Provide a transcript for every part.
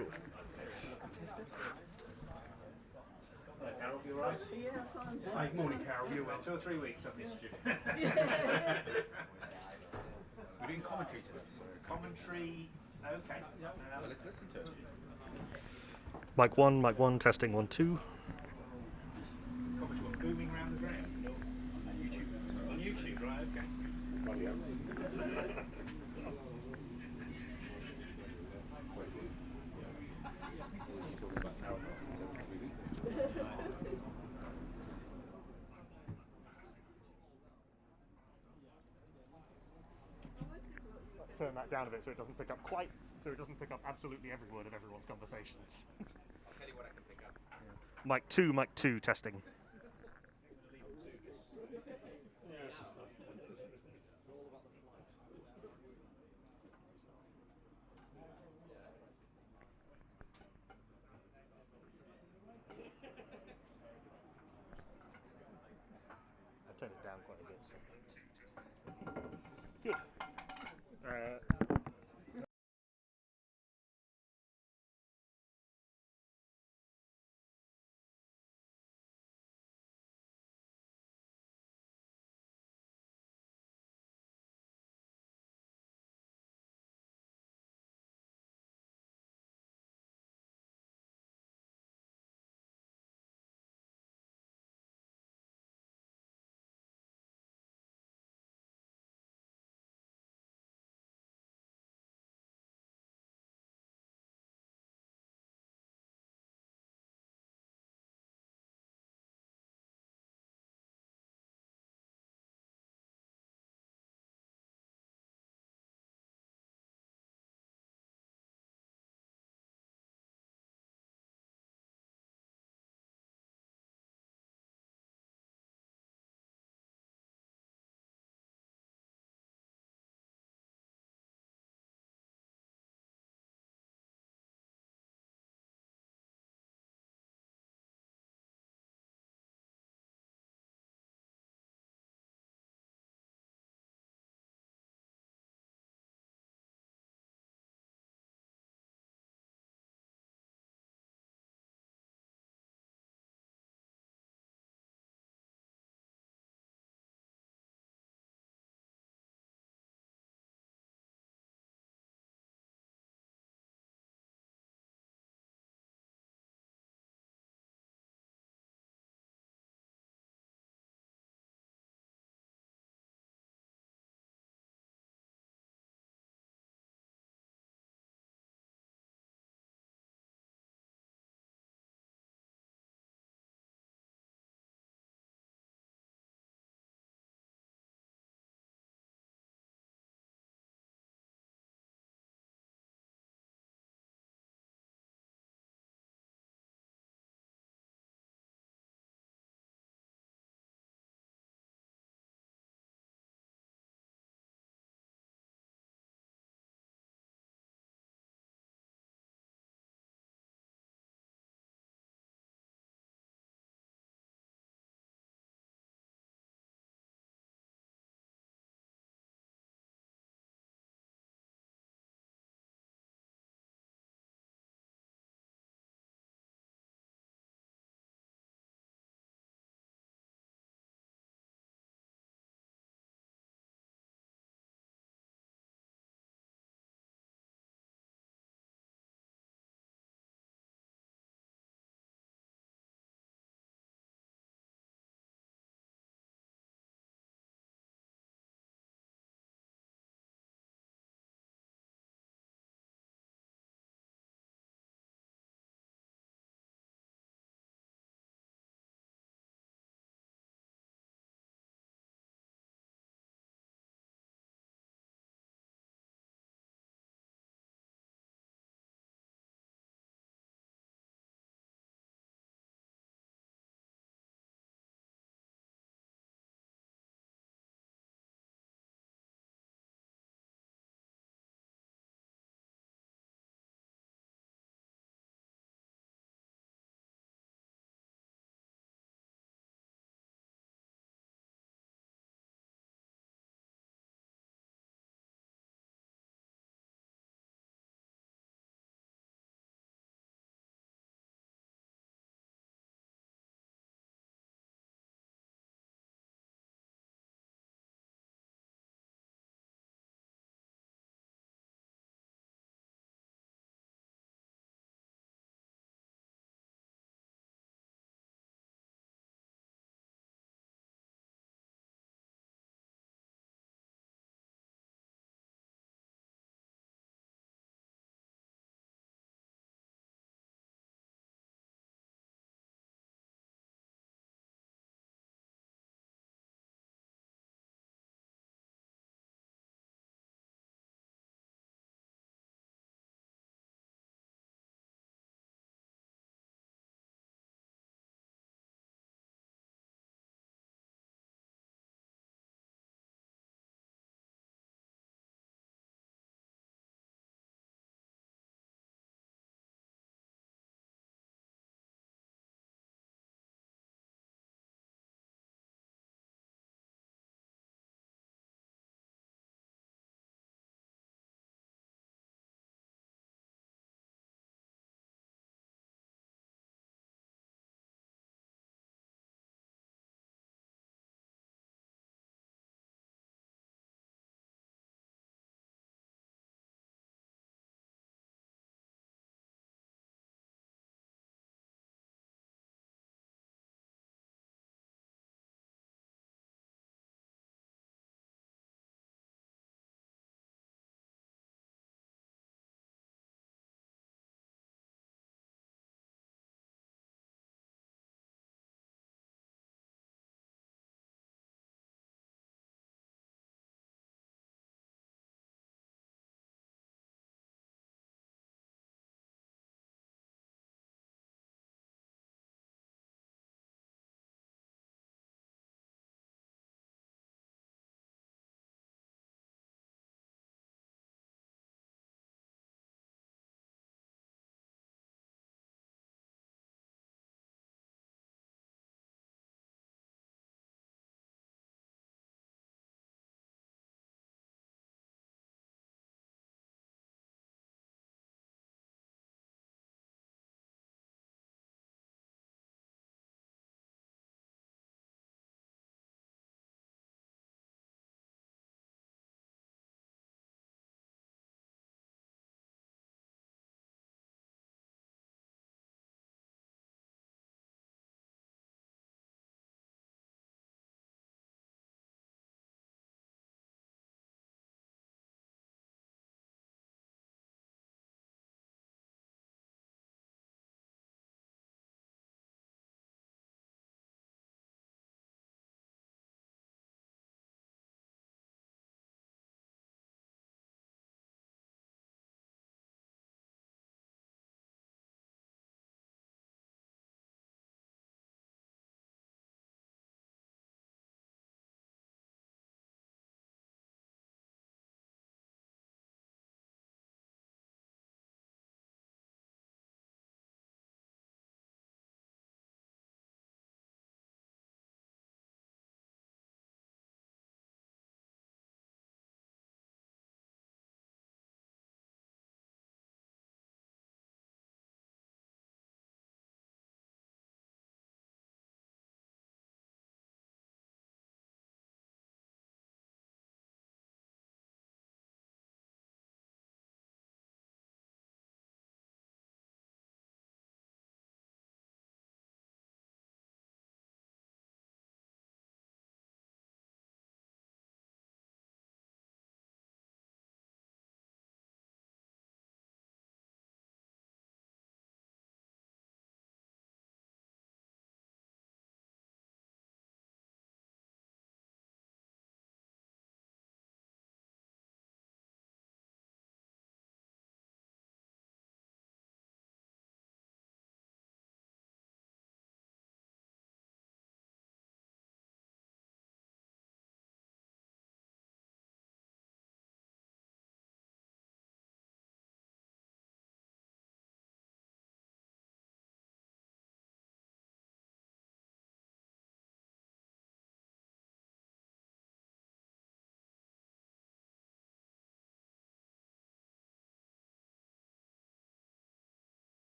Sure. Hello, Carol, you alright? Yeah, fine. Hi, good morning, Carol. You were 2 or 3 weeks, I've missed you. We're doing commentary today, so Commentary, okay. so let's listen to it. Mic 1, testing 1, 2. Commentary, what, booming around the ground? On YouTube. On YouTube, right, okay. Talking about Carol Nelson's over 3 weeks. Turn that down a bit so it doesn't pick up absolutely every word of everyone's conversations. I'll tell you what I can pick up. Mic 2, testing. I've turned it down quite a bit. So. Good.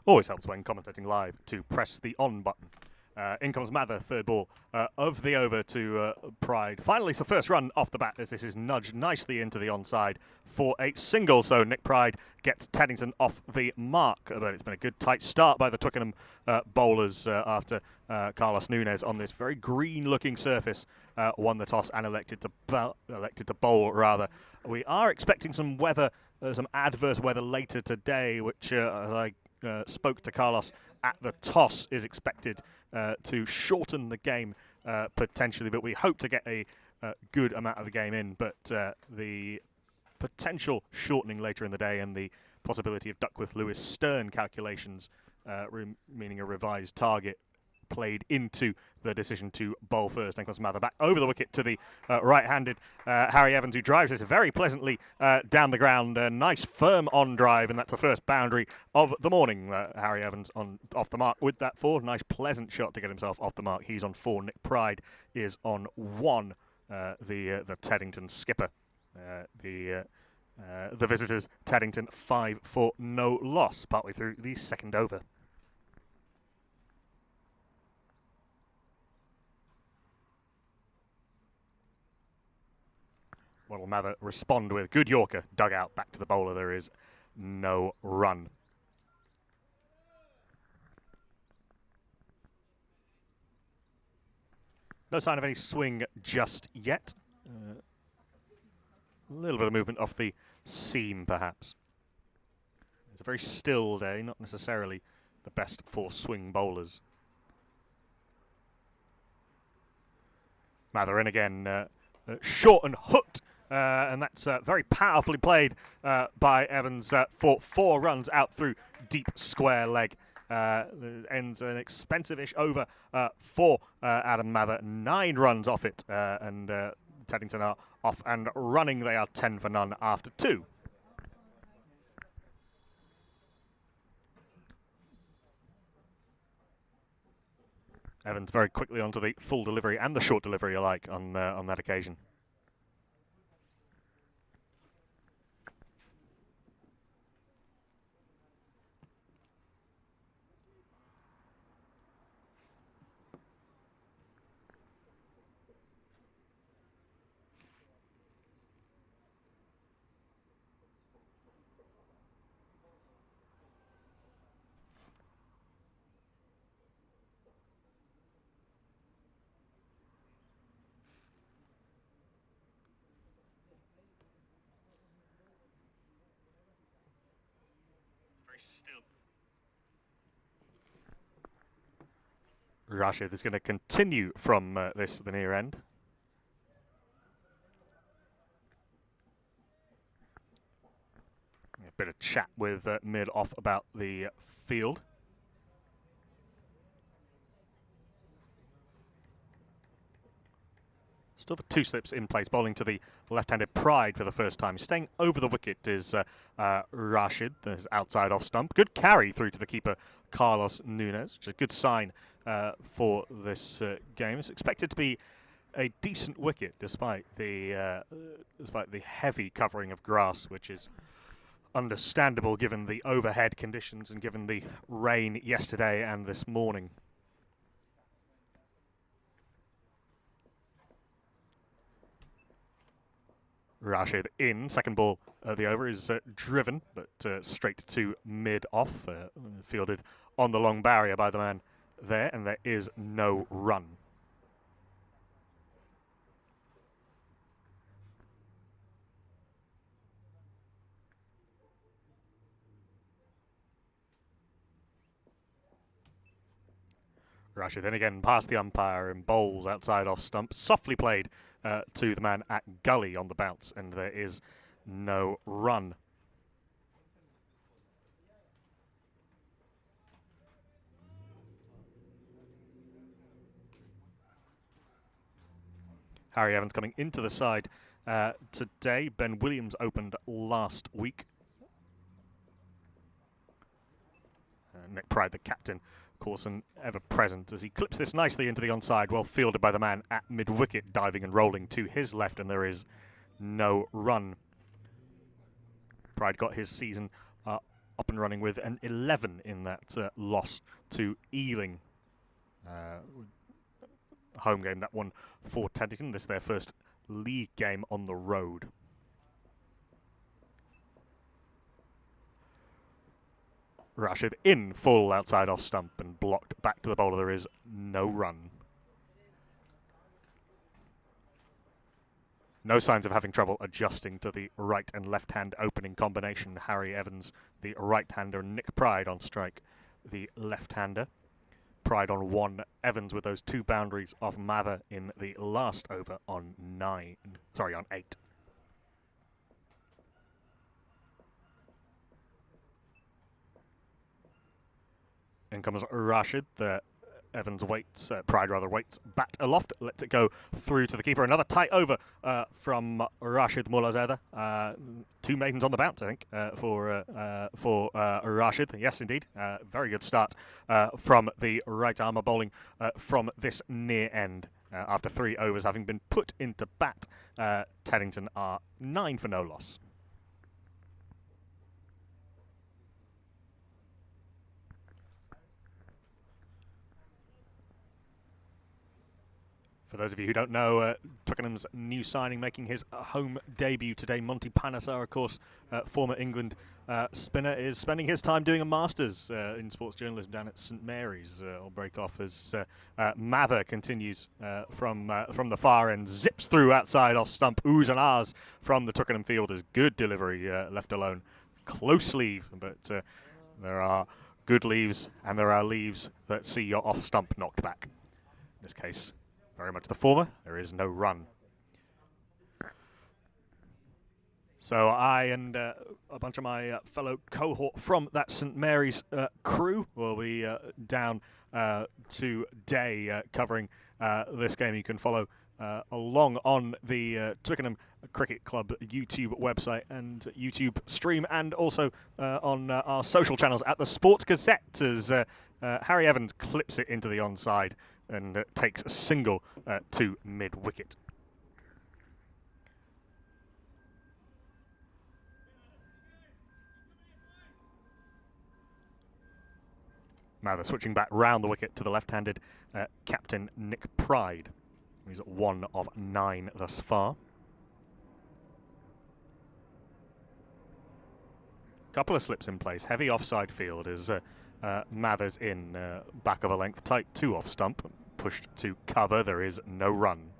Always helps when commentating live to press the on button. In comes Mather, third ball of the over to Pride. Finally, it's the first run off the bat as this is nudged nicely into the onside for a single. So Nick Pride gets Teddington off the mark. But it's been a good tight start by the Twickenham bowlers after Carlos Nunes on this very green-looking surface won the toss and elected to bowl rather. We are expecting some weather, some adverse weather later today, which as I spoke to Carlos at the toss is expected to shorten the game potentially, but we hope to get a good amount of the game in. But the potential shortening later in the day and the possibility of Duckworth-Lewis Stern calculations, meaning a revised target, played into the decision to bowl first. Nicholas Mather back over the wicket to the right-handed Harry Evans, who drives this very pleasantly down the ground. A nice firm on drive, and that's the first boundary of the morning. Harry Evans off the mark with that 4. Nice pleasant shot to get himself off the mark. He's on 4. Nick Pride is on 1. The Teddington skipper. The visitors, Taddington, 5 for no loss, partway through the second over. What will Mather respond with? Good Yorker, dug out, back to the bowler. There is no run. No sign of any swing just yet. A little bit of movement off the seam, perhaps. It's a very still day, not necessarily the best for swing bowlers. Mather in again, short and hooked. And that's very powerfully played by Evans for 4 runs out through deep square leg. Ends an expensive-ish over for Adam Mather. 9 runs off it, and Teddington are off and running. They are 10 for none after 2. Evans very quickly onto the full delivery and the short delivery alike on that occasion. Rashid is going to continue from the near end. A bit of chat with mid off about the field. Still the 2 slips in place, bowling to the left-handed Pride for the first time. Staying over the wicket is Rashid, his outside off stump. Good carry through to the keeper, Carlos Nunes, which is a good sign for this game. It's expected to be a decent wicket despite the heavy covering of grass, which is understandable given the overhead conditions and given the rain yesterday and this morning. Rashid in. Second ball of the over is driven, but straight to mid-off. Fielded on the long barrier by the man there, and there is no run. Rashid then again past the umpire and bowls outside off stump. Softly played to the man at gully on the bounce, and there is no run. Harry Evans coming into the side today. Ben Williams opened last week. Nick Pride, the captain, of course, and ever present as he clips this nicely into the onside, well fielded by the man at mid-wicket, diving and rolling to his left, and there is no run. Pride got his season up and running with an 11 in that loss to Ealing. Home game, that one for Teddington. This is their first league game on the road. Rashid in full outside off stump and blocked back to the bowler. There is no run. No signs of having trouble adjusting to the right and left hand opening combination. Harry Evans, the right-hander, and Nick Pride on strike, the left-hander. Pride on 1, Evans with those 2 boundaries off Mather in the last over on 8. In comes Rashid. Evans waits, Pride rather waits, bat aloft, lets it go through to the keeper. Another tight over from Rashid Mullazada. 2 maidens on the bounce, I think, for Rashid. Yes, indeed. Very good start from the right armour bowling from this near end. After 3 overs having been put into bat, Teddington are 9 for no loss. For those of you who don't know, Twickenham's new signing making his home debut today, Monty Panesar, of course, former England spinner, is spending his time doing a Masters in sports journalism down at St Mary's. I'll break off as Mather continues from the far end, zips through outside off stump, oohs and ahs from the Twickenham fielders. Good delivery left alone. Close sleeve, but there are good leaves and there are leaves that see your off stump knocked back. In this case, very much the former. There is no run. So I and a bunch of my fellow cohort from that St Mary's crew will be down today covering this game. You can follow along on the Twickenham Cricket Club YouTube website and YouTube stream, and also on our social channels at the Sports Gazette, as Harry Evans clips it into the onside and takes a single to mid-wicket. Mather switching back round the wicket to the left-handed captain Nick Pride. He's at 1 of 9 thus far. Couple of slips in place. Heavy offside field as Mather's in back of a length, tight 2 off stump, pushed to cover. There is no run.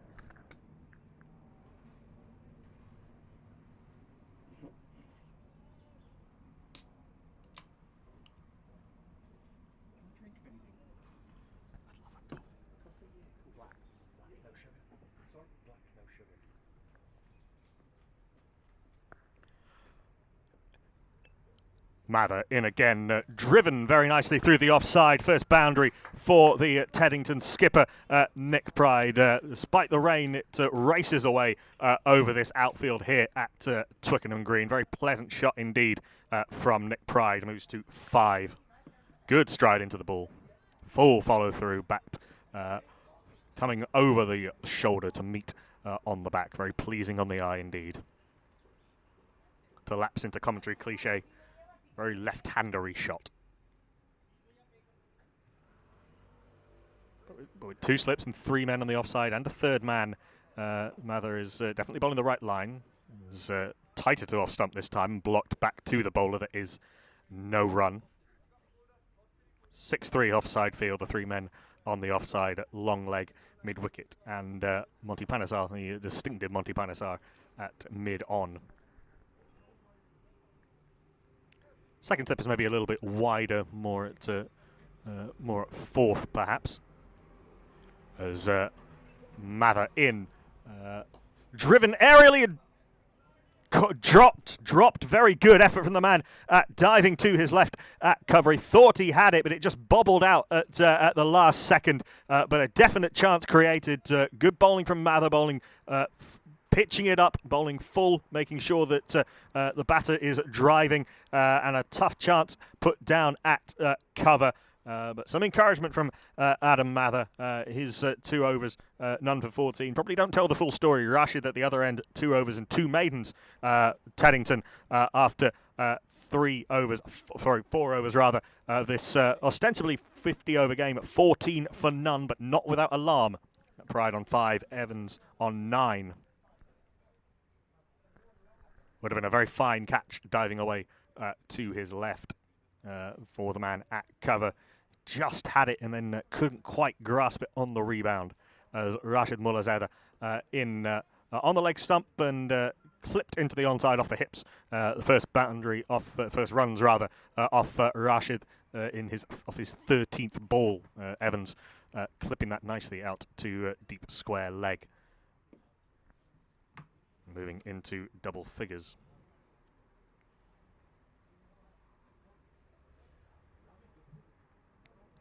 Mather in again, driven very nicely through the offside. First boundary for the Teddington skipper, Nick Pride. Despite the rain, it races away over this outfield here at Twickenham Green. Very pleasant shot indeed from Nick Pride. Moves to 5. Good stride into the ball. Full follow through, backed, coming over the shoulder to meet on the back. Very pleasing on the eye indeed. To lapse into commentary cliche. Very left-handery shot. But with 2 slips and 3 men on the offside and a third man, Mather is definitely bowling the right line. Is tighter to off stump this time, blocked back to the bowler. That is no run. 6-3 offside field, the 3 men on the offside, long leg, mid-wicket, and Monty Panesar, the distinctive Monty Panesar, at mid-on. Second slip is maybe a little bit wider, more at fourth perhaps. As Mather in, driven aerially, and dropped. Very good effort from the man diving to his left at cover. He thought he had it, but it just bobbled out at the last second. But a definite chance created. Good bowling from Mather, bowling. Pitching it up, bowling full, making sure that the batter is driving, and a tough chance put down at cover. But some encouragement from Adam Mather. His 2 overs, none for 14. Probably don't tell the full story. Rashid at the other end, 2 overs and 2 maidens. Taddington after 4 overs rather. This ostensibly 50-over game at 14 for none, but not without alarm. Pride on 5, Evans on 9. Would have been a very fine catch diving away to his left for the man at cover. Just had it and then couldn't quite grasp it on the rebound as Rashid Mullazada on the leg stump and clipped into the onside off the hips. The first runs off Rashid off his 13th ball. Evans clipping that nicely out to deep square leg. Moving into double figures.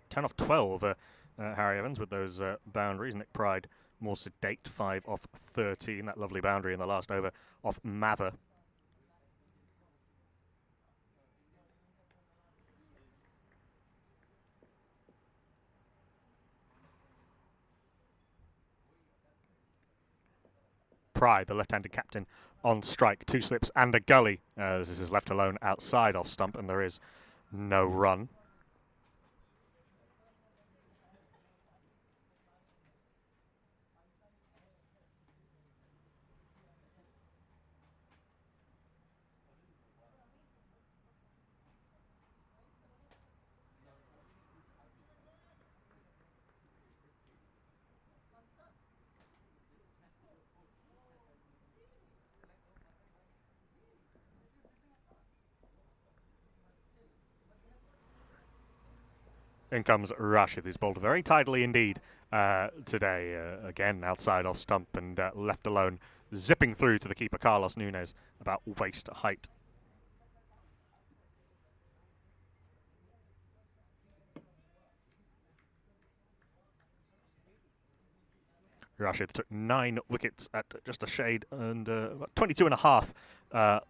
Ten off 12, Harry Evans with those boundaries. Nick Pride more sedate, 5 off 13. That lovely boundary in the last over off Mather. Pride, the left-handed captain, on strike. 2 slips and a gully. This is left alone outside off stump, and there is no run. In comes Rashid, who's bowled very tidily indeed today. Again, outside off stump and left alone, zipping through to the keeper, Carlos Nunes, about waist height. Rashid took 9 wickets at just a shade and about 22 and a half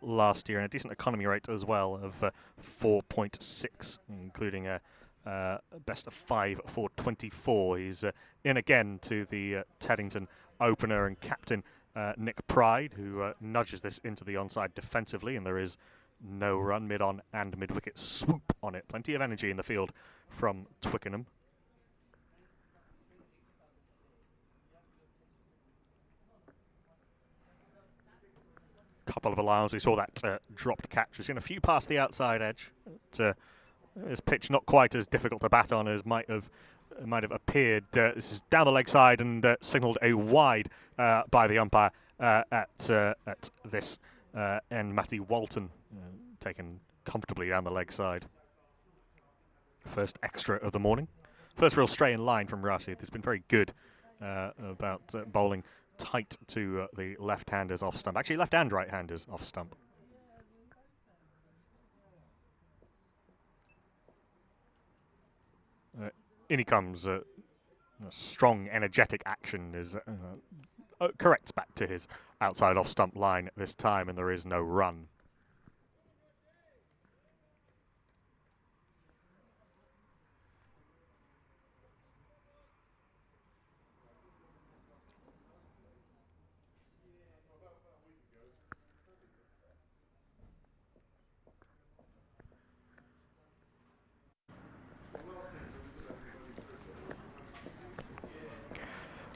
last year, and a decent economy rate as well of 4.6, including a best of 5 for 24. He's in again to the Teddington opener and captain Nick Pride, who nudges this into the onside defensively, and there is no run. Mid-on and mid-wicket swoop on it. Plenty of energy in the field from Twickenham. Couple of alarms. We saw that dropped catch. We've seen a few past the outside edge. This pitch not quite as difficult to bat on as might have appeared. This is down the leg side and signalled a wide by the umpire at this end. Matty Walton taken comfortably down the leg side. First extra of the morning. First real stray in line from Rashid. He's been very good about bowling tight to the left-handers off stump. Actually, left and right-handers off stump. In he comes. A strong, energetic action is corrects back to his outside off stump line this time, and there is no run.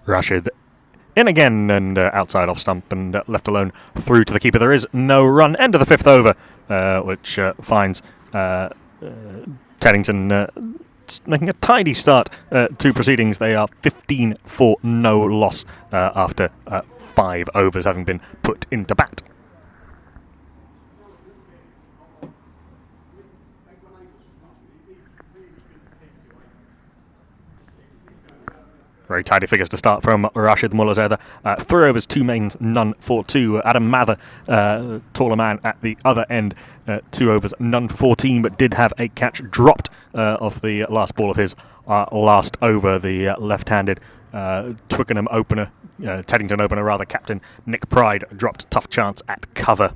Rashid in again and outside off stump and left alone through to the keeper. There is no run. End of the 5th over, which finds Teddington making a tidy start to proceedings. They are 15 for no loss after 5 overs having been put into bat. Very tidy figures to start from Rashid Mullazada. 3 overs, 2 mains, none for 2. Adam Mather, taller man at the other end, 2 overs, none for 14, but did have a catch dropped off the last ball of his last over. The left-handed Twickenham opener, Teddington opener rather, captain Nick Pride dropped tough chance at cover.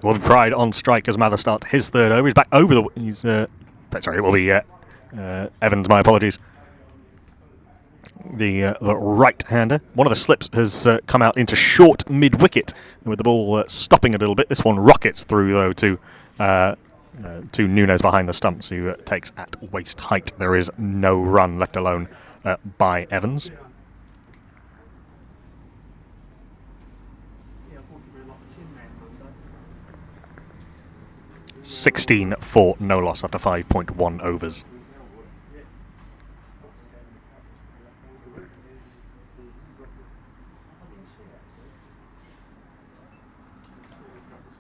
Will be Pride on strike as Mather starts his 3rd over. He's back over the... Sorry, it will be Evans, my apologies. the right-hander. One of the slips has come out into short mid-wicket, with the ball stopping a little bit. This one rockets through, though, to Nunes behind the stumps, who takes at waist height. There is no run left alone by Evans. 16 for no loss after 5.1 overs.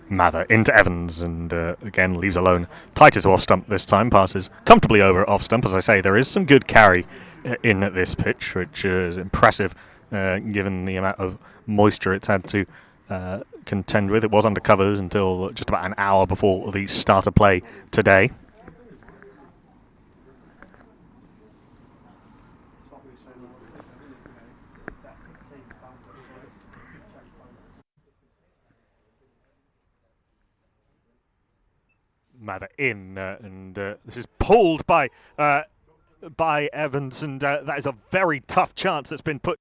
Mather into Evans, and again leaves alone. Tighter to off stump this time, passes comfortably over off stump. As I say, there is some good carry in this pitch, which is impressive given the amount of moisture it's had to contend with. It was under covers until just about an hour before the start of play today. Mather in, and this is pulled by Evans, and that is a very tough chance that's been put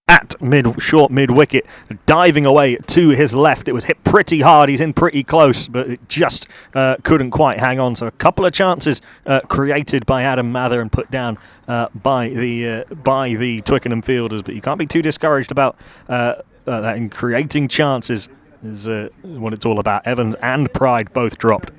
at short mid wicket, diving away to his left. It was hit pretty hard. He's in pretty close, but it just couldn't quite hang on. So a couple of chances created by Adam Mather and put down by the Twickenham fielders, but you can't be too discouraged about that in creating chances. Is what it's all about. Evans and Pride both dropped.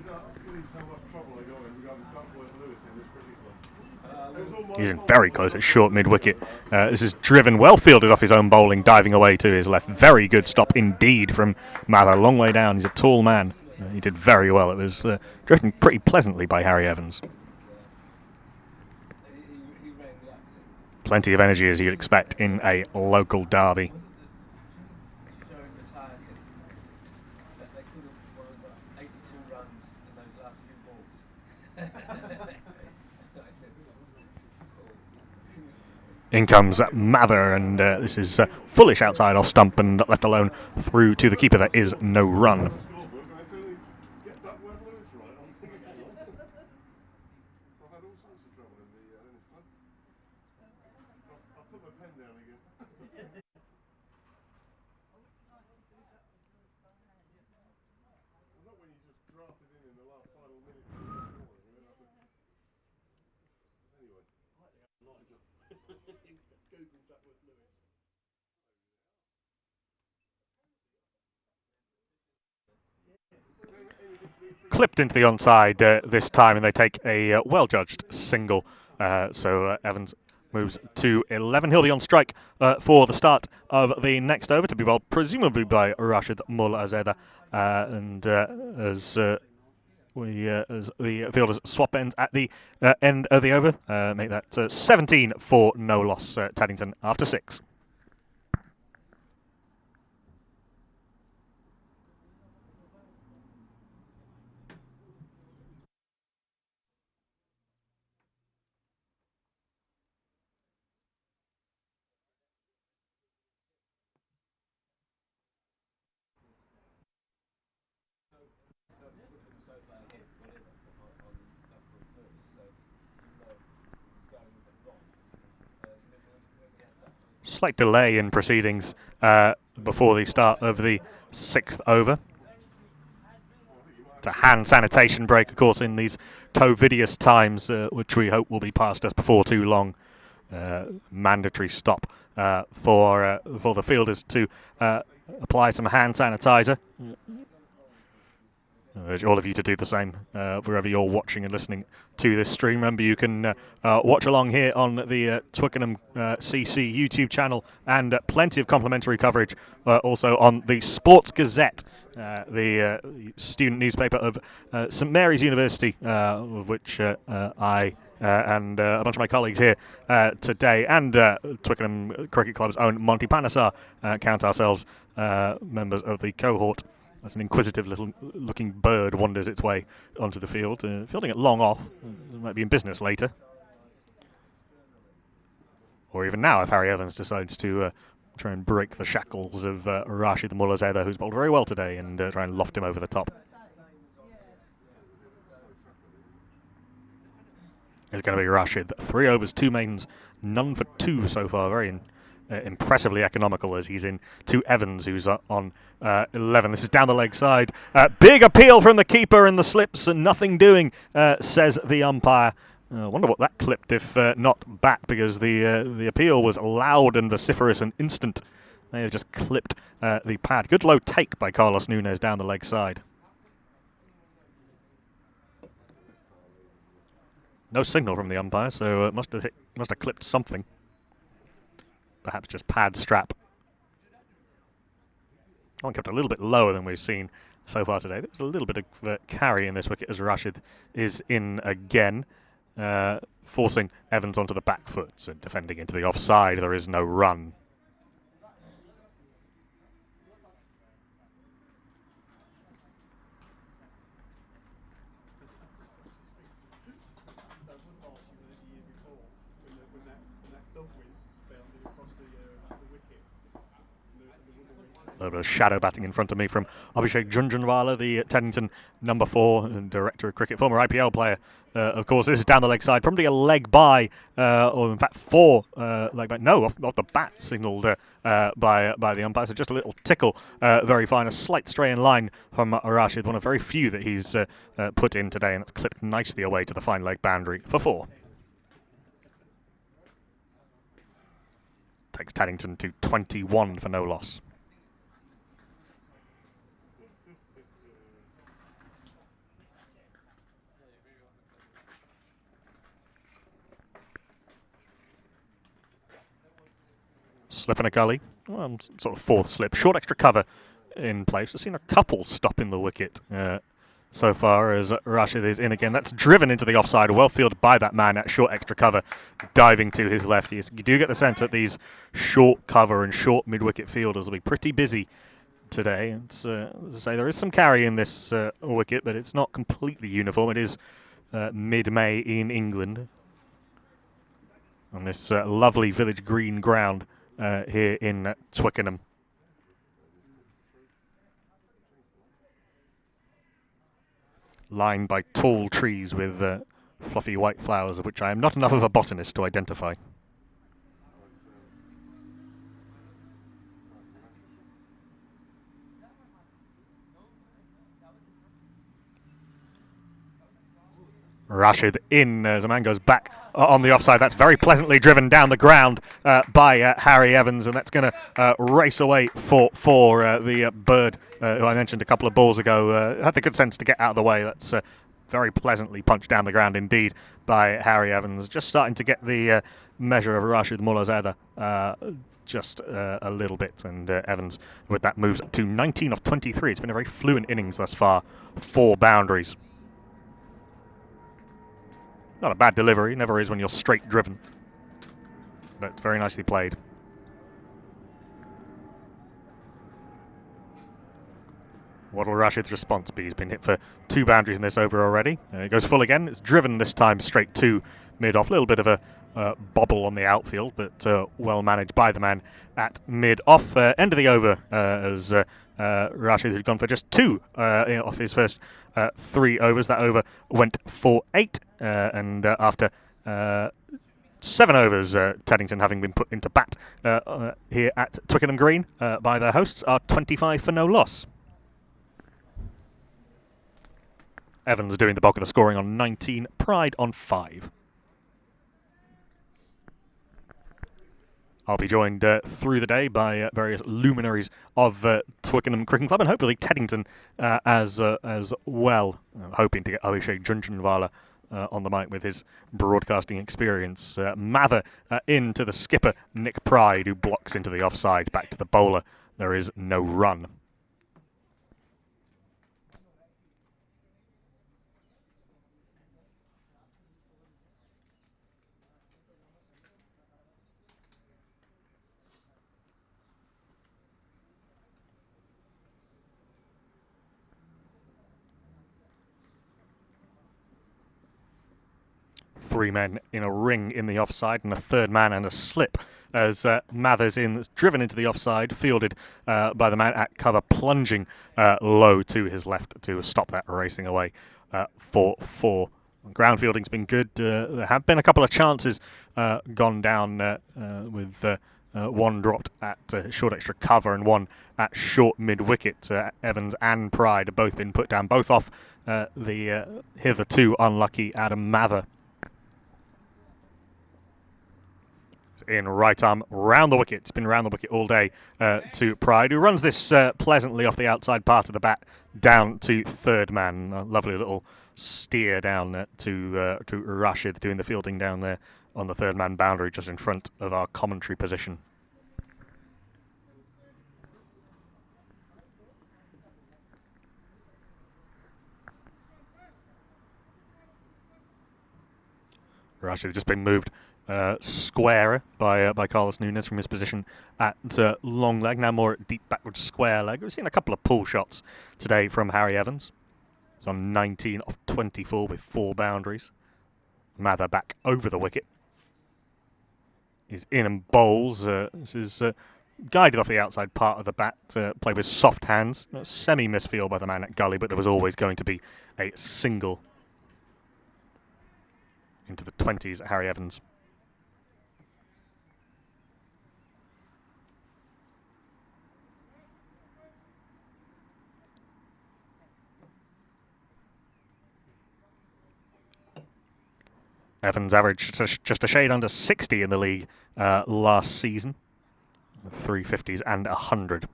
He's in very close at short mid-wicket. This is driven, well fielded off his own bowling, diving away to his left. Very good stop indeed from Mather. Long way down. He's a tall man. He did very well. It was driven pretty pleasantly by Harry Evans. Plenty of energy, as you'd expect in a local derby. In comes Mather, and this is foolish outside off stump and left alone through to the keeper. There is no run. Clipped into the onside this time, and they take a well-judged single. So Evans moves to 11. He'll be on strike for the start of the next over, to be bowled presumably by Rashid Mulazeda. And as the fielders swap ends at the end of the over, make that 17 for no loss. Taddington after 6. Slight delay in proceedings before the start of the 6th over. It's a hand sanitation break, of course, in these COVIDious times, which we hope will be past us before too long. Mandatory stop for the fielders to apply some hand sanitizer. I urge all of you to do the same wherever you're watching and listening to this stream. Remember, you can watch along here on the Twickenham CC YouTube channel, and plenty of complimentary coverage also on the Sports Gazette, the student newspaper of St Mary's University, of which I and a bunch of my colleagues here today, and Twickenham Cricket Club's own Monty Panesar count ourselves members of the cohort. As an inquisitive little-looking bird wanders its way onto the field, fielding it long off. It might be in business later. Or even now, if Harry Evans decides to try and break the shackles of Rashid Mulazeda, who's bowled very well today, and try and loft him over the top. is going to be Rashid. 3 overs, 2 mains, none for 2 so far. Very impressively economical as he's in to Evans, who's on 11. This is down the leg side. Big appeal from the keeper and the slips, and nothing doing, says the umpire. I wonder what that clipped, if not back, because the appeal was loud and vociferous and instant. They have just clipped the pad. Good low take by Carlos Nunes down the leg side. No signal from the umpire, so it must have clipped something. Perhaps just pad strap. One kept a little bit lower than we've seen so far today. There's a little bit of carry in this wicket as Rashid is in again, forcing Evans onto the back foot. So defending into the offside, there is no run. A little bit of shadow batting in front of me from Abhishek Junjunwala, the Teddington number 4 and director of cricket, former IPL player. Of course, this is down the leg side, probably a leg by, or in fact 4 leg by. No, off the bat signalled by the umpire. So just a little tickle, very fine. A slight stray in line from Rashid, one of very few that he's put in today, and it's clipped nicely away to the fine leg boundary for 4. Takes Taddington to 21 for no loss. Slip and a gully, well, sort of 4th slip. Short extra cover in place. We've seen a couple stop in the wicket so far as Rashid is in again. That's driven into the offside, well fielded by that man at short extra cover, diving to his left. You do get the sense that these short cover and short mid-wicket fielders will be pretty busy today. It's, as I say, there is some carry in this wicket, but it's not completely uniform. It is mid-May in England on this lovely village green ground here in Twickenham. Lined by tall trees with fluffy white flowers, of which I am not enough of a botanist to identify. Rashid in as a man goes back on the offside. That's very pleasantly driven down the ground by Harry Evans, and that's going to race away for the bird who I mentioned a couple of balls ago. Had the good sense to get out of the way. That's very pleasantly punched down the ground indeed by Harry Evans. Just starting to get the measure of Rashid Mullazada just a little bit, and Evans with that moves to 19 of 23. It's been a very fluent innings thus far. 4 boundaries. Not a bad delivery, never is when you're straight driven, but very nicely played. What will Rashid's response be? He's been hit for 2 boundaries in this over already. He goes full again. It's driven this time straight to mid-off. A little bit of a bobble on the outfield, but well managed by the man at mid-off. End of the over as Rashid had gone for just 2 off his first 3 overs. That over went for 8, and after 7 overs, Teddington having been put into bat here at Twickenham Green by their hosts, are 25 for no loss. Evans doing the bulk of the scoring on 19, Pride on 5. I'll be joined through the day by various luminaries of Twickenham Cricket Club, and hopefully Teddington as well. I'm hoping to get Abhishek Junjunwala on the mic with his broadcasting experience. Mather into the skipper, Nick Pride, who blocks into the offside. Back to the bowler. There is no run. Three men in a ring in the offside, and a third man and a slip as Mathers is driven into the offside, fielded by the man at cover, plunging low to his left to stop that racing away for 4. Ground fielding's been good. There have been a couple of chances gone down with one dropped at short extra cover and one at short mid-wicket. Evans and Pride have both been put down, both off the hitherto unlucky Adam Mather. In right arm, round the wicket. It's been round the wicket all day to Pride, who runs this pleasantly off the outside part of the bat down to third man. A lovely little steer down to Rashid doing the fielding down there on the third man boundary just in front of our commentary position. Rashid has just been moved square by Carlos Nunes from his position at long leg, now more at deep backward square leg. We've seen a couple of pull shots today from Harry Evans. He's on 19 off 24 with 4 boundaries. Mather back over the wicket. He's in and bowls. This is guided off the outside part of the bat, played with soft hands. Semi-misfield by the man at gully, but there was always going to be a single into the 20s at Harry Evans. Evans averaged just a shade under 60 in the league last season. 350s and 100.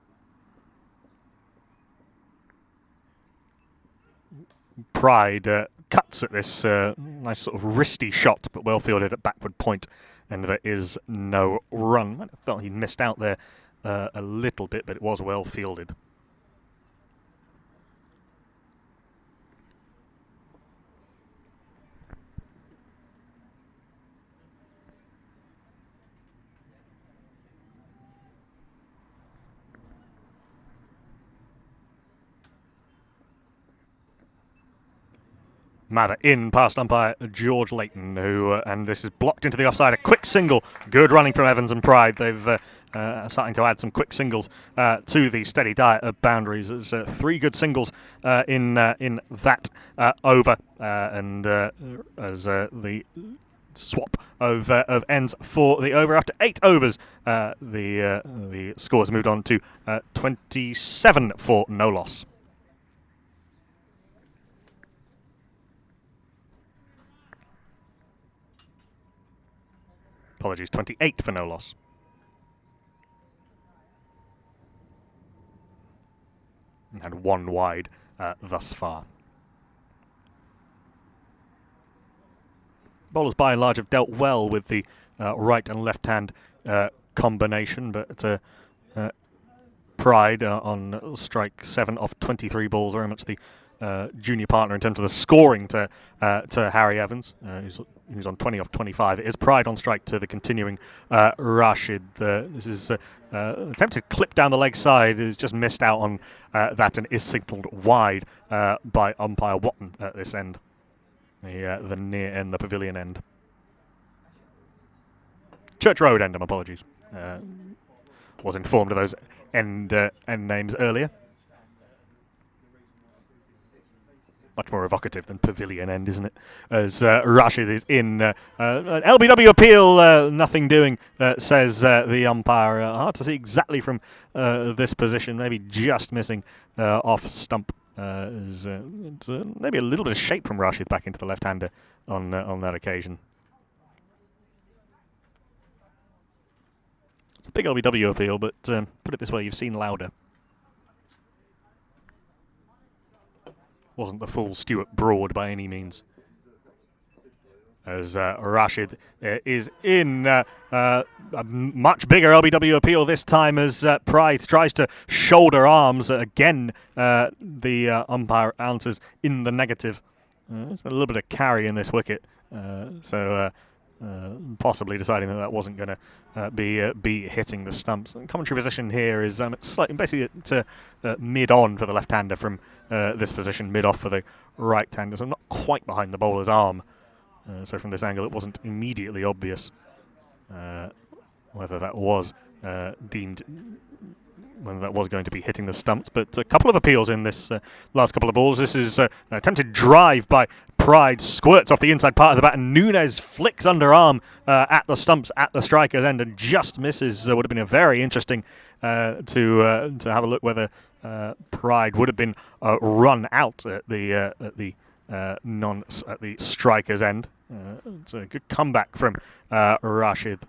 Pride cuts at this nice sort of wristy shot, but well fielded at backward point, and there is no run. I felt he missed out there a little bit, but it was well fielded. Mather in past umpire George Layton, who and this is blocked into the offside. A quick single, good running from Evans and Pride. They've starting to add some quick singles to the steady diet of boundaries. There's 3 good singles in that over, and as the swap of ends for the over after 8 overs, the score has moved on to 27 for no loss. Apologies, 28 for no loss. And 1 wide thus far. Bowlers by and large have dealt well with the right and left hand combination, but Pride on strike 7 off 23 balls, very much the junior partner in terms of the scoring to Harry Evans, who's on 20 off 25. It is Pride on strike to the continuing Rashid. This is attempted clip down the leg side. Has just missed out on that and is signalled wide by umpire Watton at this end, the near end, the pavilion end. Church Road end, apologies. Was informed of those end names earlier. Much more evocative than pavilion end, isn't it? As Rashid is in. An LBW appeal, nothing doing, says the umpire. Hard to see exactly from this position, maybe just missing off stump. Maybe a little bit of shape from Rashid back into the left-hander on that occasion. It's a big LBW appeal, but put it this way, you've seen louder. Wasn't the full Stuart Broad by any means. As Rashid is in a much bigger LBW appeal this time, as Pride tries to shoulder arms. Again, the umpire answers in the negative. There's been a little bit of carry in this wicket, so possibly deciding that wasn't going to be hitting the stumps. And commentary position here is slightly, basically mid-on for the left-hander from this position, mid-off for the right-hander, so not quite behind the bowler's arm. So from this angle, it wasn't immediately obvious whether that was deemed whether that was going to be hitting the stumps, but a couple of appeals in this last couple of balls. This is an attempted drive by Pride, squirts off the inside part of the bat, and Nunes flicks underarm at the stumps at the striker's end and just misses. Would have been a very interesting to have a look whether Pride would have been run out at the striker's end. It's a good comeback from Rashid.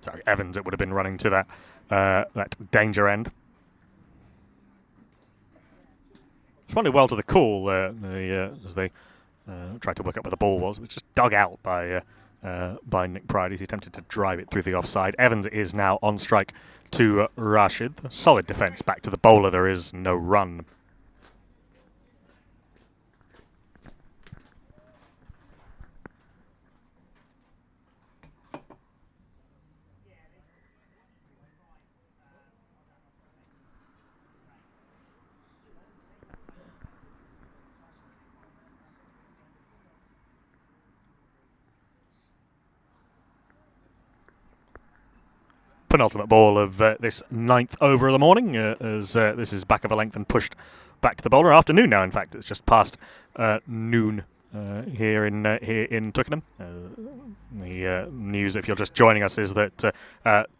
Sorry, Evans, it would have been running to that danger end. Responded well to the call as they tried to work out where the ball was. It was just dug out by Nick Pride as he attempted to drive it through the offside. Evans is now on strike to Rashid. Solid defence back to the bowler. There is no run. Penultimate ball of this 9th over of the morning as this is back of a length and pushed back to the bowler. Afternoon now, in fact. It's just past noon here in Twickenham. The news, if you're just joining us, is that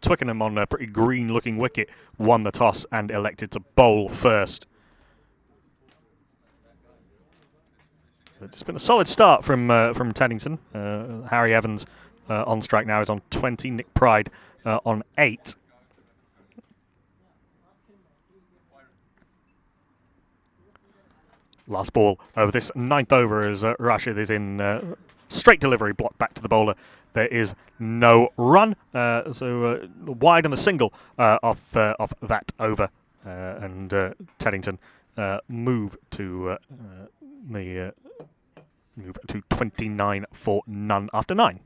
Twickenham on a pretty green-looking wicket won the toss and elected to bowl first. It's been a solid start from Teddington. Harry Evans on strike now is on 20. Nick Pride on 8. Last ball of this 9th over as Rashid is in straight delivery, blocked back to the bowler. There is no run, so wide on the single off that over, and Teddington move to 29 for none after 9.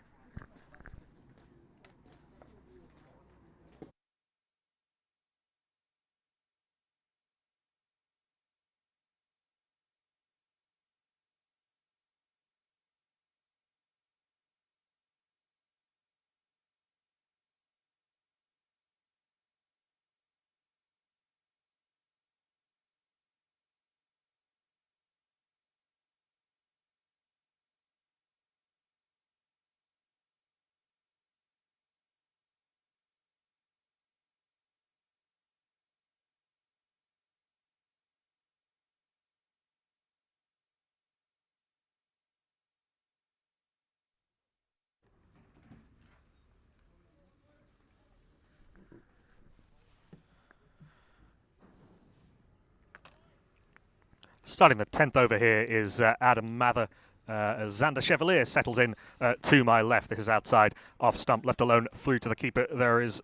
Starting the 10th over here is Adam Mather. As Xander Chevalier settles in to my left. This is outside, off stump, left alone, through to the keeper. There is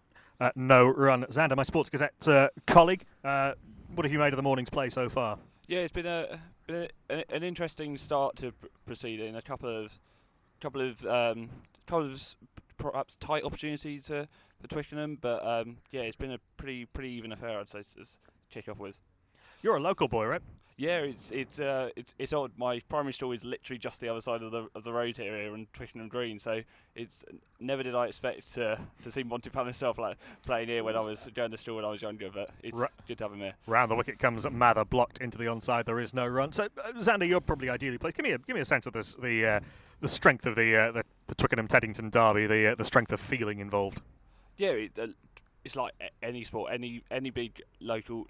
no run. Xander, my Sports Gazette colleague, what have you made of the morning's play so far? Yeah, it's been an interesting start to proceeding. A couple of perhaps tight opportunities for Twickenham, but yeah, it's been a pretty even affair, I'd say, to kick off with. You're a local boy, right? Yeah, it's odd. My primary school is literally just the other side of the road here on Twickenham Green, so it's never did I expect to see Monty Panesar playing here when I was going to school when I was younger, but it's good to have him here. Round the wicket comes Mather, blocked into the onside. There is no run. So Xander, you're probably ideally placed. Give me a sense of this, the strength of the Twickenham Teddington derby, the strength of feeling involved. Yeah. It's like any sport, any big local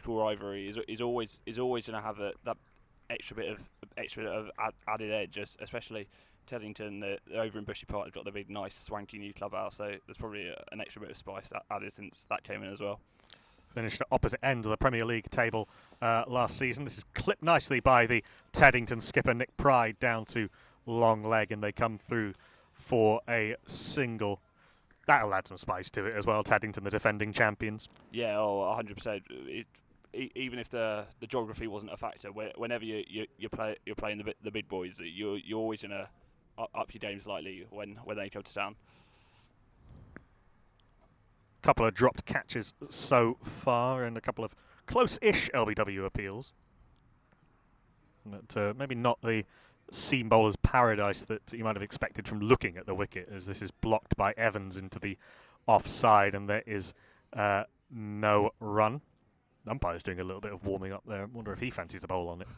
rivalry is always going to have that extra bit of added edge, especially Teddington. They're over in Bushy Park. They've got the big, nice, swanky new clubhouse, so there's probably an extra bit of spice added since that came in as well. Finished at opposite end of the Premier League table last season. This is clipped nicely by the Teddington skipper Nick Pride down to long leg, and they come through for a single. That'll add some spice to it as well. Taddington, the defending champions. Yeah, 100%. Even if the geography wasn't a factor, whenever you're playing the big boys, you're always gonna up your game slightly when they come to town. Couple of dropped catches so far, and a couple of close-ish LBW appeals. But maybe not the seam bowler's paradise that you might have expected from looking at the wicket, as this is blocked by Evans into the offside, and there is no run. Umpire's doing a little bit of warming up there. I wonder if he fancies a bowl on it.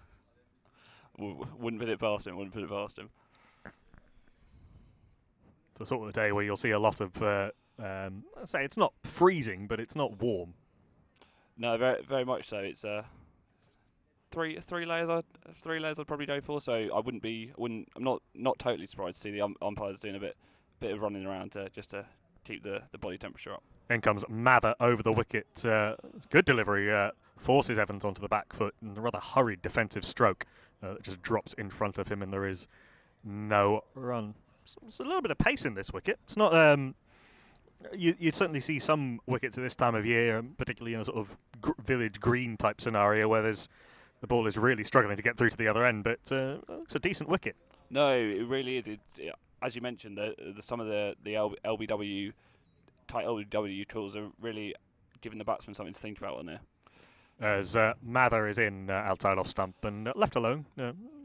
Wouldn't put it past him. Wouldn't put it past him. It's the sort of day where you'll see a lot of. I'd say it's not freezing, but it's not warm. No, very very much so. It's three layers. Three layers I'd probably go for. So I'm not totally surprised to see the umpires doing a bit of running around just to keep the body temperature up. In comes Mather over the wicket. Good delivery. Forces Evans onto the back foot, and a rather hurried defensive stroke that just drops in front of him, and there is no run. It's a little bit of pace in this wicket. It's not. You certainly see some wickets at this time of year, particularly in a sort of village green type scenario where the ball is really struggling to get through to the other end, but it's a decent wicket. No, it really is. As you mentioned, some of the LBW tight LBW tools are really giving the batsman something to think about on there. As Mather is in outside off stump and left alone,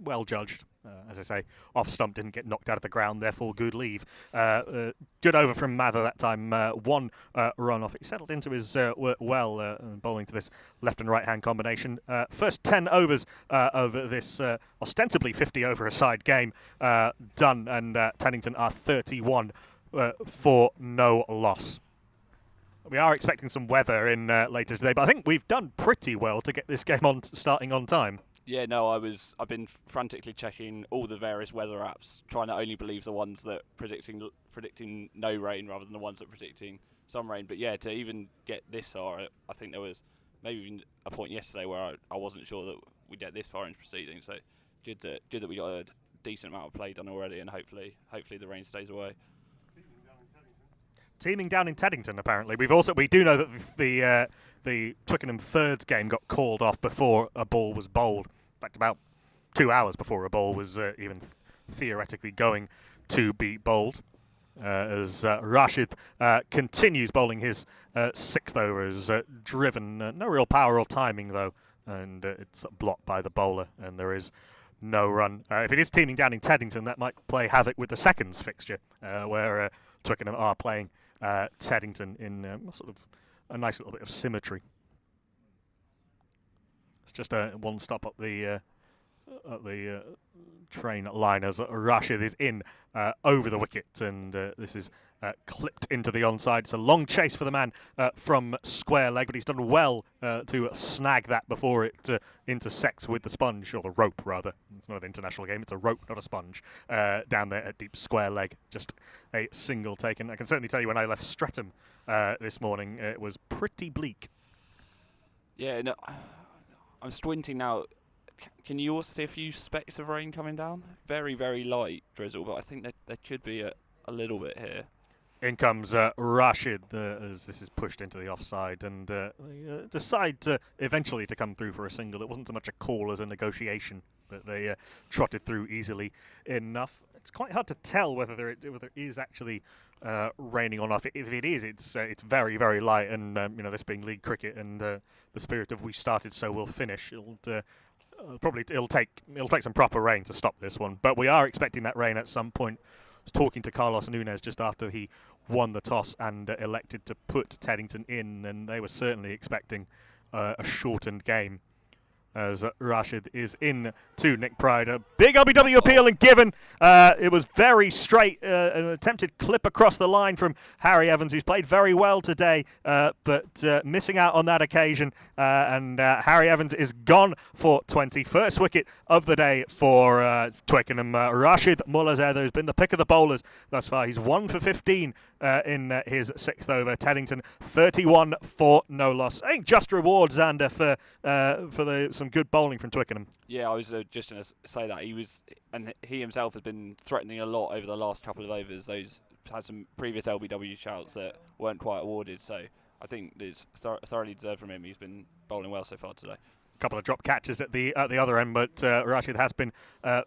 well judged. As I say, off stump didn't get knocked out of the ground, therefore good leave. Good over from Mather that time. One run off. He settled into his work well, bowling to this left and right hand combination. First 10 overs of this ostensibly 50 over a side game done, and Taddington are 31 for no loss. We are expecting some weather in later today, but I think we've done pretty well to get this game starting on time. Yeah, no, I've been frantically checking all the various weather apps, trying to only believe the ones that predicting no rain rather than the ones that predicting some rain. But yeah, to even get this far, I think there was maybe even a point yesterday where I wasn't sure that we'd get this far into proceedings. So good that we got a decent amount of play done already, and hopefully the rain stays away. Teaming down in Teddington, apparently. We do know that the Twickenham thirds game got called off before a ball was bowled. In fact, about 2 hours before a ball was even theoretically going to be bowled. As Rashid continues bowling his sixth over, is driven. No real power or timing, though, and it's blocked by the bowler, and there is no run. If it is teaming down in Teddington, that might play havoc with the seconds fixture, where Twickenham are playing Teddington in sort of a nice little bit of symmetry. It's just one stop up the train line as Rashid is in over the wicket, and this is clipped into the onside. It's a long chase for the man from square leg, but he's done well to snag that before it intersects with the sponge, or the rope rather. It's not an international game, it's a rope, not a sponge, down there at deep square leg. Just a single taken. I can certainly tell you when I left Streatham this morning, it was pretty bleak. Yeah, no, I'm squinting now. Can you also see a few specks of rain coming down? Very, very light drizzle, but I think there could be a little bit here. In comes Rashid as this is pushed into the offside, and they decide eventually to come through for a single. It wasn't so much a call as a negotiation, but they trotted through easily enough. It's quite hard to tell whether it is actually raining or not. If it is, it's very, very light, and this being league cricket and the spirit of we started so we'll finish, it'll take some proper rain to stop this one. But we are expecting that rain at some point. I was talking to Carlos Nunes just after he won the toss and elected to put Teddington in, and they were certainly expecting a shortened game. As Rashid is in to Nick Pride. A big LBW appeal and given. It was very straight. An attempted clip across the line from Harry Evans, who's played very well today, but missing out on that occasion. And Harry Evans is gone for 20. First wicket of the day for Twickenham. Rashid Mullazer has been the pick of the bowlers thus far. He's 1 for 15 in his sixth over. Teddington 31 for no loss. I think just rewards, Xander, for some good bowling from Twickenham. Yeah, I was just going to say that he himself has been threatening a lot over the last couple of overs. Those had some previous LBW shouts that weren't quite awarded, so I think it's thoroughly deserved from him. He's been bowling well so far today. A couple of drop catches at the other end, but Rashid has been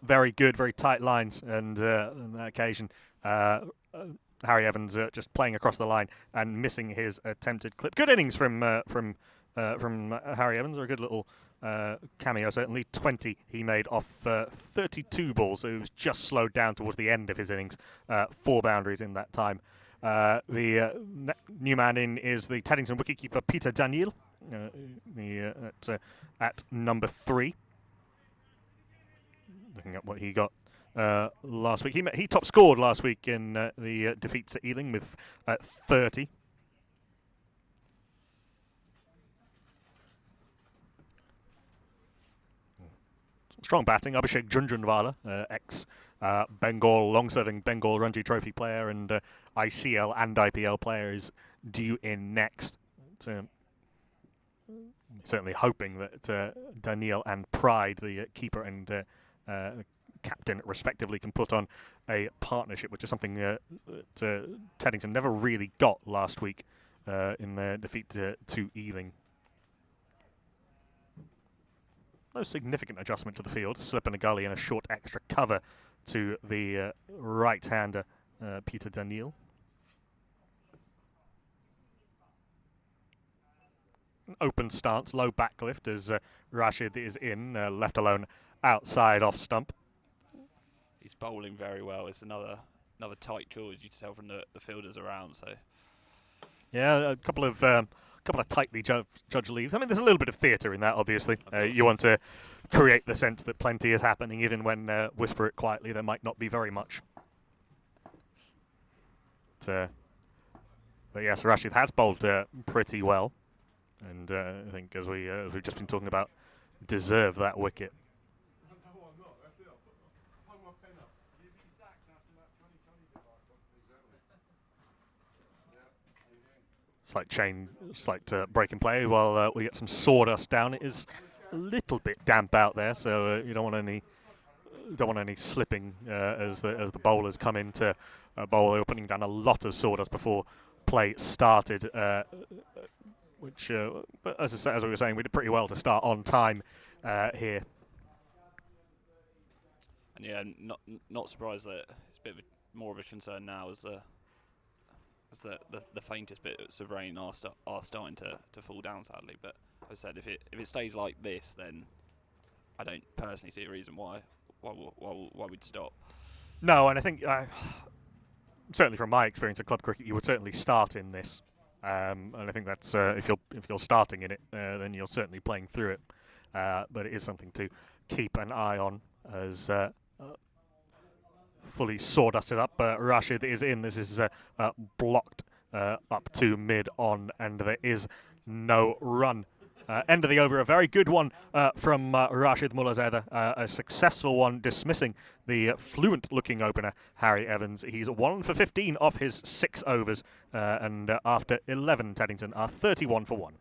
very good, very tight lines, and on that occasion, Harry Evans just playing across the line and missing his attempted clip. Good innings from Harry Evans, or a good little cameo, certainly 20 he made off 32 balls, so he was just slowed down towards the end of his innings. 4 boundaries in that time. The new man in is the Teddington wicketkeeper Peter Daniel, at number 3. Looking at what he got last week. He top scored last week in the defeat to Ealing with 30. Strong batting. Abhishek Junjunwala, ex-Bengal, long-serving Bengal Ranji Trophy player and ICL and IPL player, is due in next. So, certainly hoping that Daniel and Pride, the keeper and captain respectively, can put on a partnership, which is something that Teddington never really got last week in their defeat to Ealing. No significant adjustment to the field. Slip in a gully and a short extra cover to the right-hander, Peter Daniel. An open stance, low backlift as Rashid is in, left alone outside off stump. He's bowling very well. It's another tight call, as you can tell from the fielders around. So yeah, a couple of tightly judged leaves. I mean, there's a little bit of theatre in that, obviously. You want to create the sense that plenty is happening, even when whisper it quietly, there might not be very much. But yes, Rashid has bowled pretty well, and I think, as we've just been talking about, deserve that wicket. Slight break in play while we get some sawdust down. It is a little bit damp out there, so you don't want any slipping as the bowlers come in to bowl. They were putting down a lot of sawdust before play started, but as we were saying, we did pretty well to start on time here. And yeah, not surprised that it's a bit more of a concern now as the faintest bits of rain are starting to fall down, sadly. But as I said, if it stays like this, then I don't personally see a reason why we'd stop. No, and I think certainly from my experience of club cricket, you would certainly start in this, and I think that's if you're starting in it, then you're certainly playing through it. But it is something to keep an eye on as. Fully sawdusted up. Rashid is in. This is blocked up to mid-on, and there is no run. End of the over, a very good one from Rashid Mullazada. A successful one, dismissing the fluent-looking opener, Harry Evans. He's 1 for 15 off his 6 overs, and after 11, Taddington are 31 for 1.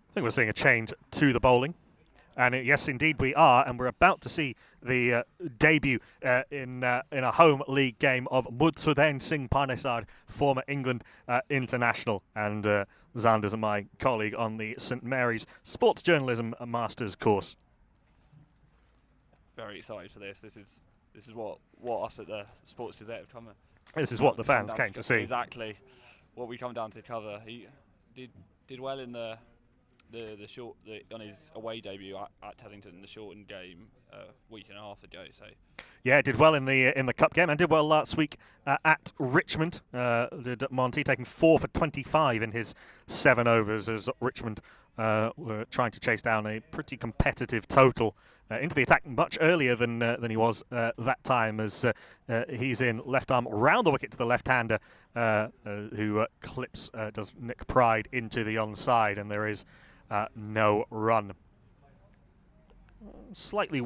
I think we're seeing a change to the bowling. And yes, indeed we are. And we're about to see the debut in a home league game of Mudsudain Singh Panesar, former England international, and Zanders and my colleague on the St Mary's Sports Journalism Masters course. Very excited for this. This is what us at the Sports Gazette have come. This is what the fans came to see. Exactly what we come down to cover. He did well in the short on his away debut at Teddington, the shortened game a week and a half ago. So yeah, did well in the cup game and did well last week at Richmond. Did Monty, taking 4 for 25 in his 7 overs as Richmond were trying to chase down a pretty competitive total into the attack much earlier than he was that time, as he's in left arm round the wicket to the left-hander who does Nick Pride into the onside, and there is no run. Slightly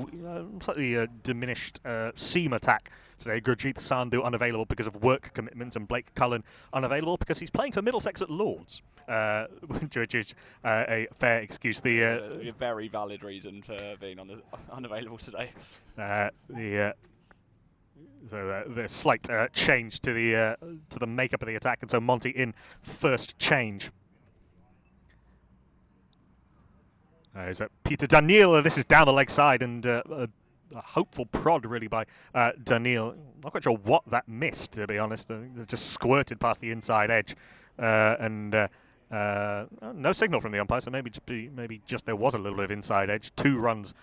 diminished seam attack today. Gurjeet Sandhu unavailable because of work commitments, and Blake Cullen unavailable because he's playing for Middlesex at Lords, which is a fair excuse. A very valid reason for being unavailable today. So the slight change to the makeup of the attack, and so Monty in first change. Is Peter Daniel? This is down the leg side, and a hopeful prod really by Daniel. Not quite sure what that missed, to be honest. It just squirted past the inside edge, and no signal from the umpire. So maybe just there was a little bit of inside edge. 2 runs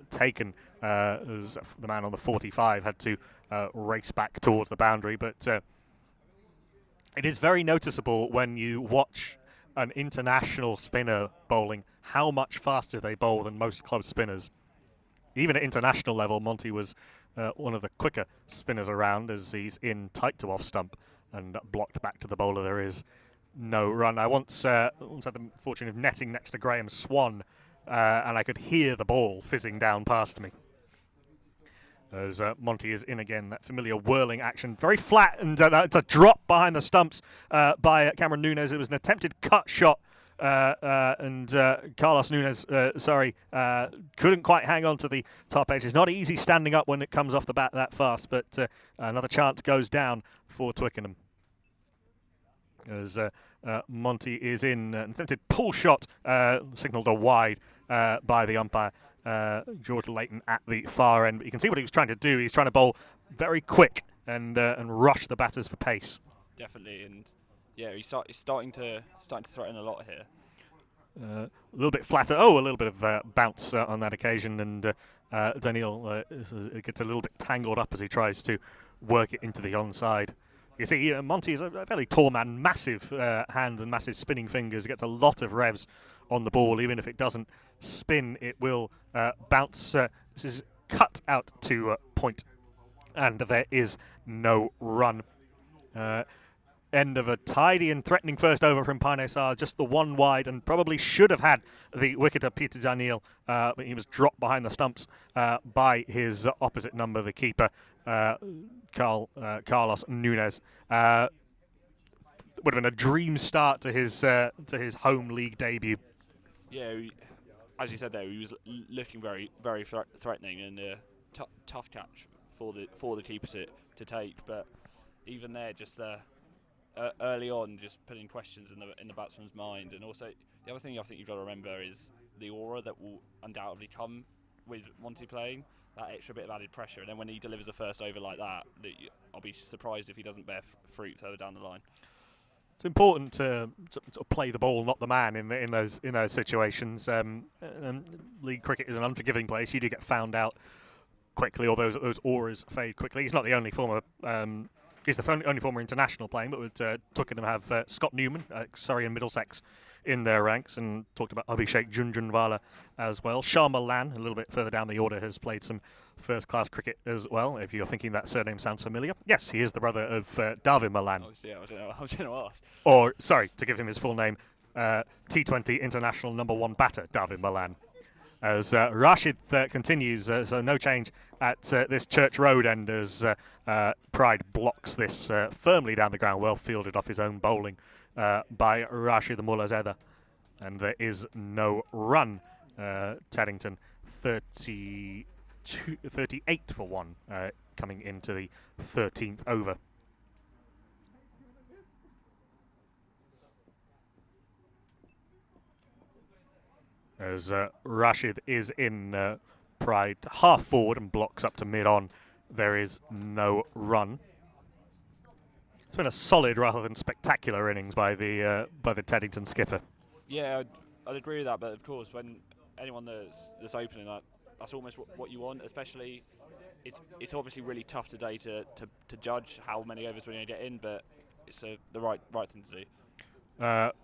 taken as the man on the 45 had to race back towards the boundary, but it is very noticeable when you watch an international spinner bowling how much faster they bowl than most club spinners. Even at international level, Monty was one of the quicker spinners around, as he's in tight to off stump and blocked back to the bowler. There is no run. I once had the fortune of netting next to Graham Swan, and I could hear the ball fizzing down past me. As Monty is in again, that familiar whirling action, very flat, and it's a drop behind the stumps by Cameron Nunes. It was an attempted cut shot, and Carlos Nunes, couldn't quite hang on to the top edge. It's not easy standing up when it comes off the bat that fast, but another chance goes down for Twickenham. As Monty is in an attempted pull shot, signalled a wide by the umpire. George Layton at the far end, but you can see what he was trying to do. He's trying to bowl very quick and rush the batters for pace. Definitely, and yeah, he's starting to threaten a lot here. A little bit flatter. A little bit of bounce on that occasion, and Daniel gets a little bit tangled up as he tries to work it into the onside. You see, Monty is a fairly tall man, massive hands and massive spinning fingers. He gets a lot of revs on the ball. Even if it doesn't spin, it will bounce. This is cut out to point, and there is no run. End of a tidy and threatening first over from Panesar, just the one wide, and probably should have had the wicket of Peter Daniel, but he was dropped behind the stumps by his opposite number, the keeper, Carlos Nunes. Would have been a dream start to his home league debut. Yeah, as you said there, he was looking very, very threatening, and a tough catch for the keeper to take. But even there, just early on, just putting questions in the batsman's mind. And also, the other thing I think you've got to remember is the aura that will undoubtedly come with Monty playing, that extra bit of added pressure. And then when he delivers the first over like that, I'll be surprised if he doesn't bear fruit further down the line. It's important to play the ball, not the man, in those situations. League cricket is an unforgiving place. You do get found out quickly, or those auras fade quickly. He's not the only former. He's the only former international playing, but with Twickenham have Scott Newman, Surrey and Middlesex, in their ranks, and talked about Abhishek Junjunwala as well. Shah Malan, a little bit further down the order, has played some first-class cricket as well, if you're thinking that surname sounds familiar. Yes, he is the brother of David Malan. Yeah, I was going to ask. Or, sorry, to give him his full name, T20 international #1 batter, David Malan. As Rashid continues, so no change at this Church Road end as Pride blocks this firmly down the ground, well fielded off his own bowling by Rashid Mullazeda. And there is no run. Teddington 38 for 1 coming into the 13th over. As Rashid is in Pride half forward and blocks up to mid-on, there is no run. It's been a solid rather than spectacular innings by the Teddington skipper. Yeah, I'd agree with that, but of course, when anyone that's opening, that's almost what you want. Especially, it's obviously really tough today to judge how many overs we're going to get in, but it's the right thing to do.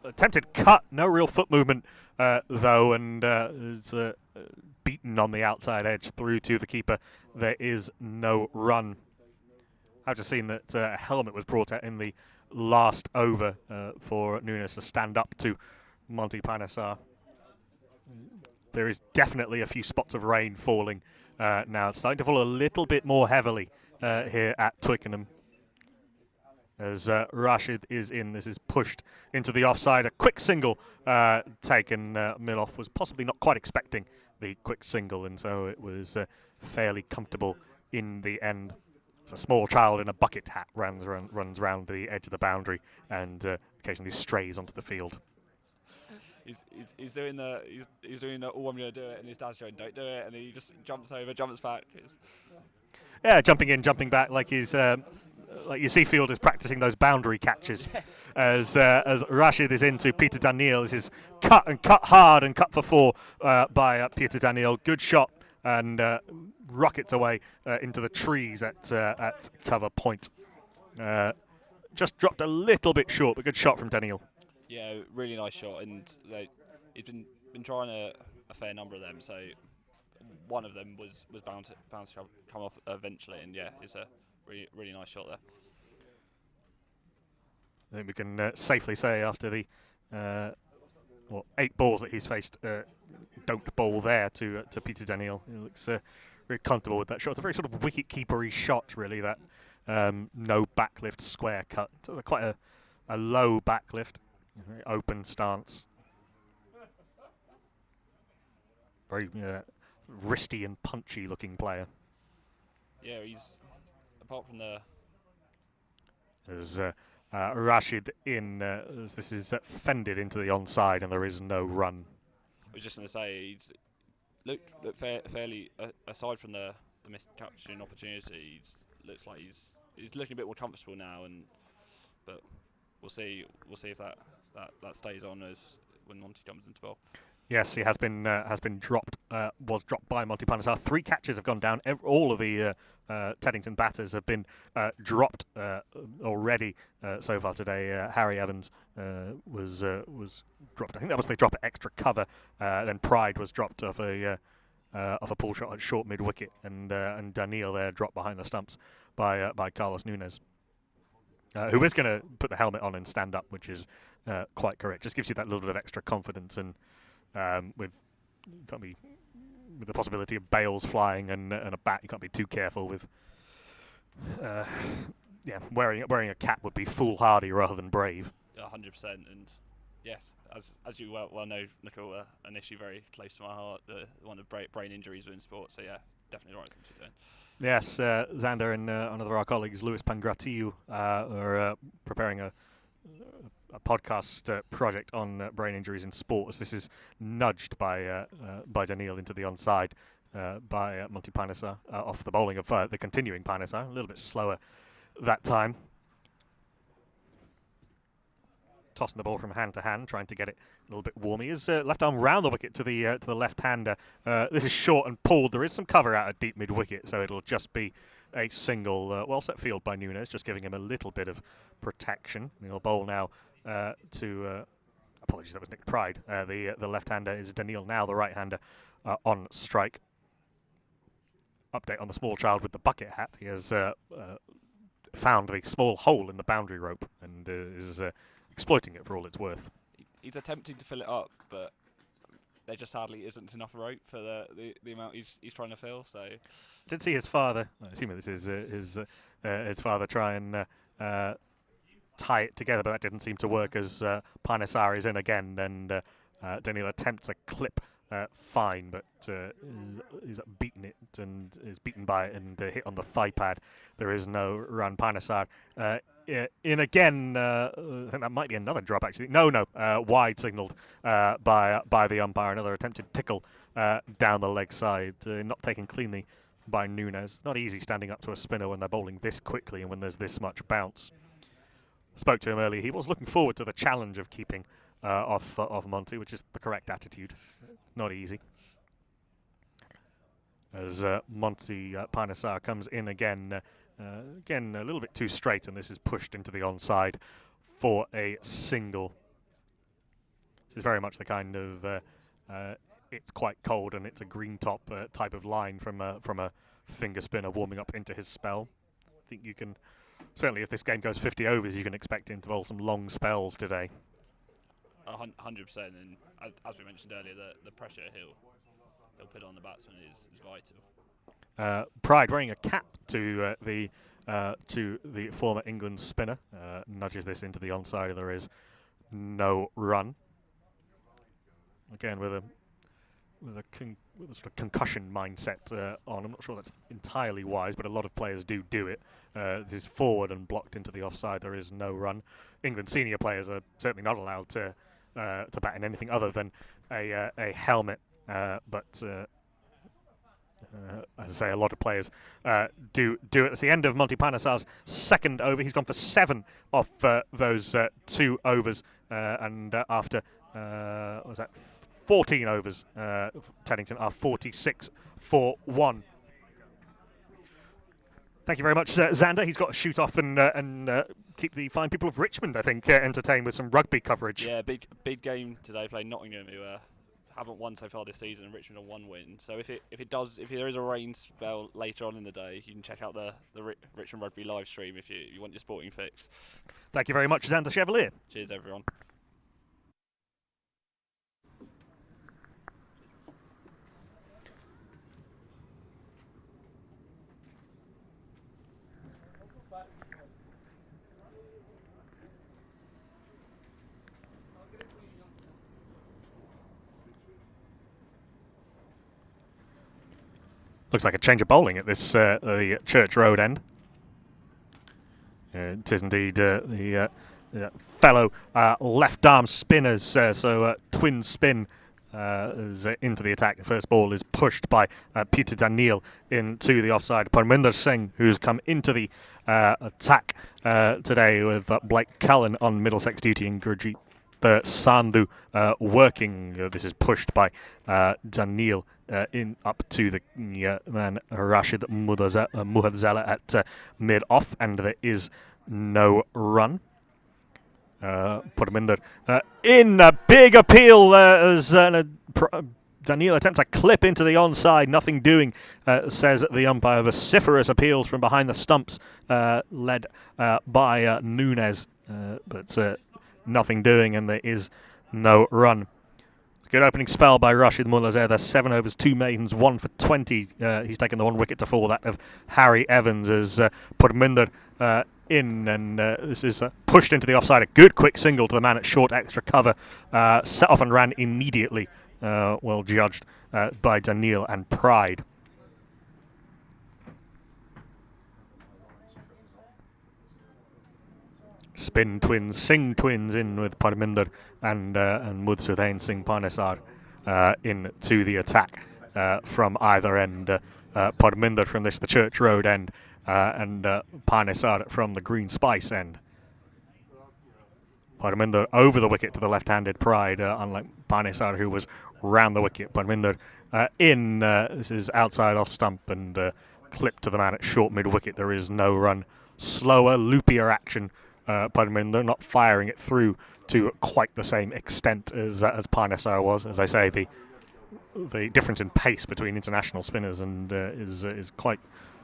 Attempted cut, no real foot movement though, and is beaten on the outside edge through to the keeper. There is no run. I've just seen that a helmet was brought out in the last over for Nunes to stand up to Monty Panesar. There is definitely a few spots of rain falling now. It's starting to fall a little bit more heavily here at Twickenham. As Rashid is in, this is pushed into the offside. A quick single taken. Miloff was possibly not quite expecting the quick single, and so it was fairly comfortable in the end. So a small child in a bucket hat runs round the edge of the boundary and occasionally strays onto the field. He's doing the oh, I'm going to do it, and his dad's going, don't do it, and he just jumps over, jumps back. Yeah, jumping in, jumping back, like he's like you see Field is practicing those boundary catches. As Rashid is into Peter Daniel, this is cut hard and cut for 4 by Peter Daniel. Good shot and rockets away into the trees at cover point. Just dropped a little bit short, but good shot from Daniel. Yeah, really nice shot, and he's been trying a fair number of them, so one of them was bound to come off eventually, and yeah, it's a really nice shot there. I think we can safely say after the 8 balls that he's faced, don't bowl there to Peter Daniel. He looks very comfortable with that shot. It's a very sort of wicket-keepery shot, really, that no backlift square cut. Sort of quite a low backlift. Very open stance. Very wristy and punchy looking player. Yeah, he's, apart from the... There's Rashid in, as this is fended into the onside and there is no run. I was just going to say, he's looked fairly, aside from the missed catching opportunity, looks like he's looking a bit more comfortable now, but we'll see if that stays on as when Monty comes into bowl. Yes, he has been dropped. Was dropped by Monty Panesar. 3 catches have gone down. All of the Teddington batters have been dropped already so far today. Harry Evans was dropped. I think that was the drop at extra cover. Then Pride was dropped off a pull shot at short mid wicket, and Daniel there dropped behind the stumps by Carlos Nunes. Who is going to put the helmet on and stand up, which is quite correct. Just gives you that little bit of extra confidence, and with the possibility of bails flying and a bat, you can't be too careful with. Wearing a cap would be foolhardy rather than brave. Yeah, 100%, and yes, as you well know, Nicole, an issue very close to my heart, one of brain injuries within sport. So yeah, definitely the right thing to be doing. Yes, Xander and another of our colleagues, Louis Pangratiu, are preparing a podcast project on brain injuries in sports. This is nudged by Daniel into the onside by Monty Panesar off the bowling of the continuing Panesar. A little bit slower that time. Tossing the ball from hand to hand, trying to get it a little bit warm. He is left arm round the wicket to the left-hander. This is short and pulled. There is some cover out at deep mid-wicket, so it'll just be a single well-set field by Nunes, just giving him a little bit of protection. He'll bowl now to... apologies, that was Nick Pride. The left-hander is Daniel, now the right-hander on strike. Update on the small child with the bucket hat. He has found the small hole in the boundary rope and is... exploiting it for all it's worth. He's attempting to fill it up, but there just sadly isn't enough rope for the amount he's trying to fill. So, I did see his father. I assume this is his father try and tie it together, but that didn't seem to work as Panesar is in again, and Daniel attempts a clip. Fine, but he's beaten it and is beaten by it and hit on the thigh pad. There is no run. Panesar in again. I think that might be another drop actually. No, wide signalled by the umpire. Another attempted tickle down the leg side, not taken cleanly by Nunes. Not easy standing up to a spinner when they're bowling this quickly and when there's this much bounce. Spoke to him earlier. He was looking forward to the challenge of keeping off Monty, which is the correct attitude. Not easy. As Monty Panesar comes in again, again a little bit too straight, and this is pushed into the onside for a single. This is very much the kind of it's quite cold and it's a green top type of line from a finger spinner warming up into his spell. I think you can certainly, if this game goes 50 overs, you can expect him to bowl some long spells today. 100%, and as we mentioned earlier, the pressure he'll put on the batsman is vital. Pride wearing a cap to the former England spinner nudges this into the onside. There is no run. Again with a with a sort of concussion mindset on. I'm not sure that's entirely wise, but a lot of players do it. This is forward and blocked into the offside. There is no run. England senior players are certainly not allowed to bat in anything other than a helmet. But as I say, a lot of players do it. It's the end of Monty Panesar's second over. He's gone for 7 off those 2 overs, and after what was that? 14 overs, Teddington are 46 for 1. Thank you very much, Xander. He's got to shoot off and keep the fine people of Richmond, I think, entertained with some rugby coverage. Yeah, big game today. Playing Nottingham, who haven't won so far this season, and Richmond are 1 win. So if there is a rain spell later on in the day, you can check out the Richmond Rugby live stream if you want your sporting fix. Thank you very much, Xander Chevalier. Cheers, everyone. Looks like a change of bowling at this the Church Road end. It is indeed the fellow left-arm spinners, so twin spin is into the attack. The first ball is pushed by Peter Daniel into the offside. Parminder Singh, who's come into the attack today with Blake Cullen on Middlesex duty and Gurjeet Sandhu working. This is pushed by Daniel in up to the man Rashid Muhadzala at mid-off, and there is no run. Parminder in a big appeal as Daniel attempts a clip into the onside. Nothing doing, says the umpire. Vociferous appeals from behind the stumps, led by Nunes, but nothing doing, and there is no run. Good opening spell by Rashid Mullazeh. 7 overs, 2 maidens, 1 for 20. He's taken the 1 wicket to fall, that of Harry Evans, as Parminder in, and this is pushed into the offside. A good quick single to the man at short extra cover. Set off and ran immediately. Well judged by Daniel and Pride. Spin twins, Singh twins in with Parminder and Mudsudain Singh Panesar into the attack from either end. Parminder from the Church Road end and Panesar from the Green Spice end. Parminder over the wicket to the left-handed Pride, unlike Panesar, who was round the wicket. Parminder in, this is outside off stump and clipped to the man at short mid-wicket. There is no run. Slower, loopier action. Parminder not firing it through to quite the same extent as Panesar was. As I say, the difference in pace between international spinners and is quite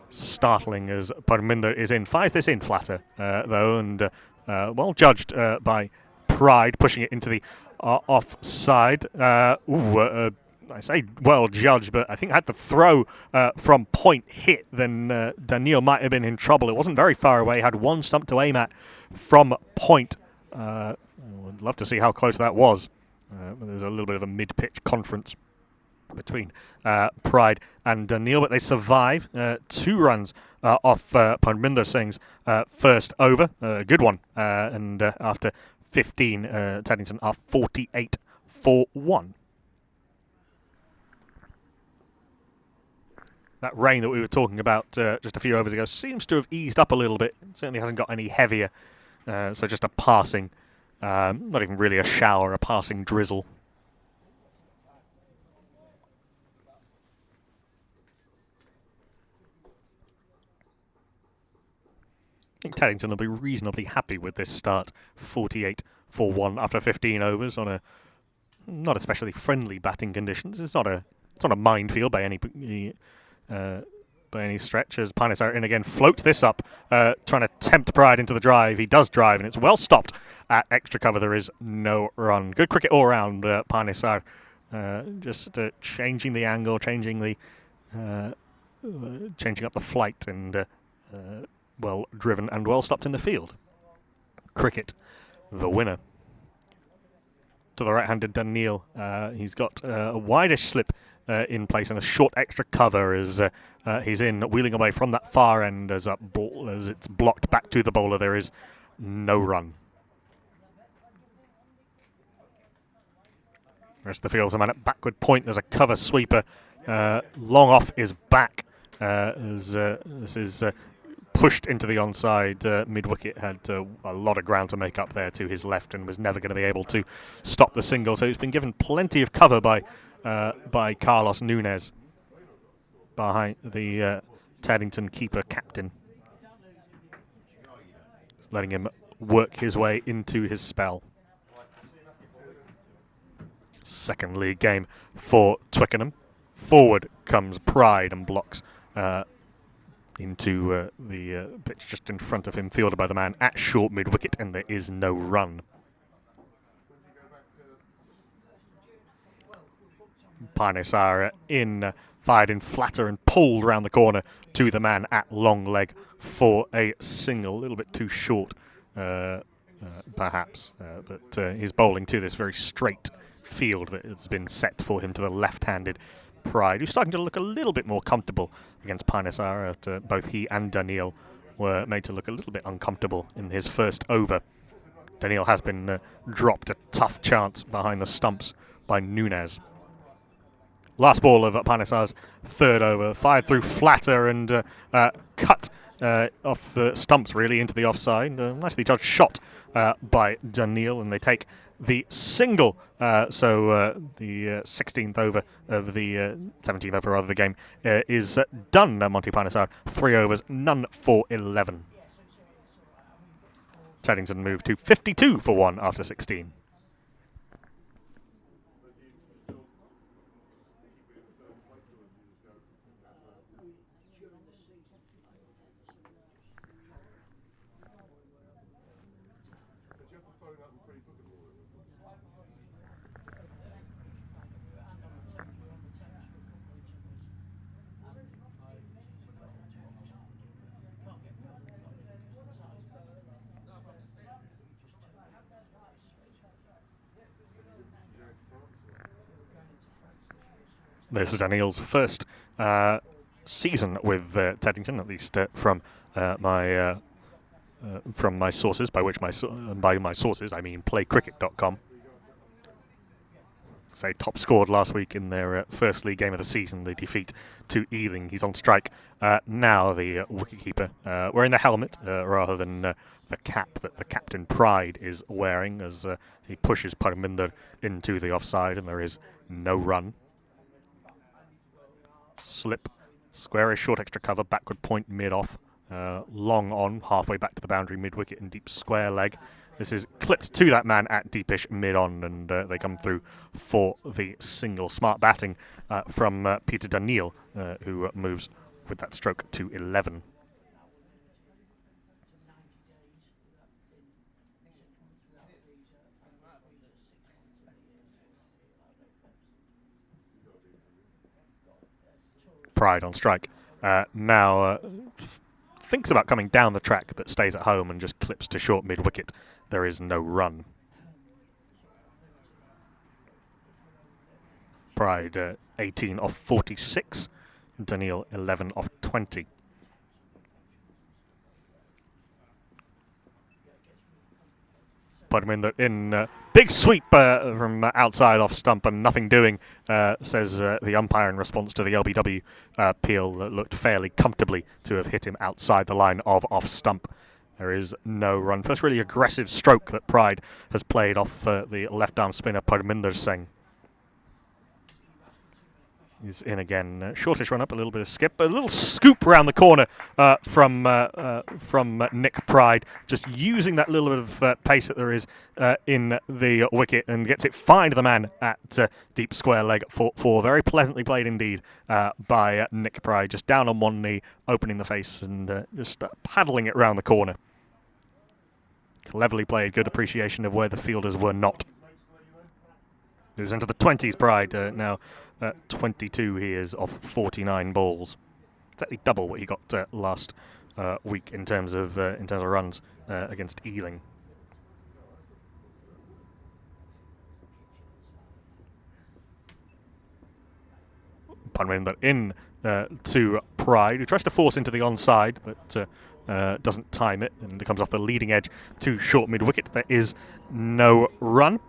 startling as Parminder is in. Fires this in flatter, though, and well judged by Pride, pushing it into the offside. I say well judged, but I think had the throw from point hit, then Daniel might have been in trouble. It wasn't very far away, had 1 stump to aim at from point. I'd love to see how close that was. There's a little bit of a mid-pitch conference between Pride and Daniel, but they survive. 2 runs off Parminder Singh's first over. Good one. And after 15, Taddington are 48 for 1. That rain that we were talking about just a few overs ago seems to have eased up a little bit. It certainly hasn't got any heavier. So just a passing, not even really a shower, a passing drizzle. I think Teddington will be reasonably happy with this start. 48 for 1 after 15 overs on a not especially friendly batting conditions. It's not a minefield by any stretch, as Panesar in again floats this up, trying to tempt Pride into the drive. He does drive, and it's well stopped at extra cover. There is no run. Good cricket all round, Panesar. Just changing the angle, changing up the flight, and well driven and well stopped in the field. Cricket, the winner. To the right-handed Daniel, he's got a wideish slip in place and a short extra cover as he's in, wheeling away from that far end as a ball as it's blocked back to the bowler. There is no run. Rest of the field's a man at backward point. There's a cover sweeper. Long off is back as this is pushed into the onside. Mid-wicket had a lot of ground to make up there to his left and was never going to be able to stop the single. So he's been given plenty of cover by Carlos Nunes behind the Taddington keeper captain, letting him work his way into his spell. Second league game for Twickenham. Forward comes Pride and blocks into the pitch just in front of him, fielded by the man at short mid-wicket, and there is no run. Panesar fired in flatter and pulled round the corner to the man at long leg for a single, a little bit too short perhaps, but he's bowling to this very straight field that has been set for him to the left-handed Pride, who's starting to look a little bit more comfortable against Panesar. Both he and Daniil were made to look a little bit uncomfortable in his first over. Daniil has been dropped a tough chance behind the stumps by Nunes. Last ball of Panesar's third over, fired through flatter and cut off the stumps really into the offside. Nicely judged shot by Daniil, and they take the single. So the 16th over of the 17th over of the game is done. Monty Panesar, 3 overs, none for 11. Teddington moved to 52 for 1 after 16. This is Daniil's first season with Teddington, at least from my sources, by my sources I mean playcricket.com. Say top scored last week in their first league game of the season, the defeat to Ealing. He's on strike now, the wicketkeeper, wearing the helmet rather than the cap that the captain Pride is wearing, as he pushes Parminder into the offside, and there is no run. Slip, squarish, short extra cover, backward point mid-off, long on, halfway back to the boundary, mid-wicket and deep square leg. This is clipped to that man at deepish mid-on, and they come through for the single. Smart batting from Peter Daniil, who moves with that stroke to 11. Pride on strike. Now thinks about coming down the track, but stays at home and just clips to short mid-wicket. There is no run. Pride 18 off 46. Daniil 11 off 20. Parminder in big sweep from outside off stump and nothing doing, says the umpire in response to the LBW appeal that looked fairly comfortably to have hit him outside the line of off stump. There is no run. First really aggressive stroke that Pride has played off the left arm spinner Parminder Singh. He's in again. Shortish run up, a little bit of skip, a little scoop around the corner from Nick Pride, just using that little bit of pace that there is in the wicket, and gets it fine to the man at deep square leg for 4. Very pleasantly played indeed by Nick Pride, just down on one knee, opening the face and just paddling it round the corner. Cleverly played, good appreciation of where the fielders were not. Moves into the 20s, Pride now. 22 he is off 49 balls. It's actually double what he got last week in terms of runs against Ealing. Punwinder in to Pride, who tries to force into the onside, but doesn't time it, and it comes off the leading edge to short mid-wicket. There is no run.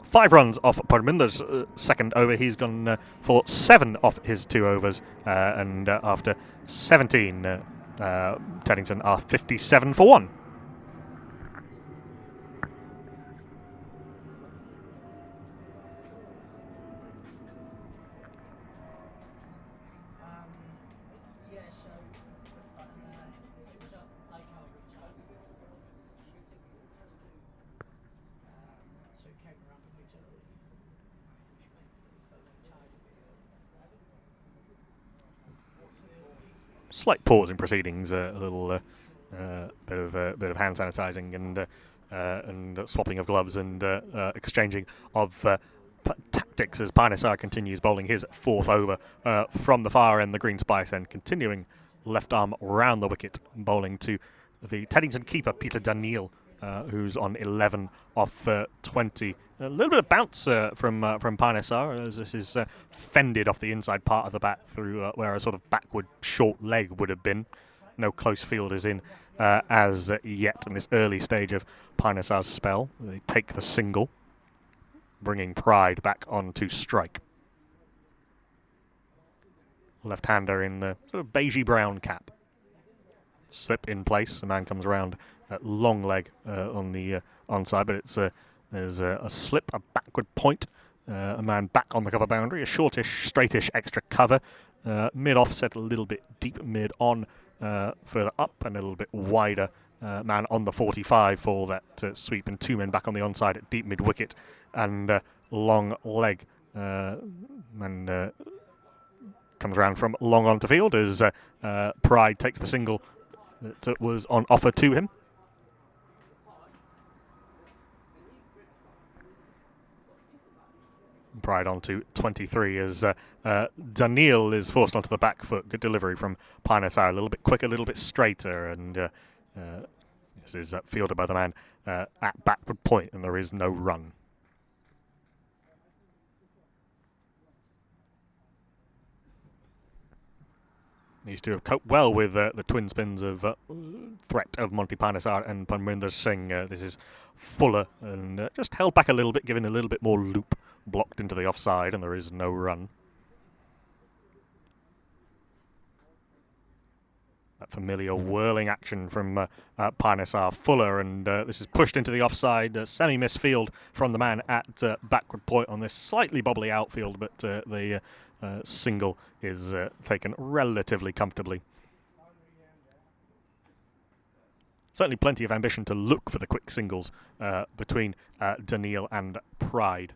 5 runs off Punwinder's second over. He's gone for 7 off his 2 overs, and after 17, Teddington are 57 for 1. Slight pause in proceedings, a little bit of hand sanitizing and swapping of gloves and exchanging of tactics as Panesar continues bowling his 4th over from the far end, the green spice, and continuing left arm round the wicket, bowling to the Teddington keeper Peter Daniel, who's on 11 off 20. A little bit of bounce from Panesar, as this is fended off the inside part of the bat through where a sort of backward short leg would have been. No close fielders in as yet in this early stage of Panesar's spell. They take the single, bringing Pride back on to strike. Left-hander in the sort of beigey brown cap. Slip in place. The man comes around at long leg on the onside, but it's there's a slip, a backward point, a man back on the cover boundary, a shortish, straightish extra cover, mid-offset, a little bit deep mid-on, further up and a little bit wider. Man on the 45 for that sweep, and 2 men back on the onside at deep mid-wicket and long leg. And comes around from long onto field as Pride takes the single that was on offer to him. Pride on to 23 as Daniel is forced onto the back foot. Good delivery from Panesar, a little bit quicker, a little bit straighter, and this is fielded by the man at backward point, and there is no run. Needs to have coped well with the twin spins of threat of Monty Panesar and Punwinder Singh. This is fuller and just held back a little bit, giving a little bit more loop, blocked into the offside, and there is no run. That familiar whirling action from Panesar, fuller, and this is pushed into the offside, semi-miss field from the man at backward point on this slightly bobbly outfield, but the single is taken relatively comfortably. Certainly plenty of ambition to look for the quick singles between Daniel and Pride.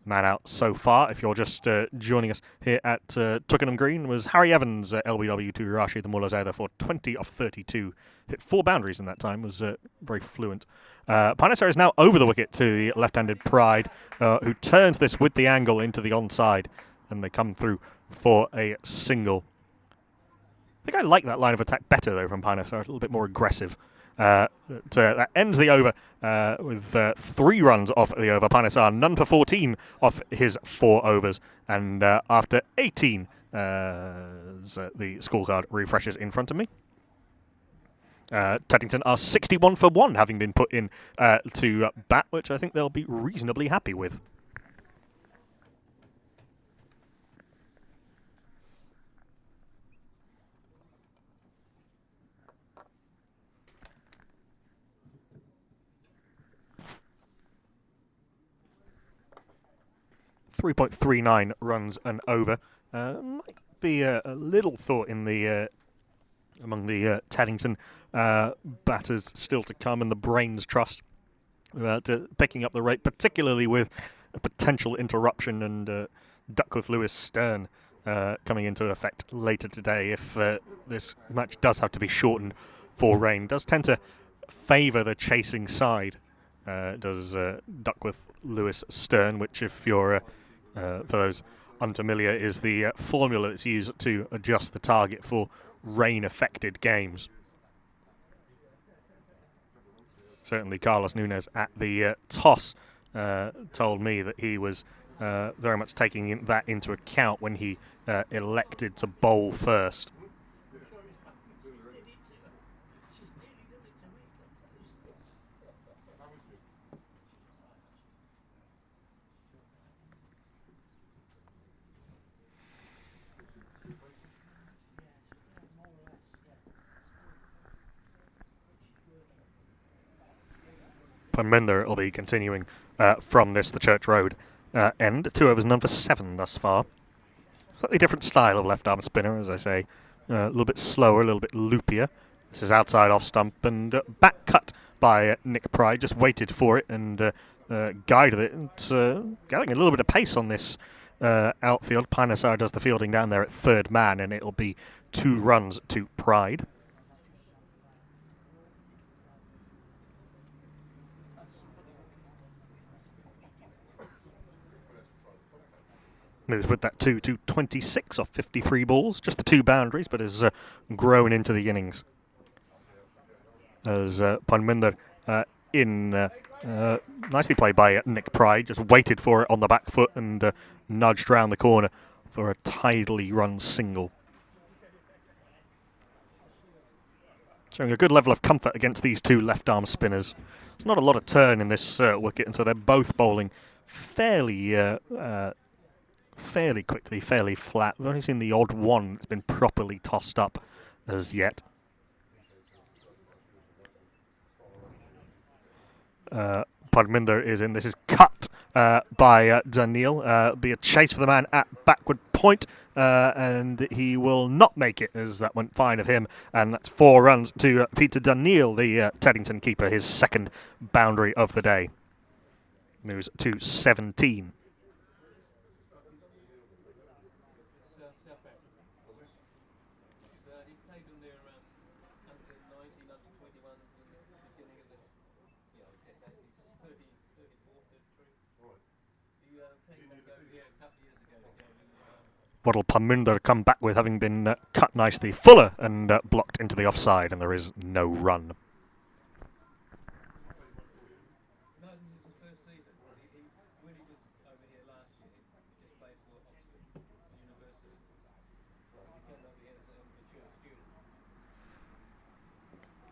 Man out so far, if you're just joining us here at Twickenham Green, was Harry Evans, LBW to Rashid the Mullazada for 20 of 32. Hit 4 boundaries in that time, was very fluent. Panesar is now over the wicket to the left-handed Pride, who turns this with the angle into the onside, and they come through for a single. I think I like that line of attack better, though, from Panesar, a little bit more aggressive. That ends the over with 3 runs off the over. Panesar none for 14 off his 4 overs, and after 18, the scorecard refreshes in front of me. Taddington are 61 for 1, having been put in to bat, which I think they'll be reasonably happy with. .39 runs and over. Might be a little thought in the among the Taddington batters still to come, and the brains trust about picking up the rate, particularly with a potential interruption and Duckworth Lewis Stern coming into effect later today. If this match does have to be shortened for rain, does tend to favour the chasing side. Does Duckworth Lewis Stern, which, if you're for those unfamiliar, is the formula that's used to adjust the target for rain-affected games. Certainly Carlos Nunes at the toss told me that he was very much taking that into account when he elected to bowl first. Panesar will be continuing from the Church Road end. 2 overs, none for 7 thus far. Slightly different style of left-arm spinner, as I say. A little bit slower, a little bit loopier. This is outside off stump and back cut by Nick Pride. Just waited for it and guided it. It's getting a little bit of pace on this outfield. Panesar does the fielding down there at third man, and it'll be 2 runs to Pride. Moves with that 2 to 26 off 53 balls. Just the 2 boundaries, but has grown into the innings. As Panesar nicely played by Nick Pride. Just waited for it on the back foot and nudged round the corner for a tidily run single. Showing a good level of comfort against these 2 left-arm spinners. There's not a lot of turn in this wicket, and so they're both bowling fairly quickly, fairly flat. We've only seen the odd one that's been properly tossed up as yet. Panesar is in. This is cut by Daniil. Be a chase for the man at backward point, and he will not make it, as that went fine of him. And that's 4 runs to Peter Daniil, the Teddington keeper, his second boundary of the day. Moves to 17. What'll Panesar come back with, having been cut nicely? Fuller and blocked into the offside, and there is no run.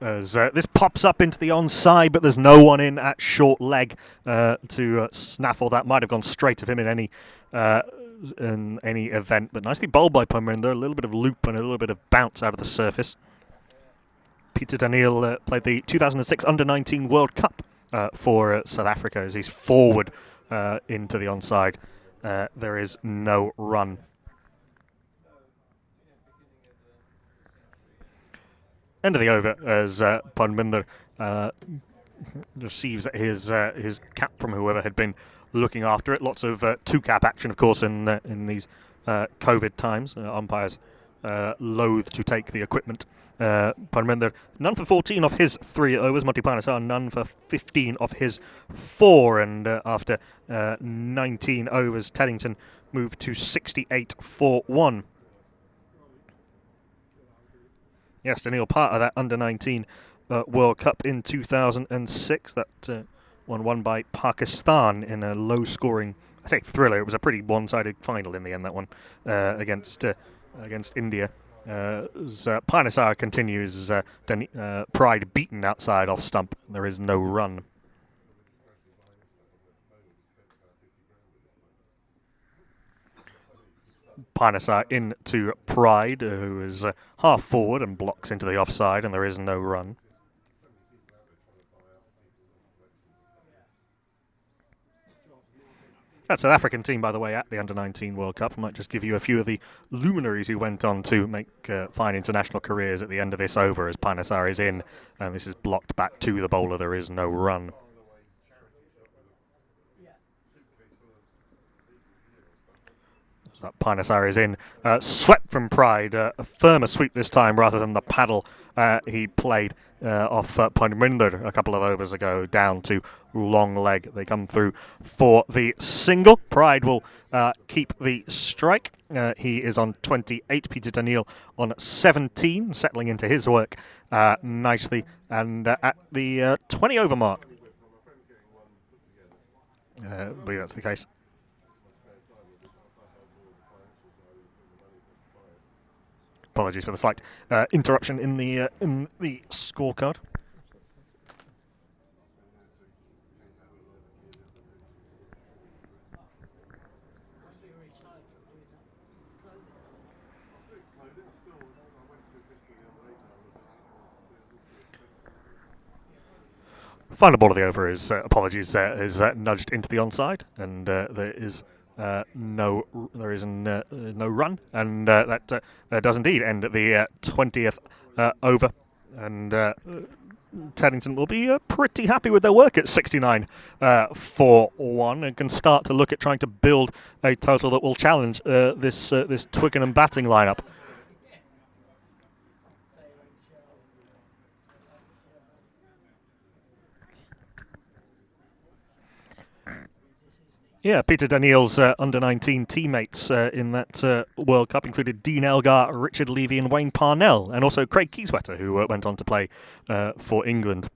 As this pops up into the onside, but there's no one in at short leg to snaffle. That might have gone straight of him in any event, but nicely bowled by Panesar. A little bit of loop and a little bit of bounce out of the surface. Peter Daniil played the 2006 Under-19 World Cup for South Africa as he's forward into the onside. There is no run. End of the over as Panesar receives his cap from whoever had been looking after it. Lots of 2-cap action, of course, in these COVID times. Umpires loath to take the equipment. Panesar, none for 14 off his 3 overs. Monty Panesar, none for 15 off his 4. And after 19 overs, Teddington moved to 68 for 1. Yes, Daniil, part of that Under-19 World Cup in 2006. That one won by Pakistan in a low-scoring, I say thriller. It was a pretty one-sided final in the end, that one, against India. Panesar continues, Pride beaten outside off stump. There is no run. Panesar into Pride, who is half forward and blocks into the offside, and there is no run. That South African team, by the way, at the Under-19 World Cup. I might just give you a few of the luminaries who went on to make fine international careers at the end of this over, as Panesar is in, and this is blocked back to the bowler. There is no run. So Panesar is in. Swept from Pride. A firmer sweep this time rather than the paddle he played off Panesar a couple of overs ago down to long leg. They come through for the single. Pride will keep the strike. He is on 28. Peter Daniil on 17, settling into his work nicely. And at the 20 over mark, I believe that's the case. Apologies for the slight interruption in the scorecard. Final ball of the over is is nudged into the onside, and there is no run, and that does indeed end at the 20th over, and Teddington will be pretty happy with their work at 69 for 1, and can start to look at trying to build a total that will challenge this Twickenham batting lineup. Yeah, Peter Daniel's under-19 teammates in that World Cup included Dean Elgar, Richard Levy and Wayne Parnell, and also Craig Kieswetter, who went on to play for England.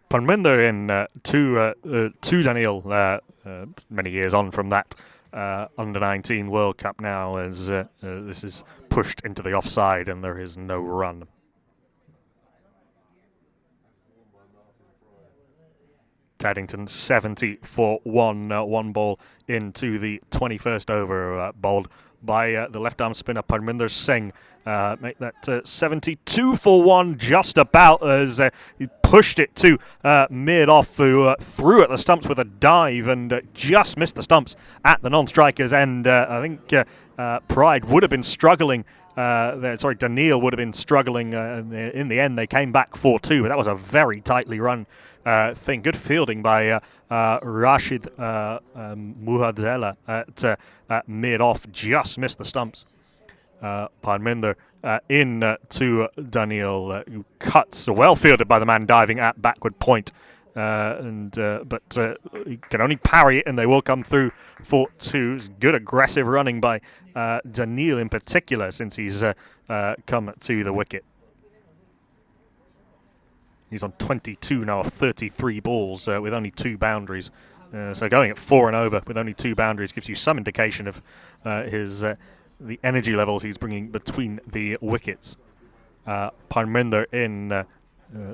Parnell in to Daniel many years on from that under-19 World Cup now, as this is pushed into the offside and there is no run. Taddington 70 for 1, one ball into the 21st over, bowled by the left-arm spinner Parminder Singh. Make that 72 for 1, just about, as he pushed it to mid-off, who threw at the stumps with a dive and just missed the stumps at the non-strikers end. I think Pride would have been struggling. Daniel would have been struggling. In the end, they came back 4-2, but that was a very tightly run thing. Good fielding by Rashid Muhadzela at mid-off, just missed the stumps. Parminder in to Daniel, who cuts, well fielded by the man diving at backward point, but he can only parry it, and they will come through for 2. Good aggressive running by Daniel in particular, since he's come to the wicket. He's on 22 now of 33 balls with only 2 boundaries. So going at 4 and over with only 2 boundaries gives you some indication of the energy levels he's bringing between the wickets. Parminder in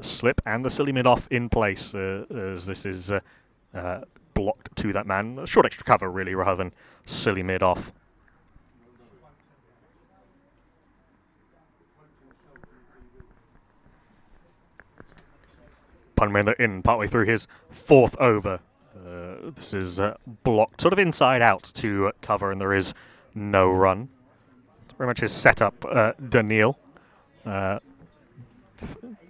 slip, and the silly mid-off in place, as this is blocked to that man. A short extra cover, really, rather than silly mid-off. Parminder in partway through his 4th over. This is blocked sort of inside out to cover, and there is no run. It's very much his setup, Daniel,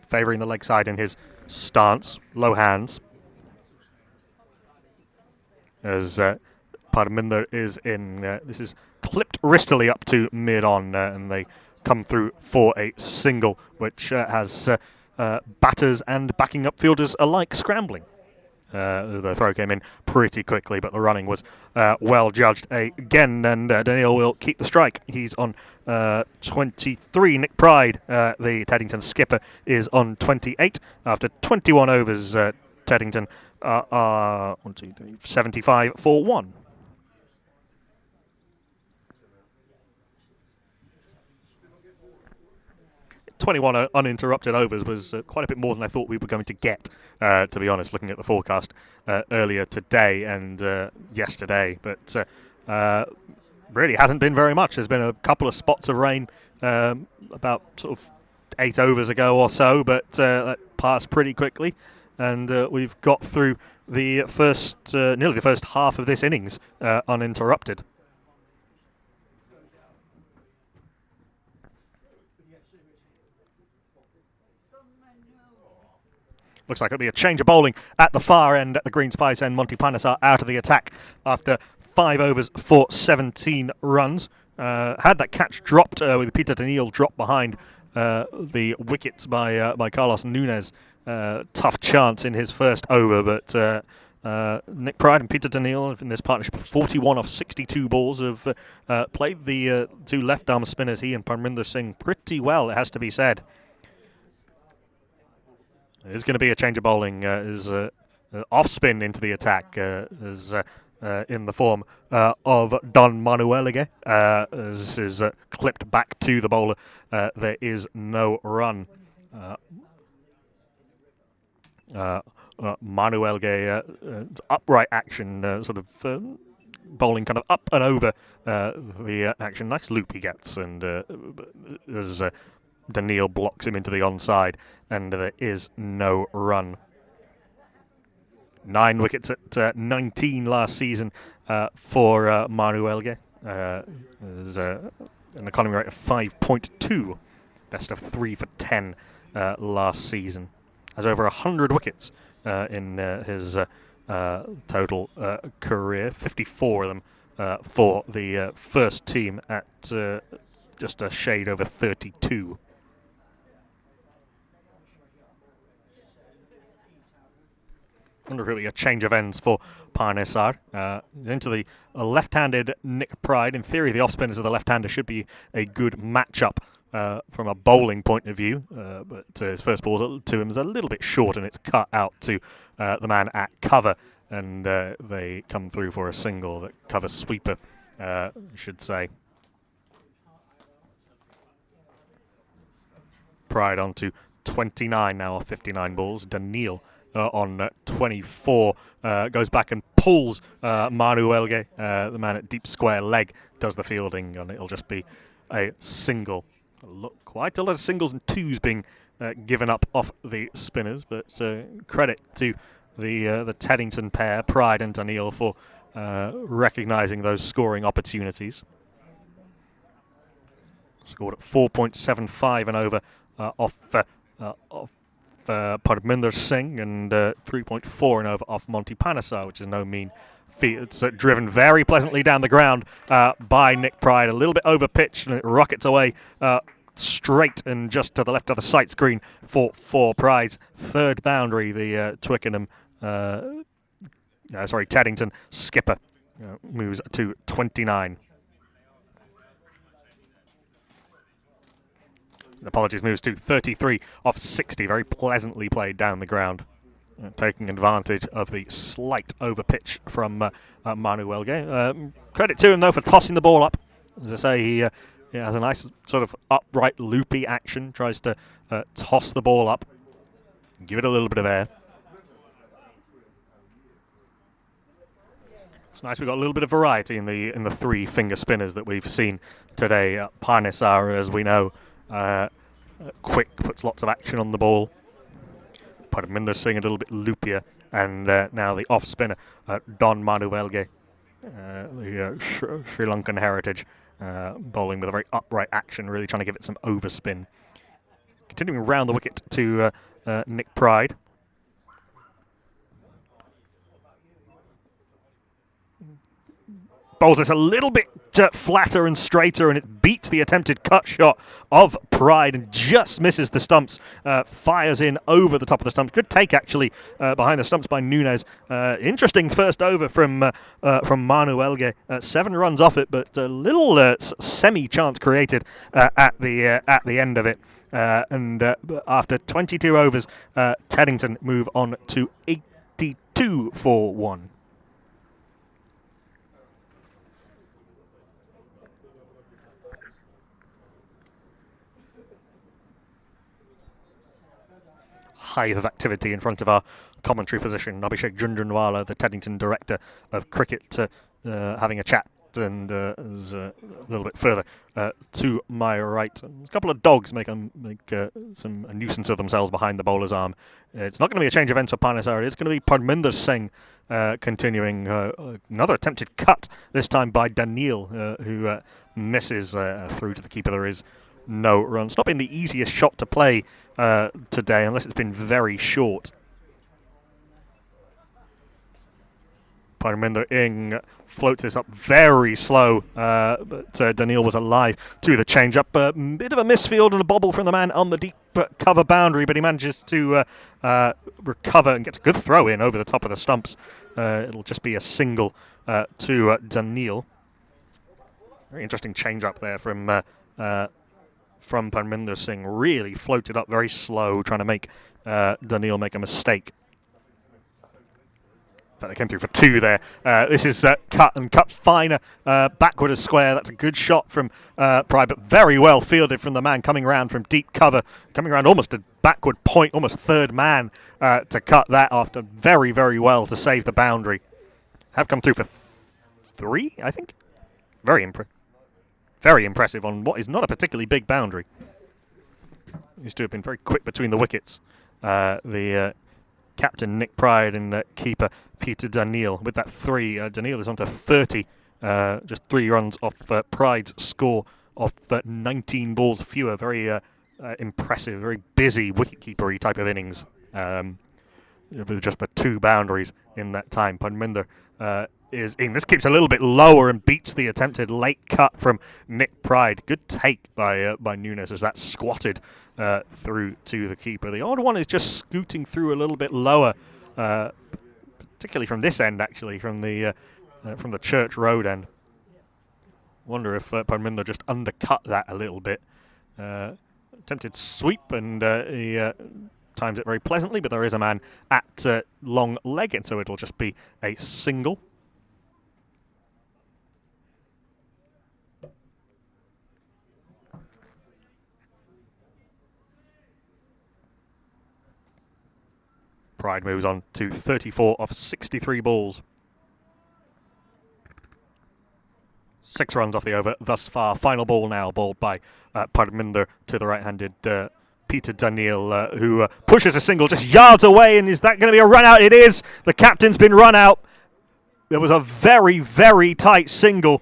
favouring the leg side in his stance, low hands, as Parminder is in. This is clipped wristily up to mid-on, and they come through for a single, which has batters and backing up fielders alike scrambling. The throw came in pretty quickly, but the running was well judged again, and Daniel will keep the strike. He's on 23. Nick Pride, the Teddington skipper, is on 28. After 21 overs, Teddington are 75 for 1. 21 uninterrupted overs was quite a bit more than I thought we were going to get, to be honest, looking at the forecast earlier today and yesterday. But really hasn't been very much. There's been a couple of spots of rain about sort of 8 overs ago or so, but that passed pretty quickly. And we've got through the nearly the first half of this innings uninterrupted. Looks like it'll be a change of bowling at the far end at the Green Spice end. Monty Panesar out of the attack after 5 overs for 17 runs. Had that catch dropped with Peter Daniel dropped behind the wickets by Carlos Nunes. Tough chance in his first over, but Nick Pride and Peter Daniil in this partnership of 41 off 62 balls have played the two left-arm spinners, he and Parminder Singh, pretty well, it has to be said. There's going to be a change of bowling as off-spin into the attack as in the form of Don Manuelige. As is clipped back to the bowler. There is no run. Manuelige upright action, sort of bowling kind of up and over the action. Nice loop he gets, and as Daniil blocks him into the onside, and there is no run. 9 wickets at 19 last season for Manuelige. An economy rate of 5.2, best of 3 for 10 last season. Has over 100 wickets in his total career, 54 of them for the first team at just a shade over 32. I wonder if it'll be a change of ends for Panesar. Into the left-handed Nick Pride. In theory, the off-spinners of the left-hander should be a good match-up from a bowling point of view, but his first ball to him is a little bit short, and it's cut out to the man at cover, and they come through for a single. That cover sweeper, I should say. Pride on to 29 now off 59 balls. Daniil on 24 goes back and pulls Manuelige, the man at deep square leg, does the fielding, and it'll just be a single. Look, quite a lot of singles and twos being given up off the spinners, but credit to the Teddington pair, Pride and Daniil, for recognising those scoring opportunities. Scored at 4.75 and over off Parminder Singh, and 3.4 and over off Monty Panesar, which is no mean feet. It's driven very pleasantly down the ground by Nick Pride, a little bit over pitch, and it rockets away straight and just to the left of the sight screen for Pride's third boundary. The Twickenham, Taddington skipper moves to 29. Apologies, moves to 33 off 60, very pleasantly played down the ground. Taking advantage of the slight over pitch from Manuelige. Credit to him, though, for tossing the ball up. As I say, he has a nice sort of upright, loopy action. Tries to toss the ball up, give it a little bit of air. It's nice we've got a little bit of variety in the three finger spinners that we've seen today. Panesar, as we know, quick, puts lots of action on the ball. Parminder Singh a little bit loopier, and now the off spinner Don Manuelige, the Sri Lankan heritage, bowling with a very upright action, really trying to give it some overspin. Continuing round the wicket to Nick Pride. Bowls this a little bit flatter and straighter, and it beats the attempted cut shot of Pride and just misses the stumps. Fires in over the top of the stumps. Good take, actually, behind the stumps by Nunes. Interesting first over from Manuelige. 7 runs off it, but a little semi-chance created at the end of it. And after 22 overs, Teddington move on to 82 for 1. Hive of activity in front of our commentary position. Abhishek Jhunjhunwala, the Teddington director of cricket, having a chat, and is a little bit further to my right. A couple of dogs make a nuisance of themselves behind the bowler's arm. It's not going to be a change of ends for Panesar. It's going to be Parminder Singh continuing another attempted cut, this time by Daniil, who misses through to the keeper. There is no run. It's not been the easiest shot to play today, unless it's been very short. Parminder Singh floats this up very slow, but Daniil was alive to the change-up. Bit of a misfield and a bobble from the man on the deep cover boundary, but he manages to recover and gets a good throw in over the top of the stumps. it'll just be a single to Daniil. Very interesting change up there from Parminder Singh. Really floated up very slow, trying to make Daniil make a mistake. But they came through for 2 there. This is cut finer, backward as square. That's a good shot from Pride, but very well fielded from the man coming around from deep cover, coming around almost a backward point, almost third man to cut that after very, very well to save the boundary. Have come through for 3, I think. Very impressive on what is not a particularly big boundary. Used to have been very quick between the wickets. The captain Nick Pride and keeper Peter Daniil with that 3. Daniil is on to 30, just 3 runs off Pride's score of 19 balls fewer. Very impressive, very busy wicketkeepery type of innings with just the 2 boundaries in that time. Parminder is in. This keeps a little bit lower and beats the attempted late cut from Nick Pride. Good take by Nunes as that squatted through to the keeper. The odd one is just scooting through a little bit lower, particularly from this end, actually, from the Church Road end. Wonder if Parminder just undercut that a little bit. Attempted sweep, and he times it very pleasantly, but there is a man at long leg, and so it'll just be a single. Pride moves on to 34 off 63 balls. 6 runs off the over thus far. Final ball now, balled by Parminder to the right-handed Peter Daniil, who pushes a single just yards away, and is that going to be a run out? It is. The captain's been run out. There was a very, very tight single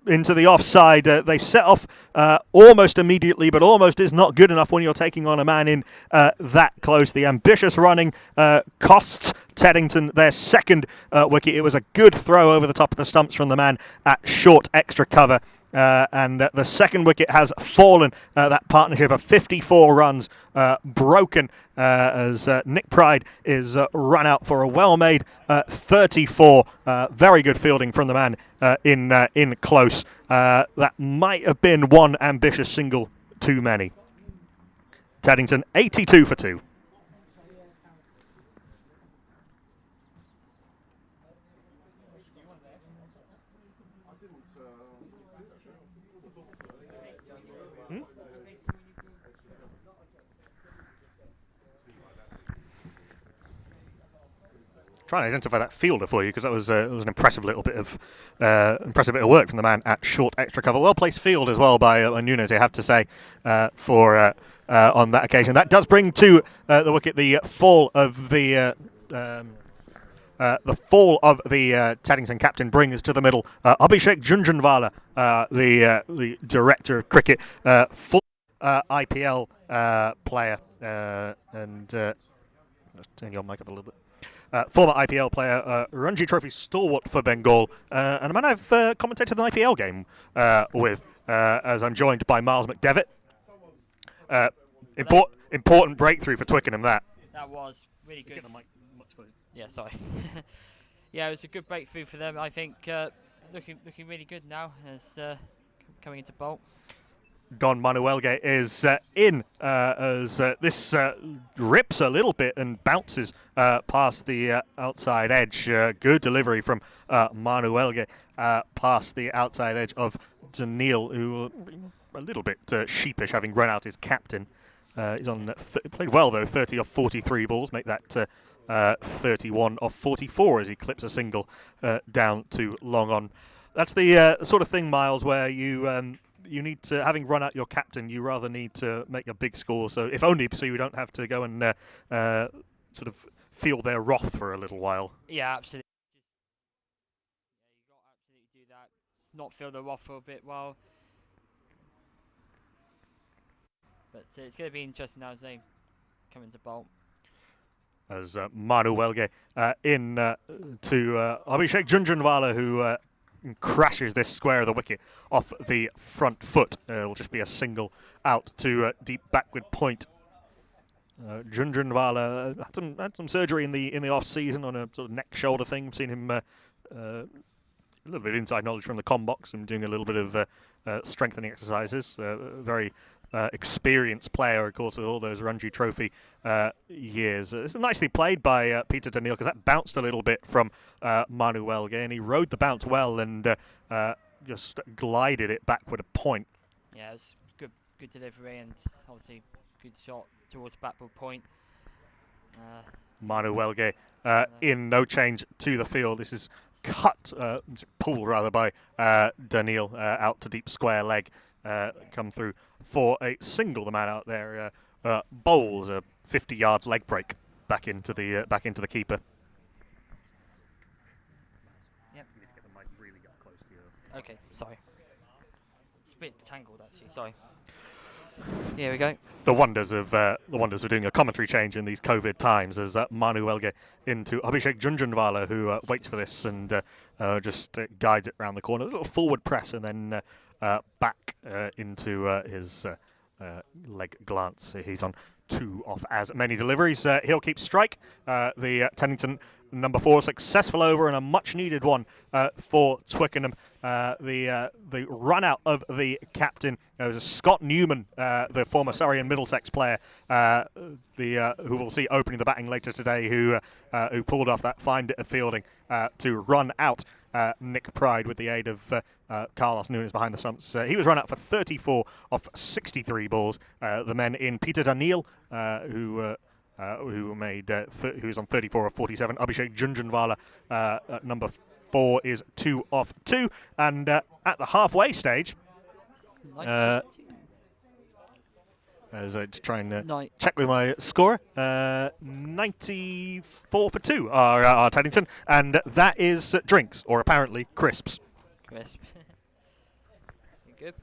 into the offside. They set off almost immediately, but almost is not good enough when you're taking on a man in that close. The ambitious running costs Teddington their second wicket. It was a good throw over the top of the stumps from the man at short extra cover. And the second wicket has fallen. That partnership of 54 runs broken as Nick Pride is run out for a well-made 34. Very good fielding from the man in close. That might have been one ambitious single too many. Taddington 82 for 2. Trying to identify that fielder for you, because that was an impressive little bit of work from the man at short extra cover. Well placed field as well by Nunes, I have to say, for on that occasion. That does bring to the wicket the fall of the Taddington captain brings to the middle Abhishek Junjunwala, the director of cricket, full IPL player, and just turn your mic up a little bit. Former IPL player, Ranji Trophy stalwart for Bengal, and a man I've commentated an IPL game with, as I'm joined by Miles McDevitt. Important breakthrough for Twickenham, that. That was really good. Get the mic much closer. Yeah, sorry. Yeah, it was a good breakthrough for them. I think looking really good now as coming into bolt. Don Manuelge is in as this rips a little bit and bounces past the outside edge. Good delivery from Manuelge past the outside edge of Daniil, who a little bit sheepish, having run out his captain. He's on played well though, 30 off 43 balls, make that 31 off 44 as he clips a single down to long on. That's the sort of thing, Miles, where you need to, having run out your captain, you rather need to make a big score. So if only so you don't have to go and sort of feel their wrath for a little while. Yeah, absolutely. Yeah, you got to absolutely do that. Not feel the wrath for a bit while. But it's going to be interesting now as they come into bolt. As Manuelge in to Abhishek Junjunwala, who crashes this square of the wicket off the front foot. It'll just be a single out to deep backward point. Junjunwala had some surgery in the off season on a sort of neck shoulder thing. I've seen him a little bit of inside knowledge from the com box and doing a little bit of strengthening exercises. Very experienced player, of course, with all those Ranji Trophy years. It's nicely played by Peter Daniel because that bounced a little bit from Manu Welge, and he rode the bounce well and just glided it back with a point. Yeah, it was good delivery and obviously good shot towards backboard point. Manu Welge in, no change to the field. This is cut, pulled rather, by Daniil out to deep square leg. Come through for a single. The man out there bowls a 50-yard leg break back into the keeper. Yep. Okay, sorry. It's a bit tangled actually. Sorry. Here we go. The wonders of doing a commentary change in these COVID times, as Manu Welge into Abhishek Junjunwala, who waits for this and just guides it around the corner. A little forward press and then back into his leg glance. He's on 2 off as many deliveries. He'll keep strike. The Teddington number 4 successful over and a much needed one for Twickenham. The run out of the captain was Scott Newman, the former Surrey and Middlesex player, who we'll see opening the batting later today, who pulled off that fine bit of fielding to run out Nick Pride with the aid of Carlos Nunes behind the stumps. He was run out for 34 off 63 balls. The men in Peter Daniil, who who's on 34 of 47. Abhishek Junjunwala at number 4 is 2 off 2. And at the halfway stage, as I try and check with my score, 94 for 2 are Taddington, and that is drinks, or apparently crisps. Crisp. Good.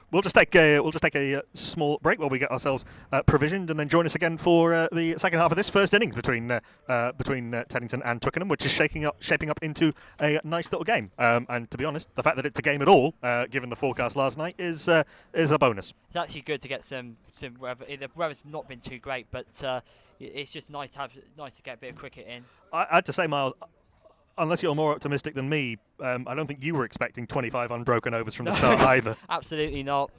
We'll just take a small break while we get ourselves provisioned, and then join us again for the second half of this first innings between Teddington and Twickenham, which is shaping up into a nice little game. And to be honest, the fact that it's a game at all, given the forecast last night, is a bonus. It's actually good to get some weather. The weather's not been too great, but it's just nice to get a bit of cricket in. I had to say, Miles, unless you're more optimistic than me, I don't think you were expecting 25 unbroken overs from the start either. Absolutely not.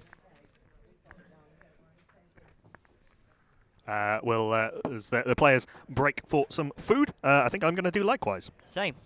As the players break for some food, I think I'm going to do likewise. Same.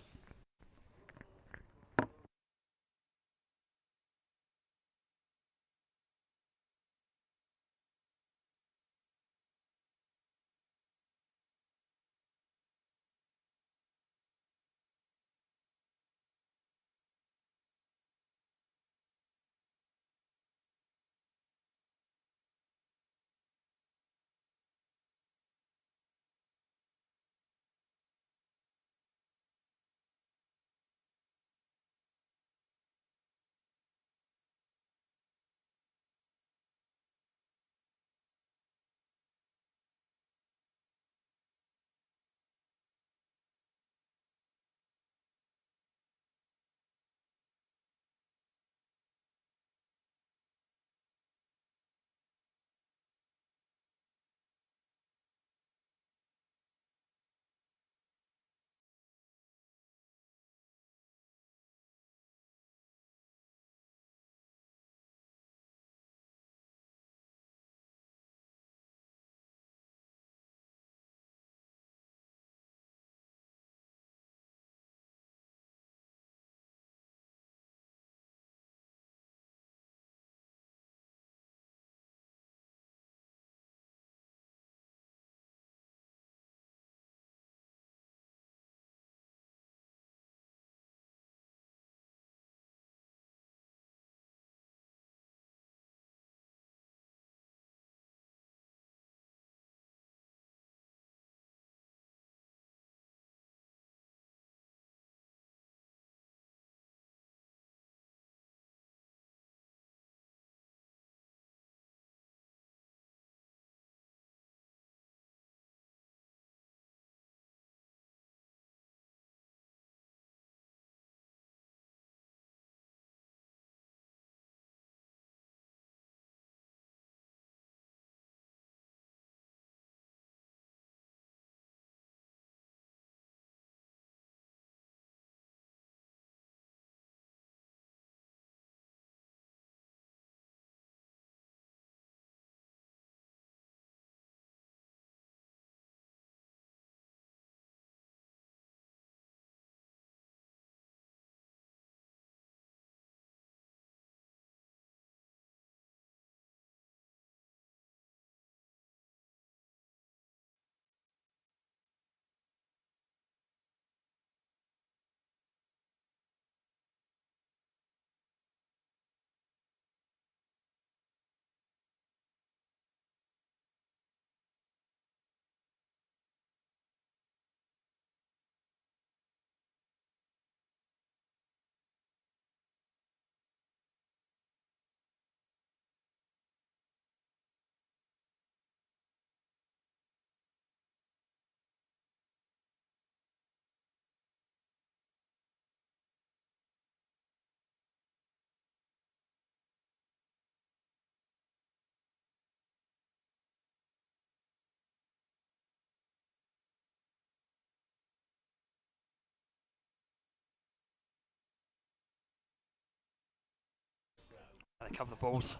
and a couple of balls.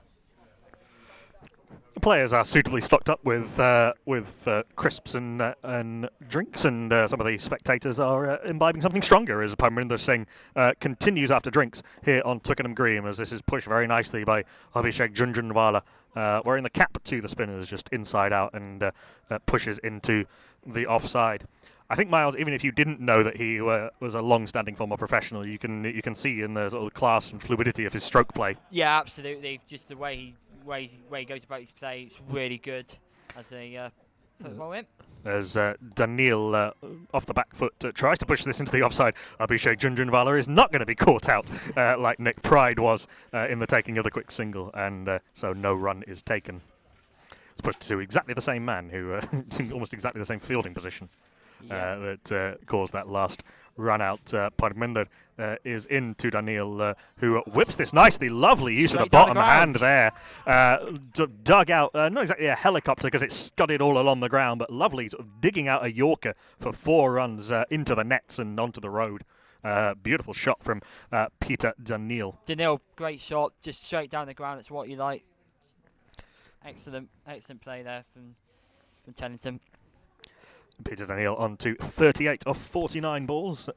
The players are suitably stocked up with crisps and drinks, and some of the spectators are imbibing something stronger as Parminder Singh continues after drinks here on Twickenham Green, as this is pushed very nicely by Abhishek Junjunwala, wearing the cap to the spinners just inside out, and pushes into the offside. I think, Miles, even if you didn't know that he was a long-standing former professional, you can see in the sort of class and fluidity of his stroke play. Yeah, absolutely. Just the way he goes about his play, it's really good as they put the ball in. As Daniil, off the back foot, tries to push this into the offside. Abhishek Junjunwala is not going to be caught out like Nick Pride was in the taking of the quick single, and so no run is taken. It's pushed to exactly the same man, who almost exactly the same fielding position. That caused that last run out. Parminder is into Daniil, who whips this nicely. Lovely use of the bottom hand there. Dug out, not exactly a helicopter because it scudded all along the ground, but lovely sort of digging out a Yorker for 4 runs into the nets and onto the road. Beautiful shot from Peter Daniil. Daniil, great shot, just straight down the ground. It's what you like. Excellent play there from Teddington. Peter Daniil on to 38 of 49 balls.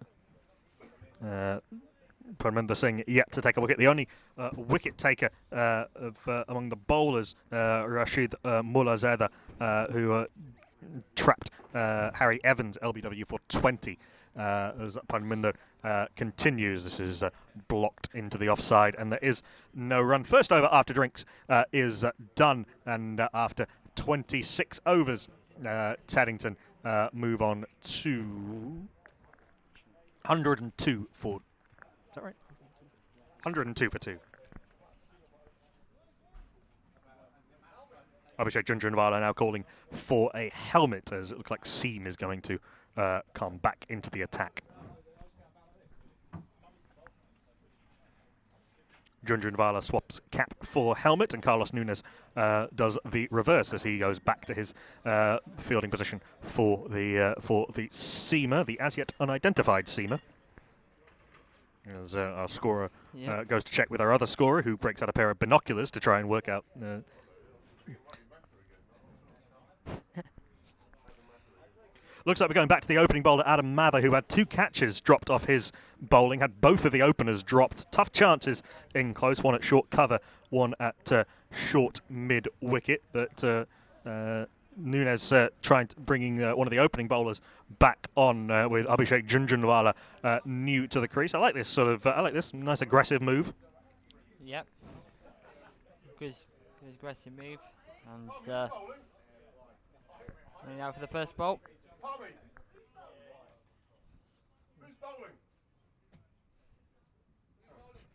Parminder Singh yet to take a wicket. The only wicket taker among the bowlers, Rashid Mullazada, who trapped Harry Evans, LBW, for 20. As Parminder continues, this is blocked into the offside, and there is no run. First over after drinks is done, and after 26 overs, Taddington move on to 102 for... Is that right? 102 for 2. Abhishek Junjunwala now calling for a helmet, as it looks like Seam is going to come back into the attack. Junjunwala swaps cap for helmet, and Carlos Nunes does the reverse as he goes back to his fielding position for the seamer, the as yet unidentified seamer. As our scorer goes to check with our other scorer, who breaks out a pair of binoculars to try and work out. Looks like we're going back to the opening bowler, Adam Mather, who had 2 catches dropped off his bowling, had both of the openers dropped. Tough chances in close, one at short cover, one at short mid-wicket. But Nunes trying to bringing one of the opening bowlers back on with Abhishek Junjunwala new to the crease. I like this sort of, I like this nice aggressive move. Yep. Good aggressive move. And now for the first bolt.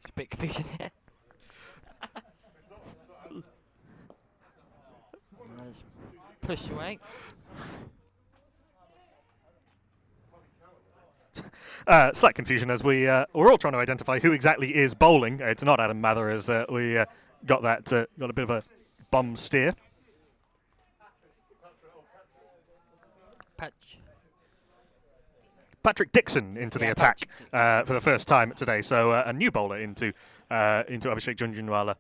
It's a bit confusing here. Push away. Slight confusion as we're all trying to identify who exactly is bowling. It's not Adam Mather, as we got a bit of a bum steer. Patrick Dixon into the attack for the first time today. So a new bowler into Abhishek Junjunwala.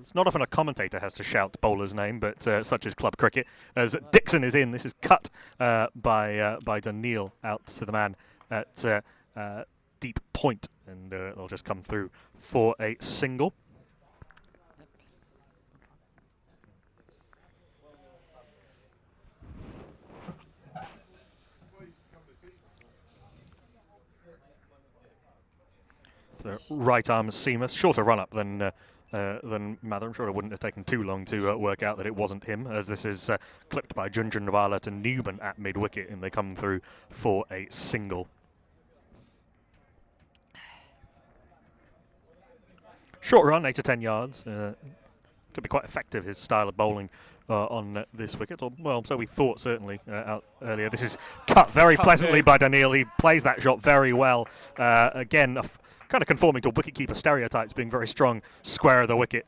It's not often a commentator has to shout bowler's name, but such is club cricket. As Dixon is in, this is cut by Daniil out to the man at deep point, and they'll just come through for a single. So right arm seamer, shorter run up than Mather. I'm sure it wouldn't have taken too long to work out that it wasn't him, as this is clipped by Junjunwala to Newman at mid wicket, and they come through for a single. Short run, 8 to 10 yards. Could be quite effective, his style of bowling on this wicket. Or, well, so we thought, certainly, out earlier. This is cut very pleasantly by Daniil. He plays that shot very well. Again, kind of conforming to wicketkeeper stereotypes, being very strong, square of the wicket,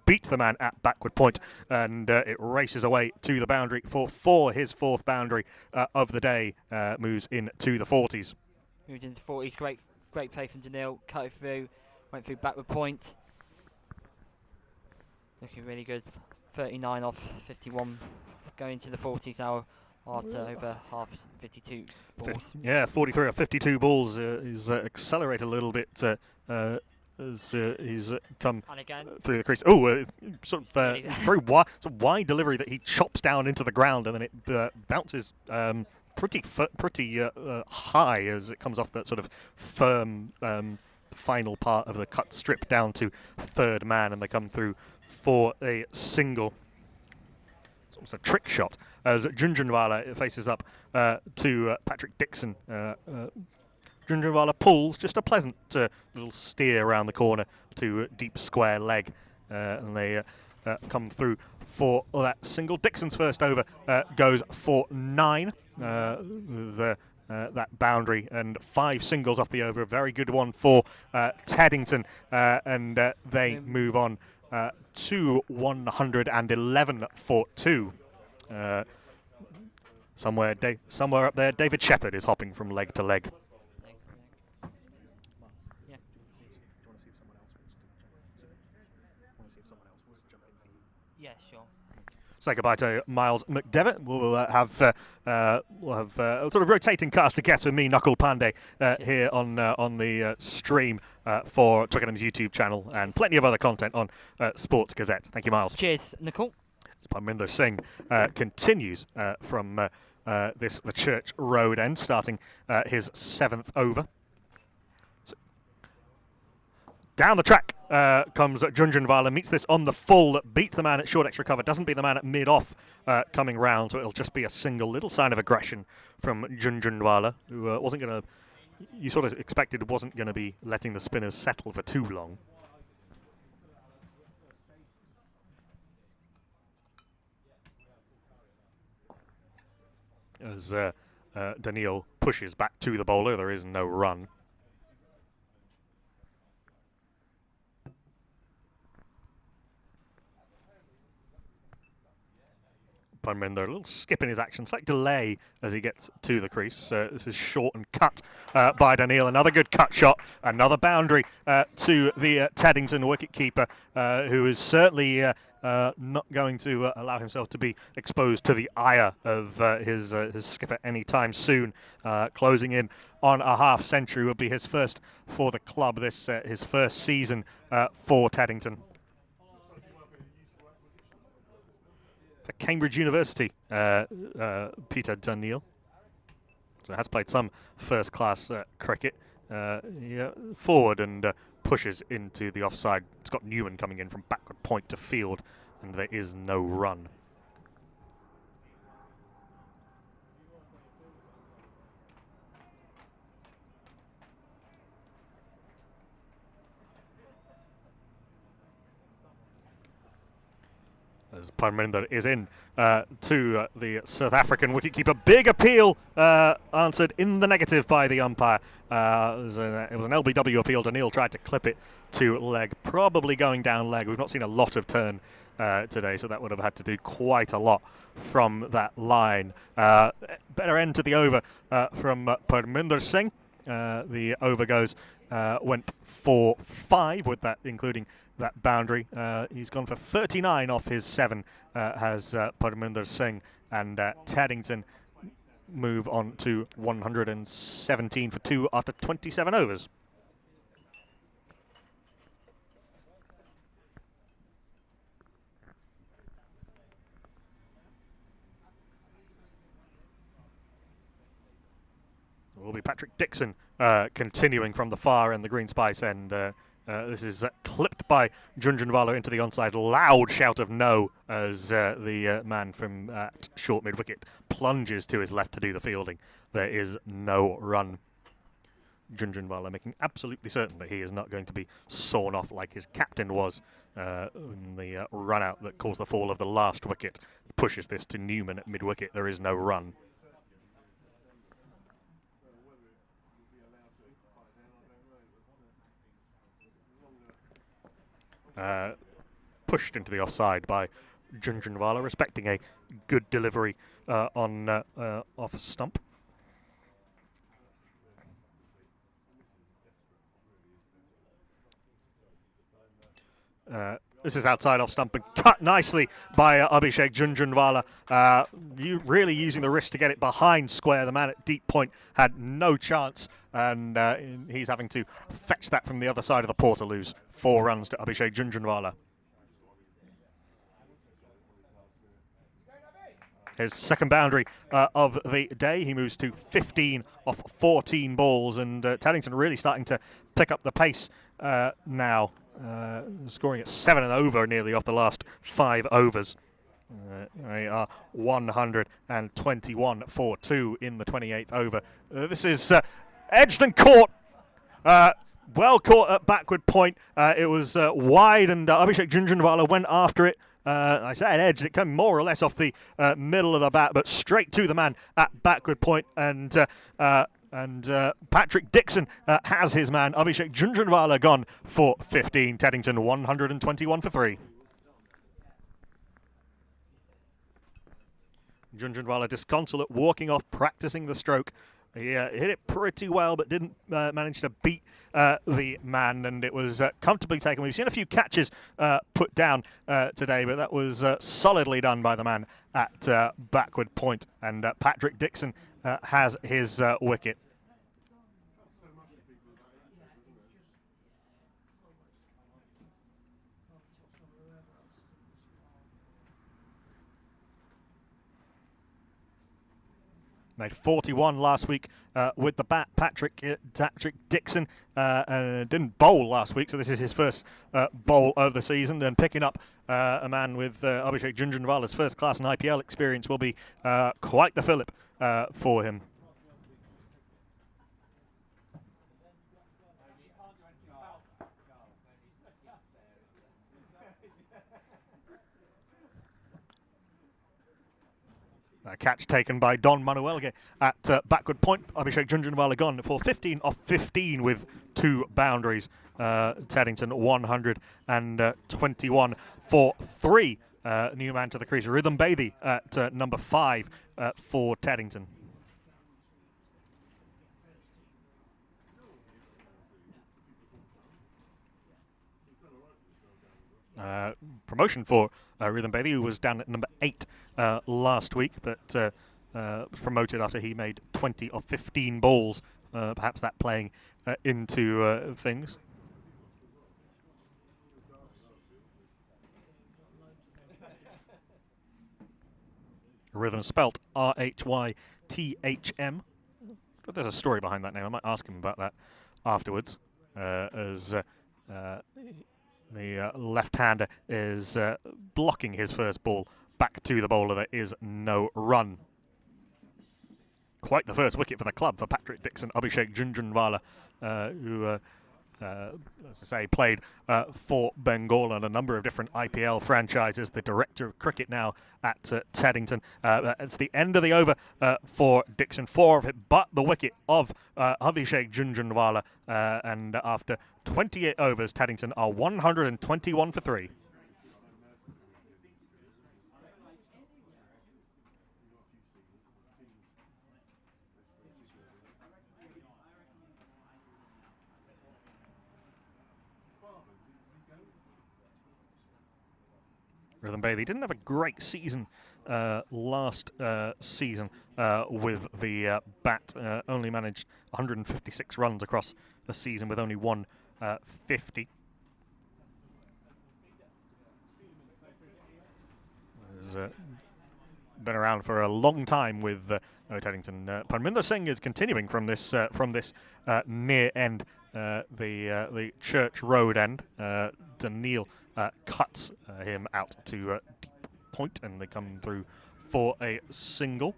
beats the man at backward point, and it races away to the boundary for his 4th boundary of the day. Moves into the 40s. Moved into the 40s. Great play from Daniil. Cut it through. Went through backward point. looking really good. 39 off 51, going to the 40s now after over half 52 balls. Yeah, 43 or 52 balls is accelerated a little bit as he's come And again, through the crease. Oh, sort of very wide delivery that he chops down into the ground, and then it bounces pretty high as it comes off that sort of firm final part of the cut strip down to third man, and they come through for a single. It's almost a trick shot as Junjunwala faces up to Patrick Dixon. Junjunwala pulls just a pleasant little steer around the corner to deep square leg, and they come through for that single. Dixon's first over goes for 9. That boundary and 5 singles off the over. A very good one for Teddington, and they move on to 111 for 2. Somewhere up there, David Shepherd is hopping from leg to leg. Yeah. Yeah, sure. Say goodbye to Miles McDevitt. We'll have sort of rotating cast of guests with me, Knuckle Pandey, here on the stream for Twickenham's YouTube channel, and plenty of other content on Sports Gazette. Thank you, Miles. Cheers, Nicole. Parminder Singh continues from the Church Road end, starting his 7th over. Down the track comes Junjunwala, meets this on the full, beats the man at short extra cover, doesn't beat the man at mid-off coming round, so it'll just be a single. Little sign of aggression from Junjunwala, who wasn't going to, you sort of expected wasn't going to be letting the spinners settle for too long. As Daniil pushes back to the bowler, there is no run. Parminder, a little skip in his action, slight delay as he gets to the crease. This is short and cut by Daniil. Another good cut shot, another boundary to the Teddington wicketkeeper, who is certainly not going to allow himself to be exposed to the ire of his skipper anytime soon. Closing in on a half century would be his first for the club, this his first season for Taddington. For Cambridge University, Peter Daniil. So has played some first-class cricket. Forward and pushes into the offside. Scott Newman coming in from backward point to field, and there is no run. As Parminder is in to the South African wicketkeeper. Big appeal answered in the negative by the umpire. It was an LBW appeal. Daniil tried to clip it to leg, probably going down leg. We've not seen a lot of turn today, so that would have had to do quite a lot from that line. Better end to the over from Parminder Singh. The over went for 5 with that, including that boundary. He's gone for 39 off his 7, has Parminder Singh, and Taddington move on to 117 for 2 after 27 overs. Will be Patrick Dixon continuing from the far end, the green spice end. This is clipped by Junjunwala into the onside. Loud shout of no as the man from short mid-wicket plunges to his left to do the fielding. There is no run. Junjunwala making absolutely certain that he is not going to be sawn off like his captain was in the run-out that caused the fall of the last wicket. He pushes this to Newman at mid-wicket. There is no run. Pushed into the offside by Junjunwala, respecting a good delivery on off a stump. This is outside off stump and cut nicely by Abhishek Junjunwala. Really using the wrist to get it behind square. The man at deep point had no chance, and he's having to fetch that from the other side of the Portaloos. 4 runs to Abhishek Junjunwala. His second boundary of the day. He moves to 15 off 14 balls, and Taddington really starting to pick up the pace now. Scoring at 7 and over nearly off the last 5 overs. They are 121 for 2 in the 28th over. This is edged and caught. Well caught at backward point. It was wide, and Abhishek Junjunwala went after it. I said edged. It came more or less off the middle of the bat, but straight to the man at backward point. And Patrick Dixon has his man. Abhishek Junjunwala gone for 15. Teddington 121 for 3. Junjunwala disconsolate, walking off, practicing the stroke. He hit it pretty well, but didn't manage to beat the man, and it was comfortably taken. We've seen a few catches put down today, but that was solidly done by the man at backward point, and Patrick Dixon has his wicket. Made 41 last week with the bat. Patrick Dixon didn't bowl last week, so this is his first bowl of the season. And picking up a man with Abhishek Junjunwala's first-class and IPL experience will be quite the fillip for him. A catch taken by Don Manuelge at backward point. Abhishek Junjunwala gone for 15 off 15 with 2 boundaries. Teddington 121 for 3. New man to the crease. Rhythm Bathey at number 5 for Teddington. Promotion for Rhythm Bathey, who was down at number 8 last week, but was promoted after he made 20 of 15 balls. Perhaps that playing into things. Rhythm spelt R-H-Y-T-H-M. But there's a story behind that name. I might ask him about that afterwards, as the left-hander is blocking his first ball back to the bowler. There is no run. Quite the first wicket for the club for Patrick Dixon. Abhishek Junjunwala, who, as I say, played for Bengal and a number of different IPL franchises. The director of cricket now at Teddington. It's the end of the over for Dixon. 4 of it, but the wicket of Abhishek Junjunwala. And after 28 overs, Teddington are 121 for 3. Rhythm Bathey didn't have a great season last season with the bat. Only managed 156 runs across the season with only 150. Has been around for a long time with Teddington. Parminder Singh is continuing from this near end, the Church Road end. Daniil cuts him out to deep point, and they come through for a single.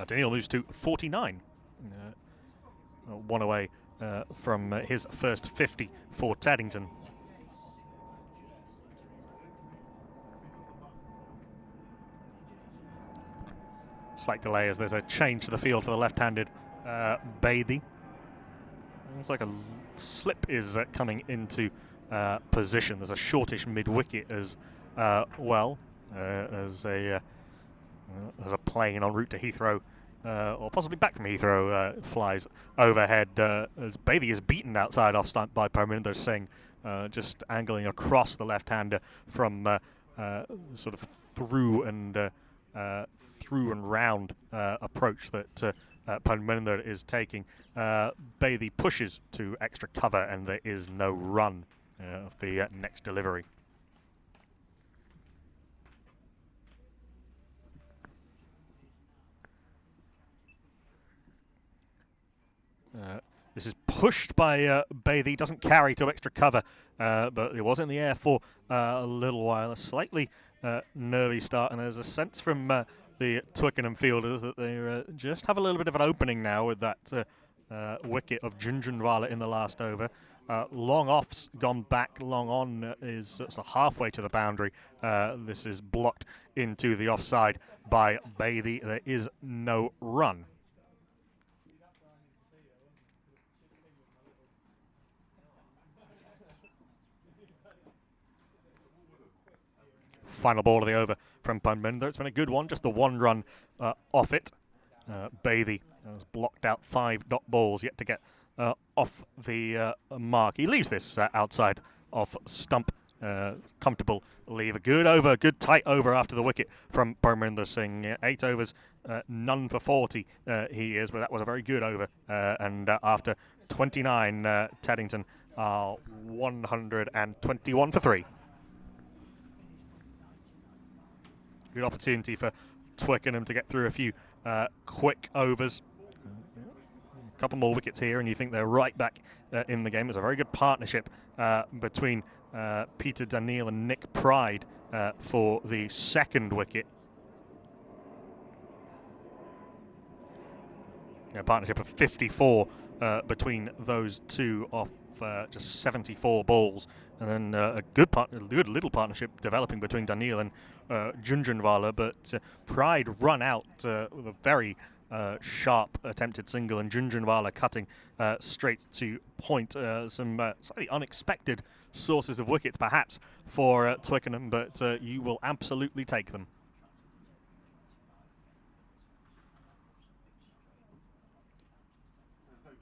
Daniil moves to 49. One away from his first 50 for Taddington. Slight delay as there's a change to the field for the left-handed Bathey. Looks like a slip is coming into position. There's a shortish mid-wicket as well as a plane en route to Heathrow, or possibly back from Heathrow, flies overhead as Bathey is beaten outside off stump by Parminder Singh, just angling across the left-hander from sort of through and round approach that Panesar is taking. Bathey pushes to extra cover, and there is no run of the next delivery. This is pushed by Bathey, doesn't carry to extra cover, but it was in the air for a little while. A slightly nervy start, and there's a sense from the Twickenham fielders that they just have a little bit of an opening now with that wicket of Junjunwala in the last over. Long off's gone back, long on is sort of halfway to the boundary. This is blocked into the offside by Bathey. There is no run. Final ball of the over from Panesar. It's been a good one, just the one run off it. Bathey has blocked out 5 dot balls, yet to get off the mark. He leaves this outside off stump. Comfortable leave. A good over, good tight over after the wicket from Panesar Singh. 8 overs, none for 40 he is, but that was a very good over. And after 29, Taddington are 121 for 3. Good opportunity for Twickenham to get through a few quick overs. A couple more wickets here, and you think they're right back in the game. There's a very good partnership between Peter Daniel and Nick Pride for the second wicket. A partnership of 54 between those two off just 74 balls. And then a good little partnership developing between Daniel and Junjunwala, but Pride run out with a very sharp attempted single, and Junjunwala cutting straight to point. Some slightly unexpected sources of wickets perhaps for Twickenham, but you will absolutely take them.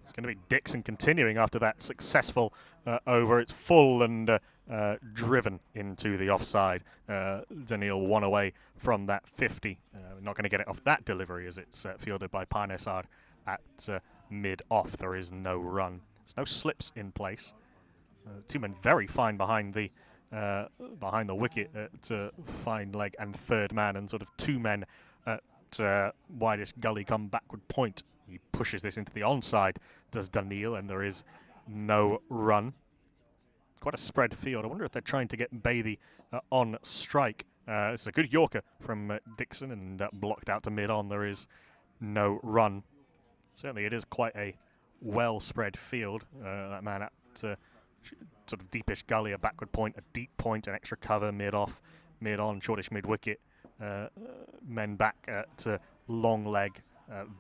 It's going to be Dixon continuing after that successful over. It's full and driven into the offside. Daniel one away from that 50. Not going to get it off that delivery as it's fielded by Panesar at mid-off. There is no run. There's no slips in place. 2 men very fine behind the wicket at fine leg and third man, and sort of 2 men at widest gully come backward point. He pushes this into the onside, does Daniel, and there is no run. Quite a spread field. I wonder if they're trying to get Bathey on strike. It's a good Yorker from Dixon, and blocked out to mid-on. There is no run. Certainly it is quite a well-spread field. That man at sort of deepish gully, a backward point, a deep point, an extra cover, mid-off, mid-on, shortish mid-wicket. Men back at long leg.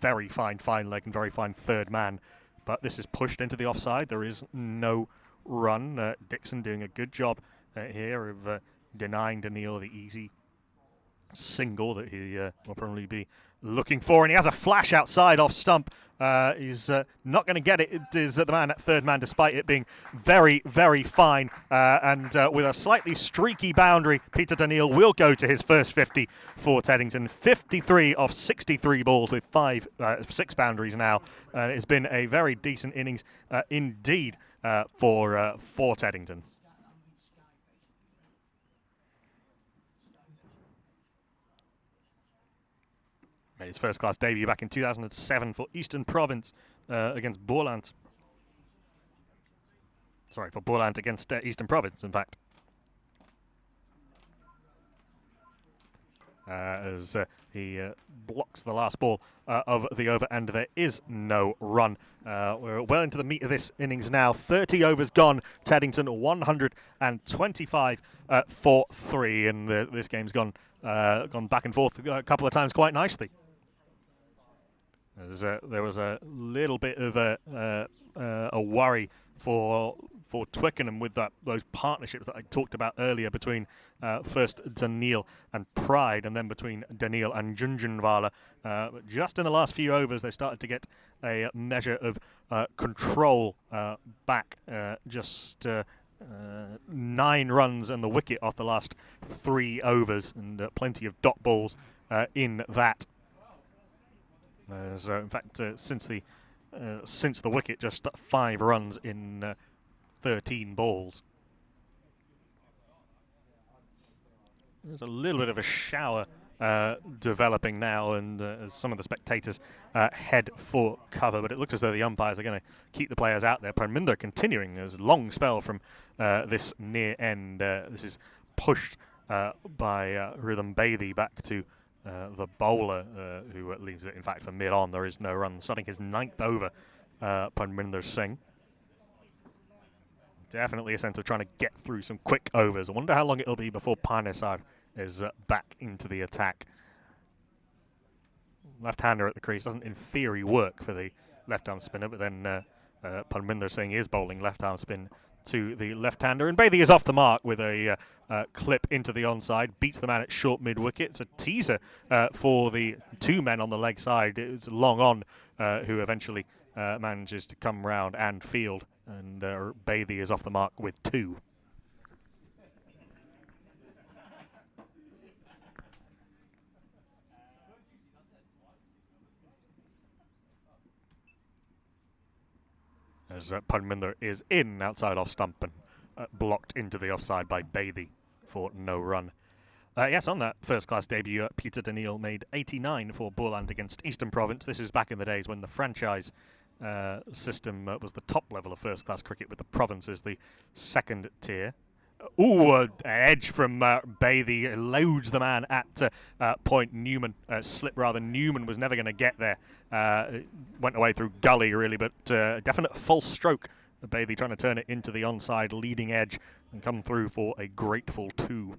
Very fine leg and very fine third man. But this is pushed into the offside. There is no run. Dixon doing a good job here of denying Daniel the easy single that he will probably be looking for. And he has a flash outside off stump. He's not going to get it. It is the man at third man, despite it being very, very fine. And with a slightly streaky boundary, Peter Daniel will go to his first 50 for Teddington. 53 off 63 balls with 6 boundaries now. It's been a very decent innings indeed for Teddington. Made his first-class debut back in 2007 for Eastern Province against Borland. Sorry, for Borland against Eastern Province, in fact. As he blocks the last ball of the over, and there is no run. We're well into the meat of this innings now. 30 overs gone. Teddington 125 for 3, and this game's gone back and forth a couple of times quite nicely. There was a little bit of a worry for Twickenham with those partnerships that I talked about earlier between first Daniel and Pride, and then between Daniel and Junjunwala. But just in the last few overs, they started to get a measure of control back, just 9 runs and the wicket off the last 3 overs, and plenty of dot balls in that. So, in fact, since the wicket, just 5 runs in 13 balls. There's a little bit of a shower developing now, and as some of the spectators head for cover, but it looks as though the umpires are going to keep the players out there. Parminder continuing his long spell from this near end. This is pushed by Rhythm Bathey back to the bowler, who leaves it, in fact, for mid-on. There is no run. Starting his 9th over, Parminder Singh. Definitely a sense of trying to get through some quick overs. I wonder how long it'll be before Panesar is back into the attack. Left-hander at the crease doesn't, in theory, work for the left-arm spinner, but then Parminder Singh is bowling left-arm spin to the left-hander, and Bathey is off the mark with a clip into the onside, beats the man at short mid-wicket. It's a teaser for the 2 men on the leg side. It was Long On who eventually manages to come round and field, and Bathey is off the mark with 2. As Parminder is in outside off stump and blocked into the offside by Bathey for no run. Yes, on that first-class debut, Peter Daniil made 89 for Borland against Eastern Province. This is back in the days when the franchise system was the top level of first-class cricket, with the province as the 2nd tier. An edge from Bathey, loads the man at point. Newman slipped rather. Newman was never going to get there. Went away through gully, really, but definite false stroke. Bathey trying to turn it into the onside leading edge and come through for a grateful 2.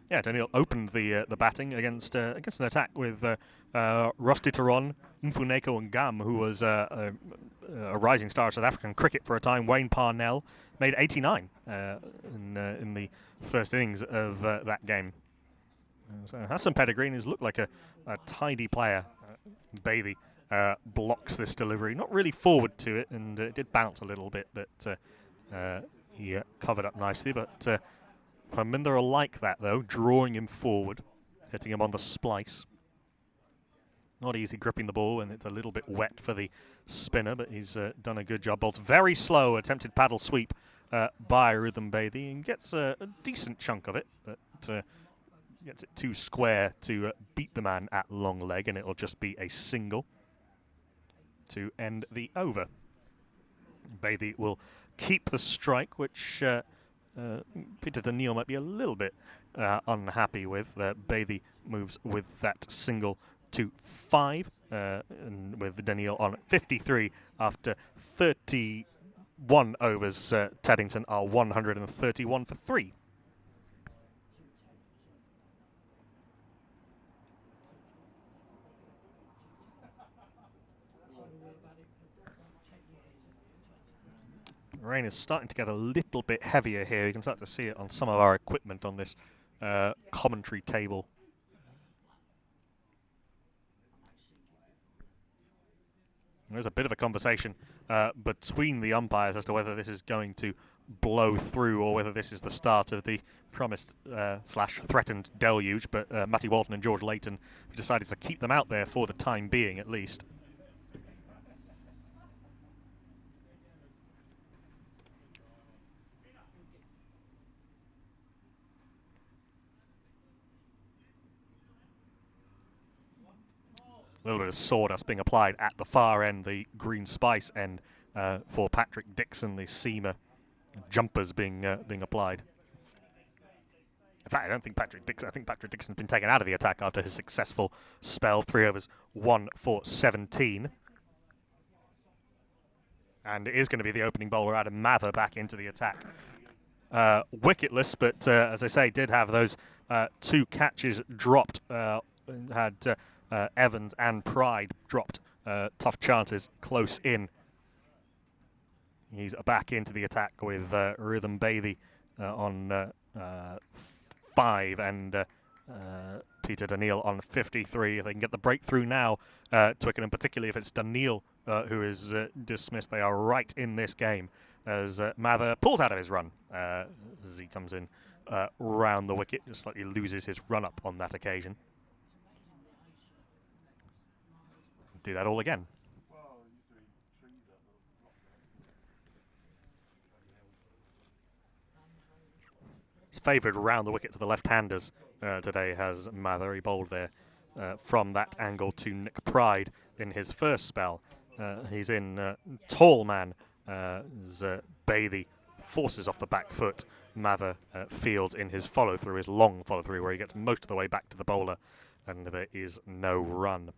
Yeah, Daniil opened the batting against an attack with Rusty Taron, Mfuneko and Gam, who was a rising star of South African cricket for a time. Wayne Parnell made 89 in the first innings of that game. So has some pedigree and has looked like a tidy player. Bathey blocks this delivery, not really forward to it, and it did bounce a little bit, but he covered up nicely. But Parminder will like that, though, drawing him forward, hitting him on the splice. Not easy gripping the ball, and it's a little bit wet for the spinner, but he's done a good job. Bowls very slow, attempted paddle sweep by Rhythm Bathey, and gets a decent chunk of it, but gets it too square to beat the man at long leg, and it'll just be a single to end the over. Bathey will keep the strike, which Peter Daniil might be a little bit unhappy with. Bathey moves with that single to 5, and with Daniil on 53 after 31 overs. Taddington are 131 for 3. Rain is starting to get a little bit heavier here. You can start to see it on some of our equipment on this commentary table. There's a bit of a conversation between the umpires as to whether this is going to blow through or whether this is the start of the promised / threatened deluge. But Matty Walton and George Layton have decided to keep them out there for the time being, at least. A little bit of sawdust being applied at the far end, the green spice end, for Patrick Dixon, the seamer. Jumpers being applied. In fact, I think Patrick Dixon's been taken out of the attack after his successful spell. 3 overs, 1 for 17. And it is going to be the opening bowler, Adam Mather, back into the attack. Wicketless, but as I say, did have those 2 catches dropped. Had Evans and Pride dropped tough chances close in. He's back into the attack with Rhythm Bathey on 5 and Peter Daniil on 53. If they can get the breakthrough now, Twickenham, particularly if it's Daniil who is dismissed. They are right in this game as Mather pulls out of his run as he comes in round the wicket, just slightly loses his run up on that occasion. Do that all again. Favoured round the wicket to the left-handers today has Mather. He bowled there from that angle to Nick Pride in his first spell. He's in tall man as Bathey forces off the back foot. Mather fields in his follow-through, his long follow-through, where he gets most of the way back to the bowler, and there is no run.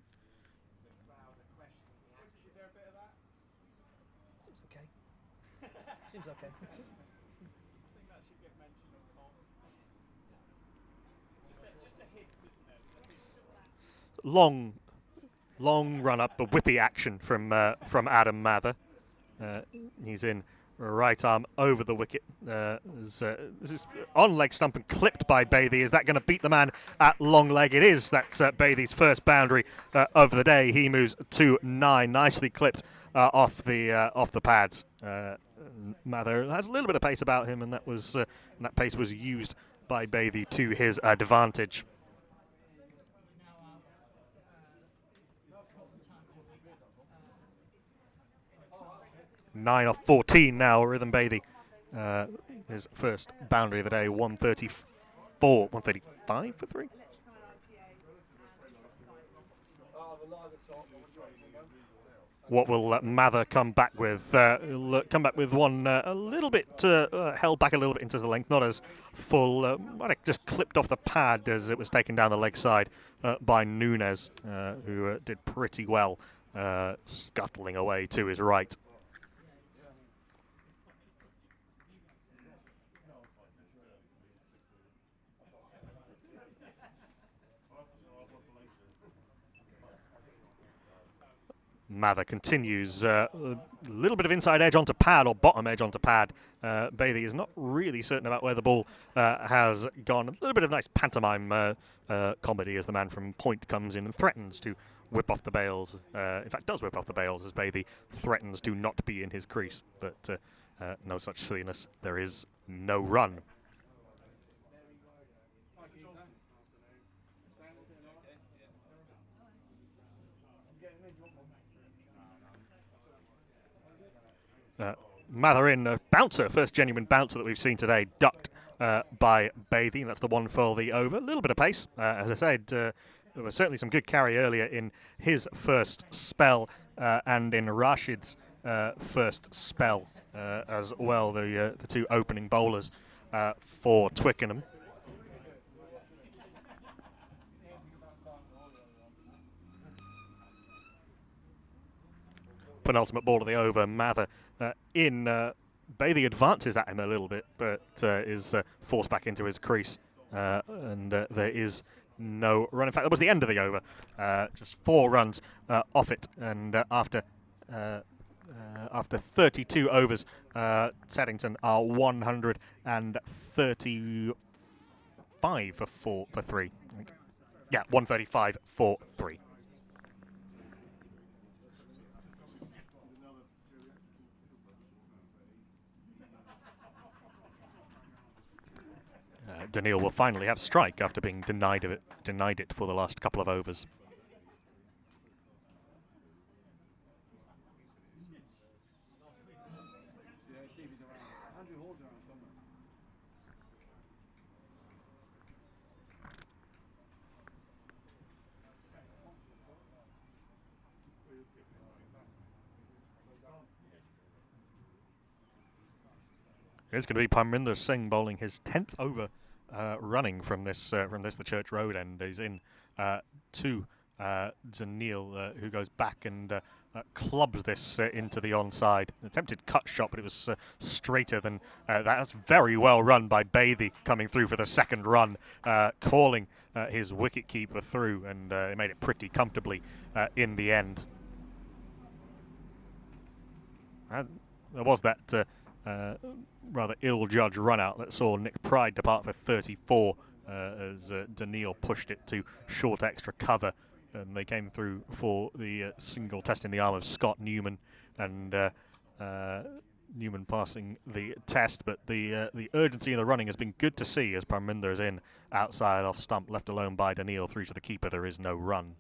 Seems okay. Seems okay. Long run up, a whippy action from Adam Mather. He's in right arm over the wicket. This is on leg stump and clipped by Bathey. Is that going to beat the man at long leg? It is. That's Bathey's first boundary of the day. He moves to 9, nicely clipped off the pads. Mather has a little bit of pace about him, and that pace was used by Bathey to his advantage. 9 off 14 now, Rhythm Bathey. His first boundary of the day, 135 for 3. What will Mather come back with? He'll come back with one a little bit held back a little bit into the length, not as full. Might have just clipped off the pad as it was taken down the leg side by Nunes, who did pretty well, scuttling away to his right. Mather continues a little bit of inside edge onto pad, or bottom edge onto pad. Bathey is not really certain about where the ball has gone. A little bit of nice pantomime comedy as the man from point comes in and threatens to whip off the bails. In fact, does whip off the bails as Bathey threatens to not be in his crease. But no such silliness. There is no run. Mather in, a bouncer, first genuine bouncer that we've seen today, ducked by Bathey. That's the one for the over. A little bit of pace. As I said, there was certainly some good carry earlier in his first spell and in Rashid's first spell as well, the two opening bowlers for Twickenham. Penultimate ball of the over, Mather in. Bathey advances at him a little bit, but is forced back into his crease, and there is no run. In fact, that was the end of the over. Just 4 runs off it, and after 32 overs, Taddington are 135 for 3. Yeah, 135 for 3. Daniil will finally have strike after being denied it for the last couple of overs. It's going to be Parminder Singh bowling his 10th over running from this the Church Road end. He's in to Daniil, who goes back and clubs this into the onside. An attempted cut shot, but it was straighter than that. That's very well run by Bathey coming through for the second run, calling his wicketkeeper through, and he made it pretty comfortably in the end. And there was that rather ill-judged run-out that saw Nick Pride depart for 34 as Daniil pushed it to short extra cover and they came through for the single test in the arm of Scott Newman, and Newman passing the test, but the urgency in the running has been good to see as Parminder is in outside off stump, left alone by Daniil through to the keeper. There is no run.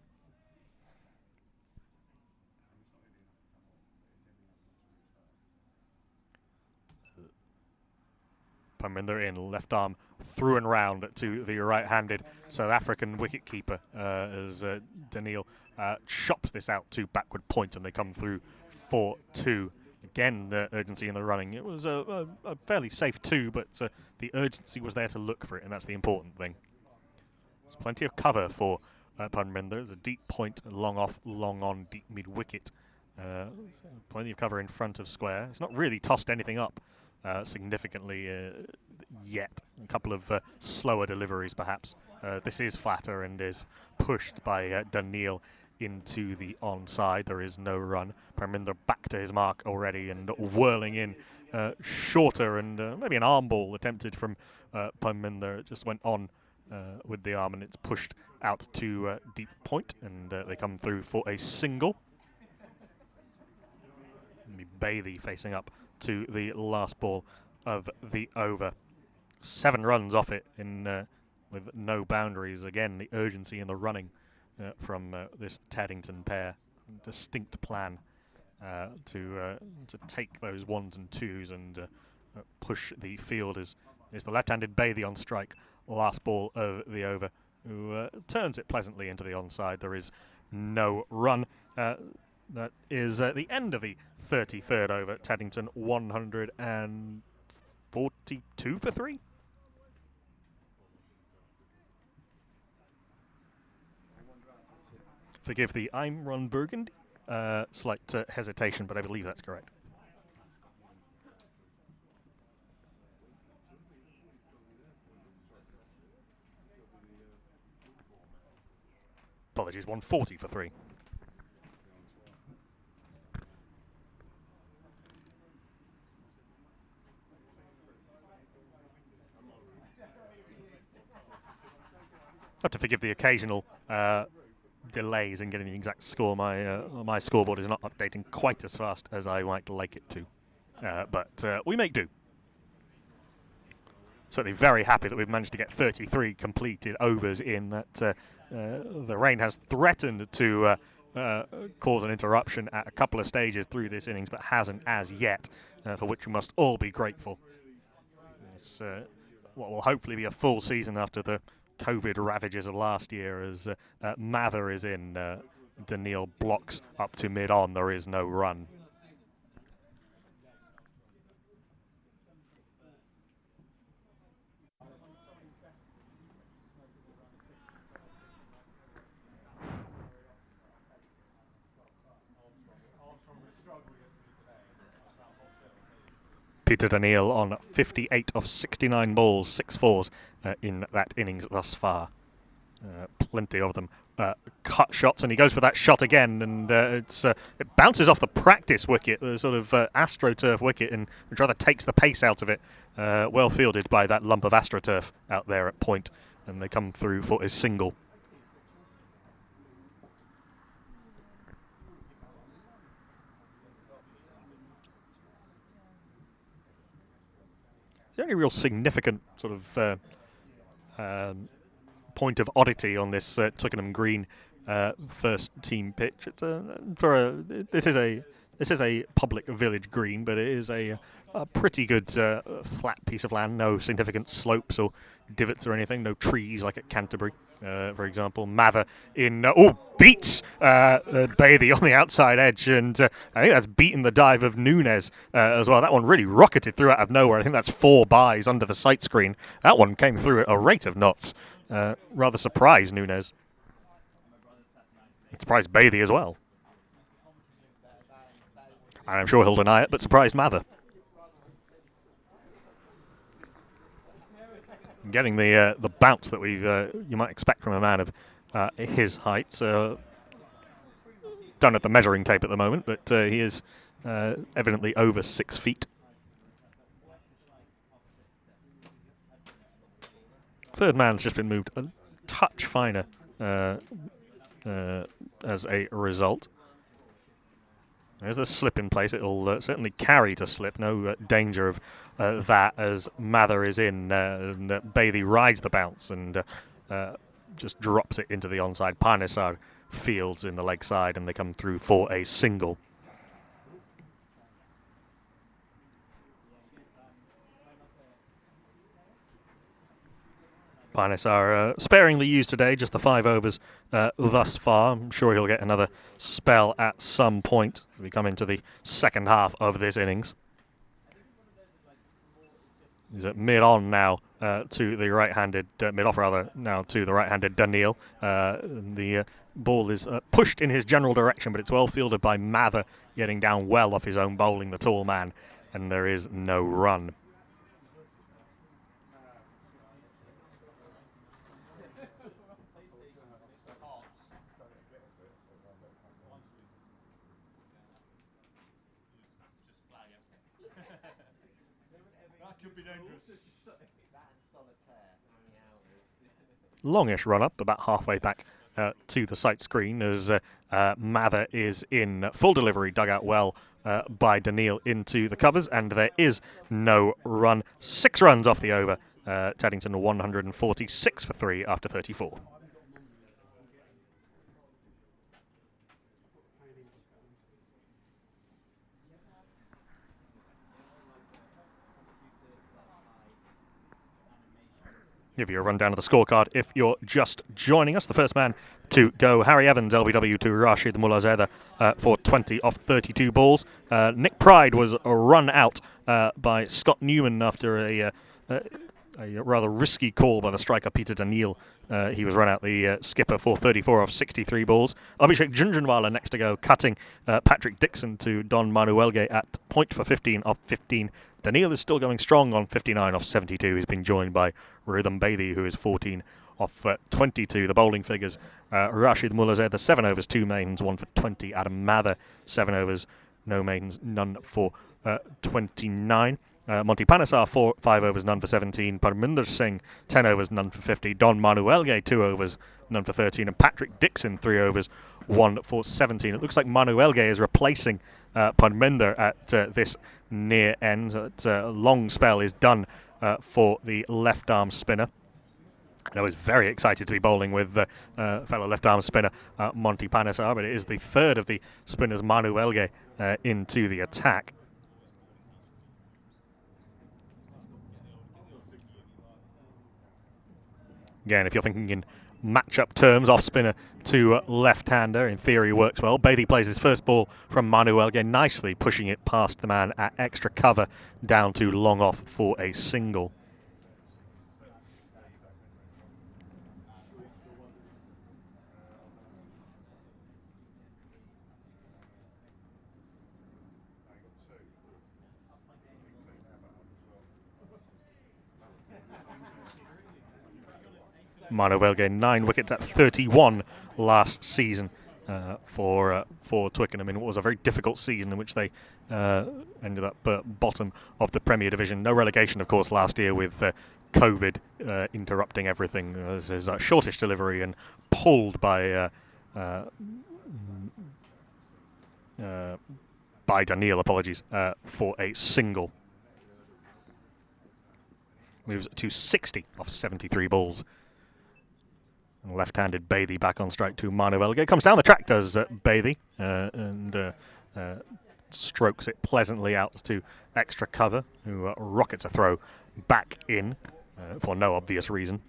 Parminder in, left arm through and round to the right-handed South African wicket-keeper as Daniil chops this out to backward point, and they come through for 2. Again, the urgency in the running. It was a fairly safe 2, but the urgency was there to look for it, and that's the important thing. There's plenty of cover for Parminder. There's a deep point, long off, long on, deep mid-wicket. Plenty of cover in front of square. It's not really tossed anything up significantly yet. A couple of slower deliveries, perhaps. This is flatter and is pushed by Daniil into the onside. There is no run. Parminder back to his mark already and whirling in shorter, and maybe an arm ball attempted from Parminder. It just went on with the arm, and it's pushed out to deep point, and they come through for a single. Bailey facing up to the last ball of the over. 7 runs off it in with no boundaries. Again, the urgency in the running from this Taddington pair. Distinct plan to take those 1s and 2s and push the field. Is the left-handed Bailey on strike, last ball of the over, who turns it pleasantly into the onside. There is no run. That is the end of the 33rd over. Taddington 142 for 3. Forgive the I'm Ron Burgundy slight hesitation, but I believe that's correct. Apologies, 140 for 3. Have to forgive the occasional delays in getting the exact score. My scoreboard is not updating quite as fast as I might like it to, but we make do. Certainly very happy that we've managed to get 33 completed overs in. That the rain has threatened to cause an interruption at a couple of stages through this innings, but hasn't as yet, for which we must all be grateful. It's what will hopefully be a full season after the COVID ravages of last year, as Mather is in. Daniil blocks up to mid-on. There is no run. Peter Daniil on 58 of 69 balls, 6 fours in that innings thus far. Plenty of them cut shots, and he goes for that shot again, and it bounces off the practice wicket, the sort of AstroTurf wicket, and which rather takes the pace out of it. Well fielded by that lump of AstroTurf out there at point, and they come through for his single. The only real significant sort of point of oddity on this Twickenham Green first team pitch. It's this is a public village green, but it is a pretty good flat piece of land. No significant slopes or divots or anything. No trees like at Canterbury, for example. Mather in beats Bailey on the outside edge, and I think that's beaten the dive of Nunes as well. That one really rocketed through out of nowhere. I think that's 4 byes under the sight screen. That one came through at a rate of knots. Rather surprised Nunes. Surprised Bailey as well. I'm sure he'll deny it, but surprised Mather. Getting the bounce that you might expect from a man of his height. Done at the measuring tape at the moment, but he is evidently over 6 feet. Third man's just been moved a touch finer as a result. There's a slip in place. It'll certainly carry to slip. No danger of that as Mather is in. And Bathey rides the bounce and just drops it into the onside. Panesar fields in the leg side and they come through for a single. Panesar sparingly used today, just the 5 overs thus far. I'm sure he'll get another spell at some point as we come into the second half of this innings. He's at mid-on now to the right-handed, mid-off rather, now to the right-handed Daniil. The ball is pushed in his general direction, but it's well fielded by Mather, getting down well off his own bowling, the tall man, and there is no run. Longish run up, about halfway back to the sight screen as Mather is in full delivery, dug out well by Daniil into the covers, and there is no run. 6 runs off the over. Teddington 146 for 3 after 34. Give you a rundown of the scorecard if you're just joining us. The first man to go, Harry Evans, LBW to Rashid Mulazeda for 20 off 32 balls. Nick Pride was run out by Scott Newman after a rather risky call by the striker Peter Daniil. He was run out, the skipper, for 34 off 63 balls. Abhishek Junjunwala next to go, cutting Patrick Dixon to Don Manuelge at point for 15 off 15. Daniil is still going strong on 59 off 72. He's been joined by Rhythm Bathey, who is 14 off 22. The bowling figures, Rashid Mulazeda, 7 overs, 2 maidens, 1 for 20. Adam Mather, 7 overs, no maidens, none for 29. Monty Panesar, 5 overs, none for 17. Parminder Singh, 10 overs, none for 50. Don Manuelge, 2 overs, none for 13. And Patrick Dixon, 3 overs, 1 for 17. It looks like Manuelge is replacing Parminder at this near end. That long spell is done for the left-arm spinner. I was very excited to be bowling with fellow left-arm spinner Monty Panesar, but it is the third of the spinners, Manuelge, into the attack. Again, if you're thinking in match-up terms, off-spinner to left-hander, in theory works well. Bathey plays his first ball from Manuelge, nicely pushing it past the man at extra cover down to long off for a single. Manuelge 9 wickets at 31 last season for Twickenham in what was a very difficult season in which they ended up bottom of the Premier Division. No relegation, of course, last year with COVID interrupting everything. This is a shortish delivery and pulled by Daniil, apologies, for a single. Moves to 60 off 73 balls. Left-handed Bathey back on strike to Manuelge. Comes down the track, does Bathey, and strokes it pleasantly out to extra cover, who rockets a throw back in for no obvious reason.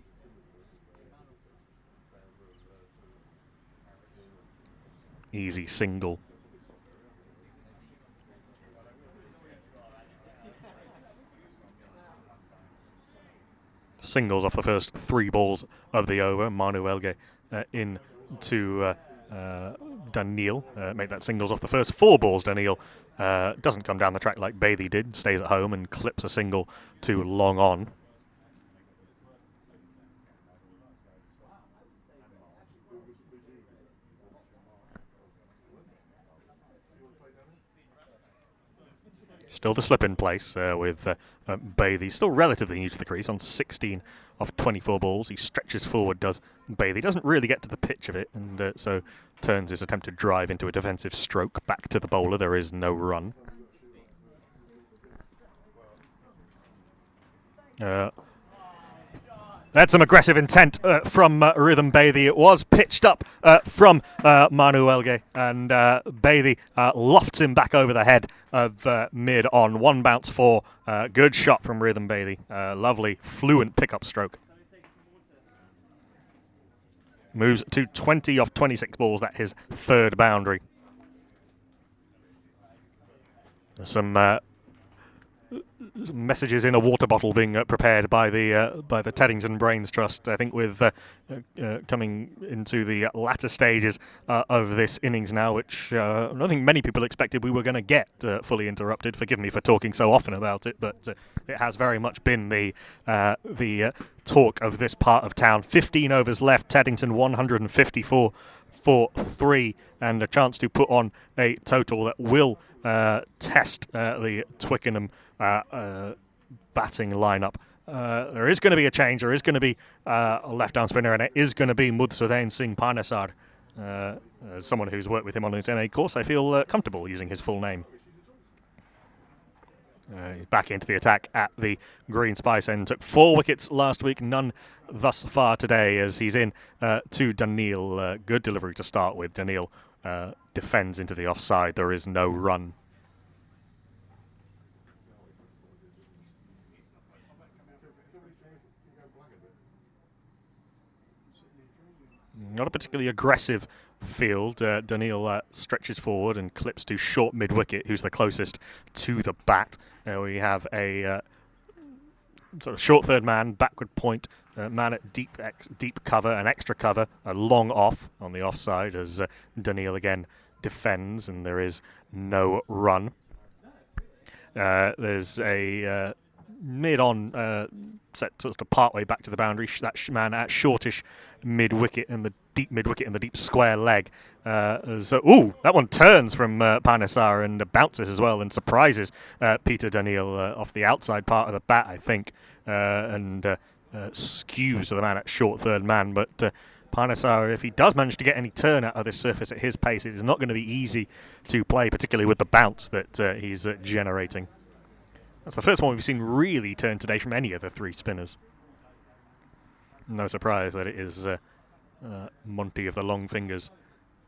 Easy single. Singles off the first 3 balls of the over. Manuelge in to Daniil. Make that singles off the first 4 balls. Daniil doesn't come down the track like Bathey did. Stays at home and clips a single to long on. Still the slip in place with Bathy still relatively new to the crease on 16 of 24 balls. He stretches forward, does Bathy. Doesn't really get to the pitch of it, and so turns his attempted drive into a defensive stroke. Back to the bowler. There is no run. That's some aggressive intent from Rhythm Bathy. It was pitched up from Manu Elge, and Bathy lofts him back over the head of mid-on. One bounce four. Good shot from Rhythm Bathy. Lovely, fluent pickup stroke. Moves to 20 off 26 balls. That's his third boundary. Some messages in a water bottle being prepared by the Teddington Brains Trust. I think with coming into the latter stages of this innings now, which I don't think many people expected we were going to get fully interrupted. Forgive me for talking so often about it, but it has very much been the talk of this part of town. 15 overs left. Teddington 154 for 3, and a chance to put on a total that will test the Twickenham batting lineup. There is going to be a change. There is going to be a left-arm spinner, and it is going to be Mudsudain Singh Panesar. As someone who's worked with him on his MA course, I feel comfortable using his full name. He's back into the attack at the Green Spice end. Took 4 wickets last week, none thus far today, as he's in to Daniil. Good delivery to start with. Daniil defends into the offside. There is no run. Not a particularly aggressive field. Daniil stretches forward and clips to short mid-wicket, who's the closest to the bat. We have a sort of short third man, backward point, man at deep cover, an extra cover, a long off on the offside as Daniil again defends, and there is no run. There's a mid-on set sort of part way back to the boundary. That man at shortish mid-wicket and the deep mid-wicket and the deep square leg. That one turns from Panesar and bounces as well and surprises Peter Daniil off the outside part of the bat, I think, and skews the man at short third man. But Panesar, if he does manage to get any turn out of this surface at his pace, it is not going to be easy to play, particularly with the bounce that he's generating. That's the first one we've seen really turn today from any of the 3 spinners. No surprise that it is Monty of the long fingers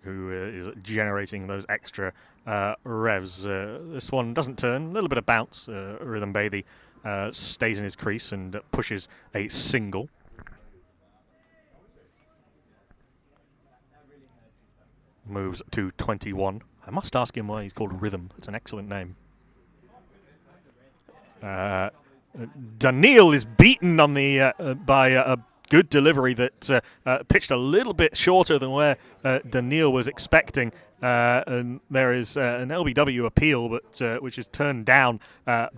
who is generating those extra revs. This one doesn't turn, a little bit of bounce. Rhythm Bathy stays in his crease and pushes a single. Moves to 21. I must ask him why he's called Rhythm. It's an excellent name. Daniil is beaten on the by a good delivery that pitched a little bit shorter than where Daniil was expecting, and there is an LBW appeal, but which is turned down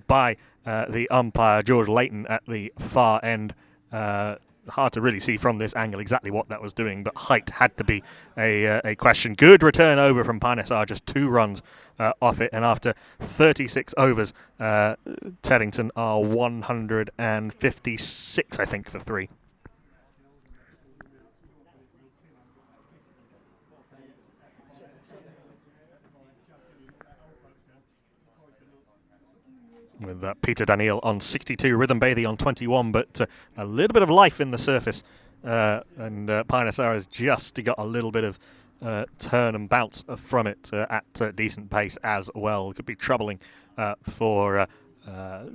by the umpire George Layton at the far end. Hard to really see from this angle exactly what that was doing, but height had to be a question. Good return over from Panesar, just 2 runs off it, and after 36 overs, Teddington are 156, I think, for 3. With Peter Daniil on 62, Rhythm Bathy on 21, but a little bit of life in the surface, and Panesar has just got a little bit of turn and bounce from it at decent pace as well. Could be troubling for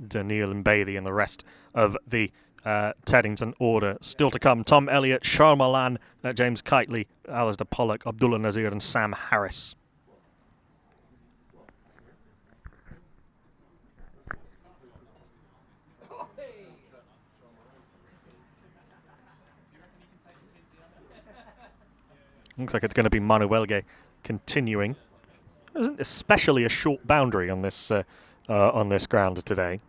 Daniil and Bathy and the rest of the Teddington order. Still to come, Tom Elliott, Sharma Malan, James Kitely, Alistair Pollock, Abdullah Nazir and Sam Harris. Looks like it's going to be Manu Elge continuing. There isn't especially a short boundary on this ground today.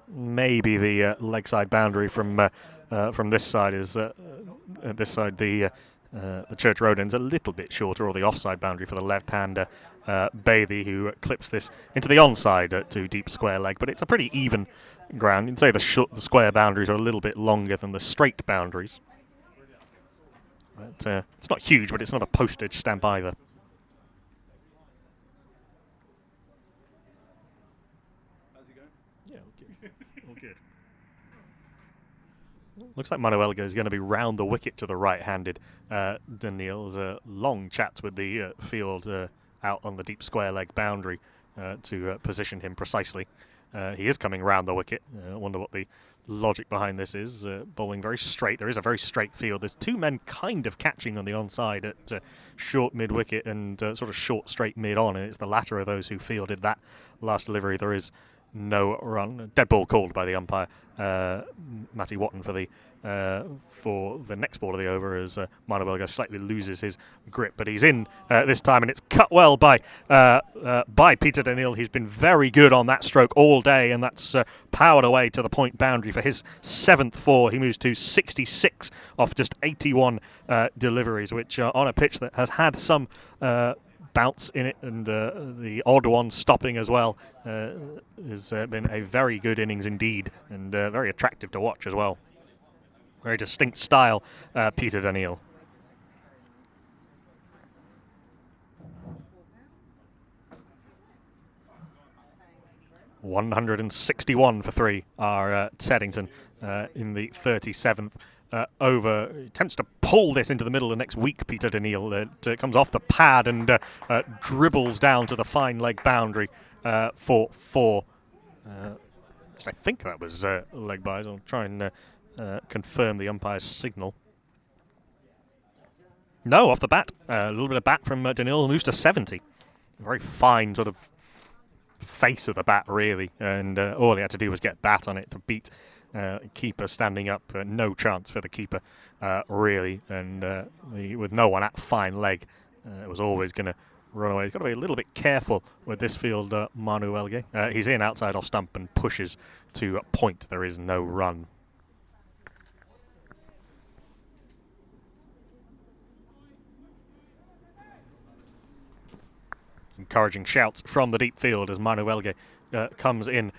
Maybe the leg side boundary from this side is the the Church Road end's a little bit shorter, or the offside boundary for the left-hander, Bathey, who clips this into the onside to deep square leg. But it's a pretty even ground. You can say the square boundaries are a little bit longer than the straight boundaries. But, it's not huge, but it's not a postage stamp either. How's it going? Yeah, all good. Looks like Manuelga is going to be round the wicket to the right-handed Daniil. There's long chats with the field out on the deep square leg boundary to position him precisely. He is coming round the wicket. I wonder what the logic behind this is. Bowling very straight. There is a very straight field. There's two men kind of catching on the onside at short mid-wicket and sort of short straight mid-on, and it's the latter of those who fielded that last delivery. There is no run. Dead ball called by the umpire, Matty Watton, for the next ball of the over, as Manuelga slightly loses his grip, but he's in this time, and it's cut well by Peter Daniil. He's been very good on that stroke all day, and that's powered away to the point boundary for his 7th 4. He moves to 66 off just 81 deliveries, which on a pitch that has had some bounce in it, and the odd one stopping as well, has been a very good innings indeed, and very attractive to watch as well. Very distinct style, Peter Daniil. $161 for 3 are Teddington in the 37th. Over, attempts to pull this into the middle of next week, Peter Daniil. It comes off the pad and dribbles down to the fine leg boundary for 4. I think that was leg byes. I'll try and confirm the umpire's signal. No, off the bat. A little bit of bat from Daniil, moves to 70. A very fine sort of face of the bat, really. And all he had to do was get bat on it to beat keeper standing up. No chance for the keeper, really. And with no one at fine leg, it was always going to run away. He's got to be a little bit careful with this field, Manuelga. He's in outside off stump and pushes to point. There is no run. Encouraging shouts from the deep field as Manuelga comes in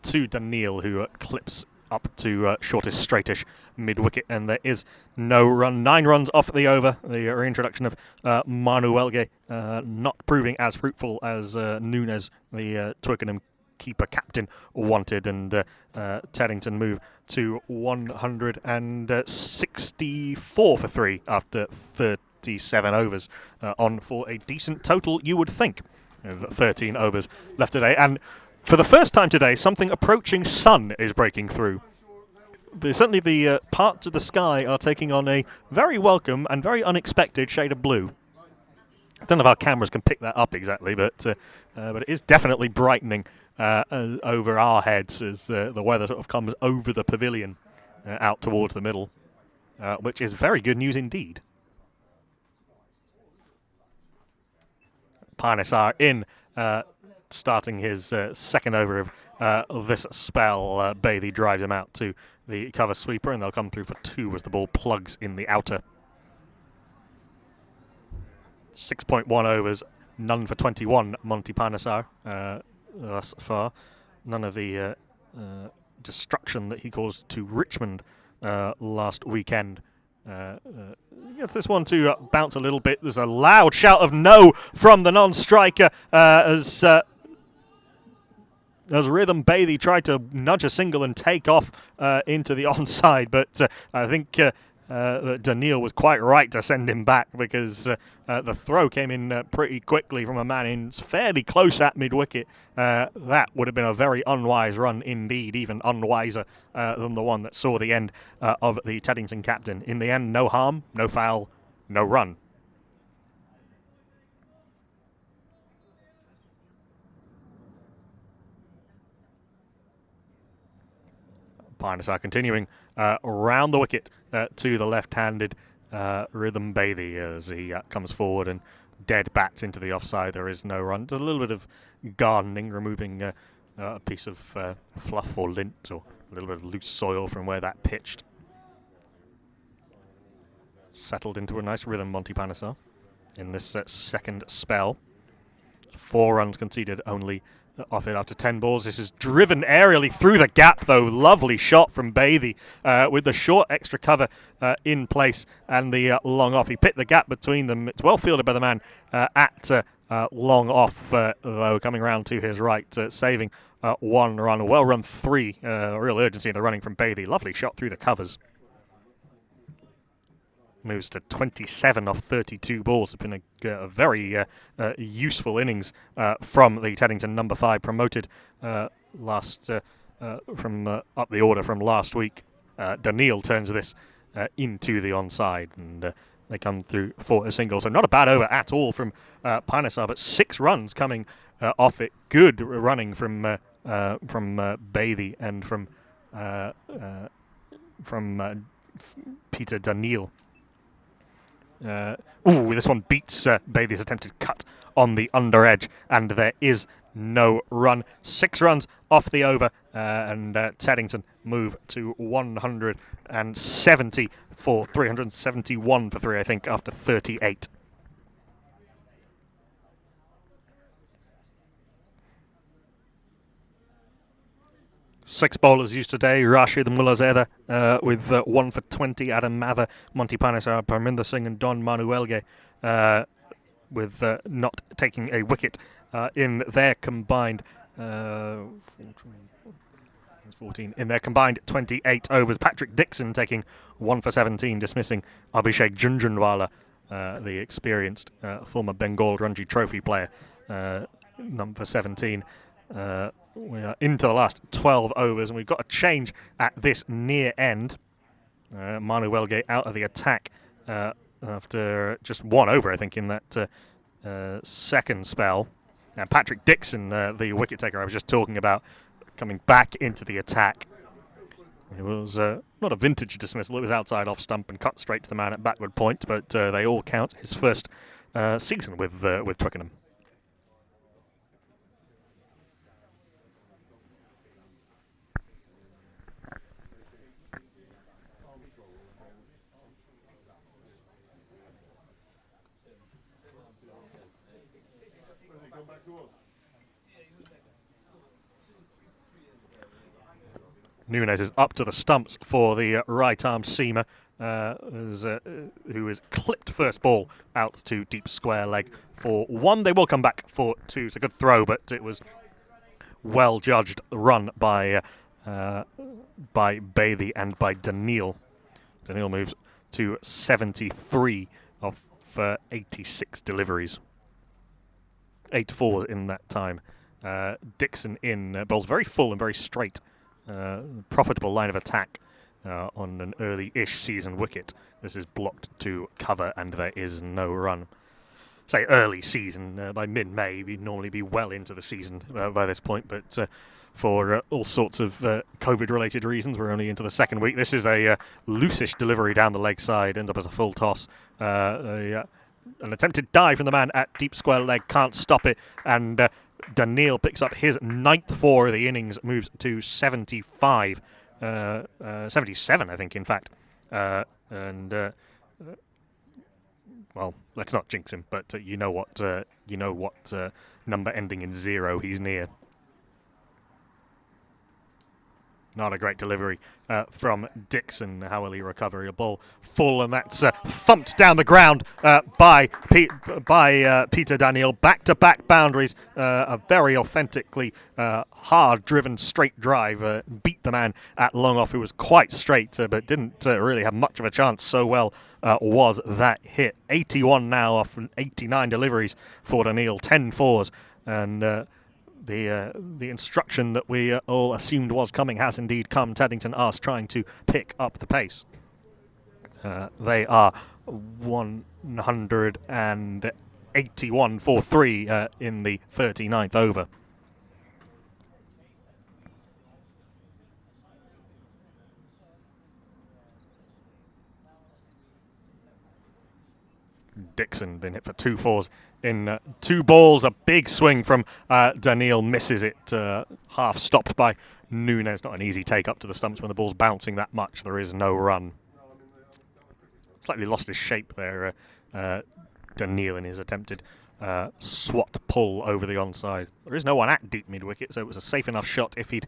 to Daniil, who clips up to shortest straightish mid-wicket, and there is no run. 9 runs off the over. The reintroduction of Manuelga not proving as fruitful as Nunes, the Twickenham keeper captain, wanted, and Teddington move to 164 for 3 after 37 overs on for a decent total, you would think. 13 overs left today, and for the first time today, something approaching sun is breaking through. Certainly the parts of the sky are taking on a very welcome and very unexpected shade of blue. I don't know if our cameras can pick that up exactly, but it is definitely brightening over our heads as the weather sort of comes over the pavilion out towards the middle, which is very good news indeed. Panesar in, starting his second over of this spell. Bathey drives him out to the cover sweeper, and they'll come through for 2 as the ball plugs in the outer. 6.1 overs, none for 21, Monty Panesar thus far. None of the destruction that he caused to Richmond last weekend. Get this one to bounce a little bit. There's a loud shout of no from the non-striker as Rhythm Bathey tried to nudge a single and take off into the onside, but I think Daniil was quite right to send him back, because the throw came in pretty quickly from a man in fairly close at mid-wicket. That would have been a very unwise run indeed, even unwiser than the one that saw the end of the Teddington captain. In the end, no harm, no foul, no run. Panesar continuing around the wicket to the left-handed Rhythm Bathey as he comes forward and dead bats into the offside. There is no run. Does a little bit of gardening, removing a piece of fluff or lint or a little bit of loose soil from where that pitched. settled into a nice rhythm, Monty Panesar, in this second spell. 4 runs conceded only off it after 10 balls. This is driven aerially through the gap, though. Lovely shot from Bathey with the short extra cover in place and the long off. He picked the gap between them. It's well fielded by the man at long off, though, coming round to his right, saving 1 run. A well run 3. Real urgency in the running from Bathey. Lovely shot through the covers. Moves to 27 off 32 balls. It's been a very useful innings from the Teddington number 5, promoted from up the order from last week. Daniil turns this into the onside, and they come through for a single. So not a bad over at all from Panesar, but 6 runs coming off it. Good running from Bathey and from Peter Daniil. This one beats Bathey's attempted cut on the under edge, and there is no run. 6 runs off the over, and Taddington move to 170 for 371 for 3, I think, after 38. Six bowlers used today. Rashid Mulazeda with 1 for 20. Adam Mather, Monty Panesar, Parminder Singh and Don Manuelge with not taking a wicket in their combined 14 in their combined 28 overs. Patrick Dixon taking 1 for 17, dismissing Abhishek Junjunwala, the experienced former Bengal Ranji Trophy player, number 17. We are into the last 12 overs, and we've got a change at this near end. Manuelge out of the attack after just 1 over, I think, in that second spell. And Patrick Dixon, the wicket taker I was just talking about, coming back into the attack. It was not a vintage dismissal. It was outside off stump and cut straight to the man at backward point, but they all count. His first season with Twickenham. Nunes is up to the stumps for the right-arm seamer, who is clipped first ball out to deep square leg for 1. They will come back for 2. It's a good throw, but it was well judged run by Bathey and by Daniil. Daniil moves to 73 of 86 deliveries. 8-4 in that time. Dixon in bowls very full and very straight. Profitable line of attack on an early-ish season wicket. This is blocked to cover, and there is no run. Say early season, by mid-May, we'd normally be well into the season by this point, but for all sorts of COVID-related reasons, we're only into the second week. This is a loosish delivery down the leg side, ends up as a full toss. An attempted dive from the man at deep square leg, can't stop it, and Daniil picks up his 9th 4 of the innings, moves to 75, 77, I think, in fact. Well, let's not jinx him, but you know what number ending in 0 he's near. Not a great delivery from Dixon. How will he recover? A ball full, and that's thumped down the ground by Peter Daniil. Back-to-back boundaries. A very authentically hard-driven straight drive. Beat the man at long off, who was quite straight, but didn't really have much of a chance. So well was that hit. 81 now off 89 deliveries for Daniil. 10 4s, and the instruction that we all assumed was coming has indeed come. Taddington are trying to pick up the pace. They are 181 for 3 in the 39th over. Dixon been hit for 2 4s in 2 balls. A big swing from Daniil, misses it, half stopped by Nunes. Not an easy take up to the stumps when the ball's bouncing that much. There is no run. slightly lost his shape there, Daniil, in his attempted swat pull over the onside. There is no one at deep mid-wicket, so it was a safe enough shot if he'd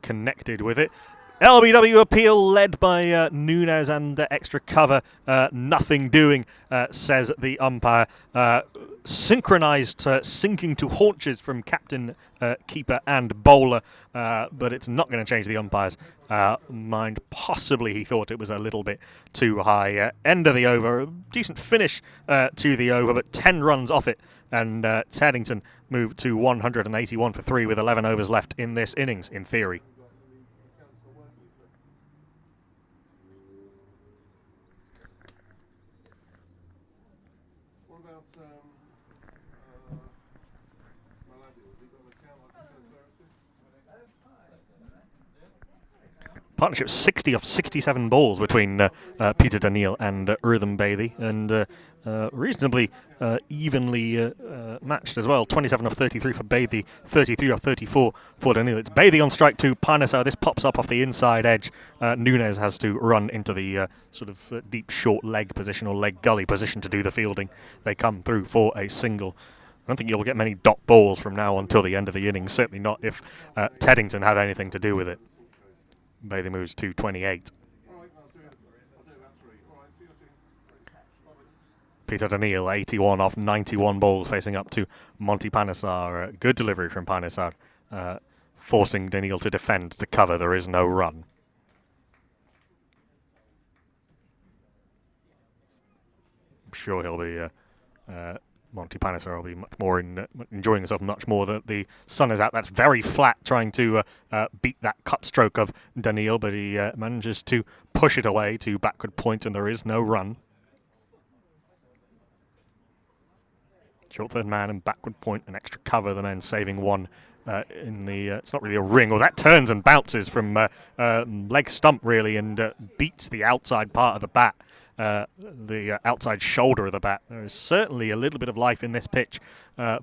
connected with it. LBW appeal led by Nunes and extra cover. Nothing doing, says the umpire. Synchronised sinking to haunches from captain, keeper and bowler, but it's not going to change the umpire's mind. Possibly he thought it was a little bit too high. End of the over. A decent finish to the over, but 10 runs off it. And Taddington moved to 181 for 3 with 11 overs left in this innings, in theory. Partnership 60 of 67 balls between Peter Daniil and Rhythm Bathey, and reasonably evenly matched as well. 27 of 33 for Bathey, 33 of 34 for Daniil. It's Bathey on strike to Panesar. This pops up off the inside edge. Nunes has to run into the sort of deep short leg position or leg gully position to do the fielding. They come through for a single. I don't think you'll get many dot balls from now until the end of the innings, certainly not if Teddington have anything to do with it. Bathey moves to 28. Peter Daniil, 81 off 91 balls, facing up to Monty Panesar. Good delivery from Panesar, forcing Daniil to defend, to cover. There is no run. I'm sure he'll be... Monty Panesar will be much more enjoying himself much more. The sun is out. That's very flat, trying to beat that cut stroke of Daniil, but he manages to push it away to backward point, and there is no run. Short third man and backward point, an extra cover. The men saving one in the. It's not really a ring. Well, that turns and bounces from leg stump really, and beats the outside part of the bat. The outside shoulder of the bat. There is certainly a little bit of life in this pitch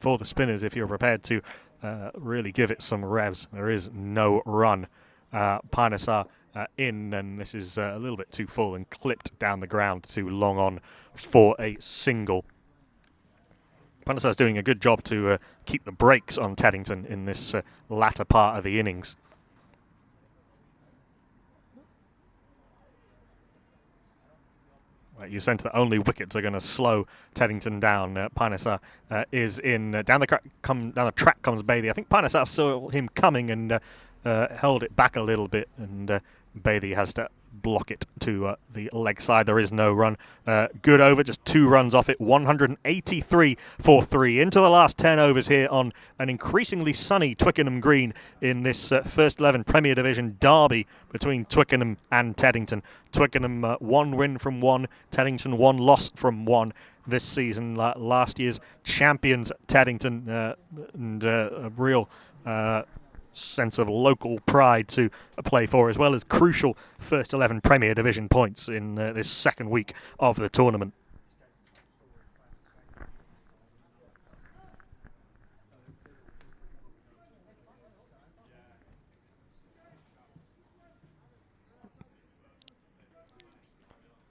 for the spinners if you're prepared to really give it some revs. There is no run. Panesar in, and this is a little bit too full and clipped down the ground, too long on for a single. Panesar's doing a good job to keep the brakes on Teddington in this latter part of the innings. You sense that only wickets are going to slow Teddington down. Panesar is in. Down the track comes Bathey. I think Panesar saw him coming and held it back a little bit, and Bathey has to block it to the leg side. There is no run. Good over, just 2 runs off it. 183 for 3. Into the last 10 overs here on an increasingly sunny Twickenham green in this first 11 Premier Division derby between Twickenham and Teddington. Twickenham 1 win from 1, Teddington 1 loss from 1 this season. Last year's champions Teddington, and a real sense of local pride to play for, as well as crucial first 11 Premier Division points in this second week of the tournament.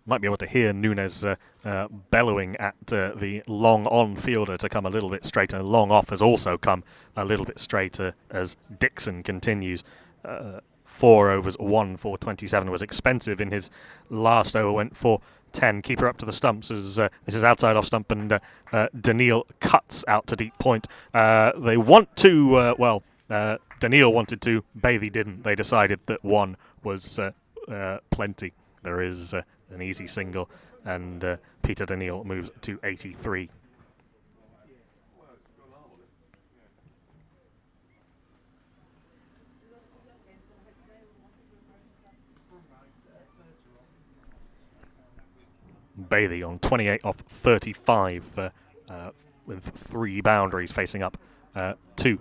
Might be able to hear Nunes bellowing at the long-on fielder to come a little bit straighter. Long off has also come a little bit straighter as Dixon continues. 4 overs, 1 for 27 was expensive in his last over, went for 10. Keeper up to the stumps as this is outside off stump, and Daniil cuts out to deep point. They want to, Daniil wanted to, Bathey didn't. They decided that 1 was plenty. There is an easy single, and Peter Daniil moves to 83. Bathey on 28 off 35 with 3 boundaries, facing up to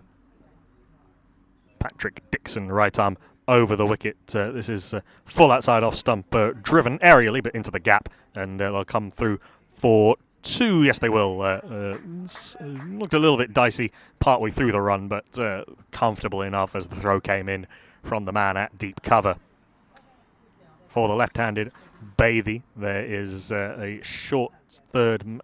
Patrick Dixon, right arm over the wicket. This is full outside off stump, driven aerially but into the gap, and they'll come through for 2. Yes, they will. Looked a little bit dicey partway through the run, but comfortable enough as the throw came in from the man at deep cover. For the left-handed Bathey. There is a short third.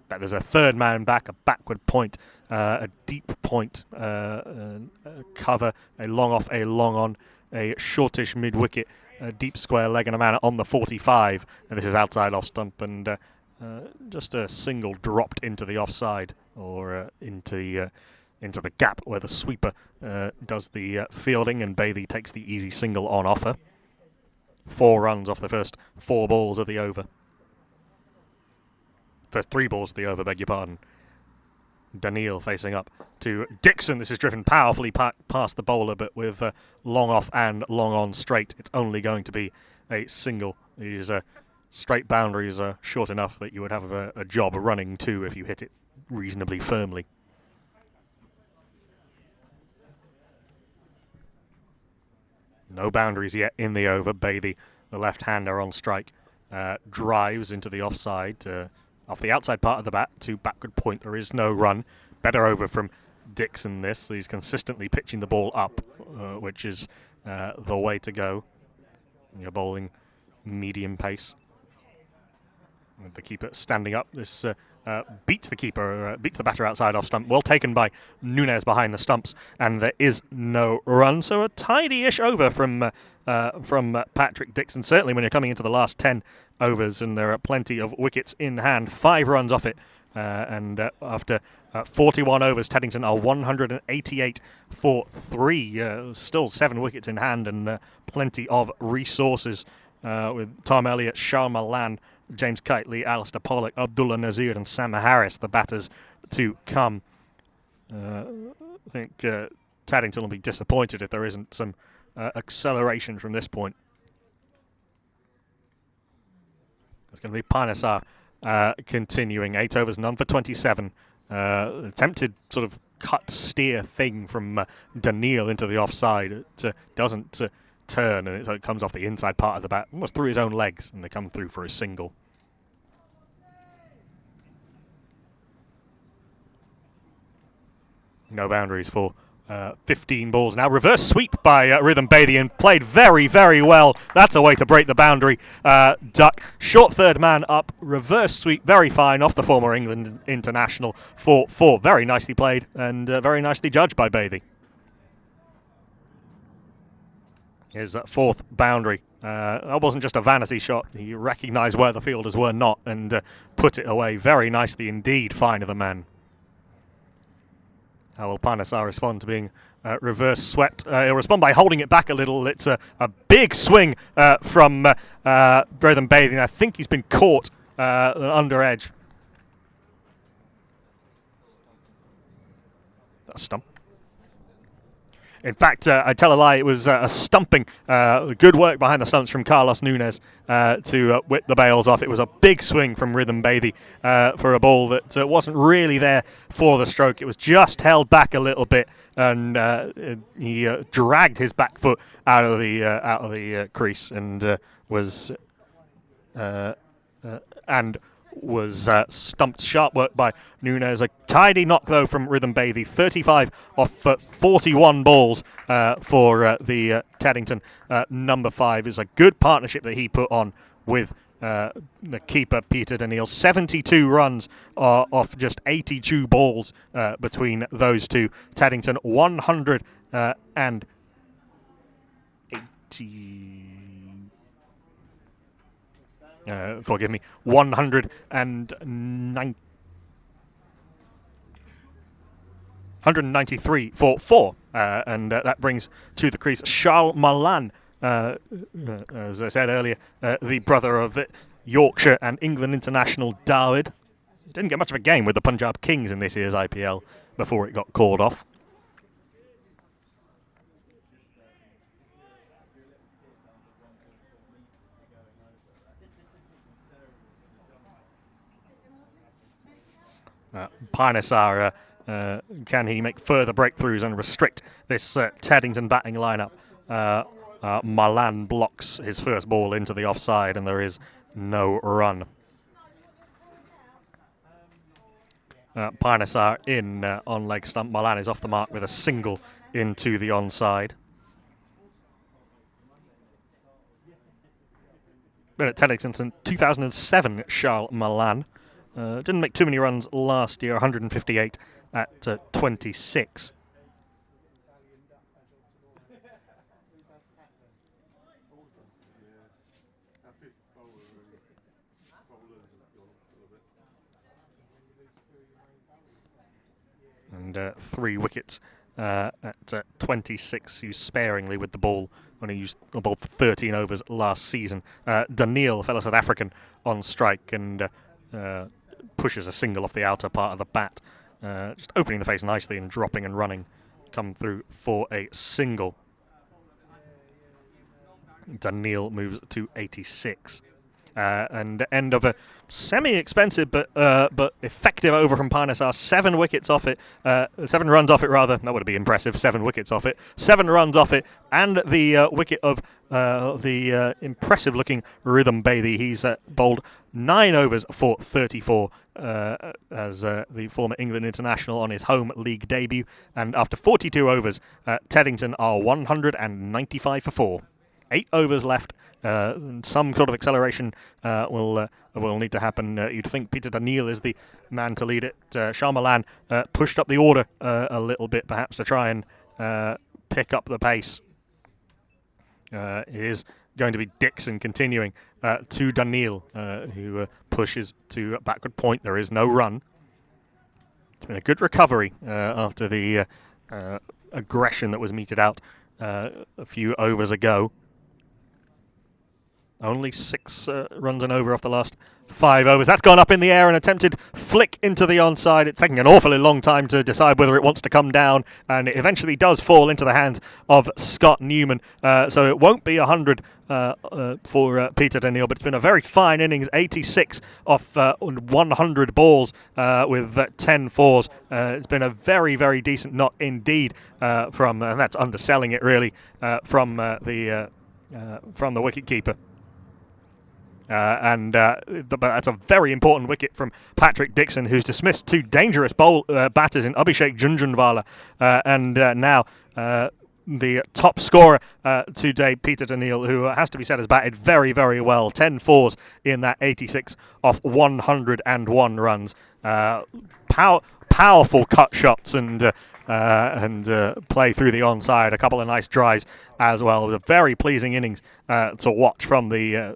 There's a third man back, a backward point, a deep point, cover, a long off, a long on, a shortish mid wicket, a deep square leg, and a man on the 45. And this is outside off stump, and just a single dropped into the offside or into the gap where the sweeper does the fielding, and Bathey takes the easy single on offer. 4 runs off the first 4 balls of the over. First 3 balls of the over, beg your pardon. Daniil facing up to Dixon. This is driven powerfully past the bowler, but with long off and long on straight. It's only going to be a single. These straight boundaries are short enough that you would have a job running too if you hit it reasonably firmly. No boundaries yet in the over. Bathey, the left-hander on strike, drives into the offside. Off the outside part of the bat to backward point. There is no run. Better over from Dixon this. He's consistently pitching the ball up, which is the way to go. You're bowling medium pace. With the keeper standing up. This beats the keeper, beats the batter outside off stump. Well taken by Nunes behind the stumps, and there is no run. So a tidy-ish over from Patrick Dixon. Certainly when you're coming into the last 10 overs, and there are plenty of wickets in hand. 5 runs off it, and after 41 overs, Teddington are 188 for 3. Still 7 wickets in hand, and plenty of resources with Tom Elliott, Shah Malan, James Kitely, Alistair Pollock, Abdullah Nazir, and Sam Harris, the batters to come. I think Taddington will be disappointed if there isn't some acceleration from this point. It's going to be Panesar continuing. 8 overs, none for 27. Attempted sort of cut steer thing from Daniil into the offside. It doesn't turn, and it comes off the inside part of the bat, almost through his own legs, and they come through for a single. No boundaries for 15 balls. Now reverse sweep by Rhythm Bathey, and played very, very well. That's a way to break the boundary. Duck, short third man up, reverse sweep, very fine off the former England international for 4. Very nicely played and very nicely judged by Bathey. His 4th boundary. That wasn't just a vanity shot. He recognised where the fielders were not and put it away very nicely indeed. Fine of the man. How will Panesar respond to being reverse swept? He'll respond by holding it back a little. It's a big swing from Rhythm Bathey. I think he's been caught under edge. That's a stump. In fact, I tell a lie, it was a stumping. Good work behind the stumps from Carlos Nunes to whip the bails off. It was a big swing from Rhythm Bathey for a ball that wasn't really there for the stroke. It was just held back a little bit, and he dragged his back foot out of the crease and was stumped. Sharp work by Nunes. A tidy knock, though, from Rhythm Bathey. 35 off 41 balls for the Taddington number 5. Is a good partnership that he put on with the keeper, Peter Daniil. 72 runs off just 82 balls between those two. Taddington 193 for 4, and that brings to the crease Charles Malan, as I said earlier, the brother of Yorkshire and England international Dawood. Didn't get much of a game with the Punjab Kings in this year's IPL before it got called off. Panesar, can he make further breakthroughs and restrict this Teddington batting lineup? Malan blocks his first ball into the offside, and there is no run. Panesar in on leg stump. Malan is off the mark with a single into the onside. been at Teddington since 2007, Charles Malan. Didn't make too many runs last year, 158 at 26. And 3 wickets at 26, used sparingly with the ball when he used the ball for 13 overs last season. Daniil, fellow South African, on strike and pushes a single off the outer part of the bat, just opening the face nicely and dropping and running, come through for a single. Daniil moves to 86. And end of a semi-expensive but effective over from Panesar. 7 wickets off it, 7 runs off it rather. That would be impressive. 7 wickets off it, 7 runs off it, and the wicket of the impressive-looking Rhythm Bathie. He's bowled 9 overs for 34 as the former England international on his home league debut. And after 42 overs, Teddington are 195 for 4. 8 overs left. Some sort of acceleration will need to happen. You'd think Peter Daniil is the man to lead it. Charles Malan pushed up the order a little bit, perhaps to try and pick up the pace. It is going to be Dixon continuing to Daniil, who pushes to backward point. There is no run. It's been a good recovery after the aggression that was meted out a few overs ago. Only 6 runs and over off the last 5 overs. That's gone up in the air, an attempted flick into the onside. It's taking an awfully long time to decide whether it wants to come down, and it eventually does fall into the hands of Scott Newman. So it won't be 100 for Peter Daniil, but it's been a very fine innings. 86 off 100 balls with 10 fours. It's been a very, very decent knock indeed from, and that's underselling it really, from the wicketkeeper. But that's a very important wicket from Patrick Dixon, who's dismissed 2 dangerous batters in Abhishek Junjunwala and now the top scorer today, Peter Daniil, who has to be said has batted very, very well. 10 fours in that 86 off 101 runs. Powerful cut shots and play through the onside. A couple of nice tries as well. It was a very pleasing innings to watch from the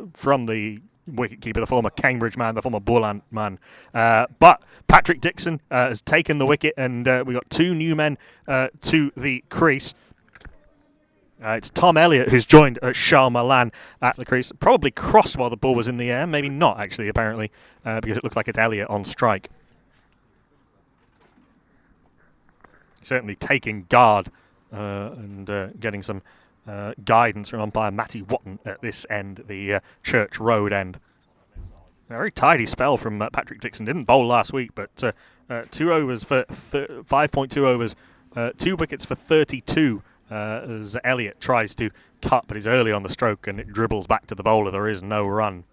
wicketkeeper, the former Cambridge man, the former Bull man. But Patrick Dixon has taken the wicket, and we've got 2 new men to the crease. It's Tom Elliott who's joined Charles Malan at the crease. Probably crossed while the ball was in the air. Maybe not, actually, apparently, because it looks like it's Elliott on strike. Certainly taking guard and getting some guidance from umpire Matty Watton at this end, the Church Road end. A very tidy spell from Patrick Dixon. Didn't bowl last week, but 2 overs for 5.2 overs, 2 wickets for 32 as Elliott tries to cut, but he's early on the stroke and it dribbles back to the bowler. There is no run.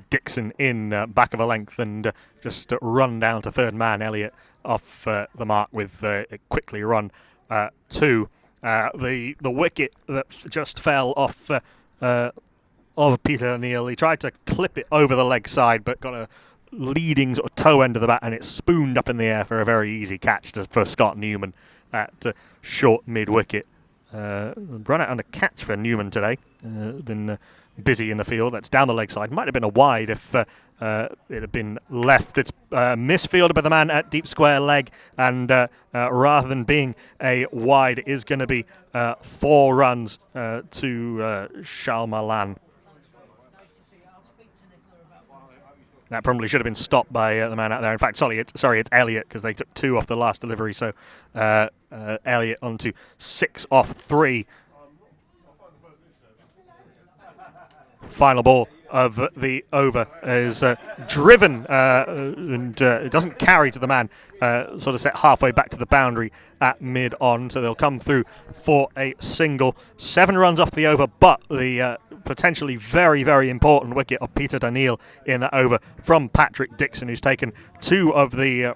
Dixon in back of a length and just run down to third man. Elliott off the mark with quickly run 2. The wicket that just fell off of Peter Daniil. He tried to clip it over the leg side, but got a leading sort of toe end of the bat, and it spooned up in the air for a very easy catch for Scott Newman at short mid wicket. Run out on a catch for Newman today. Been busy in the field. That's down the leg side. Might have been a wide if it had been left. It's misfielded by the man at deep square leg, and rather than being a wide, it is going to be 4 runs to Charles Malan. That probably should have been stopped by the man out there. In fact, sorry, it's Elliott, because they took 2 off the last delivery. So Elliott onto 6 off 3. Final ball of the over is driven and it doesn't carry to the man, sort of set halfway back to the boundary at mid-on, so they'll come through for a single. 7 runs off the over, but the potentially very, very important wicket of Peter Daniil in that over from Patrick Dixon, who's taken 2 of the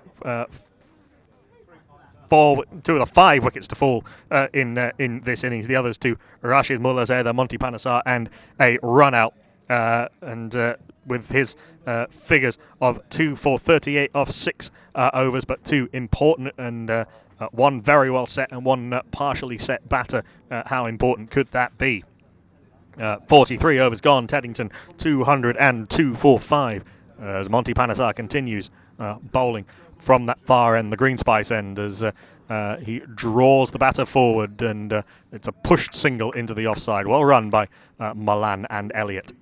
two of the 5 wickets to fall in this innings. The others to Rashid Mullazeda, Monty Panesar, and a run out. With his figures of 2 for 38 off 6 overs, but 2 important and one very well set and one partially set batter. How important could that be? 43 overs gone. Teddington 202 for 5 as Monty Panesar continues bowling from that far end, the green spice end, as he draws the batter forward, and it's a pushed single into the offside. Well run by Malan and Elliott.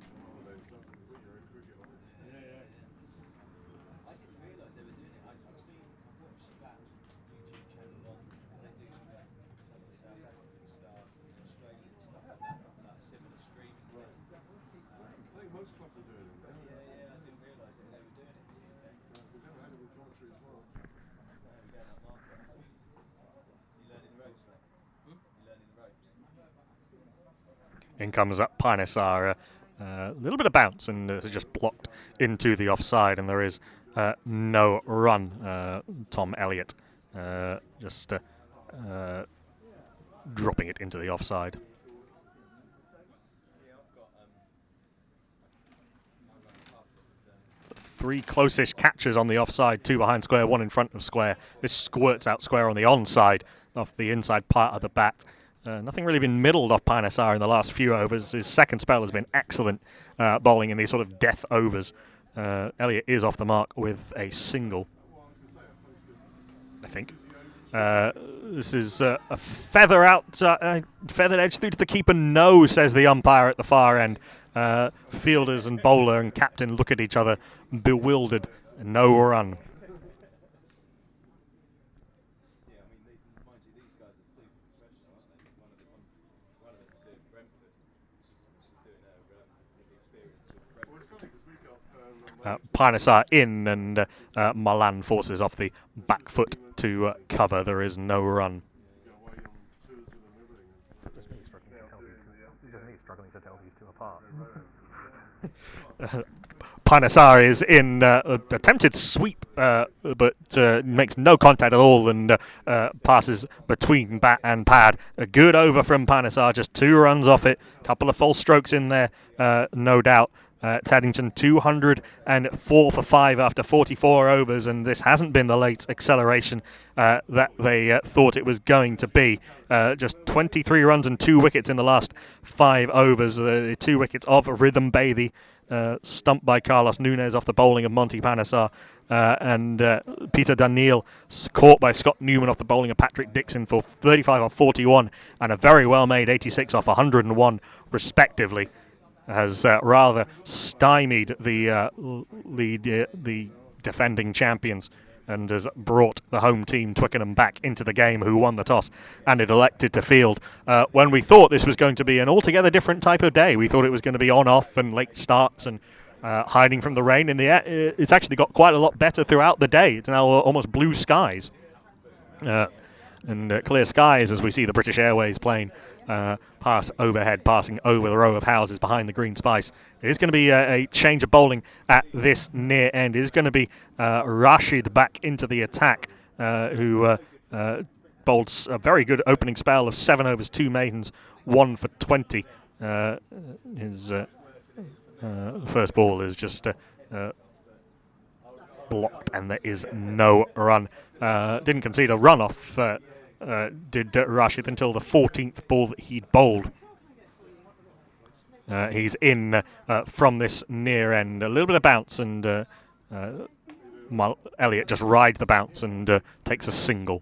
In comes up Panesar, a little bit of bounce, and it's just blocked into the offside, and there is no run. Tom Elliott just dropping it into the offside. Three close-ish catches on the offside, 2 behind square, 1 in front of square. This squirts out square on the onside, off the inside part of the bat. Nothing really been middled off Panesar in the last few overs. His second spell has been excellent bowling in these sort of death overs. Elliott is off the mark with a single, I think. This is a feather out, feathered edge through to the keeper. No, says the umpire at the far end. Fielders and bowler and captain look at each other, bewildered. No run. Panesar in, and Malan forces off the back foot to cover. There is no run. Struggling to tell these two apart. Panesar is in, attempted sweep, but makes no contact at all, and passes between bat and pad. A good over from Panesar, just 2 runs off it. Couple of false strokes in there, no doubt. Taddington 204 for 5 after 44 overs, and this hasn't been the late acceleration that they thought it was going to be. Just 23 runs and 2 wickets in the last 5 overs. The 2 wickets of Rhythm Bathey, stumped by Carlos Nunes off the bowling of Monty Panesar, and Peter Daniel caught by Scott Newman off the bowling of Patrick Dixon for 35 off 41, and a very well made 86 off 101 respectively. Has rather stymied the defending champions, and has brought the home team Twickenham back into the game, who won the toss and it elected to field. When we thought this was going to be an altogether different type of day, we thought it was going to be on-off and late starts and hiding from the rain in the air. It's actually got quite a lot better throughout the day. It's now almost blue skies and clear skies as we see the British Airways plane pass overhead, passing over the row of houses behind the green spice. It is going to be a change of bowling at this near end. It is going to be Rashid back into the attack, who bowled a very good opening spell of 7 overs, 2 maidens, 1 for 20. His first ball is just blocked, and there is no run. Didn't concede a run off did Rashid until the 14th ball that he'd bowled. He's in from this near end. A little bit of bounce, and Elliott just rides the bounce and takes a single.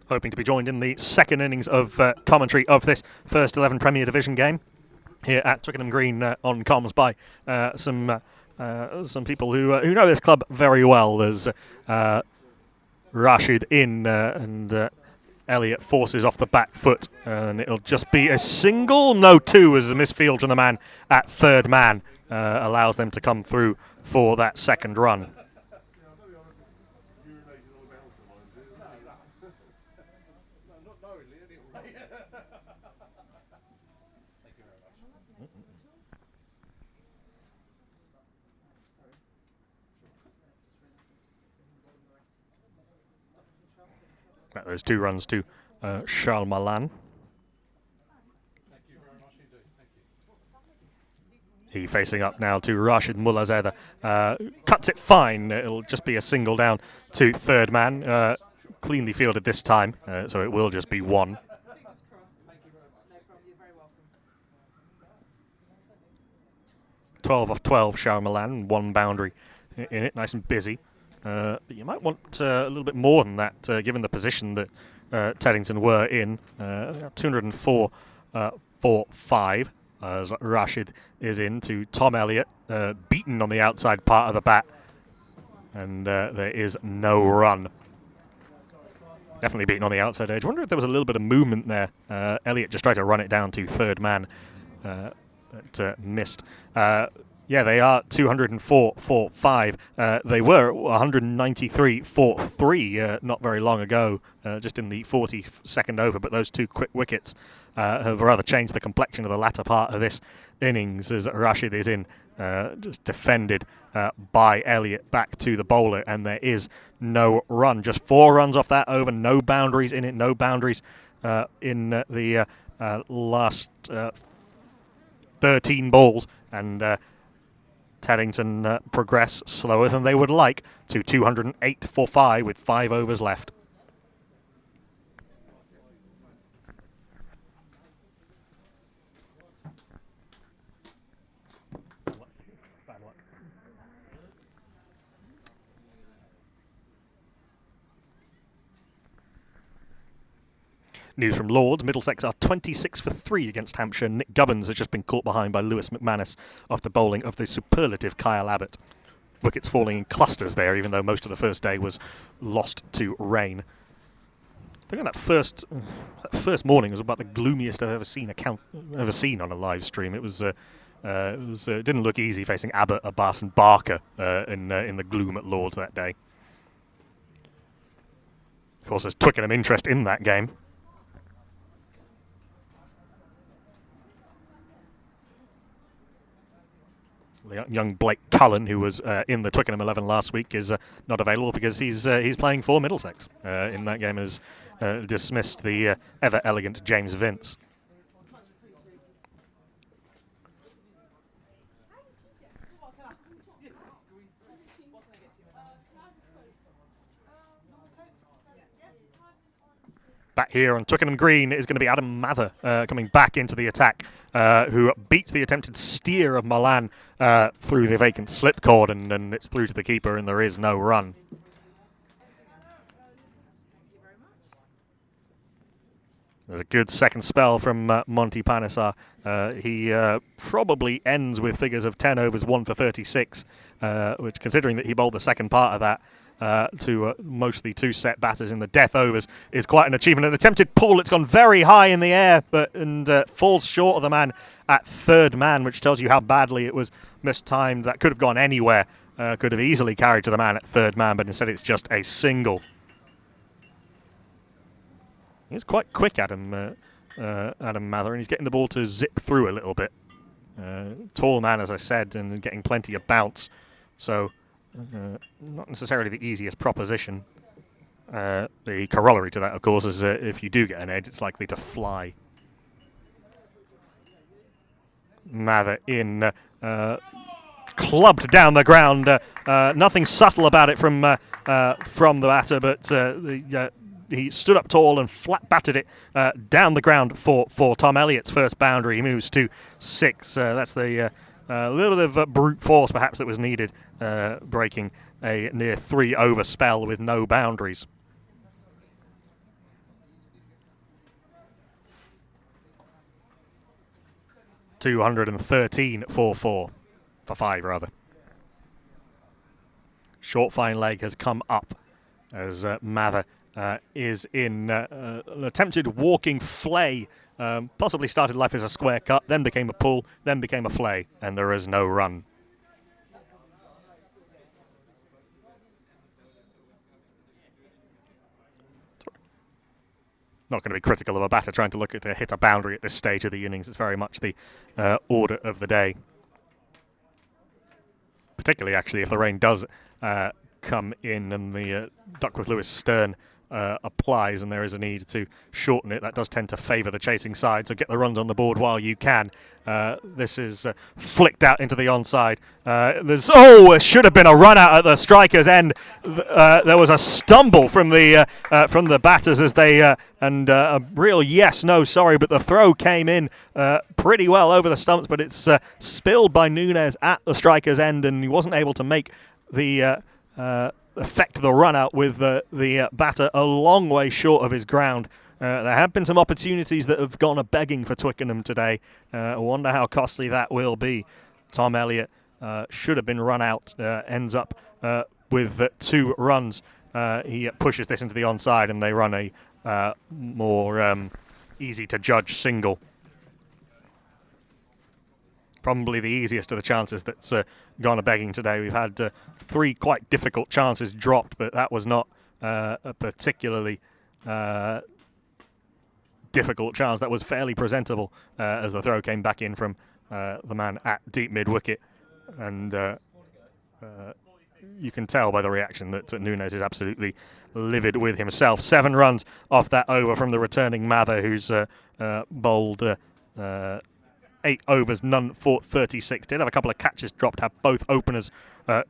Hoping to be joined in the second innings of commentary of this first 11 Premier Division game here at Twickenham Green on comms by some people who know this club very well. There's Rashid in, and Elliott forces off the back foot, and it'll just be a single. No, 2 as a misfield from the man at third man allows them to come through for that second run. Those 2 runs to Charles Malan. He facing up now to Rashid Mullazada. Cuts it fine. It'll just be a single down to third man. Cleanly fielded this time, so it will just be 1. "12 off 12, Charles Malan, 1 boundary in it, nice and busy. But you might want a little bit more than that, given the position that Teddington were in. 204 for 5, as Rashid is in to Tom Elliott, beaten on the outside part of the bat, and there is no run. Definitely beaten on the outside edge. Wonder if there was a little bit of movement there. Elliott just tried to run it down to third man, but missed. Yeah, they are 204 for 5. They were 193 for 3 not very long ago, just in the 42nd over. But those 2 quick wickets have rather changed the complexion of the latter part of this innings, as Rashid is in, just defended by Elliott back to the bowler, and there is no run. Just 4 runs off that over, no boundaries in it, no boundaries in the last 13 balls, and Taddington progress slower than they would like to 208 for 5 with 5 overs left. Bad luck. News from Lords. Middlesex are 26 for 3 against Hampshire. Nick Gubbins has just been caught behind by Lewis McManus after bowling of the superlative Kyle Abbott. Wickets falling in clusters there, even though most of the first day was lost to rain. I think that first morning was about the gloomiest I've ever seen on a live stream. It didn't look easy facing Abbott, Abbas, and Barker in the gloom at Lords that day. Of course, there's Twickenham interest in that game. Young Blake Cullen, who was in the Twickenham 11 last week, is not available because he's playing for Middlesex. In that game has dismissed the ever elegant James Vince. Back here on Twickenham Green is going to be Adam Mather coming back into the attack, who beat the attempted steer of Milan through the vacant slip cord, and it's through to the keeper, and there is no run. There's a good second spell from Monty Panesar. He probably ends with figures of 10 overs, 1 for 36, which, considering that he bowled the second part of that, to mostly 2 set batters in the death overs, is quite an achievement. An attempted pull, it's gone very high in the air, and falls short of the man at third man, which tells you how badly it was mistimed. That could have gone anywhere, could have easily carried to the man at third man, but instead it's just a single. He's quite quick, Adam Mather, and he's getting the ball to zip through a little bit. Tall man, as I said, and getting plenty of bounce, so not necessarily the easiest proposition. The corollary to that, of course, is if you do get an edge, it's likely to fly. Mather in, clubbed down the ground. Nothing subtle about it from the batter, but he stood up tall and flat batted it down the ground for Tom Elliott's first boundary. He moves to 6. That's the little bit of brute force perhaps that was needed, breaking a near 3 over spell with no boundaries. $213 for 5 rather. Short fine leg has come up as Mather is in an attempted walking flay. Possibly started life as a square cut, then became a pull, then became a flay, and there is no run. not going to be critical of a batter trying to look at hit a boundary at this stage of the innings. It's very much the order of the day. Particularly, actually, if the rain does come in and the Duckworth-Lewis stern applies and there is a need to shorten it, that does tend to favour the chasing side, so get the runs on the board while you can. This is flicked out into the onside. There should have been a run out at the striker's end. There was a stumble from the batters as they and a real but the throw came in pretty well over the stumps, but it's spilled by Nunes at the striker's end, and he wasn't able to make the affect the run out with the batter a long way short of his ground. There have been some opportunities that have gone a-begging for Twickenham today. I wonder how costly that will be. Tom Elliott should have been run out, ends up with 2 runs. He pushes this into the onside and they run a more easy-to-judge single. Probably the easiest of the chances that's gone a-begging today. We've had 3 quite difficult chances dropped, but that was not a particularly difficult chance. That was fairly presentable as the throw came back in from the man at deep mid-wicket. And you can tell by the reaction that Nunes is absolutely livid with himself. 7 runs off that over from the returning Mather, who's bowled 8 overs, none for 36. Did have a couple of catches dropped, have both openers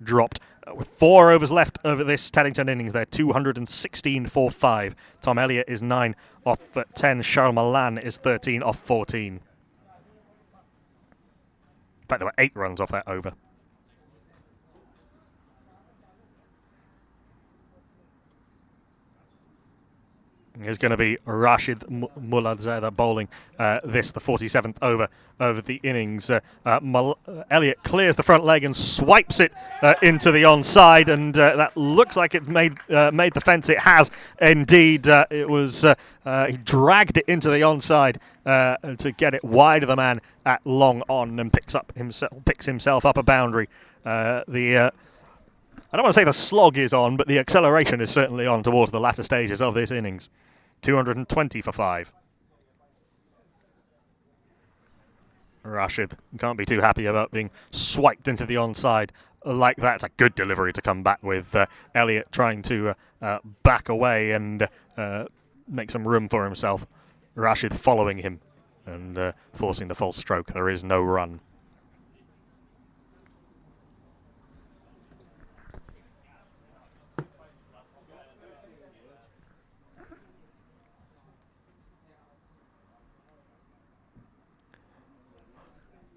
dropped. With 4 overs left over this Taddington innings, they're 216 for 5. Tom Elliott is 9 off 10. Charles Malan is 13 off 14. In fact, there were 8 runs off that over. Is going to be Rashid Mulladzada bowling this, the 47th over of the innings. Elliott clears the front leg and swipes it into the onside, and that looks like it's made the fence. It has indeed. It was he dragged it into the onside to get it wide of the man at long on, and picks himself up a boundary. I don't want to say the slog is on, but the acceleration is certainly on towards the latter stages of this innings. 220 for 5. Rashid can't be too happy about being swiped into the onside like that. It's a good delivery to come back with. Elliott trying to back away and make some room for himself. Rashid following him and forcing the false stroke. There is no run.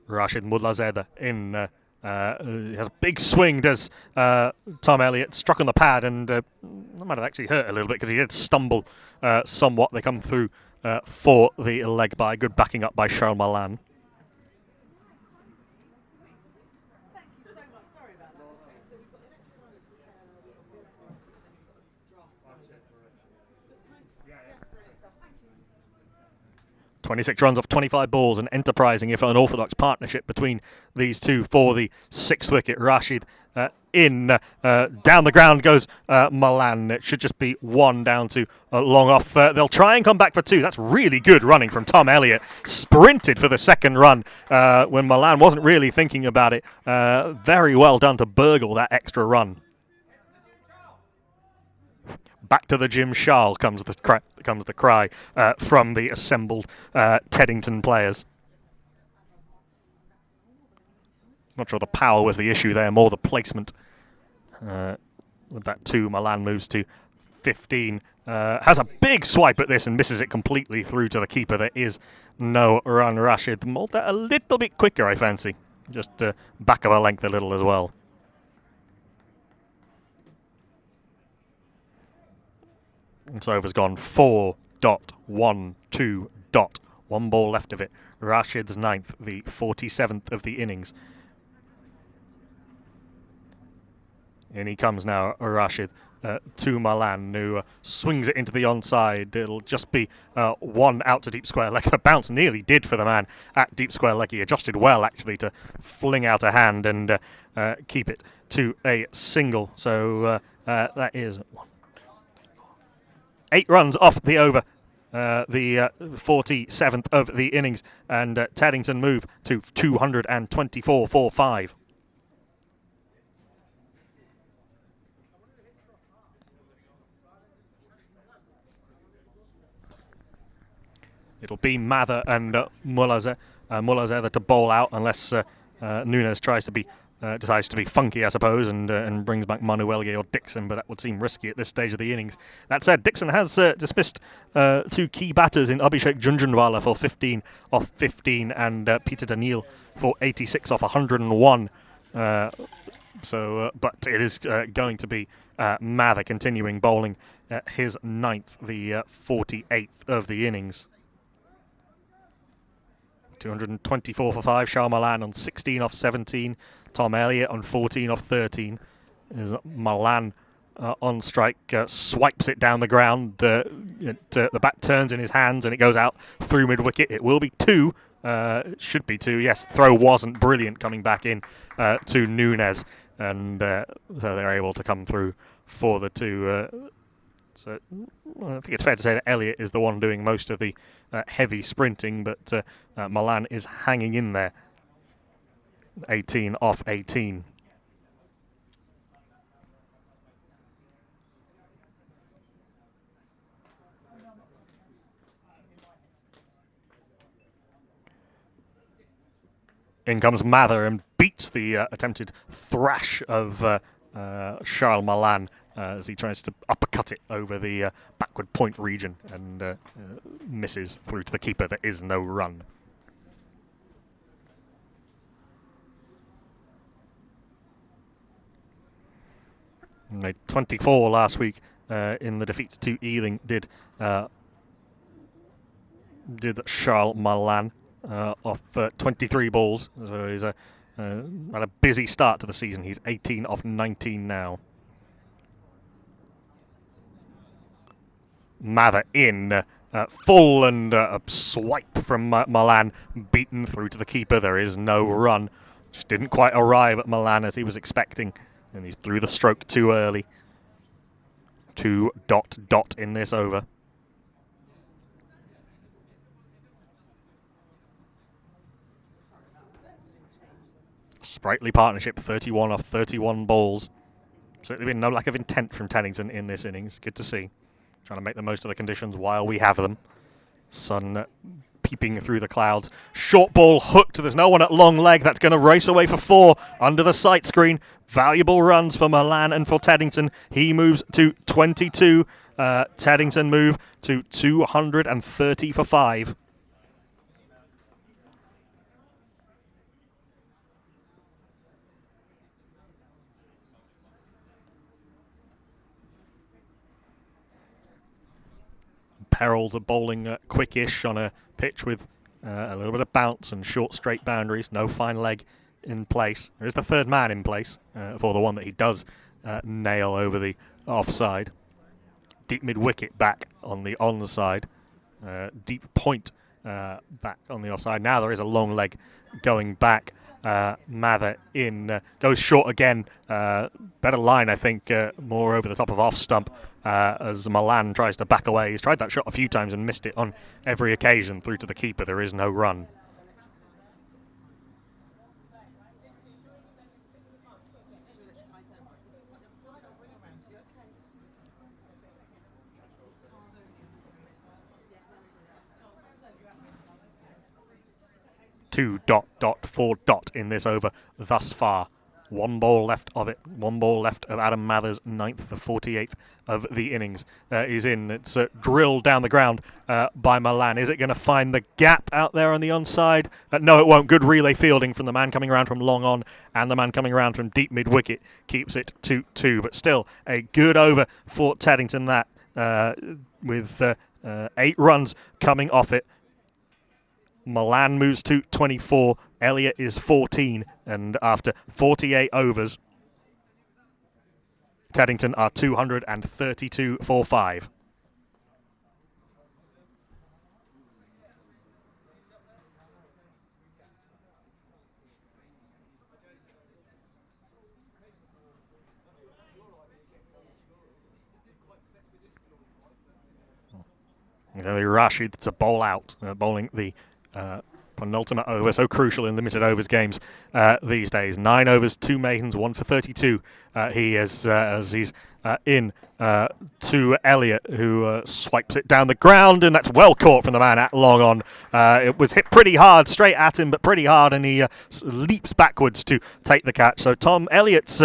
Rashid Mulladzada in has a big swing, does Tom Elliott. Struck on the pad, and that might have actually hurt a little bit because he did stumble somewhat. They come through for the leg by. Good backing up by Charles Malan. Thank you so much. Sorry about that. 26 runs off 25 balls, an enterprising if unorthodox partnership between these two for the 6th wicket. Rashid down the ground goes Malan. It should just be 1 down to long off. They'll try and come back for 2. That's really good running from Tom Elliott. Sprinted for the 2nd run when Malan wasn't really thinking about it. Very well done to burgle that extra run. Back to the Jim Charles comes the cry from the assembled Teddington players. Not sure the power was the issue there, more the placement. With that 2, Malan moves to 15. Has a big swipe at this and misses it completely through to the keeper. There is no run. Rashid mauled that a little bit quicker, I fancy. Just back of a length a little as well. This over's gone 4.12. 1 ball left of it. Rashid's 9th, the 47th of the innings. In he comes now, Rashid, to Malan, who swings it into the onside. It'll just be 1 out to deep square leg. The bounce nearly did for the man at deep square leg. He adjusted well, actually, to fling out a hand and keep it to a single. So that is 8 runs off the over the 47th of the innings, and Taddington move to 224 for 5. It'll be Mather and Mullazer that to bowl out, unless Nunes decides to be funky, I suppose, and brings back Manuelge or Dixon, but that would seem risky at this stage of the innings. That said, Dixon has dismissed 2 key batters in Abhishek Junjunwala for 15 off 15 and Peter Daniel for 86 off 101. But it is going to be Mather continuing bowling his 9th, the 48th of the innings. 224 for 5. Shah Malan on 16 off 17. Tom Elliott on 14 off 13. As Malan on strike swipes it down the ground. The bat turns in his hands and it goes out through mid-wicket. It will be 2. It should be 2. Yes, throw wasn't brilliant coming back in to Nunes. And so they're able to come through for the 2. So I think it's fair to say that Elliott is the one doing most of the heavy sprinting, but Malan is hanging in there. 18 off 18. In comes Mather and beats the attempted thrash of Charles Malan as he tries to uppercut it over the backward point region and misses through to the keeper. There is no run. Made 24 last week in the defeat to Ealing. Did Charles Malan off 23 balls. So he's had a busy start to the season. He's 18 off 19 now. Mather in. Full and a swipe from Malan, beaten through to the keeper. There is no run. Just didn't quite arrive at Malan as he was expecting. And he threw the stroke too early. 2 ... in this over. Sprightly partnership, 31 off 31 balls. Certainly been no lack of intent from Teddington in this innings. Good to see. Trying to make the most of the conditions while we have them. Sun peeping through the clouds. Short ball hooked. There's no one at long leg. That's going to race away for 4 under the sight screen. Valuable runs for Malan and for Teddington. He moves to 22. Teddington move to 230 for 5. Perils are bowling quickish on a pitch with a little bit of bounce and short straight boundaries. No fine leg in place. There is the third man in place for the one that he does nail over the offside. Deep mid-wicket back on the onside. Deep point back on the offside. Now there is a long leg going back. Mather in. Goes short again. Better line, I think. More over the top of off stump as Malan tries to back away. He's tried that shot a few times and missed it on every occasion. Through to the keeper. There is no run. Two ... four ... in this over thus far. 1 ball left of it. 1 ball left of Adam Mather's 9th, the 48th of the innings is in. It's drilled down the ground by Malan. Is it going to find the gap out there on the onside? No, it won't. Good relay fielding from the man coming around from long on and the man coming around from deep mid-wicket. Keeps it 2-2. But still, a good over for Taddington that with 8 runs coming off it. Malan moves to 24, Elliott is 14, and after 48 overs, Teddington are 232 for 5. It's going to be Rashid to bowl out, bowling the penultimate over, so crucial in limited overs games these days. 9 overs, 2 maidens, 1 for 32. He is as he's in to Elliott, who swipes it down the ground, and that's well caught from the man at long on. It was hit pretty hard, straight at him, but pretty hard, and he leaps backwards to take the catch. So Tom Elliott's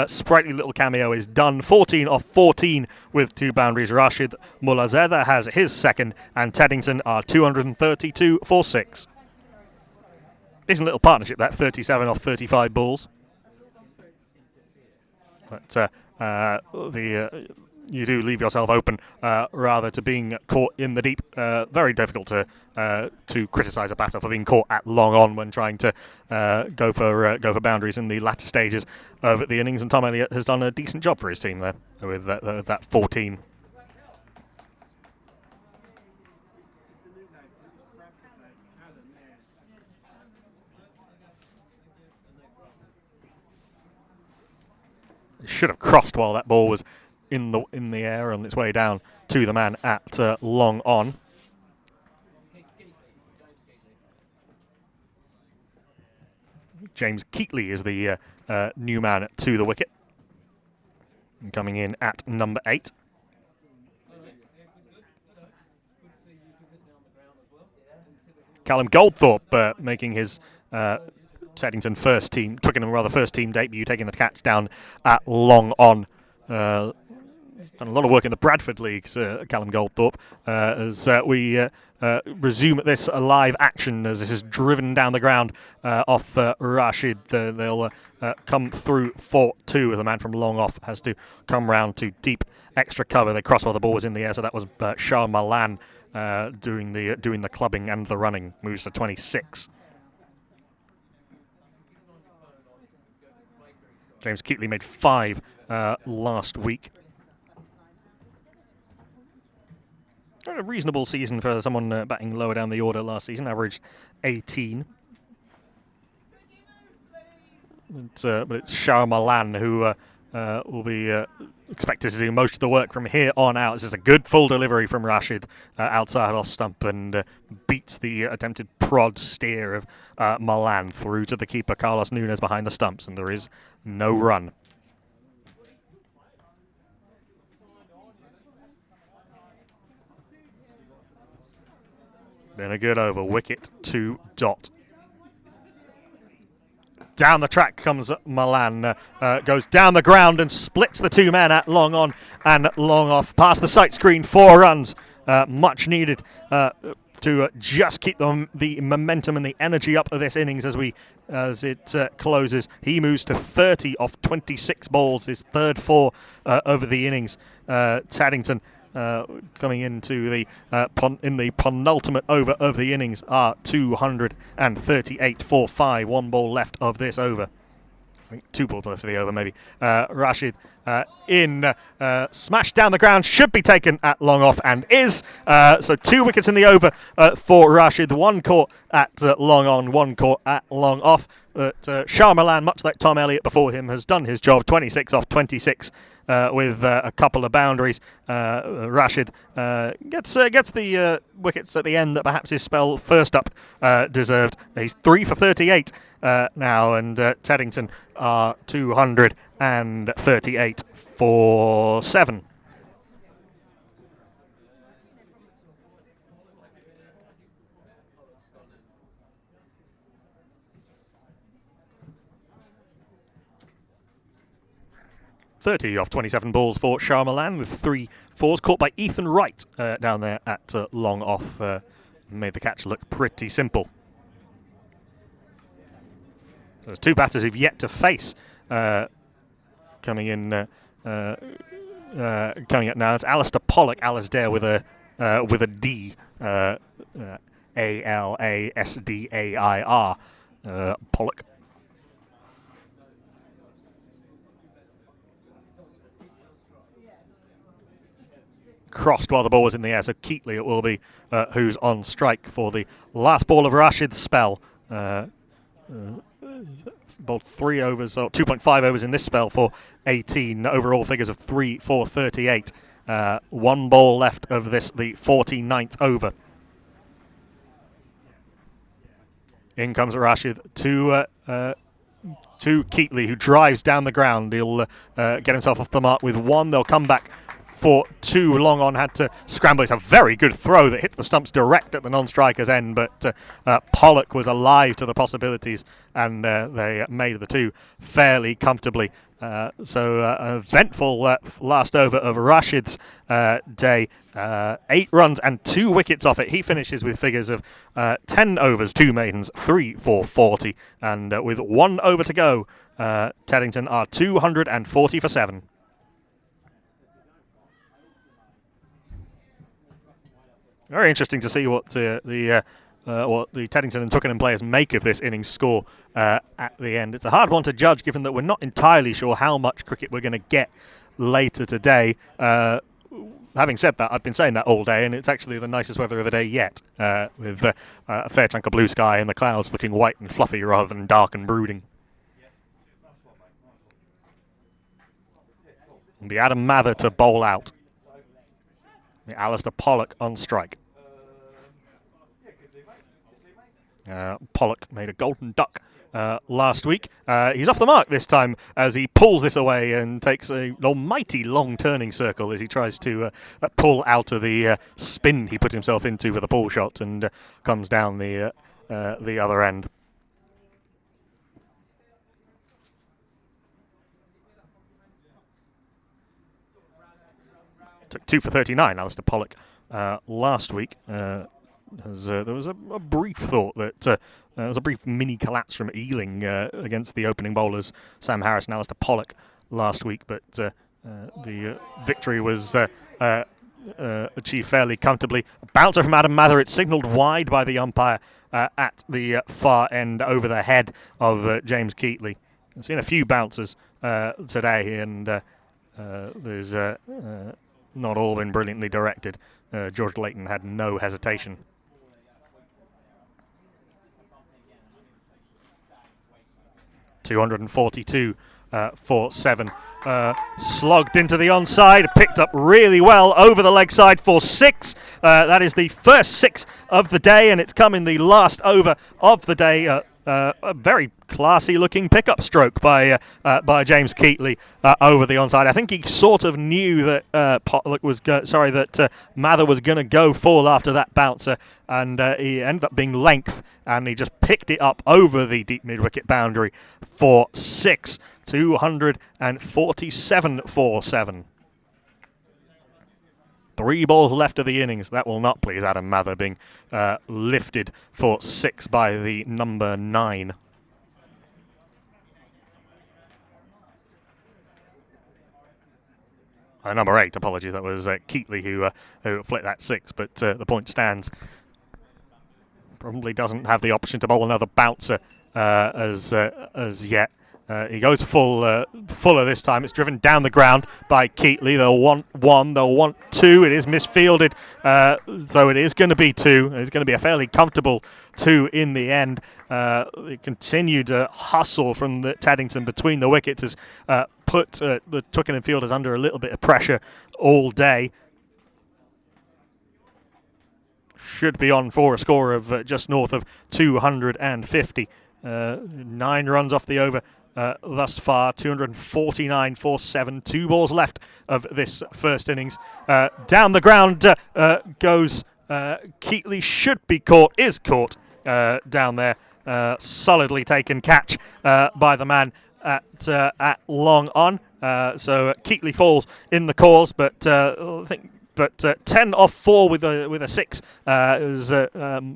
sprightly little cameo is done. 14 off 14 with 2 boundaries. Rashid Mulazeda has his second, and Teddington are 232 for 6. Decent little partnership, that 37 off 35 balls. But you do leave yourself open rather to being caught in the deep. Very difficult to criticise a batter for being caught at long on when trying to go for boundaries in the latter stages of the innings. And Tom Elliott has done a decent job for his team there with that 14. Should have crossed while that ball was in the air on its way down to the man at long on. James Keatley is the new man to the wicket, coming in at number 8. Callum Goldthorpe making his Teddington Twickenham first team debut, taking the catch down at long on. He's done a lot of work in the Bradford Leagues, Callum Goldthorpe, as we resume this live action as this is driven down the ground off Rashid. They'll come through for 2 as the man from long off has to come round to deep extra cover. They cross while the ball was in the air, so that was Shah Malan doing the clubbing and the running. Moves to 26. James Keatley made 5 last week. A reasonable season for someone batting lower down the order last season, averaged 18. But it's Shah Malan who will be expected to do most of the work from here on out. This is a good full delivery from Rashid outside off stump and beats the attempted prod steer of Malan through to the keeper, Carlos Nunes, behind the stumps, and there is no run. Been a good over, wicket to dot. Down the track comes Malan, goes down the ground and splits the 2 men at long on and long off. Past the sight screen, 4 runs, much needed to just keep the momentum and the energy up of this innings as it closes. He moves to 30 off 26 balls, his third 4 over the innings. Taddington coming into the penultimate over of the innings are 238 for 5. 1 ball left of this over. I think 2 balls left of the over, maybe. Rashid smashed down the ground, should be taken at long off, and is. So 2 wickets in the over for Rashid. 1 caught at long on, 1 caught at long off. But Shah Malan, much like Tom Elliott before him, has done his job. 26 off 26 with a couple of boundaries. Rashid gets the wickets at the end that perhaps his spell first up deserved. He's 3 for 38 now, and Teddington are 238 for 7. .30 off 27 balls for Shah Malan with 3 fours, caught by Ethan Wright down there at long off. Made the catch look pretty simple. There's 2 batters who've yet to face coming in. Coming up now, it's Alistair Pollock, Alasdair with a D, Alasdair, Pollock. Crossed while the ball was in the air, so Keatley it will be who's on strike for the last ball of Rashid's spell. Bowled 3 overs, or 2.5 overs in this spell for 18. Overall figures of 3 for 38. 1 ball left of this, the 49th over. In comes Rashid to Keatley, who drives down the ground. He'll get himself off the mark with 1. They'll come back for 2. Long on had to scramble. It's a very good throw that hits the stumps direct at the non-striker's end, but Pollock was alive to the possibilities, and they made the 2 fairly comfortably. So an eventful last over of Rashid's day. 8 runs and 2 wickets off it. He finishes with figures of 10 overs, 2 maidens, 3 for 40. And with 1 over to go, Teddington are 240 for 7. Very interesting to see what the Teddington and Twickenham players make of this innings score at the end. It's a hard one to judge, given that we're not entirely sure how much cricket we're going to get later today. Having said that, I've been saying that all day, and it's actually the nicest weather of the day yet, with a fair chunk of blue sky and the clouds looking white and fluffy rather than dark and brooding. It'll be Adam Mather to bowl out. Alistair Pollock on strike. Pollock made a golden duck last week. He's off the mark this time as he pulls this away and takes an almighty long turning circle as he tries to pull out of the spin he put himself into with a pull shot and comes down the other end. Took 2 for 39, Alistair Pollock, last week. There was a brief thought that there was a brief mini collapse from Ealing against the opening bowlers, Sam Harris and Alistair Pollock, last week, but the victory was achieved fairly comfortably. A bouncer from Adam Mather. It's signalled wide by the umpire at the far end over the head of James Keatley. I've seen a few bouncers today, and there's not all been brilliantly directed. George Layton had no hesitation. .242 for 7. Slogged into the onside, picked up really well over the leg side for 6. That is the first 6 of the day, and it's come in the last over of the day. A very classy-looking pickup stroke by James Keatley over the onside. I think he sort of knew that Mather was going to go full after that bouncer, and he ended up being length, and he just picked it up over the deep mid-wicket boundary for 6. 247 for 7. 3 balls left of the innings. That will not please Adam Mather, being lifted for 6 by the number 9. Number 8, apologies. That was Keatley who flicked that 6, but the point stands. Probably doesn't have the option to bowl another bouncer as yet. He goes fuller this time. It's driven down the ground by Keatley. They'll want 1, they'll want 2. It is misfielded, so it is going to be 2. It's going to be a fairly comfortable 2 in the end. The continued hustle from the Taddington between the wickets has put the Twickenham fielders under a little bit of pressure all day. Should be on for a score of just north of 250. 9 runs off the over thus far. 249 for 7. 2 balls left of this first innings. Down the ground goes Keatley. Should be caught. Is caught down there. Solidly taken catch by the man at long on. So Keatley falls in the cause, but I think. But 10 off 4 with a 6. It was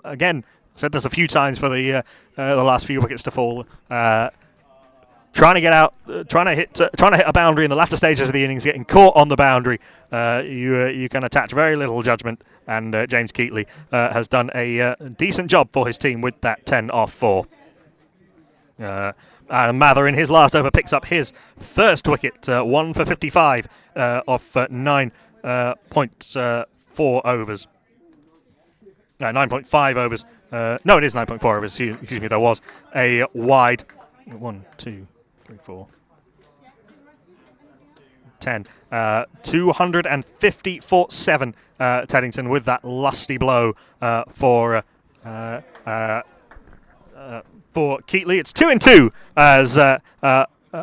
again. Said this a few times for the last few wickets to fall. Trying to get out, trying to hit a boundary in the latter stages of the innings, getting caught on the boundary. You can attach very little judgment, and James Keatley has done a decent job for his team with that 10 off 4. Mather in his last over picks up his first wicket, 1 for 55 off 9.4 overs. 9.5 overs. No, it is 9.4 overs. Excuse me, there was a wide. 1, 2, 3, 4. 10. 250-7. Teddington with that lusty blow for Keatley. It's 2-2 as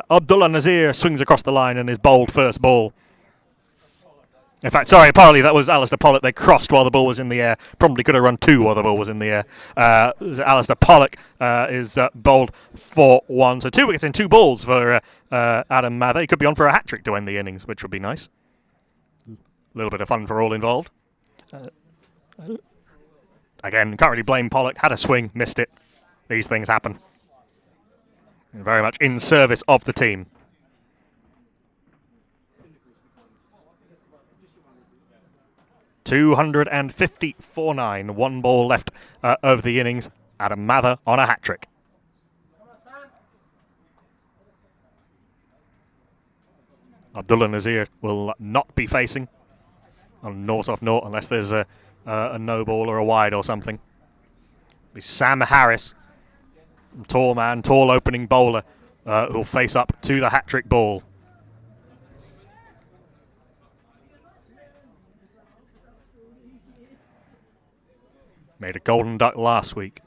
Abdullah Nazir swings across the line and is bowled first ball. In fact, sorry, apparently that was Alistair Pollock. They crossed while the ball was in the air. Probably could have run two while the ball was in the air. Alistair Pollock is bowled for 1. So 2 wickets in 2 balls for Adam Mather. He could be on for a hat-trick to end the innings, which would be nice. A little bit of fun for all involved. Again, can't really blame Pollock. Had a swing, missed it. These things happen. Very much in service of the team. $250-9. 1 ball left of the innings. Adam Mather on a hat-trick. Abdullah Nazir will not be facing on 0 off 0 unless there's a no ball or a wide or something. It'll be Sam Harris, tall man, tall opening bowler, who'll face up to the hat-trick ball. Made a golden duck last week.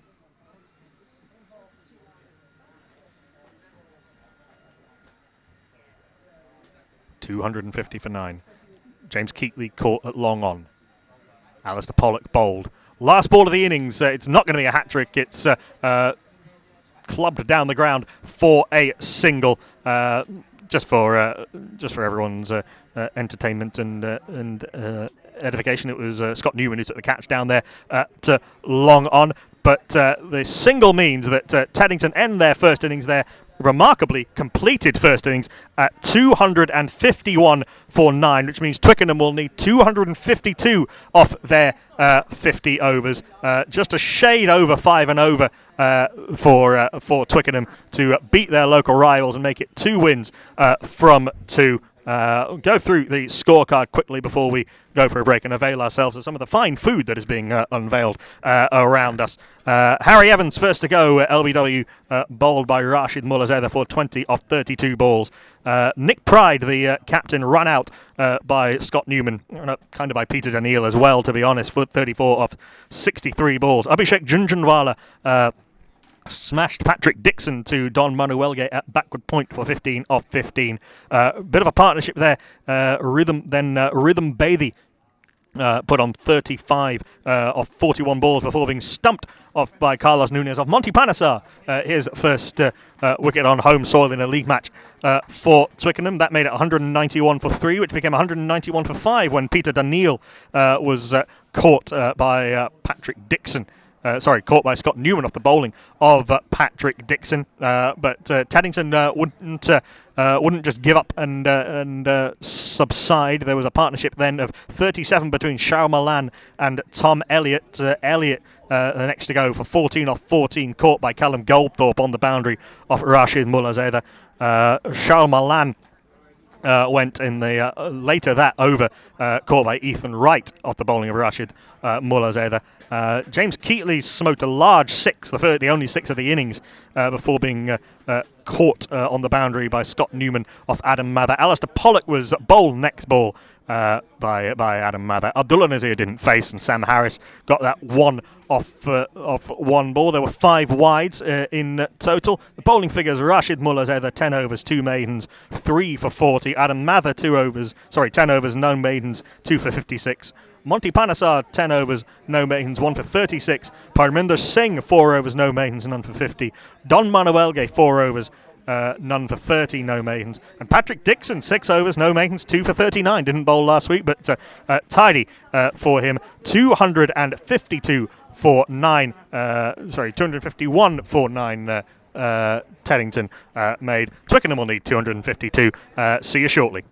$250 for 9. James Keatley caught at long on. Alistair Pollock bowled. Last ball of the innings. It's not going to be a hat-trick. It's clubbed down the ground for a single. Just for everyone's entertainment and edification, it was Scott Newman who took the catch down there to long on. But the single means that Taddington end their first innings there. Remarkably completed first innings at 251 for 9, which means Twickenham will need 252 off their 50 overs. Just a shade over 5 and over for Twickenham to beat their local rivals and make it 2 wins from 2. Go through the scorecard quickly before we go for a break and avail ourselves of some of the fine food that is being unveiled around us. Harry Evans first to go, LBW, bowled by Rashid Mullazeda for 20 off 32 balls. Nick Pride, the captain, run out by Scott Newman, kind of by Peter Daniel as well, to be honest, for 34 off 63 balls. Abhishek Junjunwala smashed Patrick Dixon to Don Manuelge at backward point for 15 off 15. Bit of a partnership there. Rhythm Bathey put on 35 off 41 balls before being stumped off by Carlos Nunez off Monty Panesar, his first wicket on home soil in a league match for Twickenham. That made it 191 for 3, which became 191 for 5 when Peter Daniel was caught by Patrick Dixon. Caught by Scott Newman off the bowling of Patrick Dixon. But Taddington wouldn't just give up and subside. There was a partnership then of 37 between Shao Malan and Tom Elliott. Elliott the next to go for 14 off 14, caught by Callum Goldthorpe on the boundary off Rashid Mullazeda. Shao Malan went in the later that over, caught by Ethan Wright off the bowling of Rashid Mullazeda. James Keatley smoked a large 6, the only 6 of the innings, before being caught on the boundary by Scott Newman off Adam Mather. Alistair Pollock was bowled next ball by Adam Mather. Abdullah Nazir didn't face, and Sam Harris got that 1 off 1 ball. There were 5 wides in total. The bowling figures: Rashid Mullazeda 10 overs, 2 maidens, 3 for 40. Adam Mather 10 overs, no maidens, 2 for 56. Monty Panesar 10 overs, no maidens, 1 for 36. Parminder Singh 4 overs, no maidens, none for 50. Don Manuelge 4 overs, none for 30, no maidens. And Patrick Dixon 6 overs, no maidens, 2 for 39. Didn't bowl last week, but tidy for him. 252 for 9. 251 for 9. Teddington made. Twickenham will need 252. See you shortly.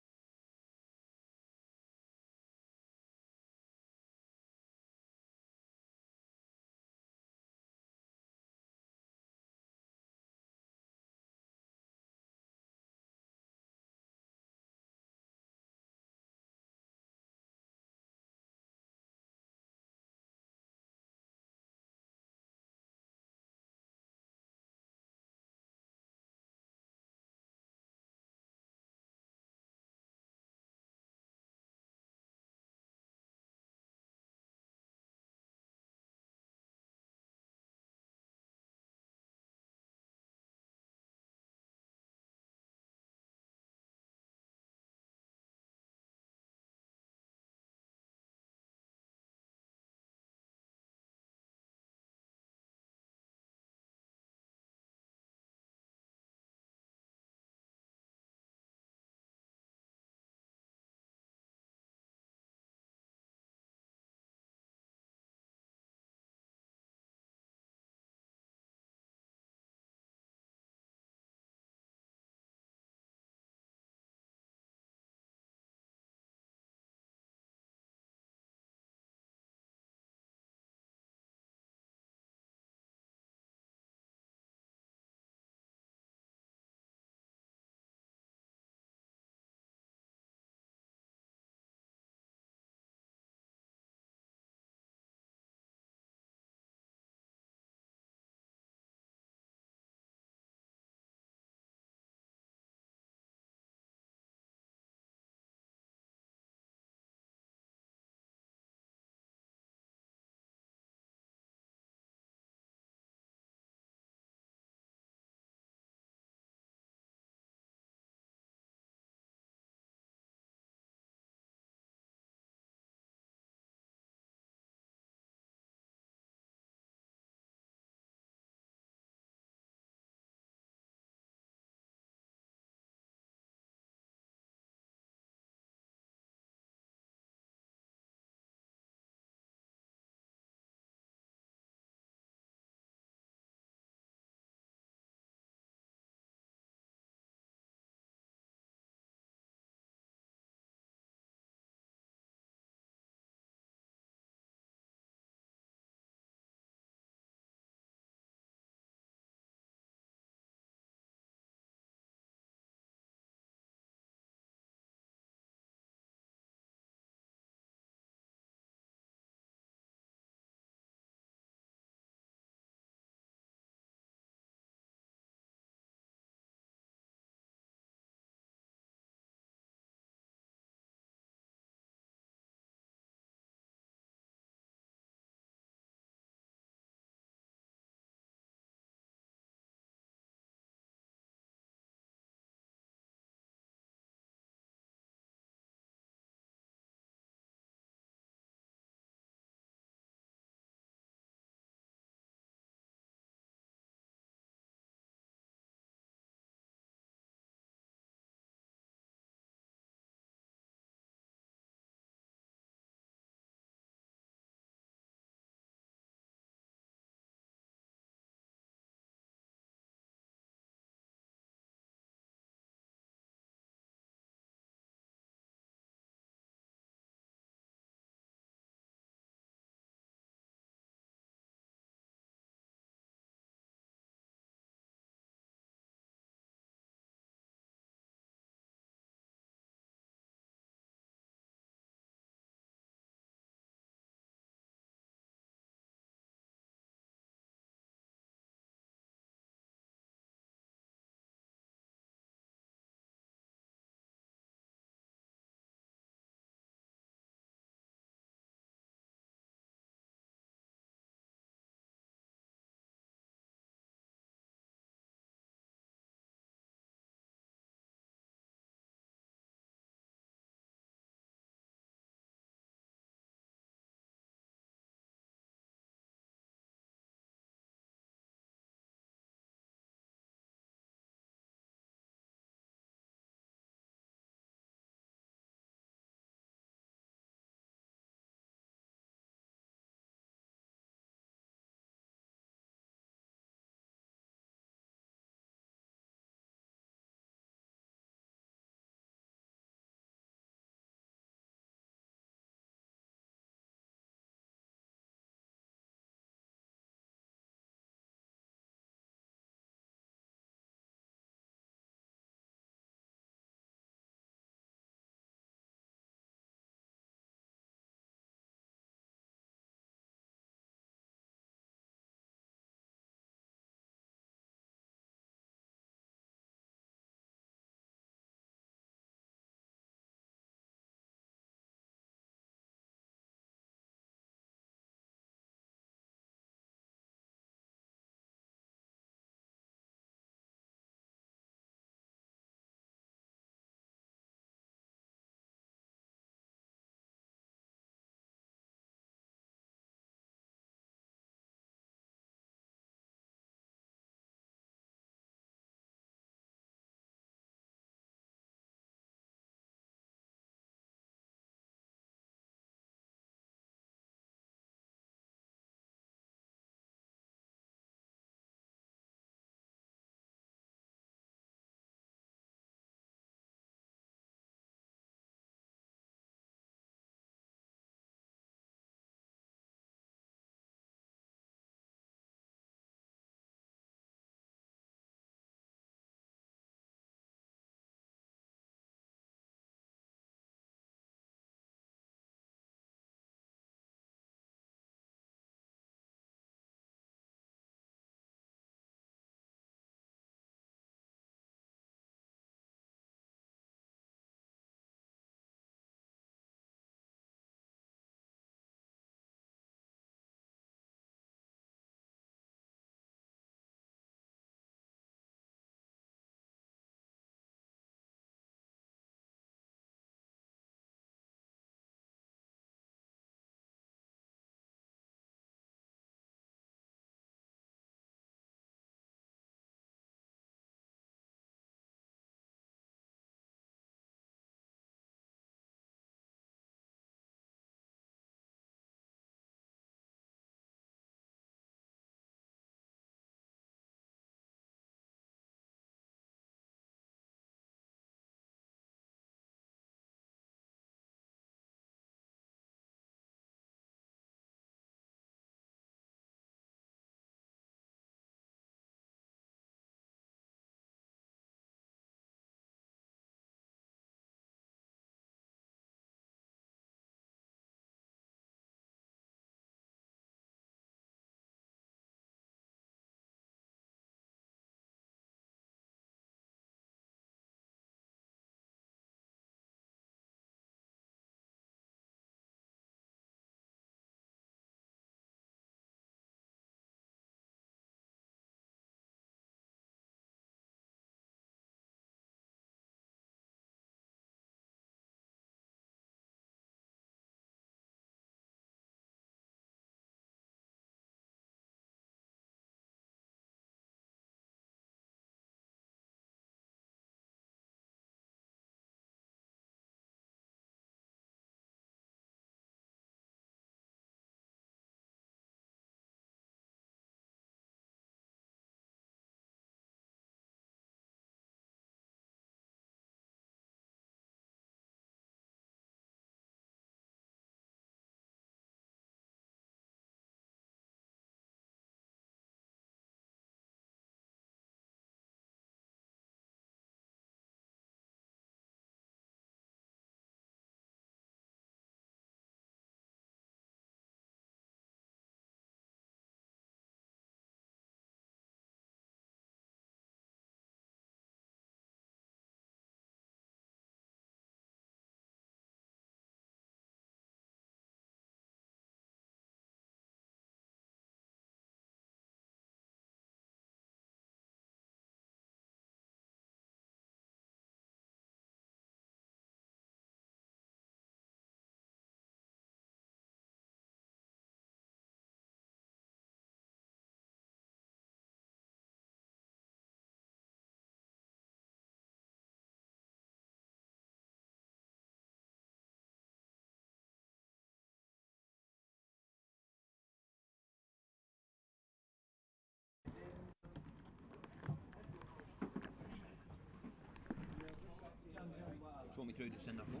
talk me through this then, Knuckle.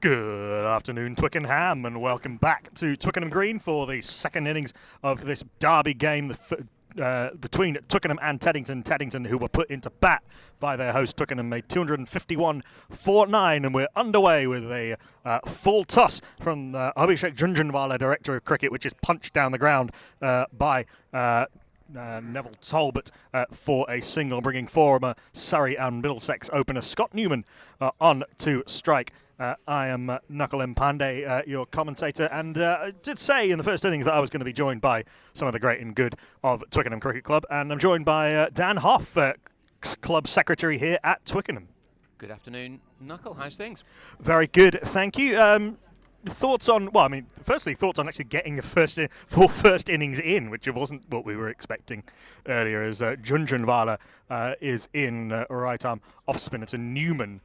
Good afternoon, Twickenham, and welcome back to Twickenham Green for the second innings of this derby game between Twickenham and Teddington. Taddington, who were put into bat by their host Twickenham, made 251 for 9, and we're underway with a full toss from Abhishek Junjunwala, Director of Cricket, which is punched down the ground by Neville Talbot for a single, bringing former Surrey and Middlesex opener Scott Newman on to strike. I am Knuckle M. Pandey, your commentator, and I did say in the first innings that I was going to be joined by some of the great and good of Twickenham Cricket Club, and I'm joined by Dan Hoff, club secretary here at Twickenham. Good afternoon, Knuckle. How's things? Very good, thank you. Thoughts on, firstly, thoughts on actually getting the first innings in, which wasn't what we were expecting earlier, as Junjunwala is in right arm off spinner to Newman.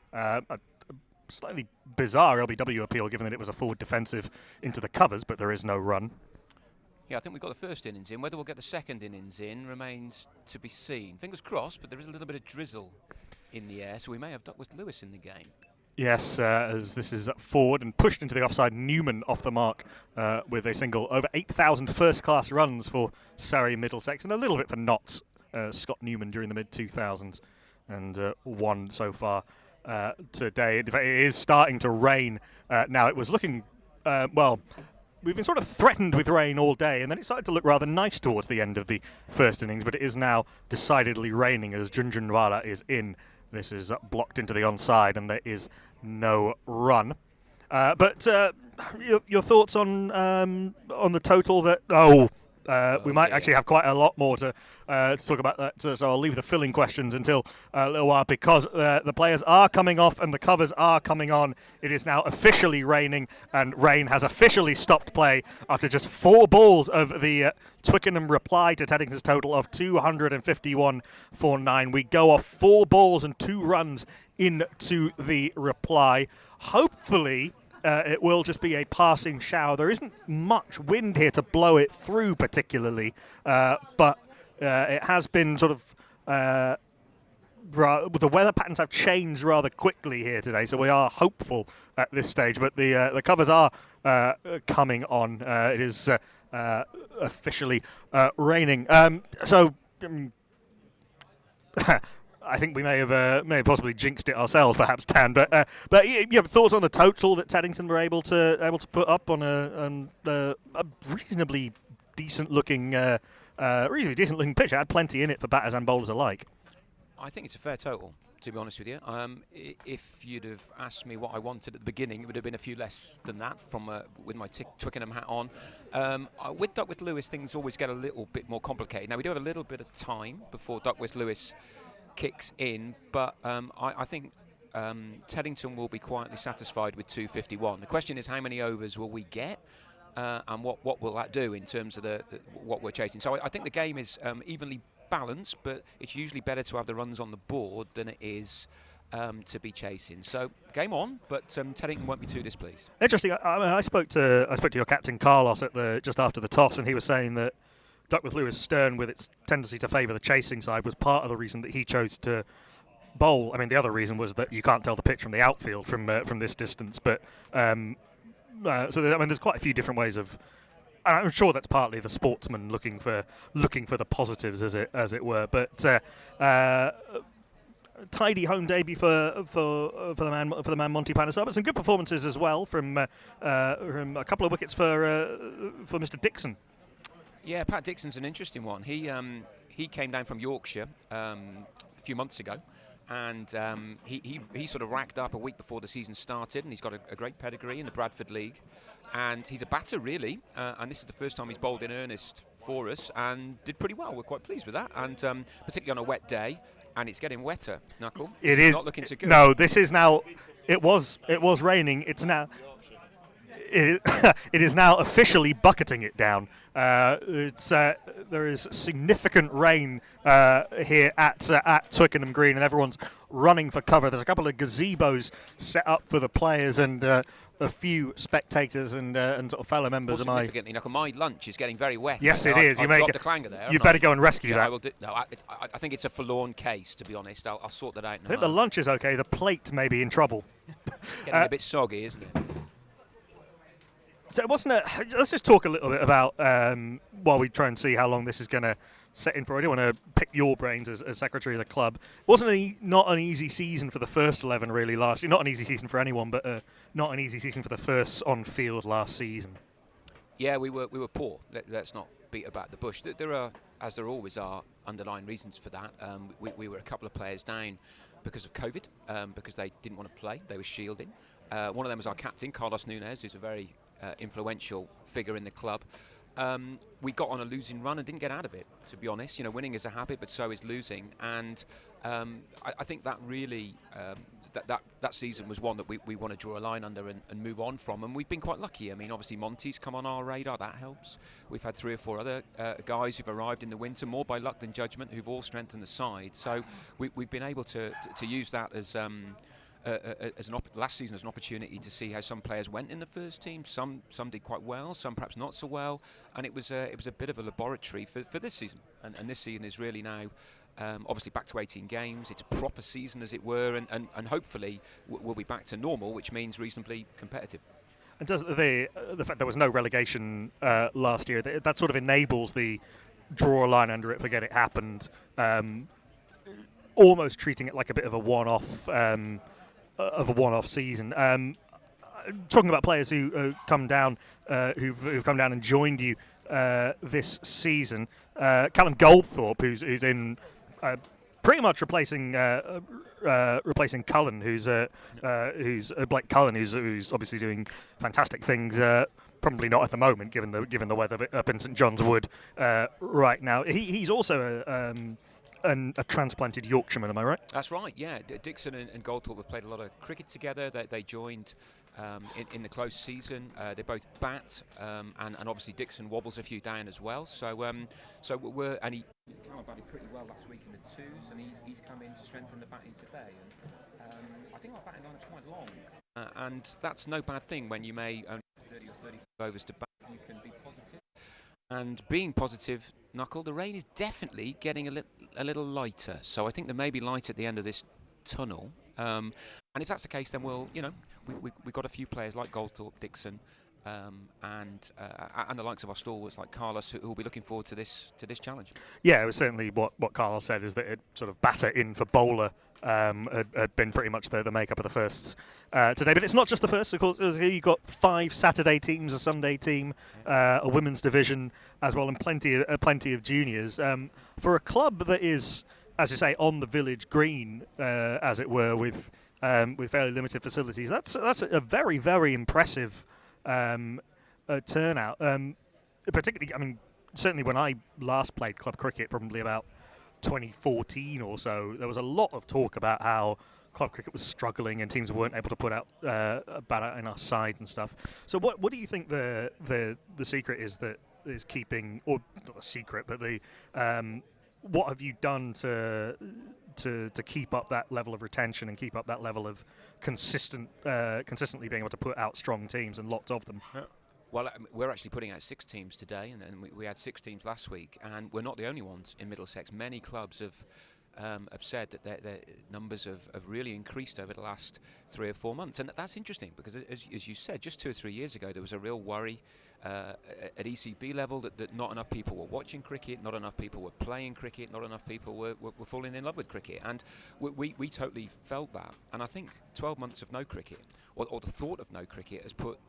Slightly bizarre LBW appeal, given that it was a forward defensive into the covers, but there is no run. Yeah, I think we've got the first innings in. Whether we'll get the second innings in remains to be seen. Fingers crossed, but there is a little bit of drizzle in the air, so we may have Duckworth Lewis in the game. Yes, as this is forward and pushed into the offside, Newman off the mark with a single. Over 8,000 first-class runs for Surrey, Middlesex, and a little bit for Notts, Scott Newman, during the mid-2000s, and one so far today. In fact, it is starting to rain now. It was looking, we've been sort of threatened with rain all day, and then it started to look rather nice towards the end of the first innings, but it is now decidedly raining as Junjunwala is in. This is blocked into the onside, and there is no run. But your thoughts on the total? We might actually have quite a lot more to talk about that, so I'll leave the filling questions until a little while, because the players are coming off and the covers are coming on. It is now officially raining, and rain has officially stopped play after just 4 balls of the Twickenham reply to Teddington's total of 251 for 9. We go off 4 balls and 2 runs into the reply. Hopefully it will just be a passing shower. There isn't much wind here to blow it through particularly, but it has been sort of the weather patterns have changed rather quickly here today, so we are hopeful at this stage. But the covers are coming on. It is officially raining. I think we may have possibly jinxed it ourselves, perhaps, Dan. But you have thoughts on the total that Taddington were able to put up on a reasonably decent looking pitch. It had plenty in it for batters and bowlers alike. I think it's a fair total, to be honest with you. If you'd have asked me what I wanted at the beginning, it would have been a few less than that with my Twickenham hat on. With Duckworth Lewis, things always get a little bit more complicated. Now, we do have a little bit of time before Duckworth Lewis kicks in, but I think Teddington will be quietly satisfied with 251. The question is, how many overs will we get, and what will that do in terms of what we're chasing? So I think the game is evenly balanced, but it's usually better to have the runs on the board than it is to be chasing. So game on, but Teddington won't be too displeased. Interesting. I spoke to your captain Carlos just after the toss, and he was saying that Duckworth Lewis Stern, with its tendency to favour the chasing side, was part of the reason that he chose to bowl. I mean, the other reason was that you can't tell the pitch from the outfield from this distance. But there's quite a few different ways of. I'm sure that's partly the sportsman looking for the positives, as it were. But tidy home debut for the man Monty Panesar, but some good performances as well from a couple of wickets for Mr. Dixon. Yeah, Pat Dixon's an interesting one. He came down from Yorkshire a few months ago, and he sort of racked up a week before the season started, and he's got a great pedigree in the Bradford League, and he's a batter really, and this is the first time he's bowled in earnest for us, and did pretty well. We're quite pleased with that, and particularly on a wet day, and it's getting wetter. Knuckle, it is not looking so good. No, this is now. It was raining. It's now. It is now officially bucketing it down. There is significant rain here at Twickenham Green, and everyone's running for cover. There's a couple of gazebos set up for the players, and a few spectators and sort of fellow members of my. Significantly, Knuckle, my lunch is getting very wet. Yes, it is. You may dropped the clanger there. You better go and rescue that. I will do. No, I think it's a forlorn case, to be honest. I'll sort that out. I think the lunch is okay. The plate may be in trouble. Getting a bit soggy, isn't it? So wasn't it? Let's just talk a little bit about while we try and see how long this is going to set in for. I do want to pick your brains as secretary of the club. Wasn't not an easy season for the first 11 really last year. Not an easy season for anyone, but not an easy season for the first on field last season. Yeah, we were poor. Let's not beat about the bush. There are, as there always are, underlying reasons for that. We were a couple of players down because of COVID, because they didn't want to play. They were shielding. One of them was our captain, Carlos Nunez, who's a very influential figure in the club. We got on a losing run and didn't get out of it, to be honest. Winning is a habit, but so is losing. And I think that really, that season was one that we want to draw a line under and move on from. And we've been quite lucky. I mean, obviously Monty's come on our radar, that helps. We've had 3 or 4 other guys who've arrived in the winter, more by luck than judgment, who've all strengthened the side. So we've been able to use that as last season as an opportunity to see how some players went in the first team. Some did quite well, some perhaps not so well, and it was a bit of a laboratory for this season. And this season is really now obviously back to 18 games. It's a proper season, as it were, and hopefully we'll be back to normal, which means reasonably competitive. And does the fact there was no relegation last year, that sort of enables the draw a line under it, forget it happened, almost treating it like a bit of a one-off season. Talking about players who come down, who've come down and joined you this season, Callum Goldthorpe, who's in pretty much replacing Cullen, who's Blake Cullen, who's obviously doing fantastic things. Probably not at the moment, given the weather up in St John's Wood right now. He's also a transplanted Yorkshireman, am I right? That's right, yeah. Dixon and Goldthorpe have played a lot of cricket together. They joined in the close season. They both bat, and obviously Dixon wobbles a few down as well. So Callum batted pretty well last week in the twos, and he's come in to strengthen the batting today. And I think our batting line is quite long, and that's no bad thing when you may only have 30 or 35 overs to bat. You can be positive. And being positive, Knuckle, the rain is definitely getting a little lighter. So I think there may be light at the end of this tunnel. And if that's the case, then we've got a few players like Goldthorpe, Dixon, and the likes of our stalwarts like Carlos, who will be looking forward to this challenge. Yeah, it was certainly what Carlos said, is that it sort of batter in for bowler had been pretty much the makeup of the firsts today. But it's not just the first, of course. You've got 5 Saturday teams, a Sunday team, a women's division as well, and plenty of juniors. For a club that is, as you say, on the village green, as it were, with fairly limited facilities, that's a very, very impressive turnout. Particularly, I mean, certainly when I last played club cricket, probably about 2014 or so, there was a lot of talk about how club cricket was struggling and teams weren't able to put out a batter in our sides and stuff. So what do you think the secret is that is keeping, or not a secret, but what have you done to keep up that level of retention and keep up that level of consistently being able to put out strong teams and lots of them? Well, we're actually putting out 6 teams today, and we had 6 teams last week, and we're not the only ones in Middlesex. Many clubs have said that their numbers have really increased over the last 3 or 4 months, and that's interesting because, as you said, just 2 or 3 years ago there was a real worry at ECB level that not enough people were watching cricket, not enough people were playing cricket, not enough people were falling in love with cricket, and we totally felt that. And I think 12 months of no cricket, or the thought of no cricket, has put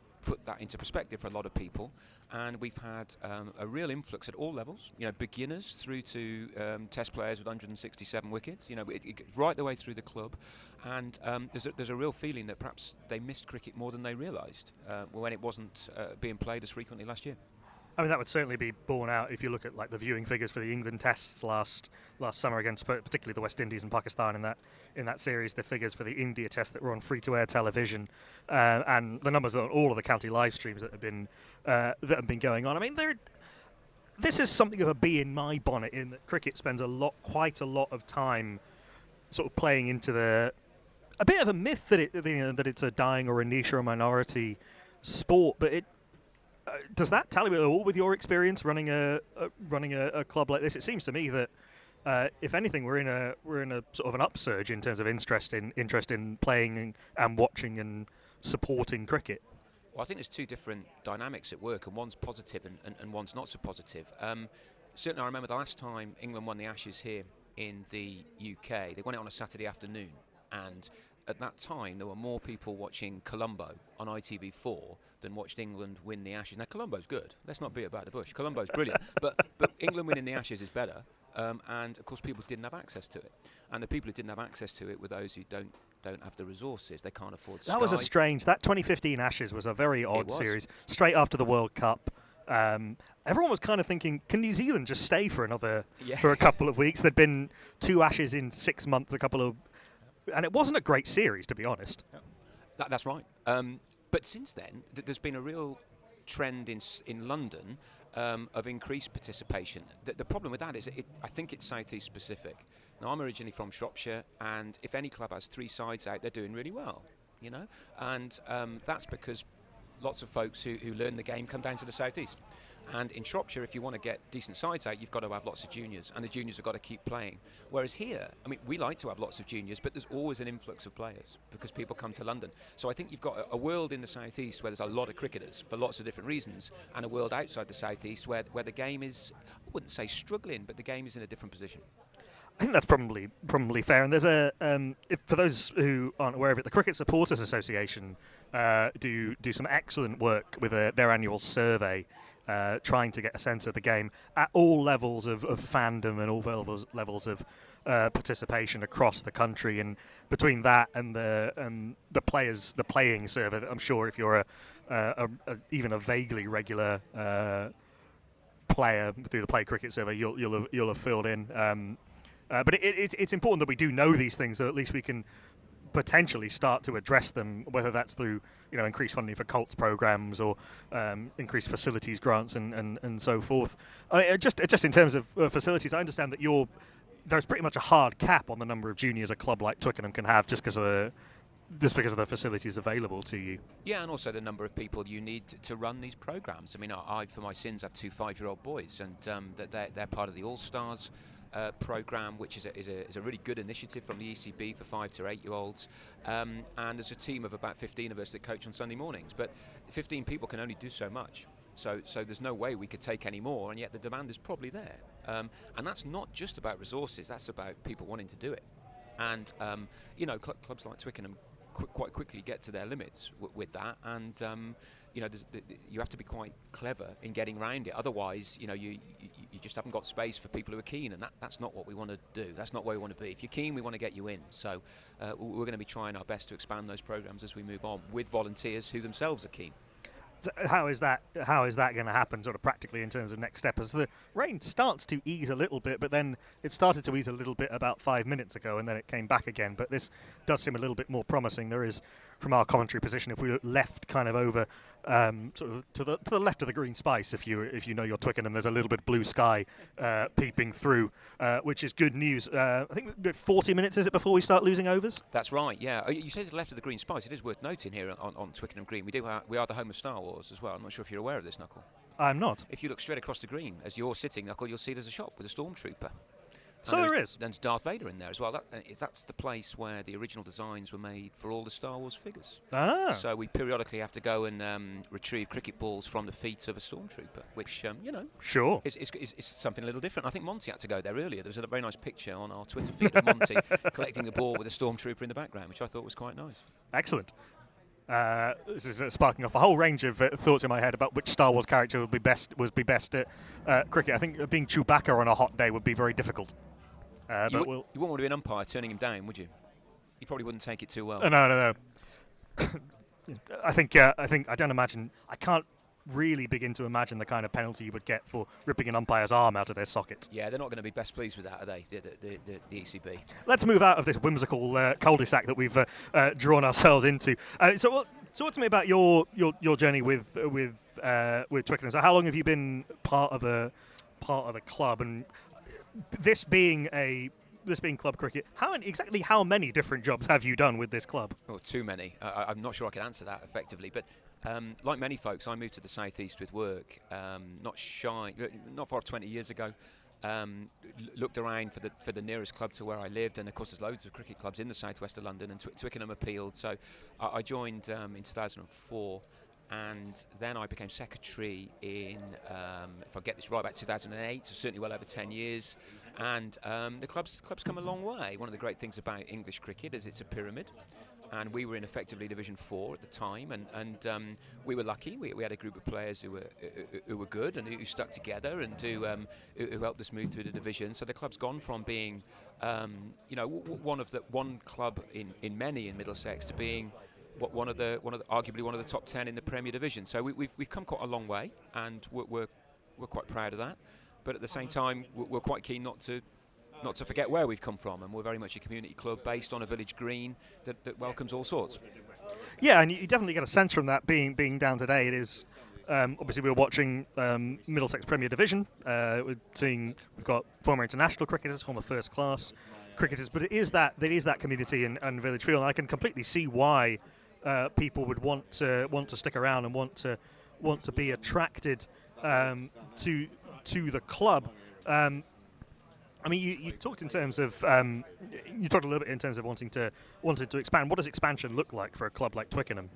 that into perspective for a lot of people, and we've had a real influx at all levels, beginners through to test players with 167 wickets, it right the way through the club, and there's a real feeling that perhaps they missed cricket more than they realised when it wasn't being played as frequently last year. I mean, that would certainly be borne out if you look at like the viewing figures for the England tests last summer against particularly the West Indies and Pakistan in that series. The figures for the India test that were on free-to-air television, and the numbers on all of the county live streams that have been going on. I mean, this is something of a bee in my bonnet, in that cricket spends quite a lot of time sort of playing into the a bit of a myth that that it's a dying or a niche or a minority sport, but it does that tally at all with your experience running a club like this? It seems to me that if anything, we're in a sort of an upsurge in terms of interest in playing and watching and supporting cricket. Well, I think there's two different dynamics at work, and one's positive and one's not so positive. Certainly, I remember the last time England won the Ashes here in the UK. They won it on a Saturday afternoon, and at that time there were more people watching Colombo on ITV4 than watched England win the Ashes. Now, Colombo's good. Let's not beat about the bush. Colombo's brilliant, but England winning the Ashes is better. And of course, people didn't have access to it, and the people who didn't have access to it were those who don't have the resources. They can't afford Sky. That was that 2015 Ashes was a very odd series. Straight after the World Cup, everyone was kind of thinking, can New Zealand just stay for a couple of weeks? There'd been 2 Ashes in 6 months, and it wasn't a great series, to be honest. That's right. But since then, there's been a real trend in London of increased participation. The problem with that is I think it's South East specific. Now, I'm originally from Shropshire, and if any club has 3 sides out, they're doing really well, you know. And that's because lots of folks who learn the game come down to the South East. And in Shropshire, if you want to get decent sides out, you've got to have lots of juniors, and the juniors have got to keep playing. Whereas here, I mean, we like to have lots of juniors, but there's always an influx of players because people come to London. So I think you've got a world in the South East where there's a lot of cricketers for lots of different reasons, and a world outside the South East where the game is, I wouldn't say struggling, but the game is in a different position. I think that's probably fair. And there's for those who aren't aware of it, the Cricket Supporters Association do some excellent work with their annual survey, trying to get a sense of the game at all levels of fandom and all levels of participation across the country. And between that and the playing survey, I'm sure if you're even a vaguely regular player through the Play Cricket survey, you'll have filled in. But it's important that we do know these things, so at least we can potentially start to address them, whether that's through increased funding for Colts programs or increased facilities grants and so forth. Just in terms of facilities, I understand that there's pretty much a hard cap on the number of juniors a club like Twickenham can have just because of the facilities available to you. Yeah, and also the number of people you need to run these programs. I mean, I for my sins have 2 5-year-old boys, and they're part of the All Stars program, which is a really good initiative from the ECB for 5 to 8-year-olds, and there's a team of about 15 of us that coach on Sunday mornings, but 15 people can only do so much, so there's no way we could take any more, and yet the demand is probably there, and that's not just about resources, that's about people wanting to do it, and clubs like Twickenham quite quickly get to their limits with that, and you have to be quite clever in getting around it. Otherwise, you just haven't got space for people who are keen, and that's not what we want to do. That's not where we want to be. If you're keen, we want to get you in. So we're going to be trying our best to expand those programs as we move on with volunteers who themselves are keen. So how is that going to happen sort of practically in terms of next step? As the rain starts to ease a little bit, but then it started to ease a little bit about 5 minutes ago, and then it came back again. But this does seem a little bit more promising. There is, from our commentary position, if we look left kind of over sort of to the left of the green spice, if you know your Twickenham, there's a little bit of blue sky peeping through, which is good news. I think 40 minutes is it before we start losing overs? That's right, yeah. You say to the left of the green spice. It is worth noting here on Twickenham Green. We are the home of Star Wars as well. I'm not sure if you're aware of this, Knuckle. I'm not. If you look straight across the green as you're sitting, Knuckle, you'll see there's a shop with a stormtrooper. So there is. There's Darth Vader in there as well. That's the place where the original designs were made for all the Star Wars figures. Ah. So we periodically have to go and retrieve cricket balls from the feet of a stormtrooper, which, sure, is something a little different. I think Monty had to go there earlier. There was a very nice picture on our Twitter feed of Monty collecting the ball with a stormtrooper in the background, which I thought was quite nice. Excellent. This is sparking off a whole range of thoughts in my head about which Star Wars character would be best at cricket. I think being Chewbacca on a hot day would be very difficult. You wouldn't want to be an umpire turning him down, would you? You probably wouldn't take it too well. No. I don't imagine. I can't really begin to imagine the kind of penalty you would get for ripping an umpire's arm out of their socket. Yeah, they're not going to be best pleased with that, are they? The ECB. Let's move out of this whimsical cul-de-sac that we've drawn ourselves into. So talk to me about your journey with Twickenham. So how long have you been part of the club, and this being a this being club cricket, exactly how many different jobs have you done with this club? Oh, too many. I'm not sure I can answer that effectively, but like many folks, I moved to the southeast with work, not far off 20 years ago. Looked around for the nearest club to where I lived, and of course there's loads of cricket clubs in the southwest of London, and Twickenham appealed, so I joined in 2004, and then I became secretary in, if I get this right, about 2008, so certainly well over 10 years, and the club's come a long way. One of the great things about English cricket is it's a pyramid, and we were in effectively Division 4 at the time, and we were lucky. We had a group of players who were good and who stuck together and who helped us move through the division. So the club's gone from being, one club in many in Middlesex to being arguably one of the top 10 in the Premier Division. So we've come quite a long way, and we're quite proud of that. But at the same time, we're quite keen not to forget where we've come from, and we're very much a community club based on a village green that welcomes all sorts. Yeah, and you definitely get a sense from that being down today. It is obviously we were watching Middlesex Premier Division. We've got former international cricketers, former first class cricketers, but there is that community and village feel, and I can completely see why people would want to stick around and want to be attracted to the club. I mean, you talked in terms of you talked a little bit in terms of wanting to expand. What does expansion look like for a club like Twickenham?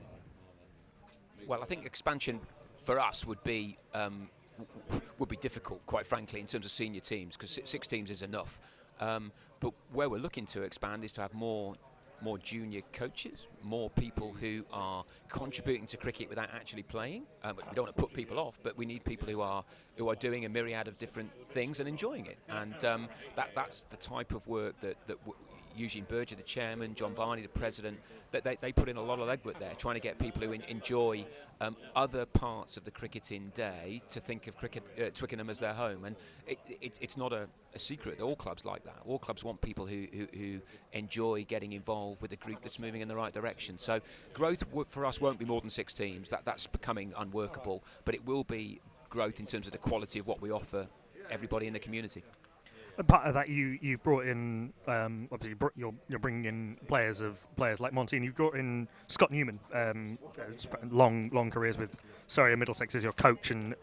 Well, I think expansion for us would be difficult, quite frankly, in terms of senior teams, because 6 teams is enough. But where we're looking to expand is to have more junior coaches, more people who are contributing to cricket without actually playing. We don't want to put people off, but we need people who are doing a myriad of different things and enjoying it. And that's the type of work that Eugene Berger, the chairman, John Varney, the president, that they put in a lot of legwork there, trying to get people who enjoy other parts of the cricketing day to think of Twickenham as their home. And it's not a secret that all clubs like that. All clubs want people who enjoy getting involved with a group that's moving in the right direction. So growth for us won't be more than 6 teams. That's becoming unworkable, but it will be growth in terms of the quality of what we offer everybody in the community. And part of that, you brought in obviously you're bringing in players like Monty, and you've brought in Scott Newman, long careers with Surrey and Middlesex as your coach and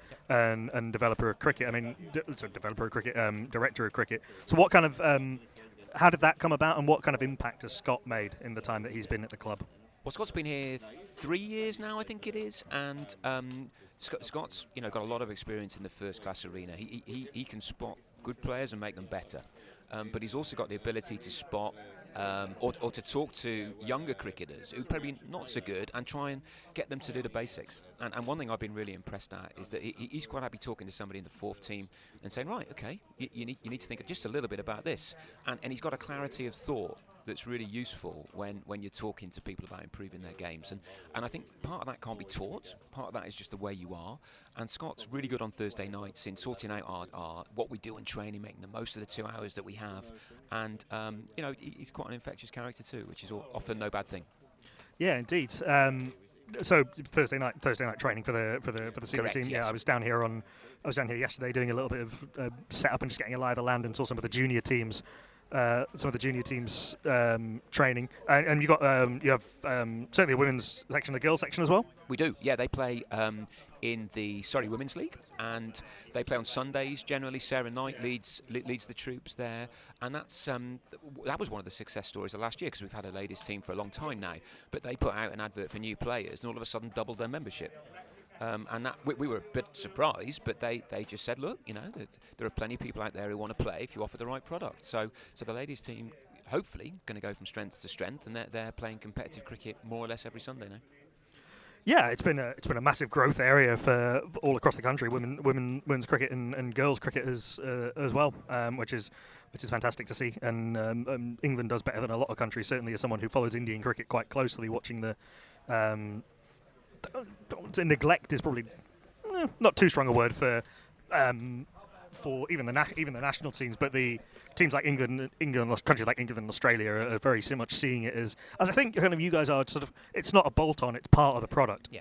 developer of cricket. I mean, developer of cricket, director of cricket. So what kind of how did that come about, and what kind of impact has Scott made in the time that he's been at the club? Well, Scott's been here 3 years now, I think it is, and Scott's got a lot of experience in the first class arena. He can spot good players and make them better, but he's also got the ability to spot or to talk to younger cricketers who probably not so good and try and get them to do the basics. And one thing I've been really impressed at is that he's quite happy talking to somebody in the 4th team and saying, right, okay, you need to think just a little bit about this, and he's got a clarity of thought that's really useful when you're talking to people about improving their games. And I think part of that can't be taught. Part of that is just the way you are. And Scott's really good on Thursday nights in sorting out our what we do in training, making the most of the 2 hours that we have. And he's quite an infectious character too, which is often no bad thing. Yeah, indeed. So Thursday night training for the senior Correct, team. yes. Yeah, I was down here yesterday doing a little bit of setup and just getting a lie of the land, and saw some of the junior teams. Training, and you have certainly a women's section, a girls section as well. We do, yeah. They play in the Surrey Women's League, and they play on Sundays. Generally, Sarah Knight leads the troops there, and that was one of the success stories of last year, because we've had a ladies' team for a long time now. But they put out an advert for new players, and all of a sudden doubled their membership. And that we were a bit surprised, but they just said, look, there are plenty of people out there who want to play if you offer the right product. So the ladies' team hopefully going to go from strength to strength, and they're playing competitive cricket more or less every Sunday now. Yeah, it's been a massive growth area for all across the country, women's cricket and girls cricket as well, which is fantastic to see. And England does better than a lot of countries. Certainly, as someone who follows Indian cricket quite closely, watching the. Neglect is probably not too strong a word for even the national teams, but the teams like England, countries like England and Australia are very much seeing it as I think kind of you guys are sort of. It's not a bolt-on; it's part of the product. Yeah,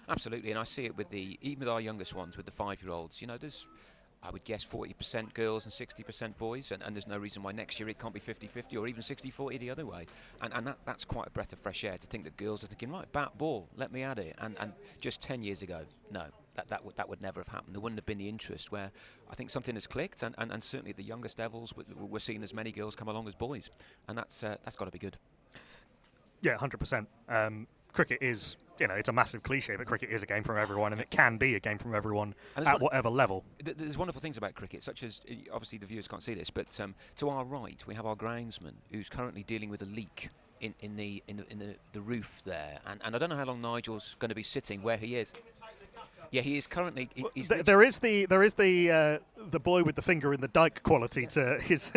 absolutely, and I see it even with our youngest ones, with the 5-year-olds. I would guess 40% girls and 60% boys, and there's no reason why next year it can't be 50-50 or even 60-40 the other way. And that's quite a breath of fresh air to think that girls are thinking, right, bat, ball, let me at it. And just 10 years ago, no, that would never have happened. There wouldn't have been the interest, where I think something has clicked, and certainly the youngest levels, we're seeing as many girls come along as boys, and that's got to be good. Yeah, 100%. Cricket is, it's a massive cliche, but cricket is a game from everyone, and it can be a game from everyone at whatever level. There's wonderful things about cricket, such as, obviously the viewers can't see this, but to our right we have our groundsman who's currently dealing with a leak in the roof there, and I don't know how long Nigel's going to be sitting where he is. Yeah, he is currently. There is the boy with the finger in the dike quality to his.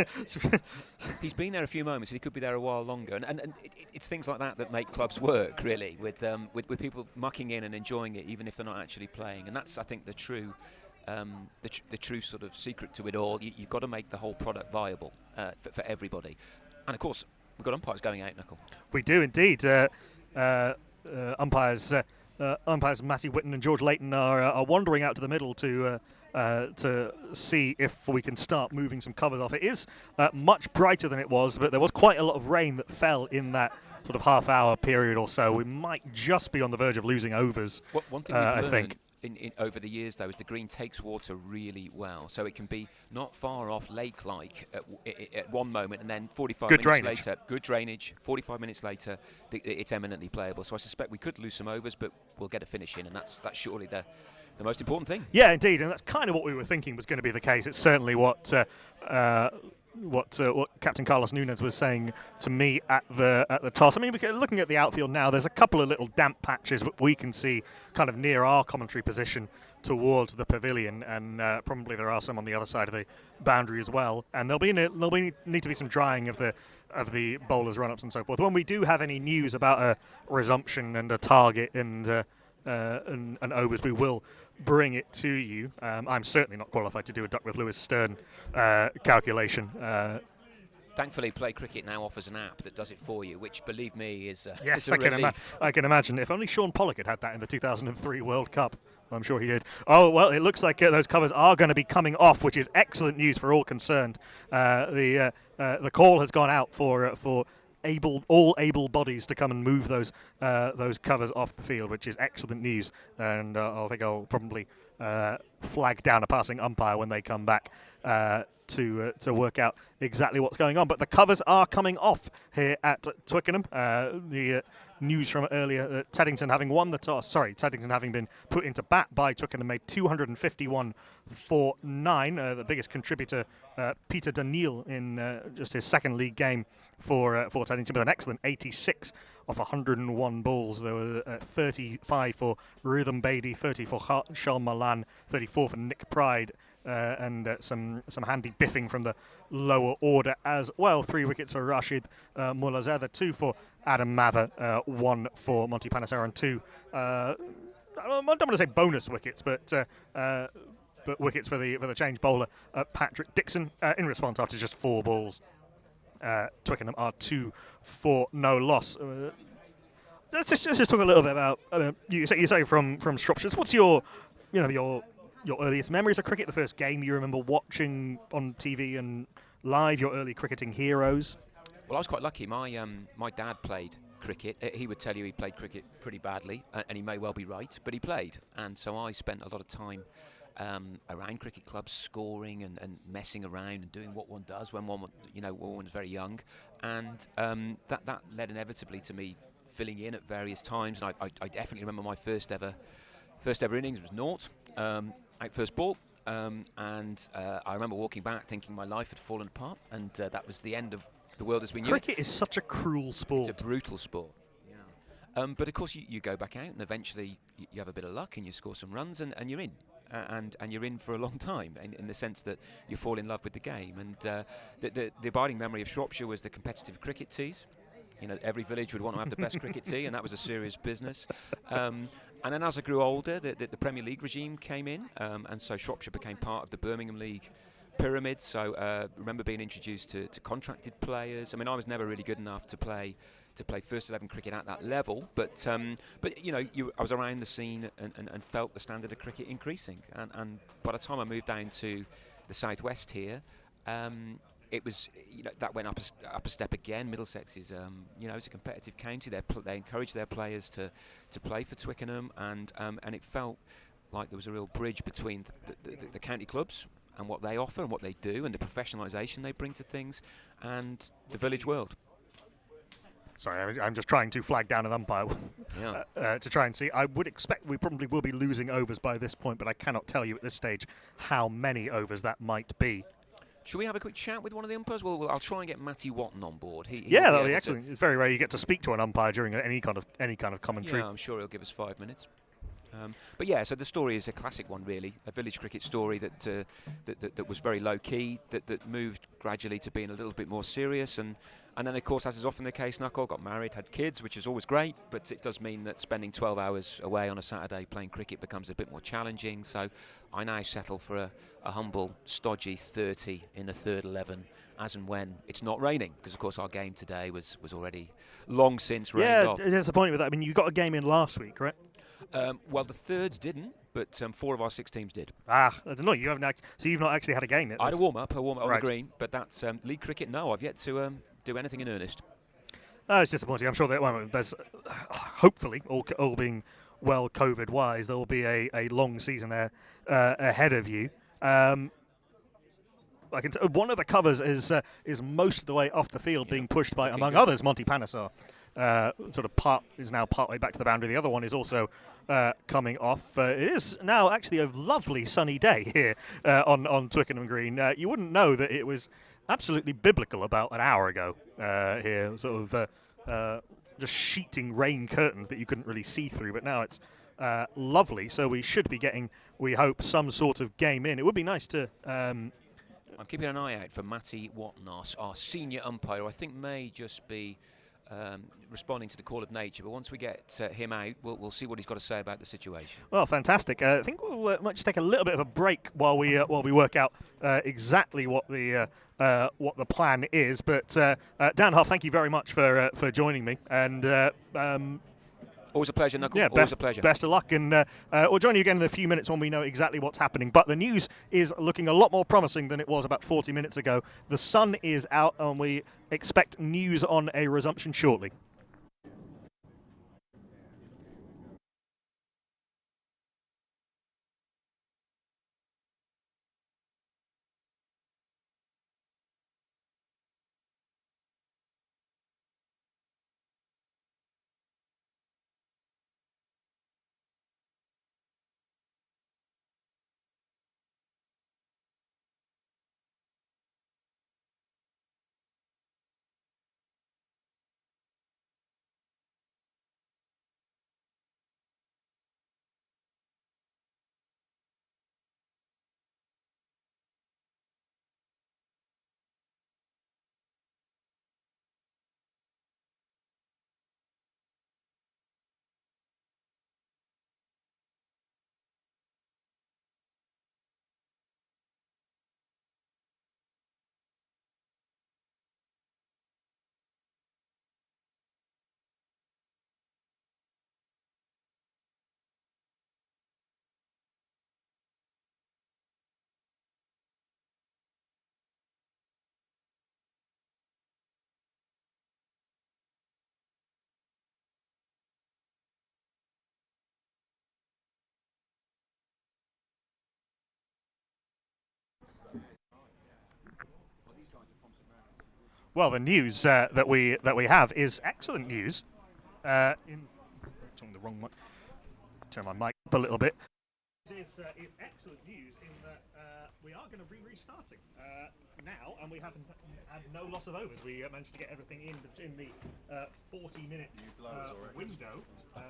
He's been there a few moments, and he could be there a while longer. And it's things like that make clubs work, really, with people mucking in and enjoying it, even if they're not actually playing. And that's, I think, the true sort of secret to it all. You've got to make the whole product viable for everybody. And of course, we've got umpires going out, Knuckle. We do indeed. Umpires Matty Whitten and George Layton are wandering out to the middle to see if we can start moving some covers off. It is much brighter than it was, but there was quite a lot of rain that fell in that sort of half-hour period or so. We might just be on the verge of losing overs. One thing we've learned, I think, over the years, though, is the green takes water really well, so it can be not far off lake-like at one moment, and then 45 minutes later, good drainage, 45 minutes later, it's eminently playable. So I suspect we could lose some overs, but we'll get a finish in, and that's surely the most important thing. Yeah, indeed, and that's kind of what we were thinking was going to be the case. It's certainly what Captain Carlos Nunez was saying to me at the toss. I mean, looking at the outfield now, there's a couple of little damp patches that we can see kind of near our commentary position towards the pavilion, and probably there are some on the other side of the boundary as well. And there'll need to be some drying of the bowlers' run-ups and so forth. When we do have any news about a resumption and a target and overs, we will bring it to you. I'm certainly not qualified to do a Duckworth Lewis Stern calculation. Thankfully, Play Cricket now offers an app that does it for you, which, believe me, is yes, is a relief. I can imagine. If only Sean Pollock had that in the 2003 World Cup. I'm sure he did. Oh, well, it looks like those covers are going to be coming off, which is excellent news for all concerned. The call has gone out for all able bodies to come and move those covers off the field, which is excellent news. And I think I'll probably flag down a passing umpire when they come back to work out exactly what's going on. But the covers are coming off here at Twickenham. The news from earlier, Teddington having won the toss. Sorry, Teddington having been put into bat by Twickenham, made 251 for 9. The biggest contributor, Peter Daniel, in just his second league game for Teddington, with an excellent 86 off 101 balls. There were 35 for Rhythm Beatty, 30 for Charles Malan, 34 for Nick Pride, and some handy biffing from the lower order as well. 3 wickets for Rashid Mulazada, 2 for Adam Mather, 1 for Monty Panesar, and 2 I don't want to say bonus wickets, but wickets for the change bowler Patrick Dixon in response after just 4 balls. Twickenham are 2 for no loss. Let's just talk a little bit about you say from Shropshire. What's your earliest memories of cricket? The first game you remember watching on TV and live. Your early cricketing heroes. Well, I was quite lucky. My dad played cricket. He would tell you he played cricket pretty badly, and he may well be right, but he played. And so I spent a lot of time around cricket clubs, scoring and messing around and doing what one does when one's very young. And that led inevitably to me filling in at various times. And I definitely remember my first ever innings was naught, out first ball. And I remember walking back thinking my life had fallen apart, and that was the end of the world as we knew it. Cricket is such a cruel sport. It's a brutal sport. Yeah. But of course you go back out, and eventually you have a bit of luck and you score some runs, and you're in. And you're in for a long time, in the sense that you fall in love with the game. And the abiding memory of Shropshire was the competitive cricket tees. Every village would want to have the best cricket tee, and that was a serious business. And then as I grew older, the Premier League regime came in, and so Shropshire became part of the Birmingham League pyramid. So remember being introduced to contracted players. I mean, I was never really good enough to play play first 11 cricket at that level. But you know, I was around the scene and felt the standard of cricket increasing. And by the time I moved down to the southwest here, it was, you know, that went up a step again. Middlesex is, you know, it's a competitive county. They encourage their players to play for Twickenham, and it felt like there was a real bridge between the county clubs and what they offer and what they do and the professionalisation they bring to things, and the village world. Sorry, I'm just trying to flag down an umpire to try and see. I would expect we probably will be losing overs by this point, but I cannot tell you at this stage how many overs that might be. Should we have a quick chat with one of the umpires? Well, I'll try and get Matty Watton on board. Yeah, that'll be excellent. It's very rare you get to speak to an umpire during any kind of commentary. Yeah, I'm sure he'll give us 5 minutes. But yeah, so the story is a classic one, really. A village cricket story that was very low key, that moved gradually to being a little bit more serious, and then of course, as is often the case, Knuckle got married, had kids, which is always great, but it does mean that spending 12 hours away on a Saturday playing cricket becomes a bit more challenging. So I now settle for a humble, stodgy 30 in a third 11, as and when it's not raining, because of course our game today was already long since rained off. Yeah, disappointed with that. I mean, you got a game in last week, correct? Well, the thirds didn't, but 4 of our 6 teams did. I don't know. You haven't. So you've not actually had a game yet. I had a warm up on right. the green, but that's league cricket. No, I've yet to do anything in earnest. It's disappointing. I'm sure that there's hopefully all being well COVID-wise, there will be a long season there ahead of you. I can one of the covers is most of the way off the field, being pushed by, among others, Monty Panesar. Is now part way back to the boundary. The other one is also coming off. It is now actually a lovely sunny day here on Twickenham Green. You wouldn't know that it was absolutely biblical about an hour ago here, sort of just sheeting rain curtains that you couldn't really see through, but now it's lovely, so we should be getting, we hope, some sort of game in. It would be nice to... I'm keeping an eye out for Matty Watton, our senior umpire, who I think may just be responding to the call of nature, but once we get him out, we'll see what he's got to say about the situation. Well, fantastic. I think we'll might just take a little bit of a break while we work out exactly what the plan is. But Dan Huff, thank you very much for joining me, and always a pleasure, Knuckle. Yeah, always a pleasure. Best of luck, and we'll join you again in a few minutes when we know exactly what's happening. But the news is looking a lot more promising than it was about 40 minutes ago. The sun is out, and we expect news on a resumption shortly. Well, the news that we have is excellent news. Turn the wrong mic. Turn my mic up a little bit. It is excellent news in that we are going to be restarting now, and we haven't had no loss of overs. We managed to get everything in the 40-minute window of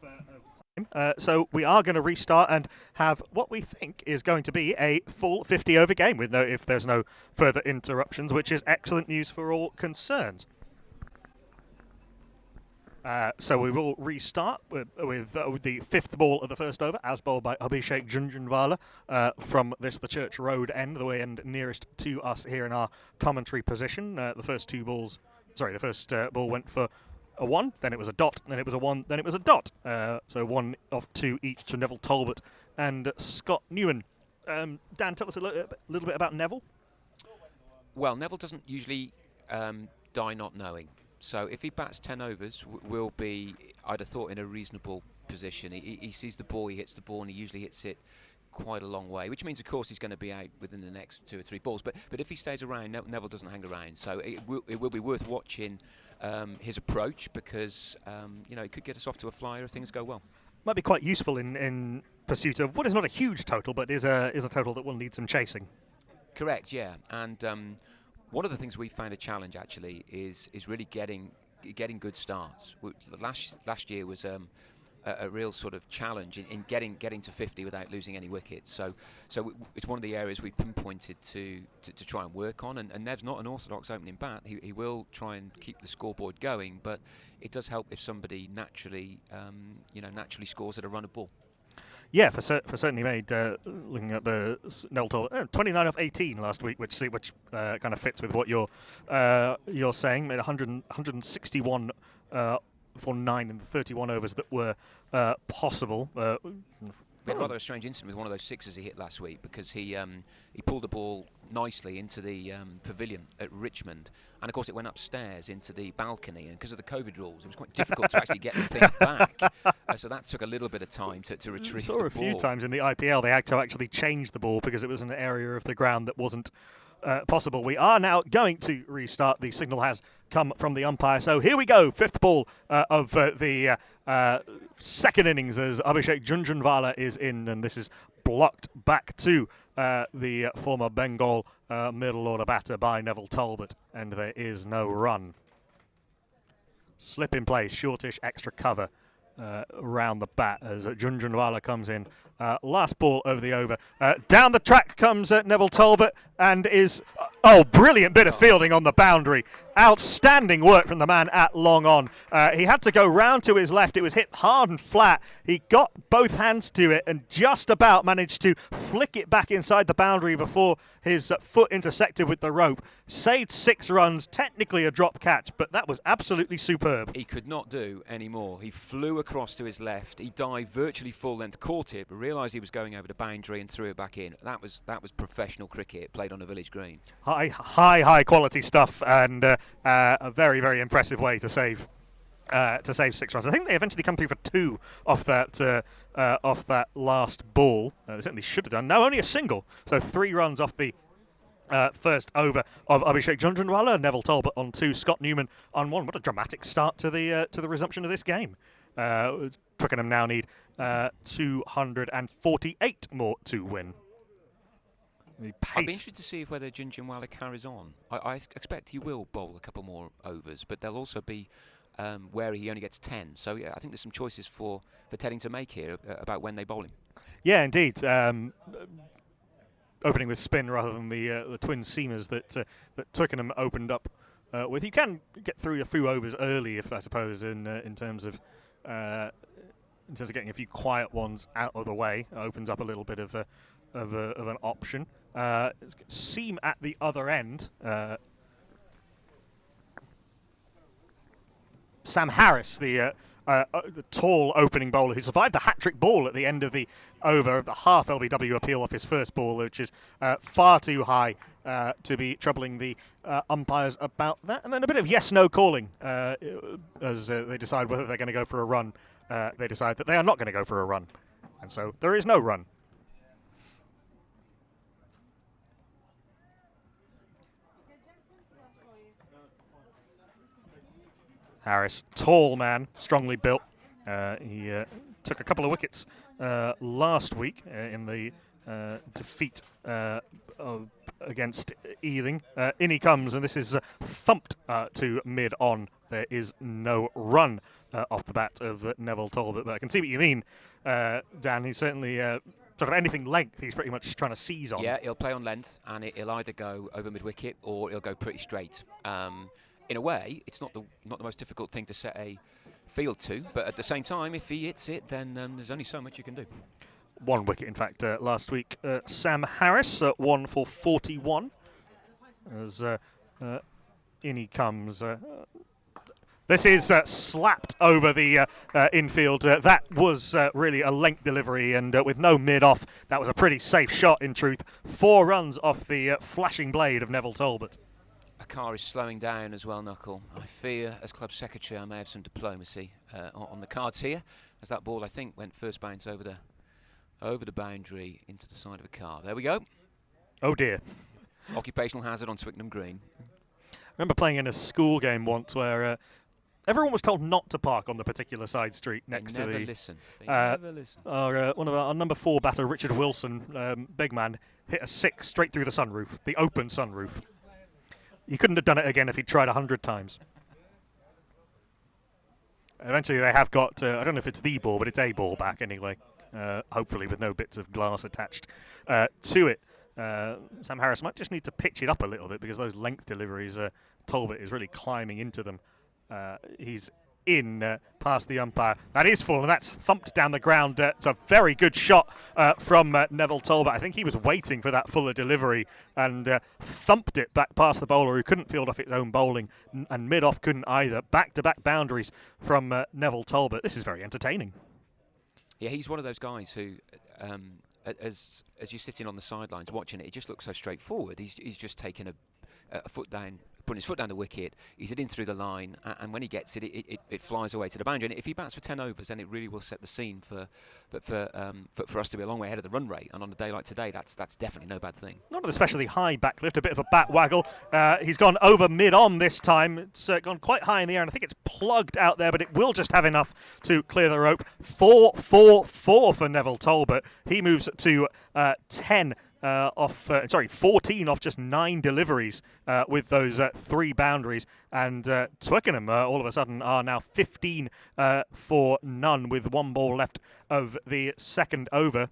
time. So we are going to restart and have what we think is going to be a full 50-over game with if there's no further interruptions, which is excellent news for all concerned. So we will restart with the fifth ball of the first over, as bowled by Abhishek Junjunwala from the Church Road end, the way end nearest to us here in our commentary position. The first ball went for a 1, then it was a dot, then it was a 1, then it was a dot. So 1 of 2 each to Neville Talbot and Scott Newman. Dan, tell us a little bit about Neville. Well, Neville doesn't usually die not knowing. So if he bats 10 overs, we'll be, I'd have thought, in a reasonable position. He sees the ball, he hits the ball, and he usually hits it quite a long way, which means, of course, he's going to be out within the next 2 or 3 balls. But if he stays around, Neville doesn't hang around. So it will be worth watching his approach because, it could get us off to a flyer if things go well. Might be quite useful in pursuit of what is not a huge total, but is a total that will need some chasing. Correct, yeah. And one of the things we found a challenge actually is really getting good starts. Last year was a real sort of challenge in getting to 50 without losing any wickets. So it's one of the areas we pinpointed to try and work on. And Nev's not an orthodox opening bat. He will try and keep the scoreboard going, but it does help if somebody naturally scores at a run of ball. Yeah, for certainly made, looking at Neville Talbot, 29 off 18 last week, which kind of fits with what you're saying. Made 161 for 9 in the 31 overs that were possible. We had rather a strange incident with one of those sixes he hit last week because he pulled the ball nicely into the pavilion at Richmond, and of course it went upstairs into the balcony, and because of the COVID rules it was quite difficult to actually get the thing back, so that took a little bit of time to retrieve the ball. A few times in the IPL they had to actually change the ball because it was an area of the ground that wasn't possible. We are now going to restart. The signal has come from the umpire. So here we go. 5th ball of the second innings as Abhishek Junjunwala is in, and this is blocked back to the former Bengal middle order batter by Neville Talbot, and there is no run. Slip in place, shortish extra cover round the bat as Junjunwala comes in. Last ball over the over. Down the track comes Neville Talbot and is... brilliant bit of fielding on the boundary. Outstanding work from the man at long on. He had to go round to his left. It was hit hard and flat. He got both hands to it and just about managed to flick it back inside the boundary before his foot intersected with the rope. Saved 6 runs, technically a drop catch, but that was absolutely superb. He could not do any more. He flew across to his left. He dived virtually full length, caught it, but realised he was going over the boundary and threw it back in. That was professional cricket played on a village green. High quality stuff, and a very, very impressive way to save 6 runs. I think they eventually come through for 2 off that last ball. They certainly should have done. No, only a single. So 3 runs off the first over of Abhishek Junjunwala. Neville Talbot on 2, Scott Newman on 1. What a dramatic start to the resumption of this game. Twickenham now need 248 more to win. I'd be interested to see whether Junjunwala carries on. I expect he will bowl a couple more overs, but they'll also be where he only gets 10. So yeah, I think there's some choices for Teddington to make here about when they bowl him. Yeah, indeed. Opening with spin rather than the twin seamers that Twickenham opened up with. You can get through a few overs early, if I suppose, in terms of getting a few quiet ones out of the way. It opens up a little bit of an option. Seam at the other end. Sam Harris, the tall opening bowler who survived the hat-trick ball at the end of the over, the half LBW appeal off his first ball, which is far too high to be troubling the umpires about that. And then a bit of yes-no calling as they decide whether they're going to go for a run. They decide that they are not going to go for a run. And so there is no run. Harris, tall man, strongly built. He took a couple of wickets last week in the defeat against Ealing. In he comes, and this is thumped to mid-on. There is no run off the bat of Neville Talbot, but I can see what you mean, Dan. He's certainly sort of anything length he's pretty much trying to seize on. Yeah, he'll play on length, and he'll either go over mid-wicket or he'll go pretty straight. In a way, it's not the most difficult thing to set a field to, but at the same time, if he hits it, then there's only so much you can do. 1 wicket, in fact, last week. Sam Harris, 1 for 41. As in he comes. This is slapped over the infield. That was really a length delivery, and with no mid-off, that was a pretty safe shot in truth. 4 runs off the flashing blade of Neville Talbot. A car is slowing down as well, Knuckle. I fear, as club secretary, I may have some diplomacy on the cards here, as that ball, I think, went first bounce over the boundary into the side of a car. There we go. Oh dear. Occupational hazard on Twickenham Green. I remember playing in a school game once where everyone was told not to park on the particular side street next to the... They never listen. They never listen. One of our number 4 batter, Richard Wilson, big man, hit a 6 straight through the sunroof, the open sunroof. He couldn't have done it again if he'd tried 100 times. Eventually they have got, I don't know if it's the ball, but it's a ball back anyway, hopefully with no bits of glass attached to it. Sam Harris might just need to pitch it up a little bit because those length deliveries, Talbot is really climbing into them. He's in past the umpire. That is full, and that's thumped down the ground. It's a very good shot from Neville Talbot. I think he was waiting for that fuller delivery and thumped it back past the bowler who couldn't field off his own bowling, and mid-off couldn't either. Back-to-back boundaries from Neville Talbot. This is very entertaining. Yeah, he's one of those guys who, as you're sitting on the sidelines watching it, it just looks so straightforward. He's just taking a foot down, putting his foot down the wicket, he's hitting through the line, and when he gets it, it flies away to the boundary. And if he bats for 10 overs, then it really will set the scene for us to be a long way ahead of the run rate. And on a day like today, that's definitely no bad thing. Not an especially high backlift, a bit of a bat waggle. He's gone over mid-on this time. It's gone quite high in the air, and I think it's plugged out there, but it will just have enough to clear the rope. 4-4-4 for Neville Talbot. He moves to 14 off just 9 deliveries with those 3 boundaries. And Twickenham all of a sudden are now 15 for none with 1 ball left of the second over.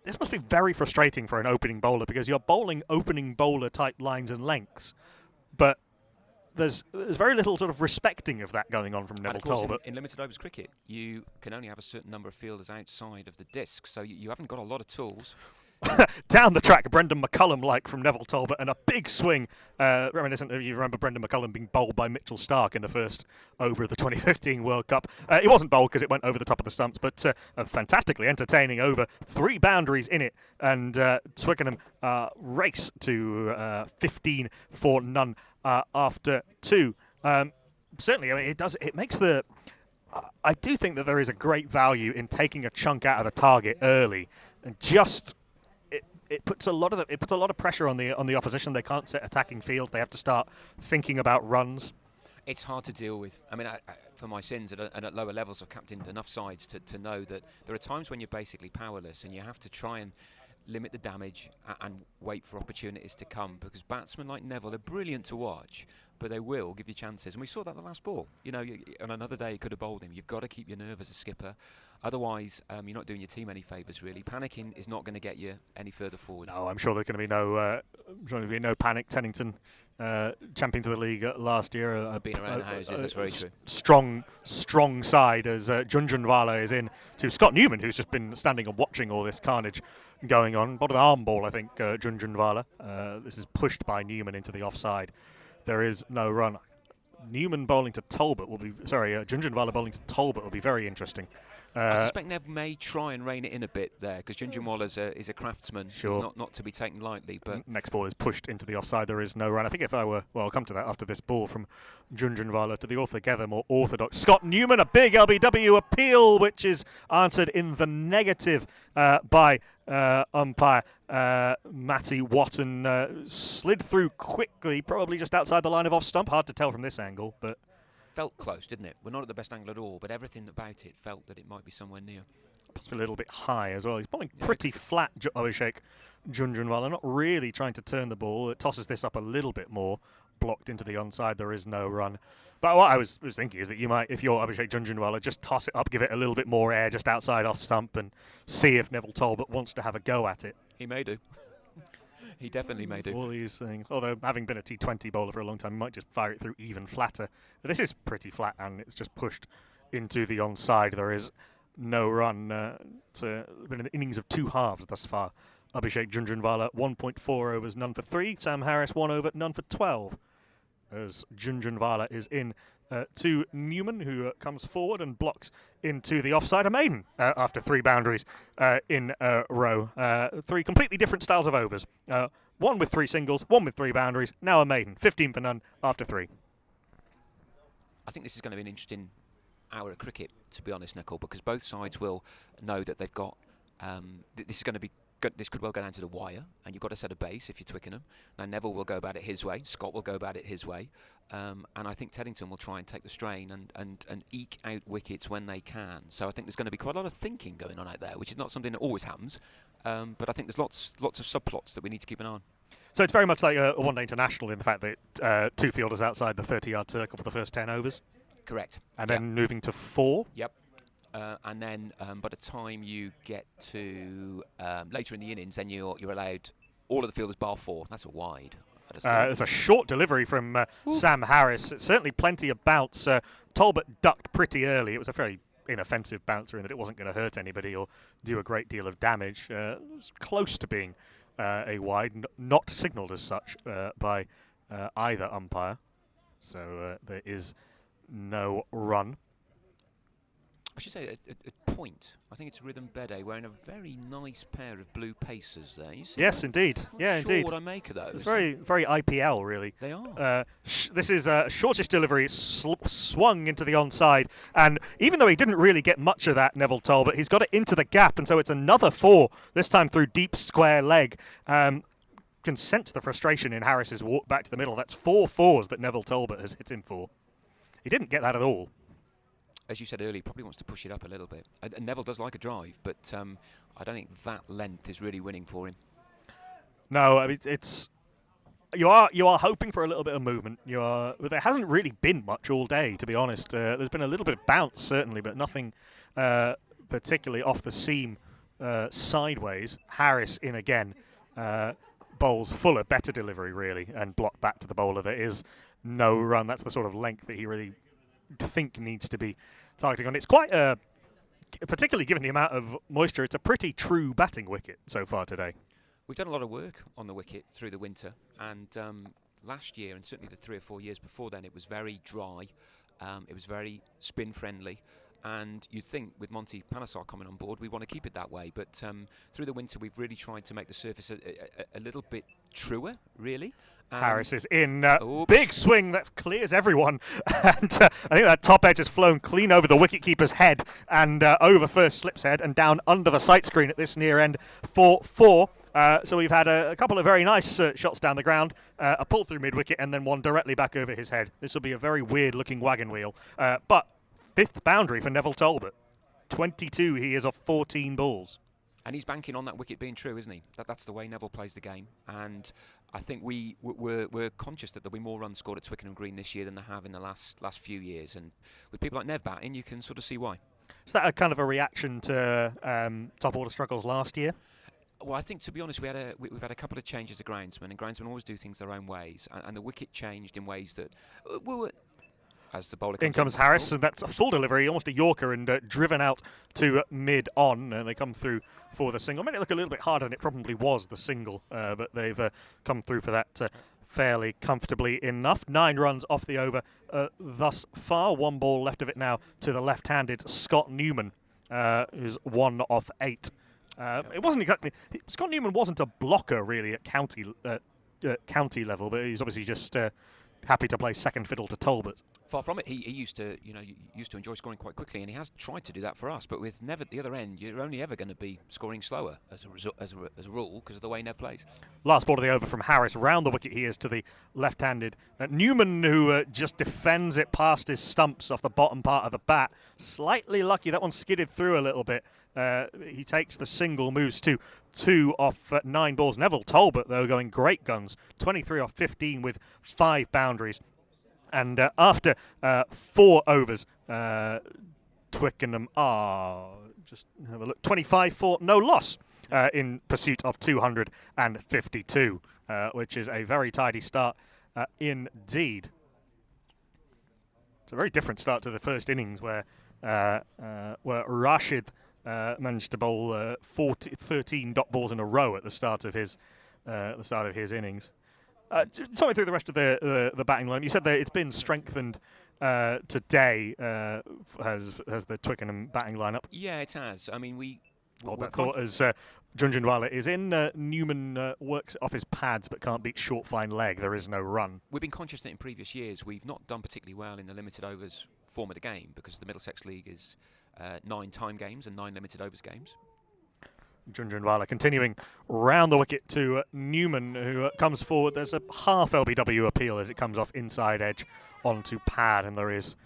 This must be very frustrating for an opening bowler because you're bowling opening bowler type lines and lengths, but there's very little sort of respecting of that going on from Neville Talbot. In limited overs cricket, you can only have a certain number of fielders outside of the disc, so you haven't got a lot of tools. Down the track, Brendan McCullum from Neville Talbot, and a big swing, reminiscent of, you remember Brendan McCullum being bowled by Mitchell Starc in the first over of the 2015 World Cup. It wasn't bowled because it went over the top of the stumps, but a fantastically entertaining over, 3 boundaries in it, and Twickenham race to 15 for none after 2. Certainly, I mean, it makes the... I do think that there is a great value in taking a chunk out of the target early, and just... It puts a lot of pressure on the opposition. They can't set attacking fields. They have to start thinking about runs. It's hard to deal with. I mean, for my sins, and at lower levels, I've captained enough sides to know that there are times when you're basically powerless, and you have to try and limit the damage and wait for opportunities to come. Because batsmen like Neville are brilliant to watch, but they will give you chances. And we saw that the last ball. You know, on another day, you could have bowled him. You've got to keep your nerve as a skipper. Otherwise, you're not doing your team any favours, really. Panicking is not going to get you any further forward. No, I'm sure there's going to be no panic. Teddington, champions of the league last year. Been around the houses, that's very true. Strong side as Junjunwala is in to Scott Newman, who's just been standing and watching all this carnage going on. Bottom of the arm ball, I think, Junjunwala. This is pushed by Newman into the offside. There is no run. Newman bowling to Talbot will be... Junjunwala bowling to Talbot will be very interesting. I suspect Nev may try and rein it in a bit there, because Junjunwala is a craftsman. Sure. He's not to be taken lightly. But next ball is pushed into the offside. There is no run. I think if I were... Well, I'll come to that after this ball from Junjunwala to the altogether more orthodox Scott Newman. A big LBW appeal, which is answered in the negative by umpire Matty Watton. Slid through quickly, probably just outside the line of off stump. Hard to tell from this angle, but... Felt close, didn't it? We're not at the best angle at all, but everything about it felt that it might be somewhere near. Possibly a little bit high as well. He's bowling pretty flat, Abhishek Junjunwala, not really trying to turn the ball. It tosses this up a little bit more, blocked into the onside. There is no run. But what I was thinking is that you might, if you're Abhishek Junjunwala, just toss it up, give it a little bit more air just outside off stump and see if Neville Talbot wants to have a go at it. He may do. He definitely may do. All these things. Although, having been a T20 bowler for a long time, he might just fire it through even flatter. But this is pretty flat, and it's just pushed into the onside. There is no run. It's been an innings of 2 halves thus far. Abhishek Junjunwala, 1.4 overs, none for 3. Sam Harris, 1 over, none for 12. as Junjunvala is in to Newman, who comes forward and blocks into the offside. A maiden after 3 boundaries in a row. 3 completely different styles of overs. One with 3 singles, one with 3 boundaries, now a maiden. 15 for none after 3. I think this is going to be an interesting hour of cricket, to be honest, Nicole, because both sides will know that they've got... this is going to be... This could well go down to the wire, and you've got to set a base if you're Twickenham. Now, Neville will go about it his way, Scott will go about it his way, and I think Teddington will try and take the strain and eke out wickets when they can. So I think there's going to be quite a lot of thinking going on out there, which is not something that always happens, but I think there's lots of subplots that we need to keep an eye on. So it's very much like a one-day international in the fact that 2 fielders outside the 30-yard circle for the first 10 overs? Correct. And then moving to 4? Yep. And then by the time you get to later in the innings, then you're allowed all of the fielders bar 4. That's a wide. There's a short delivery from Sam Harris. Certainly plenty of bounce. Talbot ducked pretty early. It was a very inoffensive bouncer in that it wasn't going to hurt anybody or do a great deal of damage. It was close to being a wide, not signalled as such by either umpire. So there is no run. I should say at point, I think it's Rhythm Bede wearing a very nice pair of blue Pacers there. You see yes, that? indeed. I'm not sure what I make of those. It's very IPL, really. They are. This is a shortish delivery, swung into the onside, and even though he didn't really get much of that, Neville Talbot, he's got it into the gap, and so it's another 4, this time through deep square leg. Can sense the frustration in Harris's walk back to the middle. That's 4 fours that Neville Talbot has hit him for. He didn't get that at all. As you said earlier, he probably wants to push it up a little bit. And Neville does like a drive, but I don't think that length is really winning for him. No, I mean it's you are hoping for a little bit of movement. There hasn't really been much all day, to be honest. There's been a little bit of bounce certainly, but nothing particularly off the seam sideways. Harris in again, bowls Fuller, better delivery really, and block back to the bowler. There is no run. That's the sort of length that he really think needs to be targeting on. It's quite particularly given the amount of moisture, it's a pretty true batting wicket so far today. We've done a lot of work on the wicket through the winter, and last year, and certainly the 3 or 4 years before then, it was very dry, it was very spin friendly, and you'd think with Monty Panesar coming on board we want to keep it that way, but through the winter we've really tried to make the surface a little bit truer, really. Harris is in, big swing that clears everyone, and I think that top edge has flown clean over the wicketkeeper's head and over first slip's head and down under the sight screen at this near end for 4. So we've had a couple of very nice shots down the ground, a pull through mid-wicket and then one directly back over his head. This will be a very weird looking wagon wheel, but 5th boundary for Neville Talbot. 22 he is off 14 balls. And he's banking on that wicket being true, isn't he? That's the way Neville plays the game. And I think we're conscious that there'll be more runs scored at Twickenham Green this year than there have in the last few years. And with people like Nev batting, you can sort of see why. Is that a kind of a reaction to top order struggles last year? Well, I think, to be honest, we've had a couple of changes of groundsmen, and groundsmen always do things their own ways. And the wicket changed in ways that were... As the bowler in comes Harris, and that's a full delivery, almost a Yorker, and driven out to mid-on, and they come through for the single. Made it look a little bit harder than it probably was, the single, but they've come through for that fairly comfortably enough. 9 runs off the over thus far. 1 ball left of it now to the left-handed Scott Newman, who's 1 off 8. It wasn't exactly... Scott Newman wasn't a blocker, really, at county level, but he's obviously just... happy to play second fiddle to Talbot. Far from it. He used to enjoy scoring quite quickly, and he has tried to do that for us. But with Nev at the other end, you're only ever going to be scoring slower as a rule because of the way Nev plays. Last ball of the over from Harris. Round the wicket he is to the left-handed Newman, who just defends it past his stumps off the bottom part of the bat. Slightly lucky. That one skidded through a little bit. He takes the single, moves to 2 off 9 balls. Neville Talbot, though, going great guns. 23 off 15 with 5 boundaries. And after 4 overs, Twickenham are, just have a look, 25 for no loss in pursuit of 252, which is a very tidy start indeed. It's a very different start to the first innings where Rashid managed to bowl 13 dot balls in a row at the start of his innings. Talk me through the rest of the batting line. You said that it's been strengthened today. Has the Twickenham batting lineup? Yeah, it has. I mean, we. Hold that thought as Junjunwala is in. Newman works off his pads but can't beat short fine leg. There is no run. We've been conscious that in previous years we've not done particularly well in the limited overs form of the game because the Middlesex League is 9 time games and 9 limited overs games. Junjunwala continuing round the wicket to Newman, who comes forward. There's a half LBW appeal as it comes off inside edge onto pad, and there is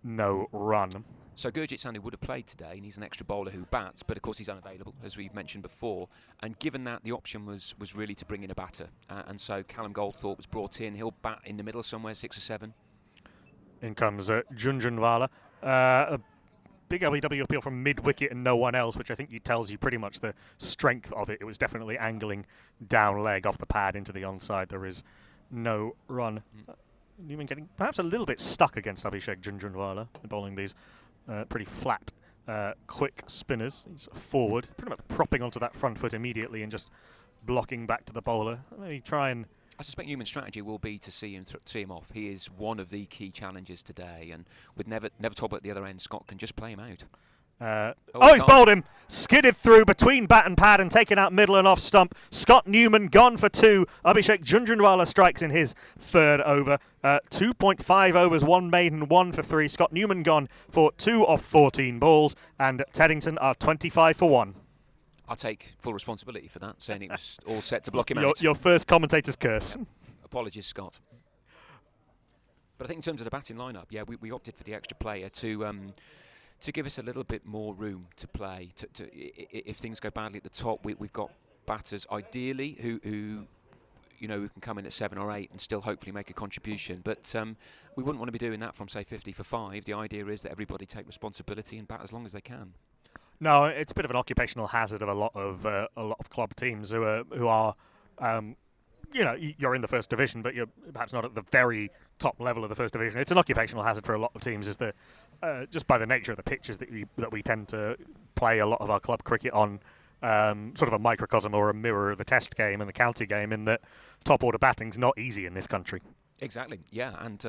no run. So Gurjit Sandhu would have played today, and he's an extra bowler who bats, but of course he's unavailable, as we've mentioned before. And given that, the option was really to bring in a batter, and so Callum Goldthorpe was brought in. He'll bat in the middle somewhere, 6 or 7. In comes Junjunwala. A big LBW appeal from mid-wicket and no one else, which I think tells you pretty much the strength of it. It was definitely angling down leg off the pad into the onside. There is no run. Newman getting perhaps a little bit stuck against Abhishek Junjunwala, bowling these pretty flat, quick spinners. He's forward, pretty much propping onto that front foot immediately and just blocking back to the bowler. Maybe try and... I suspect Newman's strategy will be to see him off. He is one of the key challengers today, and with Never Talbot at the other end, Scott can just play him out. He's bowled him, skidded through between bat and pad and taken out middle and off stump. Scott Newman gone for 2. Abhishek Junjunwala strikes in his 3rd over. 2.5 overs, 1 maiden, 1 for 3. Scott Newman gone for 2 off 14 balls, and Teddington are 25 for 1. I'll take full responsibility for that, saying it was all set to block him out. Your first commentator's curse. Yeah. Apologies, Scott. But I think in terms of the batting lineup, yeah, we opted for the extra player to give us a little bit more room to play. If things go badly at the top, we've got batters ideally who can come in at 7 or 8 and still hopefully make a contribution. But we wouldn't want to be doing that from say 50 for 5. The idea is that everybody take responsibility and bat as long as they can. No, it's a bit of an occupational hazard of a lot of club teams who are you're in the first division, but you're perhaps not at the very top level of the first division. It's an occupational hazard for a lot of teams, is just by the nature of the pitches that we tend to play a lot of our club cricket on, sort of a microcosm or a mirror of the Test game and the county game, in that top order batting's not easy in this country. Exactly, yeah, and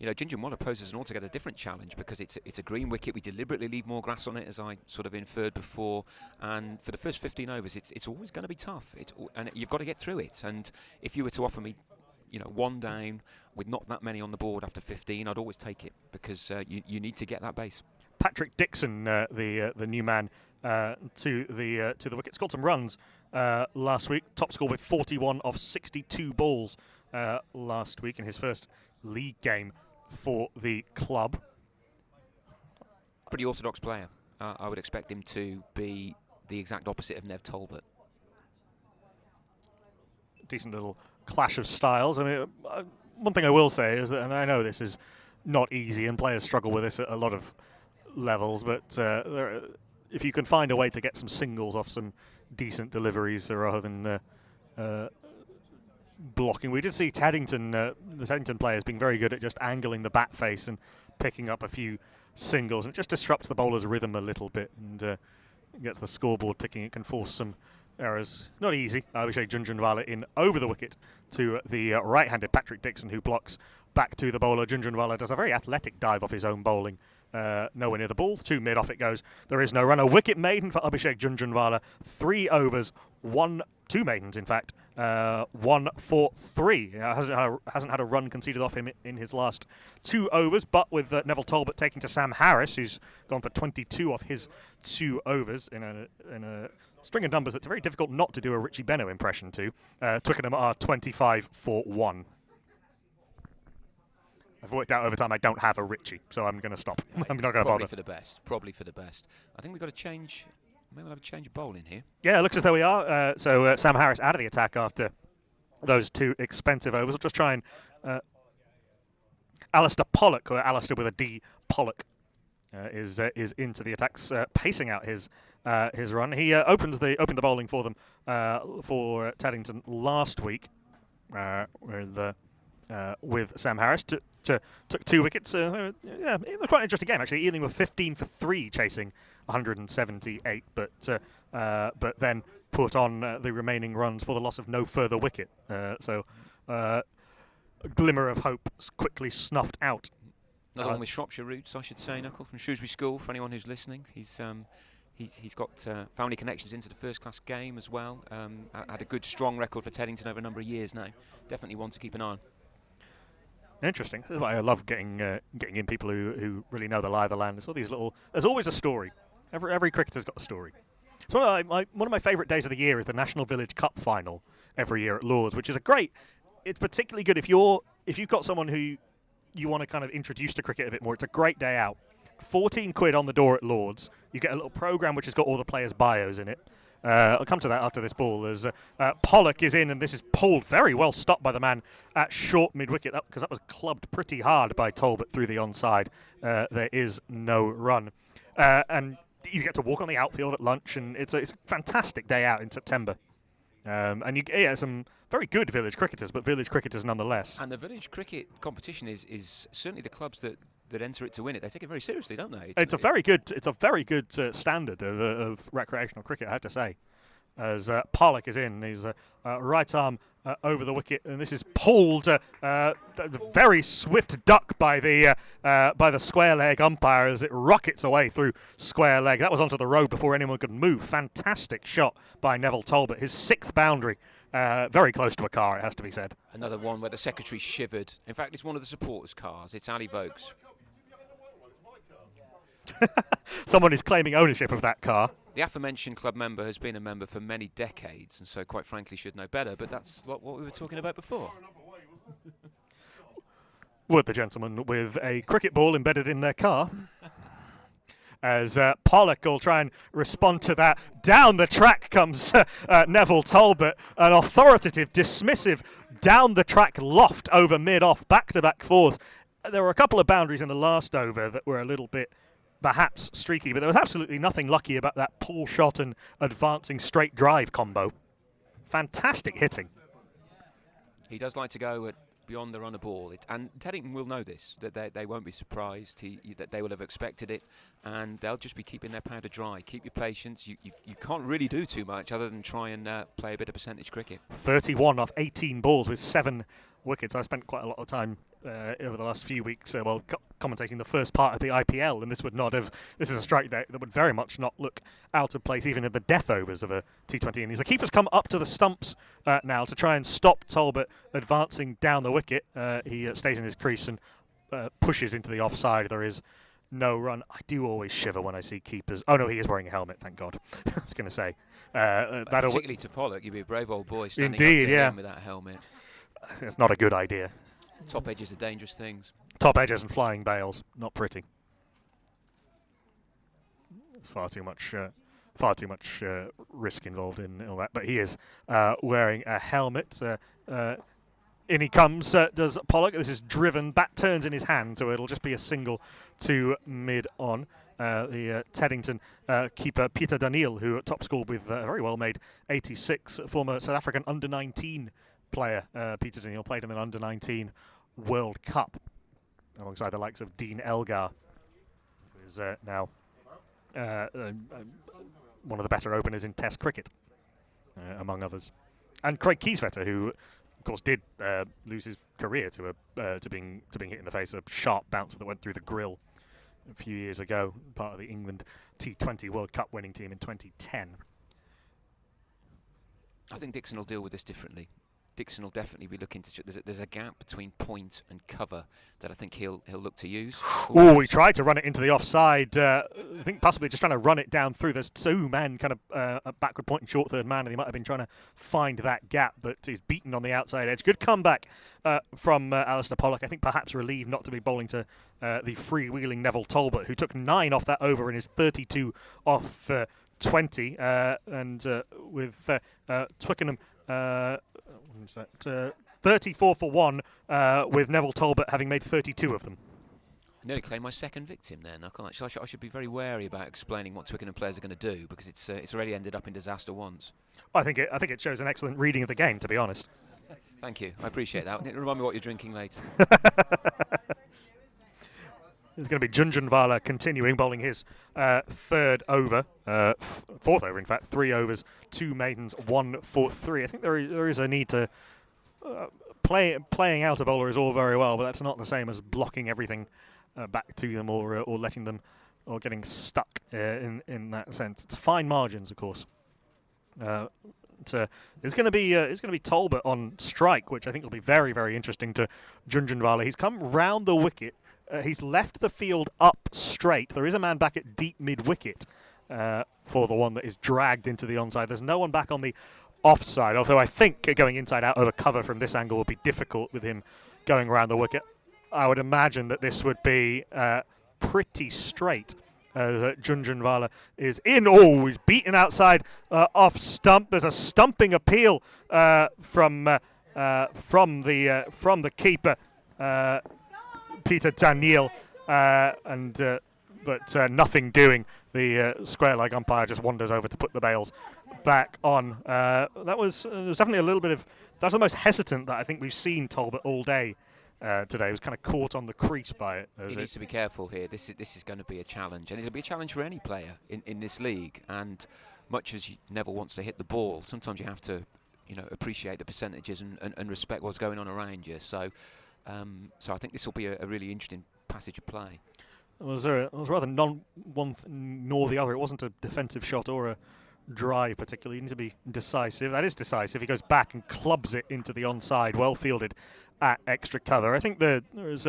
Junjunwala poses an altogether different challenge because it's a green wicket. We deliberately leave more grass on it, as I sort of inferred before. And for the first 15 overs, it's always going to be tough. And you've got to get through it. And if you were to offer me, 1 down with not that many on the board after 15, I'd always take it because you need to get that base. Patrick Dixon, the new man to the wicket, scored some runs last week. Top score with 41 off 62 balls last week in his first league game for the club. Pretty orthodox player. I would expect him to be the exact opposite of Nev Talbot. Decent little clash of styles. I mean, one thing I will say is that, and I know this is not easy and players struggle with this at a lot of levels, but if you can find a way to get some singles off some decent deliveries rather than blocking. We did see Taddington, the Taddington players, being very good at just angling the bat face and picking up a few singles. And it just disrupts the bowler's rhythm a little bit and gets the scoreboard ticking. It can force some errors. Not easy. Abhishek Junjunwala in over the wicket to the right-handed Patrick Dixon, who blocks back to the bowler. Junjunwala does a very athletic dive off his own bowling. Nowhere near the ball. 2 mid, off it goes. There is no run. A wicket maiden for Abhishek Junjunwala. 3 overs, 2 maidens, in fact. 1 for 3. Hasn't had a run conceded off him in his last 2 overs, but with Neville Talbot taking to Sam Harris, who's gone for 22 off his 2 overs in a string of numbers that's very difficult not to do a Richie Beno impression to. Twickenham are 25 for 1. I've worked out over time I don't have a Richie, so I'm going to stop. I'm not going to bother. Probably for the best. I think we've got to change. Maybe we'll have a change of bowl in here. Yeah, it looks as though we are. So Sam Harris out of the attack after those 2 expensive overs. We'll just try and Alistair Pollock, or Alistair with a D, Pollock, is into the attacks, pacing out his run. He opened the bowling for them for Taddington last week with Sam Harris. Took 2 wickets. It was quite an interesting game, actually. Ealing were 15 for 3 chasing 178, but then put on the remaining runs for the loss of no further wicket. So glimmer of hope quickly snuffed out. Another one with Shropshire roots, I should say, Knuckle, from Shrewsbury School, for anyone who's listening. He's got family connections into the first-class game as well. Had a good, strong record for Teddington over a number of years now. Definitely one to keep an eye on. Interesting. This is why I love getting in people who really know the lie of the land. There's all these little. There's always a story. Every cricketer's got a story. So one of my favourite days of the year is the National Village Cup final every year at Lords, which is a great. It's particularly good if you've got someone who you want to kind of introduce to cricket a bit more. It's a great day out. 14 quid on the door at Lords. You get a little programme which has got all the players' bios in it. I'll come to that after this ball. As Pollock is in, and this is pulled very well, stopped by the man at short mid-wicket, because that was clubbed pretty hard by Talbot through the onside. There is no run. And you get to walk on the outfield at lunch, and it's a fantastic day out in September. And you get some very good village cricketers, but village cricketers nonetheless. And the village cricket competition is certainly the clubs that enter it to win it. They take it very seriously, don't they? It's a very good standard of recreational cricket, I have to say. As Pollock is in, he's right arm over the wicket, and this is pulled. Very swift duck by the square leg umpire as it rockets away through square leg. That was onto the road before anyone could move. Fantastic shot by Neville Talbot. His 6th boundary. Very close to a car, it has to be said. Another one where the secretary shivered. In fact, it's one of the supporters' cars. It's Ali Vokes. Someone is claiming ownership of that car. The aforementioned club member has been a member for many decades, and so quite frankly should know better, but that's what we were talking about before. Would the gentleman with a cricket ball embedded in their car? As Pollock will try and respond to that. Down the track comes Neville Talbot, an authoritative, dismissive, down-the-track loft over mid-off, back-to-back fours. There were a couple of boundaries in the last over that were a little bit perhaps streaky, but there was absolutely nothing lucky about that pull shot and advancing straight drive combo. Fantastic hitting. He does like to go beyond the run of ball, and Teddington will know this, that they won't be surprised, that they will have expected it, and they'll just be keeping their powder dry. Keep your patience. You can't really do too much other than try and play a bit of percentage cricket. 31 off 18 balls with 7 wickets. I spent quite a lot of time over the last few weeks commentating the first part of the IPL, and this is a strike that would very much not look out of place even in the death overs of a T20 innings. The keeper's come up to the stumps now to try and stop Talbot advancing down the wicket. He stays in his crease and pushes into the offside. There is no run. I do always shiver when I see keepers. Oh no, he is wearing a helmet, thank God. I was going to say particularly to Pollock, you'd be a brave old boy standing indeed, up to yeah. him with that helmet. It's not a good idea. Top edges are dangerous things. Top edges and flying bails, not pretty. There's far too much risk involved in all that. But he is wearing a helmet. In he comes, does Pollock. This is driven, bat turns in his hand, so it'll just be a single to mid-on. The Teddington keeper Peter Daniel, who top scored with a very well-made 86, former South African under-19 player. Peter Daniel played in an under-19 World Cup alongside the likes of Dean Elgar, who is now one of the better openers in Test cricket, among others. And Craig Kieswetter, who, of course, did lose his career to being hit in the face, a sharp bouncer that went through the grill a few years ago, part of the England T20 World Cup winning team in 2010. I think Dixon will deal with this differently. Dixon will definitely be looking to. There's a gap between point and cover that I think he'll look to use. Oh, he tried to run it into the offside. I think possibly just trying to run it down through. There's 2 men kind of a backward point and short third man, and he might have been trying to find that gap, but he's beaten on the outside edge. Good comeback from Alistair Pollock. I think perhaps relieved not to be bowling to the freewheeling Neville Talbot, who took 9 off that over in his 32 off 20, and with Twickenham. 34 for 1 with Neville Talbot having made 32 of them. I nearly claimed my second victim there, Knuckle. Actually, I should be very wary about explaining what Twickenham players are going to do, because it's already ended up in disaster once. I think it shows an excellent reading of the game, to be honest. Thank you, I appreciate that. Remind me what you're drinking later. It's going to be Junjunvala continuing, bowling his 3rd over, 4th over in fact, 3 overs, 2 maidens, 1 for 3. I think there is a need to playing out a bowler is all very well, but that's not the same as blocking everything back to them or letting them or getting stuck in that sense. It's fine margins, of course. It's going to be Talbot on strike, which I think will be very, very interesting to Junjunwala. He's come round the wicket. He's left the field up straight. There is a man back at deep mid-wicket for the one that is dragged into the onside. There's no one back on the offside, although I think going inside out over cover from this angle will be difficult with him going around the wicket. I would imagine that this would be pretty straight. Junjunwala is in. Oh, he's beaten outside off stump. There's a stumping appeal from the keeper, Peter Daniel, but nothing doing. The square leg umpire just wanders over to put the bails back on. There was definitely a little bit of. That's the most hesitant that I think we've seen Talbot all day. Today he was kind of caught on the crease by it. He needs to be careful here. This is going to be a challenge, and it'll be a challenge for any player in this league. And much as Neville wants to hit the ball, sometimes you have to, appreciate the percentages and respect what's going on around you. So I think this will be a really interesting passage of play. It was rather one nor the other. It wasn't a defensive shot or a drive particularly. You need to be decisive. That is decisive. He goes back and clubs it into the onside. Well fielded at extra cover. I think there's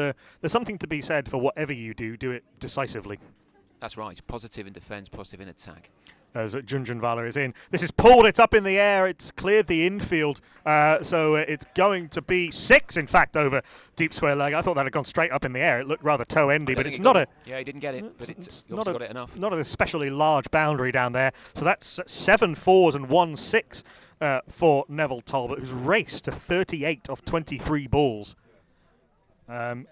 something to be said for whatever you do it decisively. That's right. Positive in defence, positive in attack. As Junjunwala is in. This is pulled, it's up in the air, it's cleared the infield, so it's going to be 6, in fact, over deep square leg. I thought that had gone straight up in the air. It looked rather toe-endy, but it's not a... Yeah, he didn't get it, but it's not got it enough. Not an especially large boundary down there, so that's 7 4s and 1 6 for Neville Talbot, who's raced to 38 of 23 balls.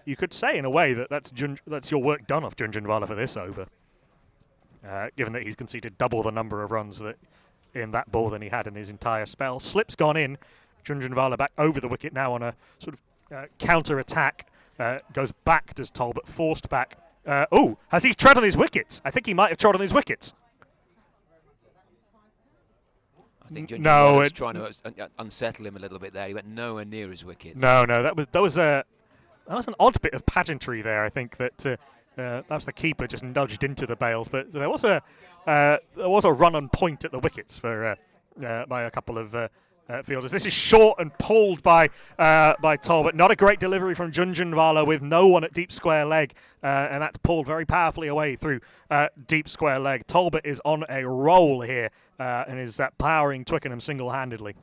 You could say, in a way, that's your work done off Junjunwala for this over. Given that he's conceded double the number of runs in that ball than he had in his entire spell. Slip's gone in. Junjunwala back over the wicket now on a sort of counter-attack. Goes back, does Talbot, forced back. Has he trod on his wickets? I think he might have trod on his wickets. I think Junjunwala was trying to unsettle him a little bit there. He went nowhere near his wickets. No, that was an odd bit of pageantry there, I think, that... perhaps the keeper just nudged into the bails, but there was a run on point at the wickets by a couple of fielders. This is short and pulled by Talbot. Not a great delivery from Junjunwala with no one at deep square leg, and that's pulled very powerfully away through deep square leg. Talbot is on a roll here and is powering Twickenham single-handedly.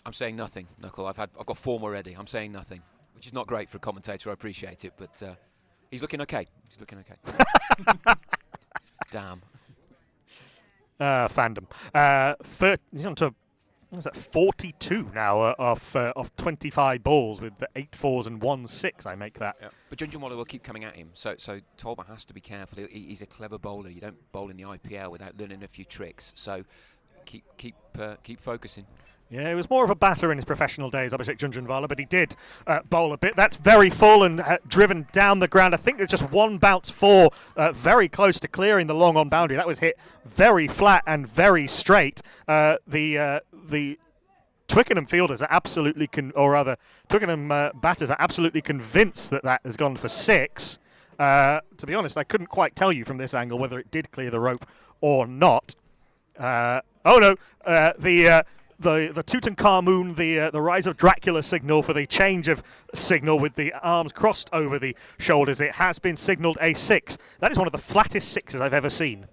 I'm saying nothing, Knuckle. I've got form already. I'm saying nothing. Which is not great for a commentator, I appreciate it, but he's looking okay. Damn. Fandom. He's on to 42 now off 25 balls with the 8 4s and 1 6. I make that. Yeah. But Junjunwala will keep coming at him, so Talbot has to be careful. He's a clever bowler. You don't bowl in the IPL without learning a few tricks. So keep focusing. Yeah, he was more of a batter in his professional days, Abhishek Junjunwala, but he did bowl a bit. That's very full and driven down the ground. I think there's just one bounce for, very close to clearing the long on boundary. That was hit very flat and very straight. The Twickenham fielders are absolutely, Twickenham batters are absolutely convinced that has gone for 6. To be honest, I couldn't quite tell you from this angle whether it did clear the rope or not. The Tutankhamun, the rise of Dracula signal for the change of signal with the arms crossed over the shoulders. It has been signalled a 6. That is one of the flattest 6s I've ever seen.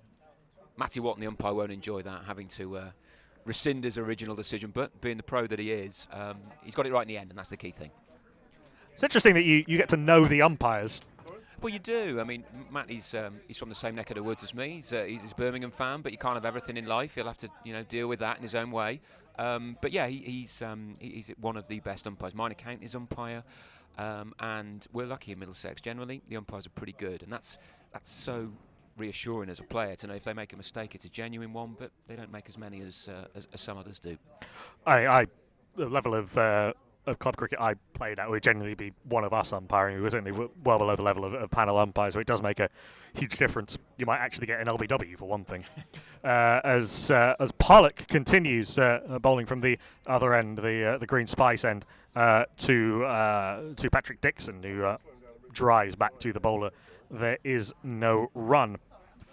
Matty Watton, the umpire, won't enjoy that, having to rescind his original decision, but being the pro that he is, he's got it right in the end, and that's the key thing. It's interesting that you get to know the umpires. Well, you do. I mean, Matt, he's from the same neck of the woods as me. He's a Birmingham fan, but you can't have everything in life. He'll have to, deal with that in his own way. But yeah, he's one of the best umpires. Minor County is umpire, and we're lucky in Middlesex. Generally, the umpires are pretty good, and that's so reassuring as a player to know if they make a mistake, it's a genuine one, but they don't make as many as some others do. The level of of club cricket I played at would generally be one of us umpiring. We were certainly well below the level of panel umpires, so it does make a huge difference. You might actually get an LBW for one thing. As Pollock continues bowling from the other end, the green spice end, to Patrick Dixon, who drives back to the bowler. There is no run.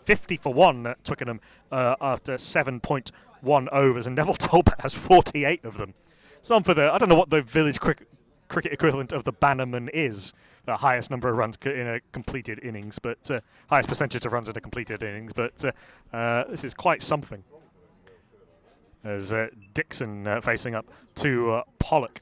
50 for 1 at Twickenham after 7.1 overs, and Neville Talbot has 48 of them. Some for I don't know what the village cricket equivalent of the Bannerman is, the highest number of runs in a completed innings, but highest percentage of runs in a completed innings, but this is quite something. As Dixon facing up to Pollock.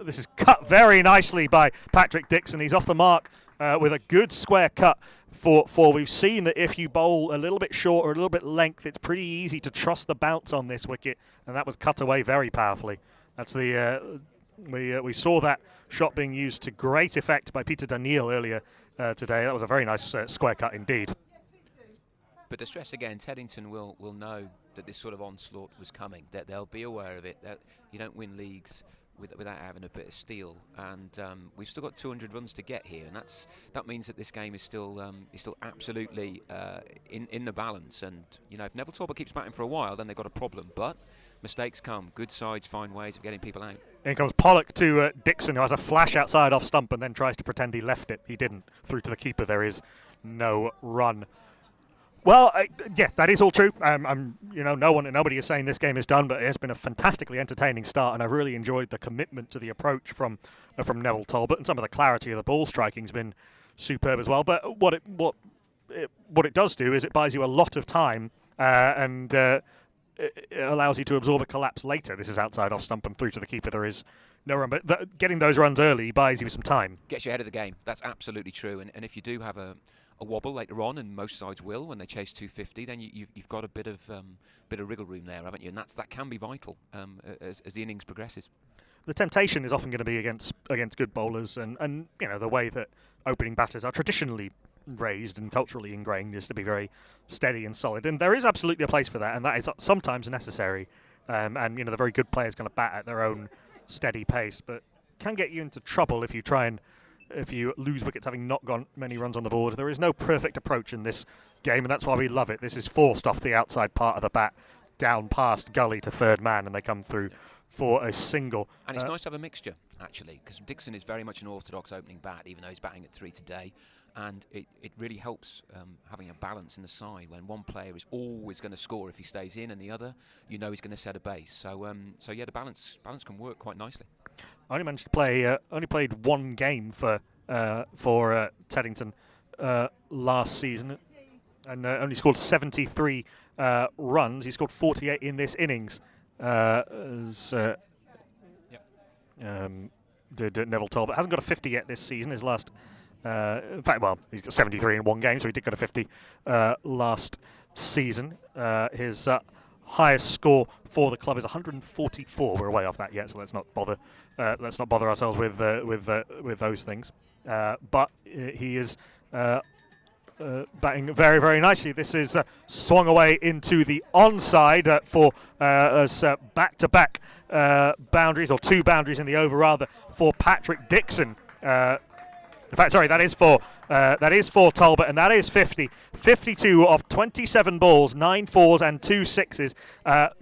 This is cut very nicely by Patrick Dixon. He's off the mark with a good square cut for we've seen that if you bowl a little bit short or a little bit length, it's pretty easy to trust the bounce on this wicket, and that was cut away very powerfully. That's we saw that shot being used to great effect by Peter Daniel earlier today. That was a very nice square cut indeed. But to stress again, Teddington will know that this sort of onslaught was coming, that they'll be aware of it, that you don't win leagues without having a bit of steel, and we've still got 200 runs to get here, and that means that this game is still absolutely in the balance. And if Neville Talbot keeps batting for a while, then they've got a problem. But mistakes come. Good sides find ways of getting people out. In comes Pollock to Dixon, who has a flash outside off stump and then tries to pretend he left it. He didn't. Through to the keeper. There is no run. Well, yeah, that is all true. Nobody is saying this game is done, but it has been a fantastically entertaining start, and I've really enjoyed the commitment to the approach from Neville Talbot, and some of the clarity of the ball striking has been superb as well. But what it does do is it buys you a lot of time, and it allows you to absorb a collapse later. This is outside off stump and through to the keeper. There is no run, but getting those runs early buys you some time. Gets you ahead of the game. That's absolutely true. And if you do have a wobble later on, and most sides will when they chase 250, then you've got a bit of wriggle room there, haven't you? And that can be vital as the innings progresses. The temptation is often going to be against good bowlers, and the way that opening batters are traditionally raised and culturally ingrained is to be very steady and solid, and there is absolutely a place for that, and that is sometimes necessary. And the very good players kind of bat at their own steady pace, but can get you into trouble if you lose wickets having not got many runs on the board. There is no perfect approach in this game, and that's why we love it. This is forced off the outside part of the bat, down past gully to third man, and they come through for a single. And it's nice to have a mixture, actually, because Dixon is very much an orthodox opening bat, even though he's batting at 3 today. And it really helps having a balance in the side when one player is always going to score if he stays in, and the other, he's going to set a base. So yeah, the balance can work quite nicely. I only managed to play, only played one game for Teddington last season, and only scored 73 runs. He scored 48 in this innings. Did Neville Talbot. Hasn't got a 50 yet this season. His last, in fact, he's got 73 in one game, so he did get a 50 last season. His highest score for the club is 144. We're way off that yet, so let's not bother ourselves with those things. But he is batting very, very nicely. This is swung away into the onside for back-to-back boundaries, or 2 boundaries in the over rather, for Patrick Dixon. In fact, sorry, that is for Talbot, and that is 50. 52 of 27 balls, 9 fours and 2 sixes,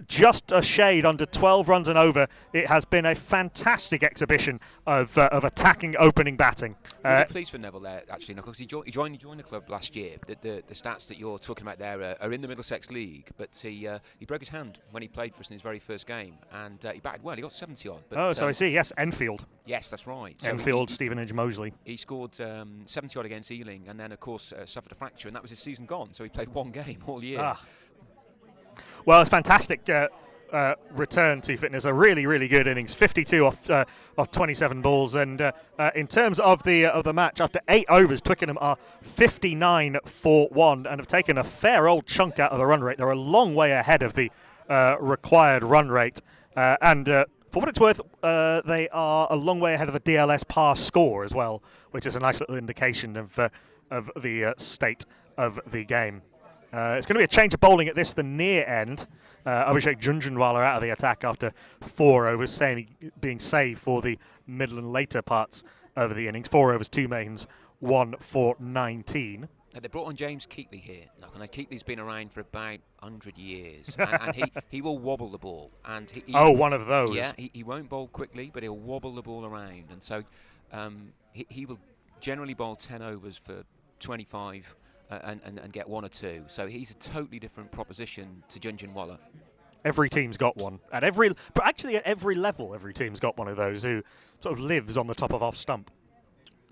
just a shade under 12 runs and over. It has been a fantastic exhibition of attacking opening batting. Really pleased for Neville there, actually, because he joined the club last year. The stats that you're talking about there are in the Middlesex League, but he broke his hand when he played for us in his very first game, and he batted well. He got 70 odd. But, so I see. Yes, Enfield. Yes, that's right. Enfield, Stevenage, Moseley. He scored 70 odd against Ealing, and then of course suffered a fracture, and that was his season gone. So he played one game all year. Well, it's fantastic return to fitness. A really, really good innings. 52 off 27 balls, and in terms of the match, after 8 overs, Twickenham are 59 for 1 and have taken a fair old chunk out of the run rate. They're a long way ahead of the required run rate, and for what it's worth, they are a long way ahead of the DLS par score as well, which is a nice little indication of the state of the game. It's going to be a change of bowling at the near end. Abhishek Junjunwala out of the attack after 4 overs, being saved for the middle and later parts of the innings. 4 overs, 2 maidens, 1 for 19. They brought on James Keatley here. Now, Keatley's been around for about 100 years, and he will wobble the ball. And one of those. Yeah, he won't bowl quickly, but he'll wobble the ball around. And so he will generally bowl 10 overs for 25 and get 1 or 2. So he's a totally different proposition to Junjunwala. Every team's got one. But actually at every level, every team's got one of those who sort of lives on the top of off stump.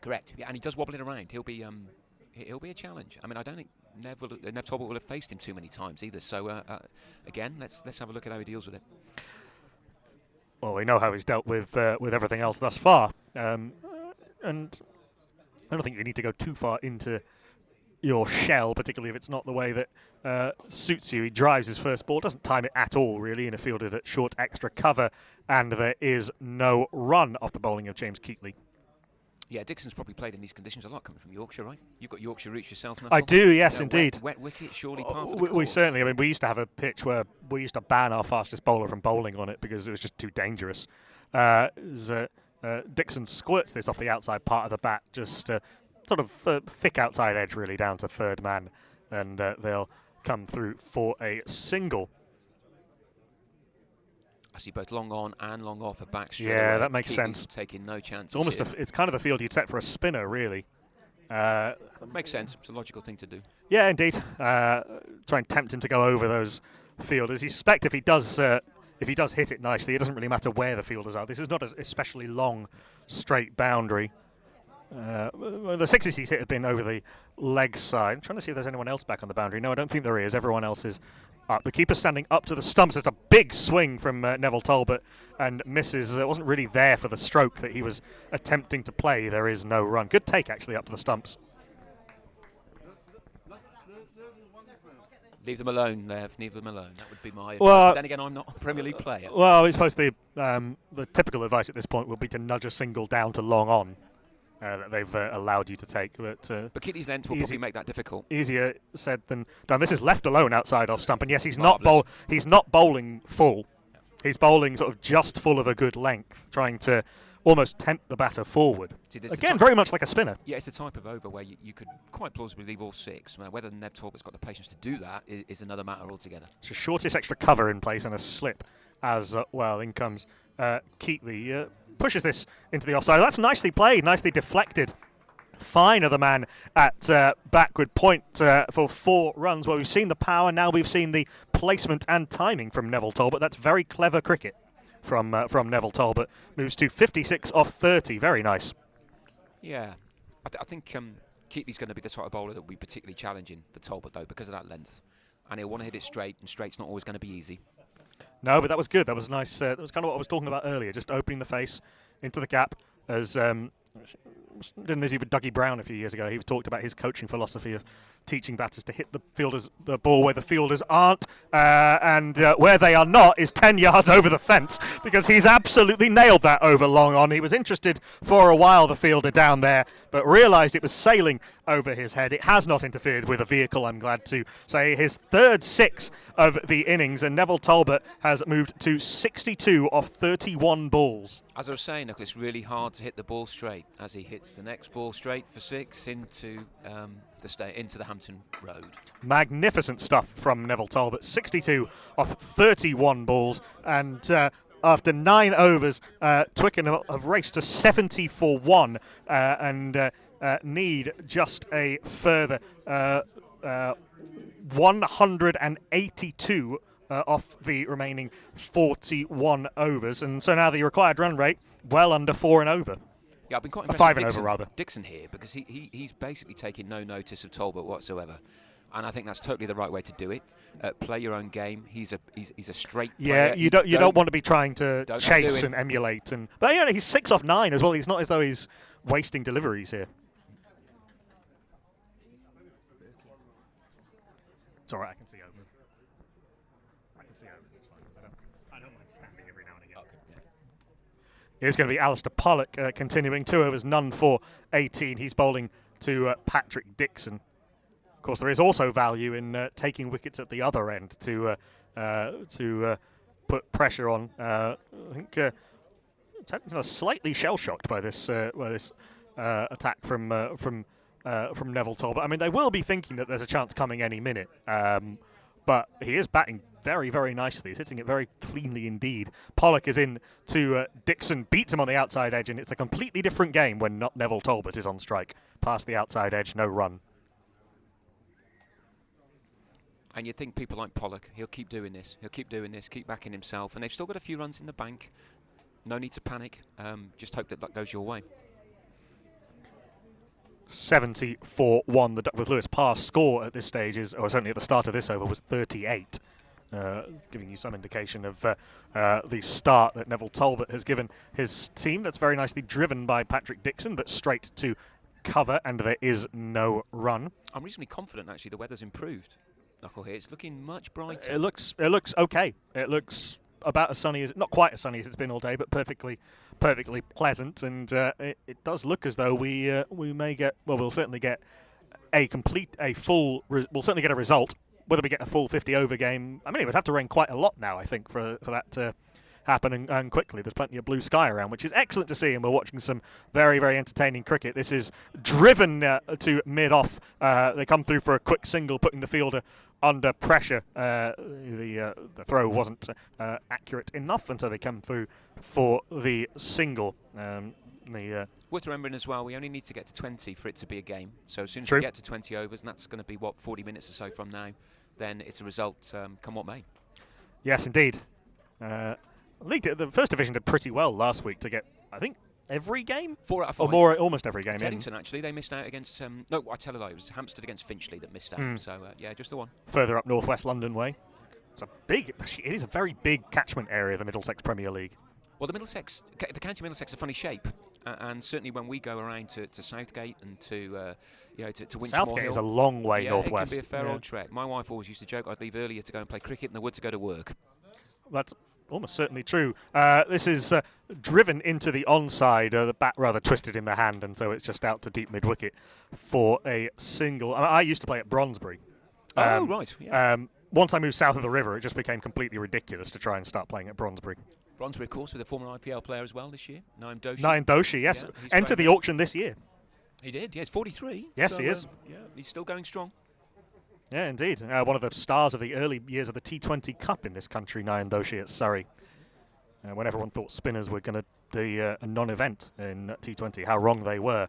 Correct. Yeah, and he does wobble it around. He'll be a challenge. I mean, I don't think Nev Talbot will have faced him too many times either. So again, let's have a look at how he deals with it. Well, we know how he's dealt with everything else thus far, and I don't think you need to go too far into your shell, particularly if it's not the way that suits you. He drives his first ball, doesn't time it at all, really, in a fielder at short extra cover, and there is no run off the bowling of James Keatley. Yeah, Dixon's probably played in these conditions a lot, coming from Yorkshire, right? You've got Yorkshire roots yourself now. I do, yes, indeed. Wet wicket, surely par for the we course. certainly. I mean, we used to have a pitch where we used to ban our fastest bowler from bowling on it because it was just too dangerous. Dixon squirts this off the outside part of the bat, just sort of thick outside edge, really, down to third man, and they'll come through for a single. I see both long on and long off a back straight Yeah, away. that makes Keatley's sense. Taking no chances. It's almost it's kind of the field you'd set for a spinner, really. Makes sense. It's a logical thing to do. Yeah, indeed. Try and tempt him to go over those fielders. You suspect if he does hit it nicely, it doesn't really matter where the fielders are. This is not an especially long, straight boundary. The 60s he's hit have been over the leg side. I'm trying to see if there's anyone else back on the boundary. No, I don't think there is. Everyone else is up. The keeper standing up to the stumps. It's a big swing from Neville Talbot and misses. It wasn't really there for the stroke that he was attempting to play. There is no run. Good take, actually, up to the stumps. Leave them alone, Nev. Leave them alone. That would be my Well, advice. But then again, I'm not a Premier League player. Well, it's supposed to be the typical advice at this point would be to nudge a single down to long on that they've allowed you to take. But Keatley's length will probably make that difficult. Easier said than done. This is left alone outside off stump, and yes, he's Marvellous. not bowling full. He's bowling sort of just full of a good length, trying to almost tempt the batter forward. See, Again, very much like a spinner. Yeah, it's the type of over where you could quite plausibly leave all 6. Now, whether Nev Talbot's got the patience to do that is another matter altogether. It's the shortest extra cover in place and a slip as well. In comes Keatley. Pushes this into the offside. That's nicely played, nicely deflected. Fine of the man at backward point for 4 runs. Well, we've seen the power, now we've seen the placement and timing from Neville Talbot. That's very clever cricket from Neville Talbot. Moves to 56 off 30. Very nice. Yeah, I think Keatley's going to be the sort of bowler that will be particularly challenging for Talbot, though, because of that length. And he'll want to hit it straight, and straight's not always going to be easy. No, but that was good. That was nice. That was kind of what I was talking about earlier, just opening the face into the gap. As didn't this even Dougie Brown a few years ago? He talked about his coaching philosophy of teaching batters to hit the ball where the fielders aren't, and where they are not is 10 yards over the fence, because he's absolutely nailed that over long on. He was interested for a while, the fielder down there, but realised it was sailing over his head. It has not interfered with a vehicle, I'm glad to say. His third 6 of the innings, and Neville Talbot has moved to 62 off 31 balls. As I was saying, Nicholas, it's really hard to hit the ball straight as he hits the next ball straight for 6 into the Hampton Road. Magnificent stuff from Neville Talbot. 62 off 31 balls, and after 9 overs, Twickenham have raced to 70 for 1 and need just a further 182 off the remaining 41 overs, and so now the required run rate well under 4 and over. Yeah, I've been quite impressed 5 with and over, rather. Dixon here, because he's basically taking no notice of Talbot whatsoever, and I think that's totally the right way to do it. Play your own game. He's a straight player. Yeah, you don't want to be trying to Don't chase outdo him. and emulate, but yeah, he's 6 off 9 as well. He's not as though he's wasting deliveries here. It's all right. I can see over. It's fine. I don't mind standing every now and again. Okay, yeah. It's going to be Alistair Pollock continuing. 2 overs, none for 18. He's bowling to Patrick Dixon. course, there is also value in taking wickets at the other end to put pressure on. I think Teddington are slightly shell-shocked by this attack from Neville Talbot. I mean, they will be thinking that there's a chance coming any minute, but he is batting very, very nicely. He's hitting it very cleanly indeed. Pollock is in to Dixon, beats him on the outside edge, and it's a completely different game when not Neville Talbot is on strike. Past the outside edge, no run. And you'd think people like Pollock, he'll keep doing this, keep backing himself, and they've still got a few runs in the bank. No need to panic, just hope that goes your way. 70-1. The Duckworth Lewis pass score at this stage is, or certainly at the start of this over, was 38. Giving you some indication of the start that Neville Talbot has given his team. That's very nicely driven by Patrick Dixon, but straight to cover, and there is no run. I'm reasonably confident, actually, the weather's improved. Knuckle here, it's looking much brighter. It looks okay. It looks about as sunny as, not quite as sunny as it's been all day, but perfectly pleasant, and it does look as though we may get, well, we'll certainly get we'll certainly get a result. Whether we get a full 50 over game, I mean, it would have to rain quite a lot now, I think, for that to happen and quickly. There's plenty of blue sky around, which is excellent to see, and we're watching some very, very entertaining cricket. This is driven to mid-off. They come through for a quick single, putting the fielder under pressure. The throw wasn't accurate enough, and so they come through for the single. Worth remembering as well, we only need to get to 20 for it to be a game. So as soon as True. we get to 20 overs, and that's going to be, 40 minutes or so from now, then it's a result come what may. Yes, indeed. The First Division did pretty well last week to get, I think, every game? 4 out of 5. Or more, almost every game. Teddington, actually, they missed out against... no, I tell a lie, it was Hampstead against Finchley that missed out. So, yeah, just the one. Further up northwest London way. It is a very big catchment area, the Middlesex Premier League. Well, the County Middlesex is a funny shape. And certainly when we go around to Southgate and to Winchmore Southgate Hill, is a long way northwest. It can be a fair old trek. My wife always used to joke I'd leave earlier to go and play cricket than I would to go to work. That's almost certainly true. This is driven into the onside, the bat rather twisted in the hand, and so it's just out to deep mid-wicket for a single. I used to play at Brondesbury. Right. Yeah. Once I moved south of the river, it just became completely ridiculous to try and start playing at Brondesbury. Brondesbury, of course, with a former IPL player as well this year, Naim Doshi. Naim Doshi, yes. Yeah, entered the auction this year. He did, yeah, he's 43. Yes, so, he is. Yeah, he's still going strong. Yeah, indeed. One of the stars of the early years of the T20 Cup in this country, Naim Doshi at Surrey. When everyone thought spinners were going to be a non-event in T20, how wrong they were.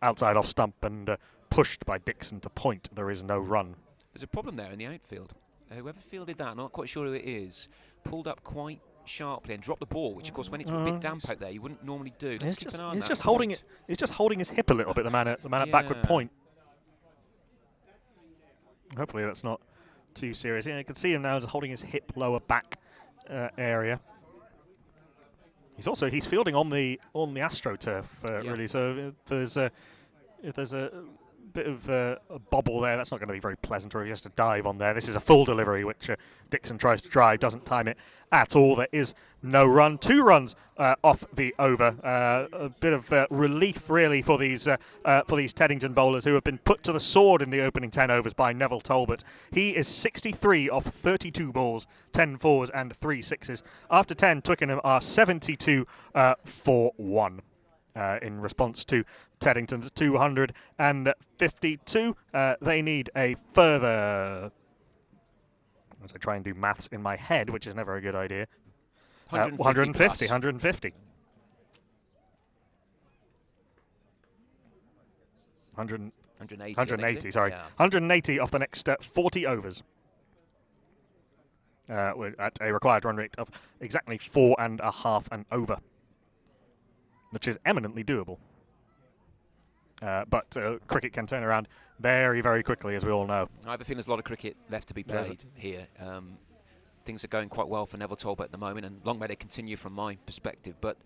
Outside off stump and pushed by Dixon to point. There is no run. There's a problem there in the outfield. Whoever fielded that, not quite sure who it is, pulled up quite sharply and dropped the ball, which of course when it's a bit damp out there you wouldn't normally do. Let's keep an eye on that. He's just holding his hip a little bit, the man at backward point. Hopefully that's not too serious. Yeah, you can see him now just holding his hip lower back area. He's fielding on the AstroTurf really. So if there's a bit of a bobble there, that's not going to be very pleasant, or he has to dive on there. This is a full delivery, which Dixon tries to drive, doesn't time it at all. There is no run. 2 runs off the over. A bit of relief, really, for these Teddington bowlers who have been put to the sword in the opening 10 overs by Neville Talbot. He is 63 off 32 balls, 10 fours and 3 sixes. After 10, Twickenham are 72 for 1. In response to Teddington's 252. They need a further, as I try and do maths in my head, which is never a good idea, 150. 150, sorry. Yeah. 180 off the next 40 overs. We're at a required run rate of exactly 4.5 and over, which is eminently doable. But cricket can turn around very, very quickly, as we all know. I have a feeling there's a lot of cricket left to be played here. Things are going quite well for Neville Talbot at the moment, and long may they continue from my perspective. But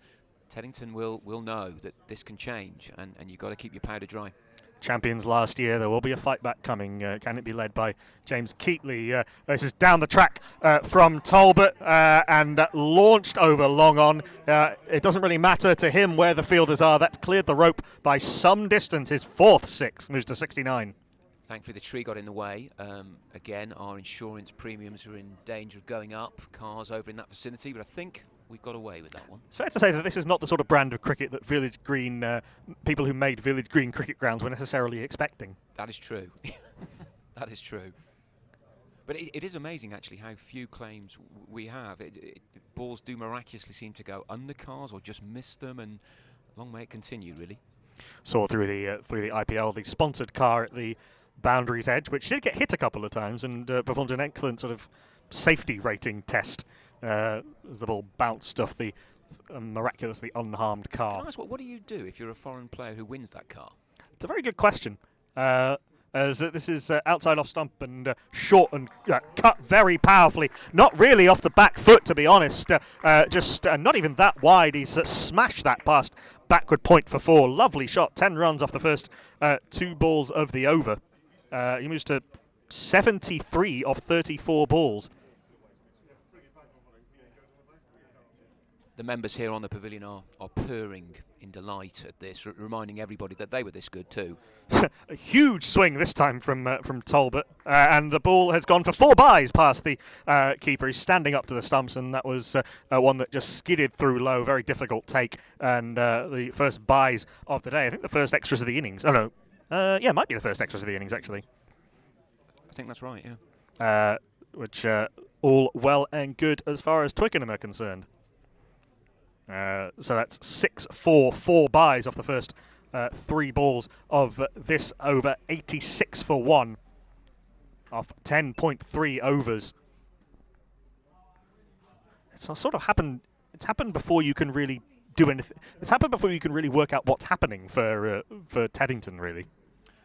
Teddington will know that this can change, and you've got to keep your powder dry. Champions last year, there will be a fight back coming. Can it be led by James Keatley? This is down the track from Talbot and launched over long on. It doesn't really matter to him where the fielders are. That's cleared the rope by some distance. His 4th 6 moves to 69. Thankfully, the tree got in the way. Again, our insurance premiums are in danger of going up. Cars over in that vicinity, but I think we got away with that one. It's fair to say that this is not the sort of brand of cricket that Village Green, people who made Village Green cricket grounds were necessarily expecting. That is true. That is true. But it is amazing, actually, how few claims we have. Balls do miraculously seem to go under cars or just miss them, and long may it continue, really. Saw through the IPL, the sponsored car at the boundary's edge, which did get hit a couple of times and performed an excellent sort of safety rating test as the ball bounced off the miraculously unharmed car. Can I ask, what do you do if you're a foreign player who wins that car? It's a very good question. As this is outside off stump and short and cut very powerfully. Not really off the back foot, to be honest. Just not even that wide. He's smashed that past backward point for 4. Lovely shot. 10 runs off the first 2 balls of the over. He moves to 73 off 34 balls. The members here on the pavilion are purring in delight at this, reminding everybody that they were this good too. A huge swing this time from Talbot, and the ball has gone for 4 byes past the keeper. He's standing up to the stumps, and that was one that just skidded through low. Very difficult take, and the first byes of the day. I think the first extras of the innings. Oh no, yeah, it might be the first extras of the innings actually. I think that's right. Yeah. Which all well and good as far as Twickenham are concerned. So that's 6-4, 4 byes off the first 3 balls of this over. 86 for 1 off 10.3 overs. It's sort of happened. It's happened before you can really do anything. It's happened before you can really work out what's happening for Teddington, really.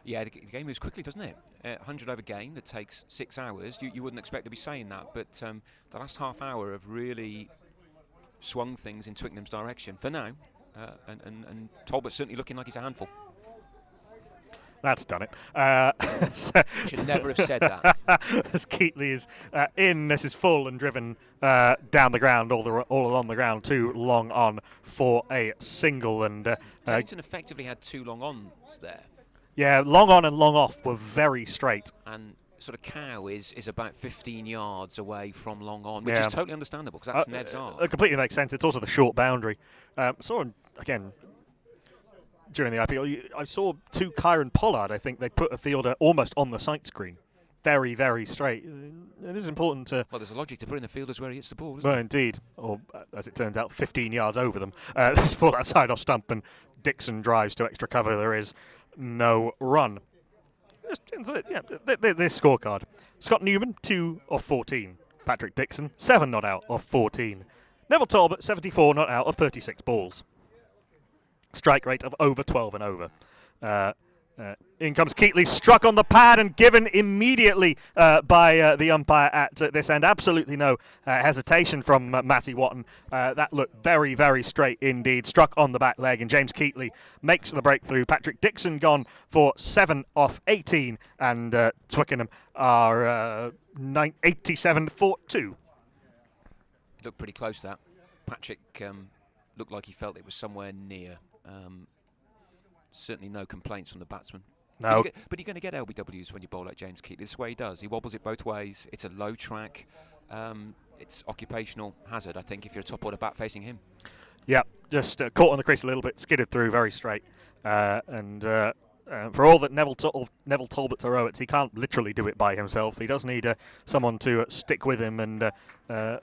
Yeah, the game moves quickly, doesn't it? 100 over game that takes 6 hours. You wouldn't expect to be saying that, but the last half hour have really swung things in Twickenham's direction for now, and Talbot's certainly looking like he's a handful. That's done it. Should never have said that. As Keatley is in, this is full and driven down the ground, all along the ground, 2 long on for a single. And Taddington effectively had 2 long ons there. Yeah, long on and long off were very straight. And sort of Cow is about 15 yards away from long on, which is totally understandable because that's Nev's arc. It completely makes sense. It's also the short boundary. Saw him again during the IPL. I saw 2 Kyron Pollard. I think they put a fielder almost on the sight screen. Very, very straight. It is important to... Well, there's a logic to putting the fielders where he hits the ball, isn't well, there? indeed. Or, as it turns out, 15 yards over them. This for that side off stump, and Dixon drives to extra cover. There is no run. This scorecard. Scott Newman, 2 of 14. Patrick Dixon, 7 not out of 14. Neville Talbot, 74 not out of 36 balls. Strike rate of over 12 and over. In comes Keatley, struck on the pad and given immediately by the umpire at this end. Absolutely no hesitation from Matty Watton. That looked very, very straight indeed. Struck on the back leg, and James Keatley makes the breakthrough. Patrick Dixon gone for 7 off 18, and Twickenham are 87 for 2. Looked pretty close, that. Patrick looked like he felt it was somewhere near. Certainly no complaints from the batsman. No. But you're going to get LBWs when you bowl like James Keatley. This is the way he does. He wobbles it both ways. It's a low track. It's occupational hazard, I think, if you're a top order bat facing him. Yeah, just caught on the crease a little bit, skidded through very straight. And for all that Neville Talbot throw it, he can't literally do it by himself. He does need someone to stick with him and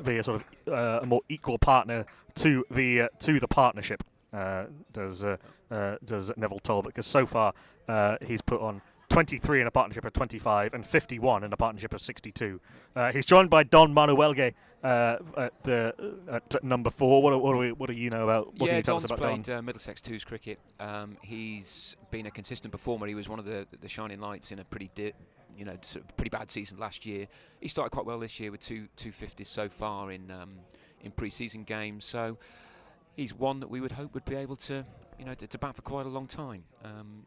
be a sort of a more equal partner to the partnership. Does Neville Talbot, because so far he's put on 23 in a partnership of 25 and 51 in a partnership of 62. He's joined by Don Manuelge at number 4. What do you know about? What can you tell us about Don's Don? played Middlesex 2's cricket. He's been a consistent performer. He was one of the shining lights in a pretty bad season last year. He started quite well this year with 250s so far in pre-season games. So he's one that we would hope would be able to bat for quite a long time.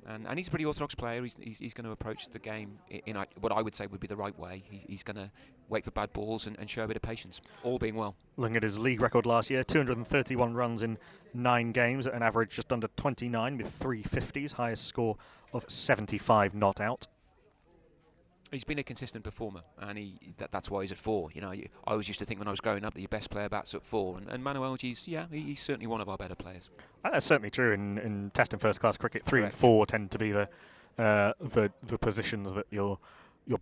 And he's a pretty orthodox player. He's going to approach the game in what I would say would be the right way. He's going to wait for bad balls and show a bit of patience, all being well. Looking at his league record last year, 231 runs in 9 games at an average just under 29 with 3 50s, highest score of 75 not out. He's been a consistent performer, and that's why he's at 4. You know, I always used to think when I was growing up that your best player bats at 4, and Manuelji's, he's certainly one of our better players. And that's certainly true in Test and first class cricket. 3 Correct. and 4 tend to be the positions that your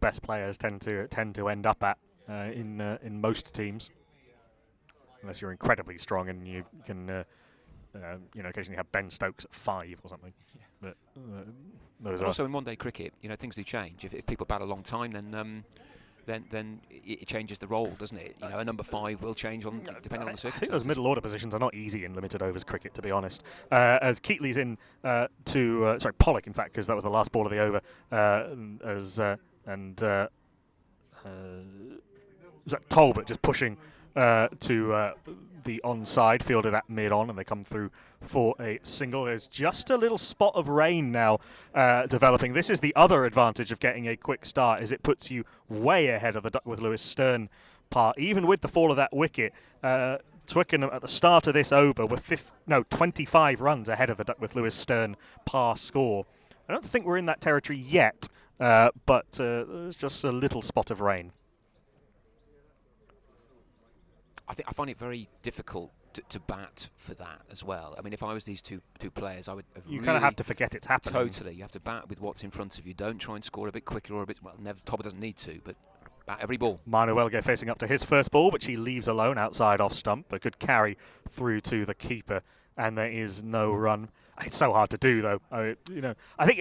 best players tend to end up at in most teams, unless you're incredibly strong and you can occasionally have Ben Stokes at 5 or something. Yeah. But those are Also in one-day cricket, things do change. If people bat a long time, then it changes the role, doesn't it? A number 5 will change depending on the circumstances. I think those middle order positions are not easy in limited overs cricket, to be honest. As Keatley's in Pollock, in fact, because that was the last ball of the over. Talbot just pushing to the onside, fielded at mid-on, and they come through for a single. There's just a little spot of rain now developing. This is the other advantage of getting a quick start, is it puts you way ahead of the Duckworth-Lewis Stern part. Even with the fall of that wicket, Twickenham at the start of this over were 25 runs ahead of the Duckworth-Lewis Stern par score. I don't think we're in that territory yet, but there's just a little spot of rain. I find it very difficult to bat for that as well. I mean, if I was these two players, I would. You kind of have to forget it's happening. Totally, you have to bat with what's in front of you. Don't try and score a bit quicker or a bit. Well, Tobber doesn't need to, but bat every ball. Manuelge facing up to his first ball, which he leaves alone outside off stump. A good carry through to the keeper, and there is no run. It's so hard to do, though. I think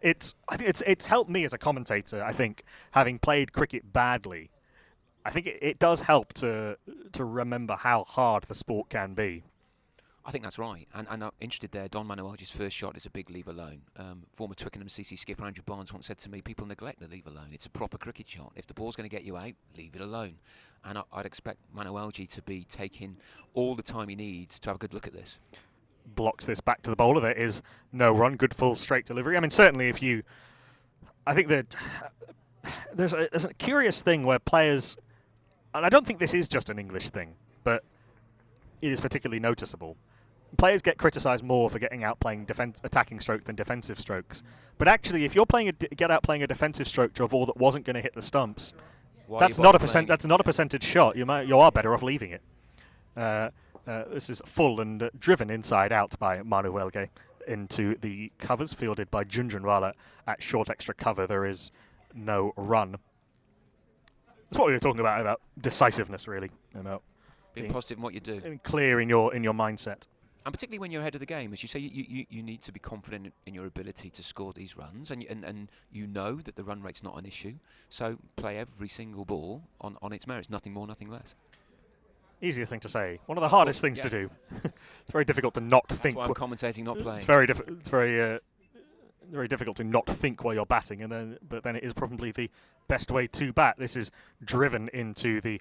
it's helped me as a commentator. I think, having played cricket badly, I think it does help to remember how hard the sport can be. I think that's right. And I'm interested there. Don Manuelji's first shot is a big leave alone. Former Twickenham CC skipper Andrew Barnes once said to me, people neglect the leave alone. It's a proper cricket shot. If the ball's going to get you out, leave it alone. And I'd expect Manuelji to be taking all the time he needs to have a good look at this. Blocks this back to the bowler. There is no run. Good full straight delivery. I mean, certainly I think that there's a curious thing where players, and I don't think this is just an English thing, but it is particularly noticeable. Players get criticised more for getting out playing attacking strokes than defensive strokes. But actually, if you're get out playing a defensive stroke to a ball that wasn't going to hit the stumps, that's not a percentage shot. You are better off leaving it. This is full and driven inside out by Manuelge into the covers, fielded by Junjunwala at short extra cover. There is no run. That's what we were talking about decisiveness, really, about being positive in what you do, and clear in your mindset. And particularly when you're ahead of the game, as you say, you need to be confident in your ability to score these runs, and you know that the run rate's not an issue. So play every single ball on its merits, nothing more, nothing less. Easier thing to say. One of the hardest things to do. It's very difficult to not think. That's why I'm commentating, not playing. It's very very difficult to not think while you're batting, but then it is probably the best way to bat. This is driven into the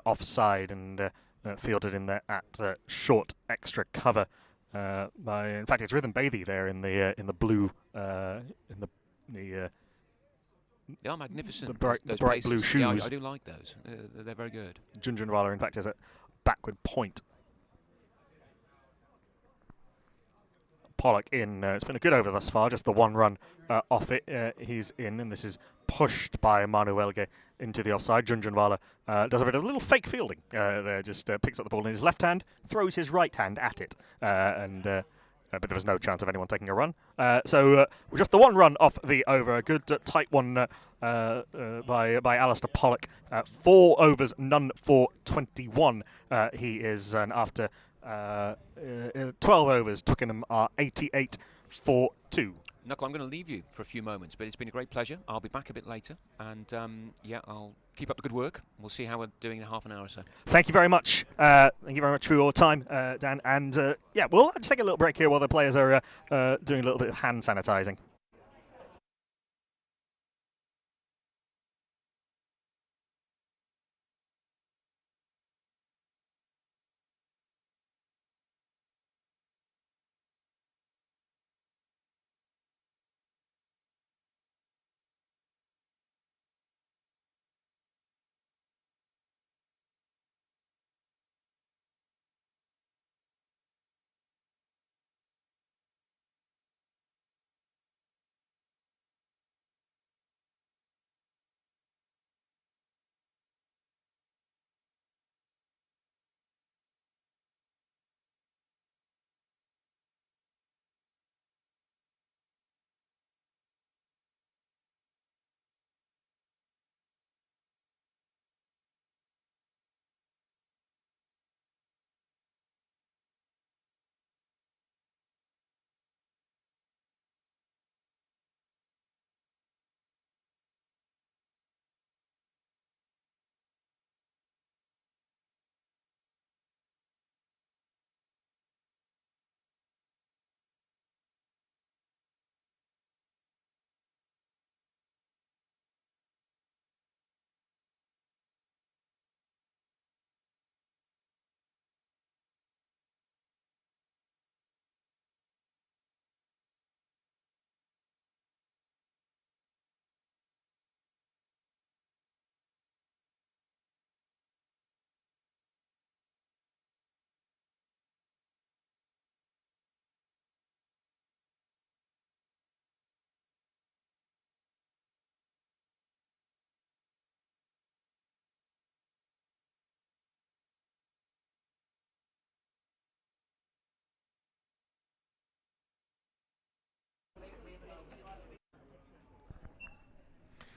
offside and fielded in there at short extra cover. In fact, it's Rhythm Bathey there in the blue They are magnificent. The bright paces. blue shoes. Yeah, I do like those. They're very good. Junjunwala, in fact, is at backward point. Pollock in. It's been a good over thus far. Just the one run off it. He's in, and this is pushed by Manuelge into the offside. Junjunwala does a bit of little fake fielding there. Just picks up the ball in his left hand, throws his right hand at it, but there was no chance of anyone taking a run. So just the one run off the over. A good tight one by Alistair Pollock. 4 overs, none for 21. He is, and after 12 overs, Twickenham are 88 for 2. Knuckle, I'm going to leave you for a few moments, but it's been a great pleasure. I'll be back a bit later, and I'll keep up the good work. We'll see how we're doing in half an hour or so. Thank you very much. Thank you very much for your time, Dan. And we'll just take a little break here while the players are doing a little bit of hand sanitising.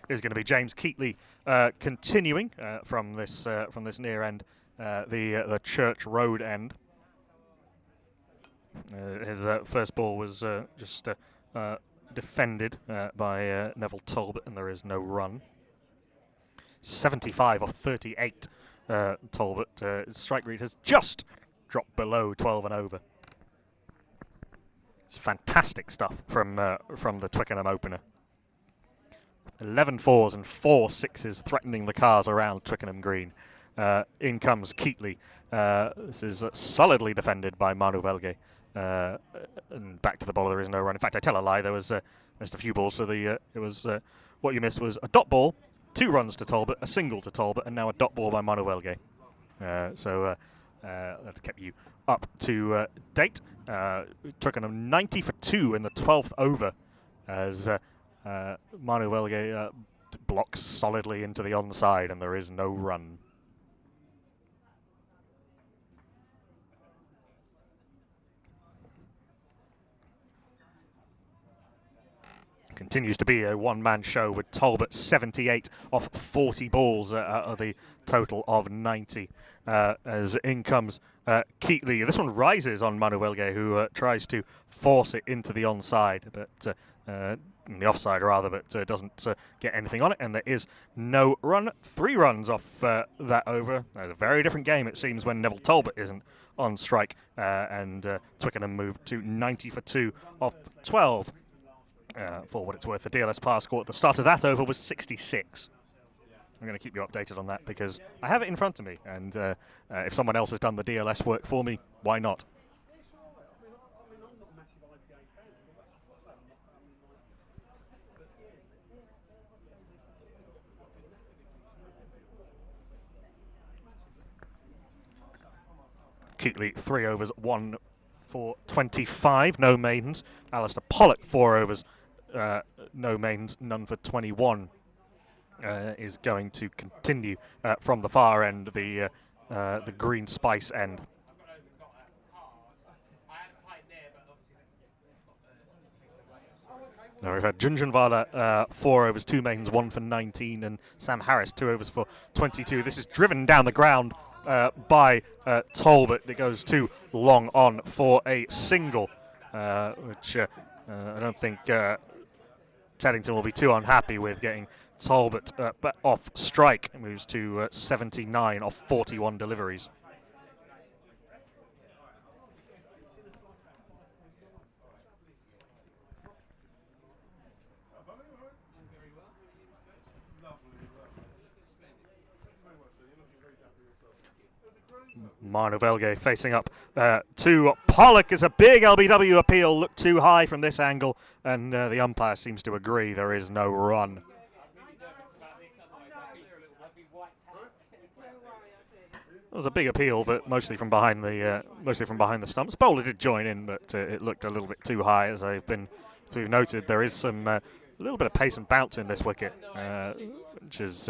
is going to be James Keatley continuing from this near end, the Church Road end. His first ball was just defended by Neville Talbot, and there is no run. 75 off 38. Talbot. His strike rate has just dropped below 12 and over. It's fantastic stuff from the Twickenham opener. 11 fours and 4 sixes threatening the cars around Twickenham Green. In comes Keatley. This is solidly defended by Manu Belge. And back to the bowler, there is no run. In fact, I tell a lie. There was missed a few balls. So it was what you missed was a dot ball, 2 runs to Talbot, a single to Talbot, and now a dot ball by Manu Belge. So that's kept you up to date. Twickenham 90 for 2 in the 12th over as Manu Belge blocks solidly into the onside, and there is no run. Continues to be a one-man show with Talbot 78 off 40 balls of the total of 90. As in comes Keatley. This one rises on Manu Belge, who tries to force it into the onside, but the offside rather, but doesn't get anything on it, and there is no run. 3 runs off that over. It's a very different game, it seems, when Neville Talbot isn't on strike, and Twickenham move to 90 for 2 off 12. For what it's worth, the DLS par score at the start of that over was 66. I'm going to keep you updated on that because I have it in front of me, and if someone else has done the DLS work for me, why not? Keatley 3 overs, 1 for 25, no maidens. Alistair Pollock 4 overs, no maidens, none for 21. Is going to continue from the far end, the green spice end. Now we've had Junjunwala 4 overs, 2 maidens, 1 for 19, and Sam Harris 2 overs for 22. This is driven down the ground by Talbot. It goes too long on for a single, which I don't think Teddington will be too unhappy with, getting Talbot off strike. It moves to 79 off 41 deliveries. Manu Belge facing up to Pollock. Is a big LBW appeal. Looked too high from this angle, and the umpire seems to agree. There is no run. It was a big appeal, but mostly from behind the stumps. Bowler did join in, but it looked a little bit too high. As we've noted, there is some a little bit of pace and bounce in this wicket, which is.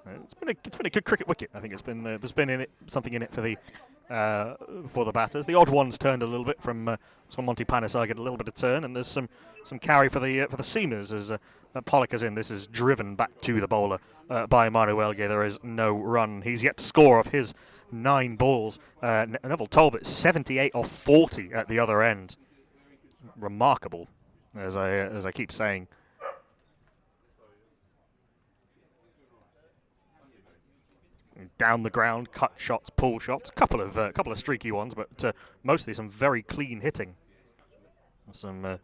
It's been a good cricket wicket. I think there's been something in it for the batters. The odd ones turned a little bit from Monty Panesar, get a little bit of turn, and there's some carry for the seamers as Pollock is in. This is driven back to the bowler by Manu Belge. There is no run. He's yet to score off his 9 balls. Neville Talbot 78 off 40 at the other end. Remarkable, as I keep saying. Down the ground, cut shots, pull shots, couple of streaky ones, but mostly some very clean hitting. Some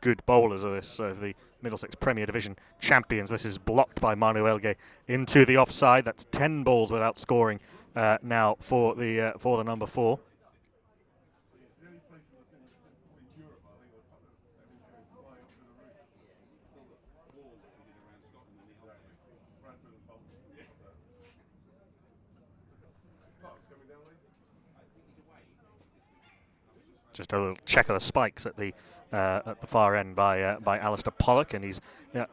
good bowlers of the Middlesex Premier Division champions. This is blocked by Manu Belge into the offside. That's 10 balls without scoring now for the number 4. Just a little check of the spikes at the far end by Alistair Pollock, and he's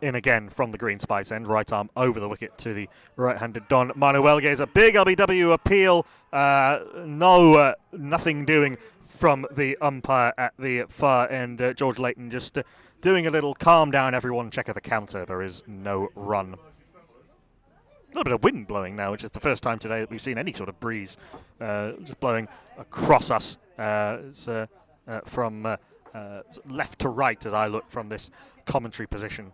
in again from the green spice end, right arm over the wicket to the right-handed Don. Manu Belge is a big LBW appeal. Nothing doing from the umpire at the far end. George Layton just doing a little calm down everyone, check of the counter. There is no run. A little bit of wind blowing now, which is the first time today that we've seen any sort of breeze just blowing across us. It's from left to right as I look from this commentary position.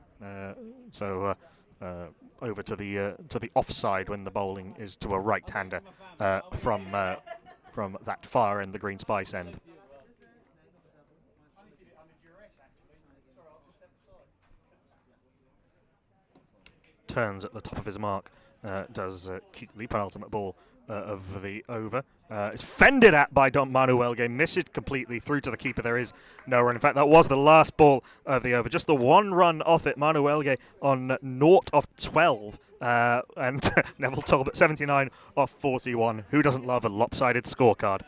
Over to the offside when the bowling is to a right-hander from that far end, the Green Spice end. Turns at the top of his mark. Does Keatley, penultimate ball of the over. It's fended at by Don Manuelge, missed completely through to the keeper. There is no run. In fact, that was the last ball of the over. Just the one run off it. Manuelge on 0 of 12. And Neville Talbot 79 off 41. Who doesn't love a lopsided scorecard?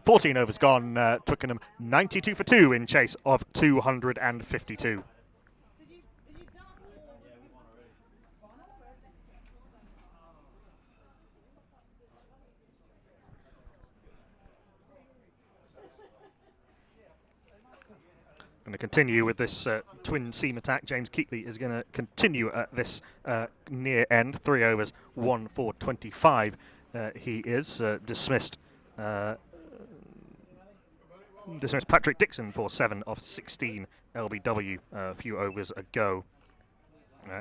14 overs gone. Twickenham 92 for 2 in chase of 252. Going to continue with this twin seam attack. James Keatley is going to continue at this near end. 3 overs, 1 for 25. He is dismissed Patrick Dixon for 7 of 16 LBW a few overs ago.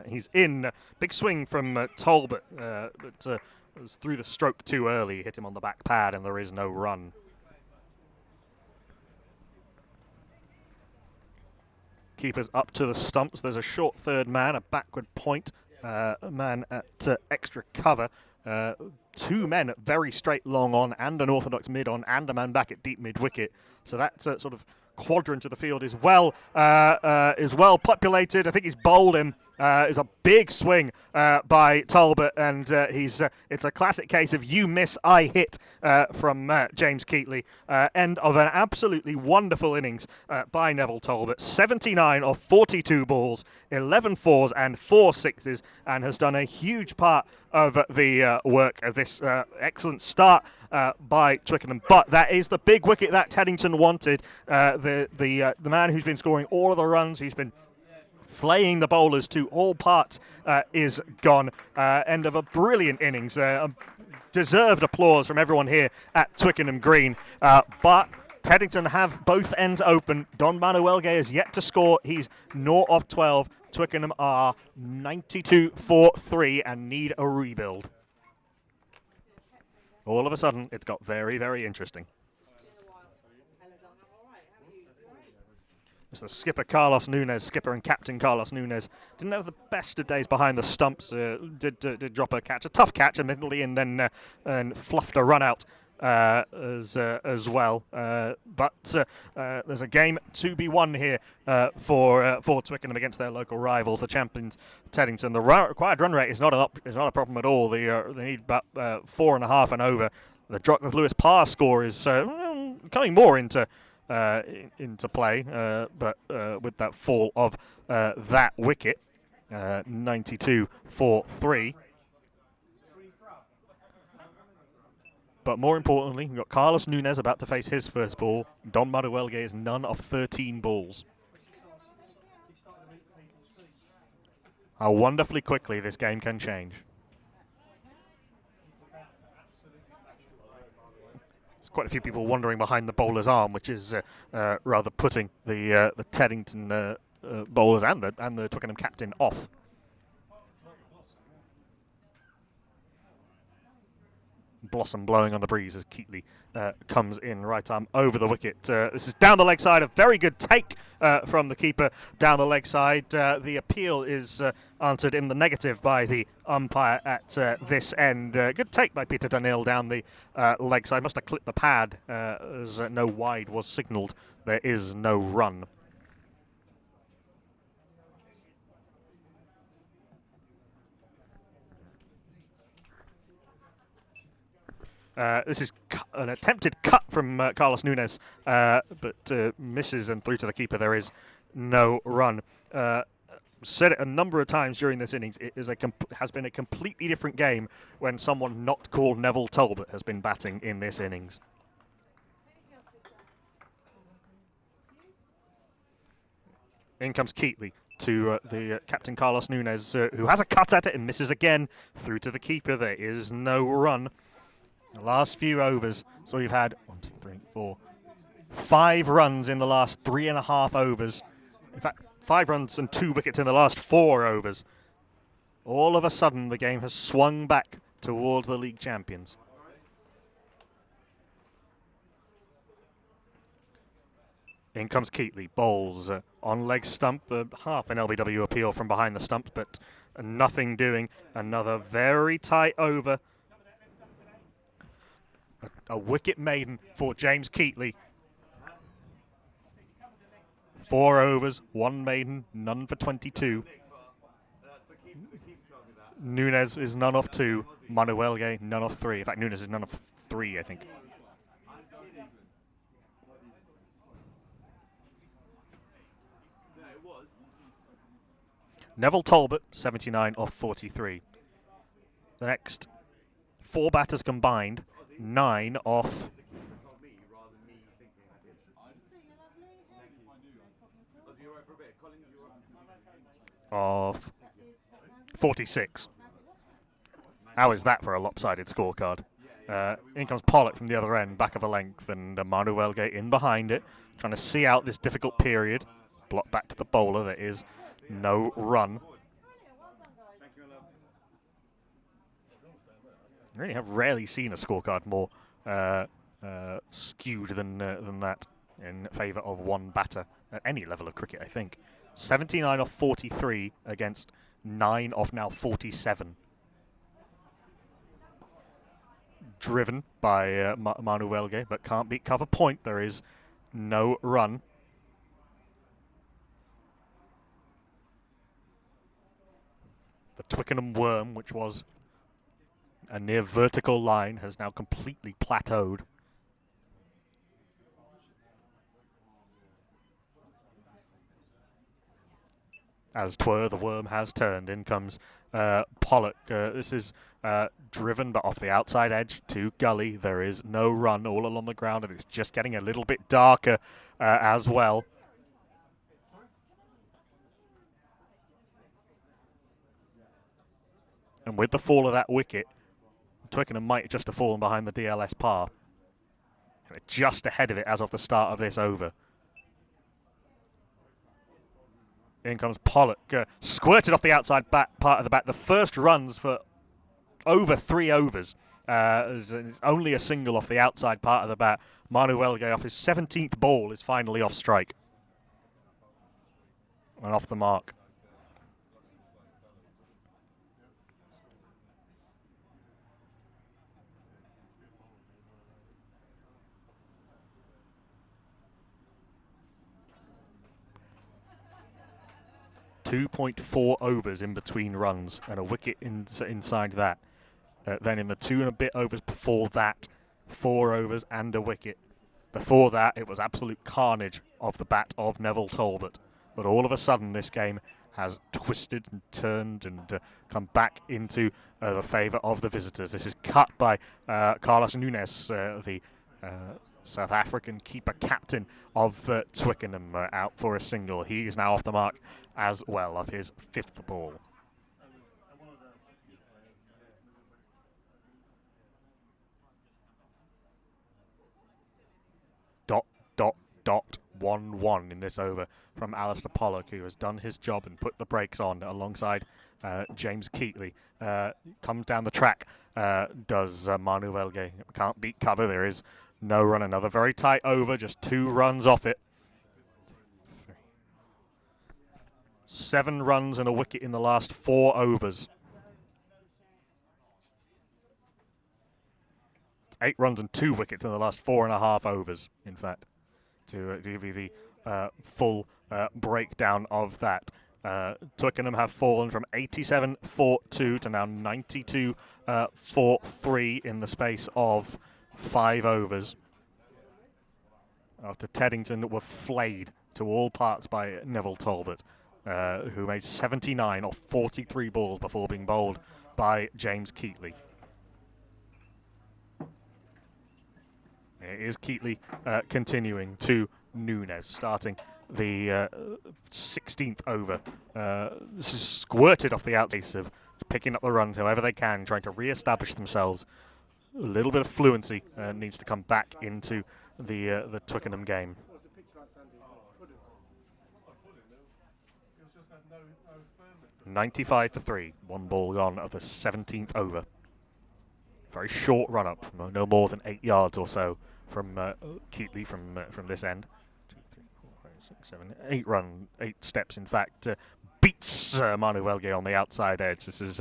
He's in. Big swing from Talbot, but was through the stroke too early. Hit him on the back pad and there is no run. Keepers up to the stumps. There's a short third man, a backward point, a man at extra cover. 2 men at very straight long on and an orthodox mid on and a man back at deep mid wicket. So that sort of quadrant of the field is well populated. I think he's bowled him. Is a big swing by Talbot, and it's a classic case of you miss, I hit from James Keatley. End of an absolutely wonderful innings by Neville Talbot. 79 of 42 balls, 11 fours and 4 sixes, and has done a huge part of the work of this excellent start by Twickenham. But that is the big wicket that Teddington wanted. The man who's been scoring all of the runs, who's been flaying the bowlers to all parts, is gone. End of a brilliant innings. Deserved applause from everyone here at Twickenham Green. But Teddington have both ends open. Don Manuelge is yet to score. He's 0 of 12. Twickenham are 92 for 3 and need a rebuild. All of a sudden, it's got very, very interesting. It's the skipper Carlos Nunes, skipper and captain Carlos Nunes. Didn't have the best of days behind the stumps. Did drop a catch, a tough catch, admittedly, and then fluffed a run out as well. But there's a game to be won here for Twickenham against their local rivals, the champions Teddington. The required run rate is not a problem at all. They need about 4.5 and over. The Drockworth Lewis par score is coming more into play, but with that fall of that wicket, 92 for 3. But more importantly, we've got Carlos Nunes about to face his first ball. Don Manuelge is none of 13 balls. How wonderfully quickly this game can change. There's quite a few people wandering behind the bowler's arm, which is rather putting the Teddington bowlers and the Twickenham captain off. Blossom blowing on the breeze as Keatley comes in, right arm over the wicket. This is down the leg side, a very good take from the keeper down the leg side. The appeal is answered in the negative by the umpire at this end. Good take by Peter Dunhill down the leg side. Must have clipped the pad as no wide was signalled. There is no run. This is an attempted cut from Carlos Nunes, but misses and through to the keeper. There is no run. Said it a number of times during this innings. It is has been a completely different game when someone not called Neville Talbot has been batting in this innings. In comes Keatley to the captain Carlos Nunes, who has a cut at it and misses again. Through to the keeper. There is no run. The last few overs. So we've had 1, 2, 3, 4, 5 runs in the last 3.5 overs. In fact, 5 runs and 2 wickets in the last 4 overs. All of a sudden, the game has swung back towards the league champions. In comes Keatley, bowls on leg stump, half an LBW appeal from behind the stumps, but nothing doing. Another very tight over. A wicket maiden for James Keatley. 4 overs, 1 maiden, none for 22. Nunes is none off 2. Manuelge none off 3. In fact, Nunes is none off 3, I think. Neville Talbot, 79 off 43. The next 4 batters combined, 9 off 46. How is that for a lopsided scorecard? In comes Pollock from the other end, back of a length, and Manuelge in behind it, trying to see out this difficult period. Block back to the bowler, there is no run. I really have rarely seen a scorecard more skewed than that in favour of one batter at any level of cricket, I think. 79 off 43 against 9 off now 47. Driven by Manuelge, but can't beat cover point. There is no run. The Twickenham worm, which was a near vertical line, has now completely plateaued. As 'twere, the worm has turned. In comes Pollock. This is driven, but off the outside edge to gully. There is no run, all along the ground, and it's just getting a little bit darker as well. And with the fall of that wicket, Twickenham might just have fallen behind the DLS par. They're just ahead of it as of the start of this over. In comes Pollock, squirted off the outside part of the bat. The first runs for over 3 overs. It's only a single off the outside part of the bat. Manuelge off his 17th ball is finally off strike. And off the mark. .4 overs in between runs and a wicket inside that. Then in the 2 and a bit overs before that, 4 overs and a wicket. Before that, it was absolute carnage off the bat of Neville Talbot. But all of a sudden, this game has twisted and turned and come back into the favour of the visitors. This is cut by Carlos Nunes, the South African keeper captain of Twickenham, out for a single. He is now off the mark as well of his 5th ball. Dot 1-1 in this over from Alistair Pollock, who has done his job and put the brakes on alongside James Keatley. Comes down the track, does Manuelge. Can't beat cover, there is no run. Another very tight over, just 2 runs off it. 7 runs and a wicket in the last 4 overs. 8 runs and 2 wickets in the last 4.5 overs, in fact, to give you the full breakdown of that. Twickenham have fallen from 87-4-2 to now 92-4-3 in the space of 5 overs. After Teddington were flayed to all parts by Neville Talbot, who made 79 off 43 balls before being bowled by James Keatley. It is Keatley continuing to Nunes, starting the 16th over. This is squirted off the outside of picking up the runs however they can, trying to re-establish themselves. A little bit of fluency needs to come back into the Twickenham game. 95 for 3, 1 ball gone of the 17th over. Very short run up, no more than 8 yards or so from Keatley from this end. 2, 3, 4, 5, 6, 7, 8 steps in fact. Beats Manuelge on the outside edge. This has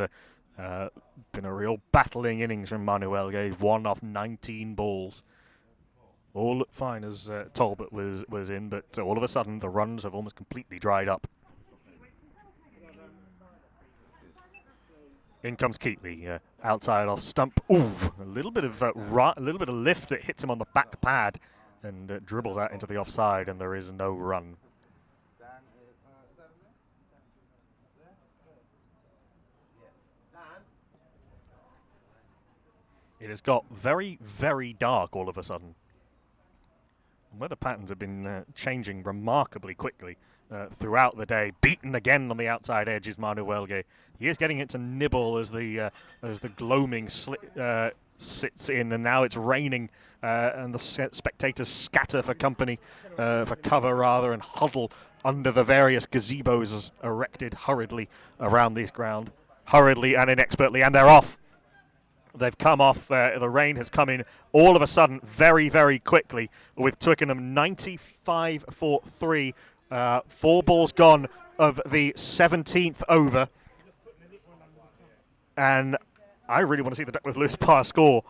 been a real battling innings from Manuelge. 1 off 19 balls. All looked fine as Talbot was in, but all of a sudden the runs have almost completely dried up. In comes Keatley, outside off stump. Ooh, a little bit of lift that hits him on the back pad, and dribbles out into the offside, and there is no run. It has got very, very dark all of a sudden. Weather patterns have been changing remarkably quickly throughout the day. Beaten again on the outside edge is Manuelge. He is getting it to nibble as the gloaming sits in, and now it's raining, and the spectators scatter for cover rather, and huddle under the various gazebos erected hurriedly around this ground, hurriedly and inexpertly, and they're off. They've come off. The rain has come in all of a sudden, very, very quickly, with Twickenham 95 for 3. 4 balls gone of the 17th over. And I really want to see the Duckworth-Lewis Parr score.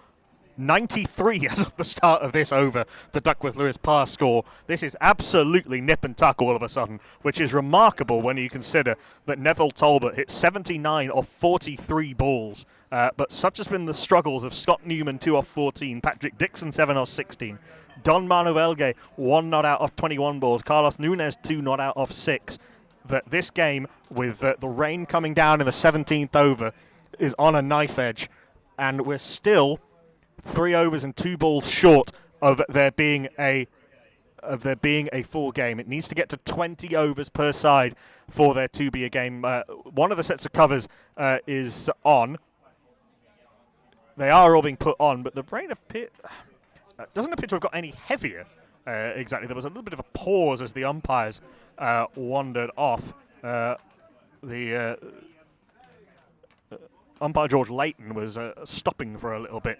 93 as of the start of this over, the Duckworth-Lewis Parr score. This is absolutely nip and tuck all of a sudden, which is remarkable when you consider that Neville Talbot hit 79 off 43 balls. But such has been the struggles of Scott Newman, 2 off 14, Patrick Dixon, 7 off 16, Don Manuelge, 1 not out off 21 balls, Carlos Nunes, 2 not out off 6, that this game, with the rain coming down in the 17th over, is on a knife edge, and we're still 3 overs and 2 balls short of there being a full game. It needs to get to 20 overs per side for there to be a game. One of the sets of covers is on. They are all being put on, but the rain doesn't appear to have got any heavier. Exactly. There was a little bit of a pause as the umpires wandered off. The umpire George Layton was stopping for a little bit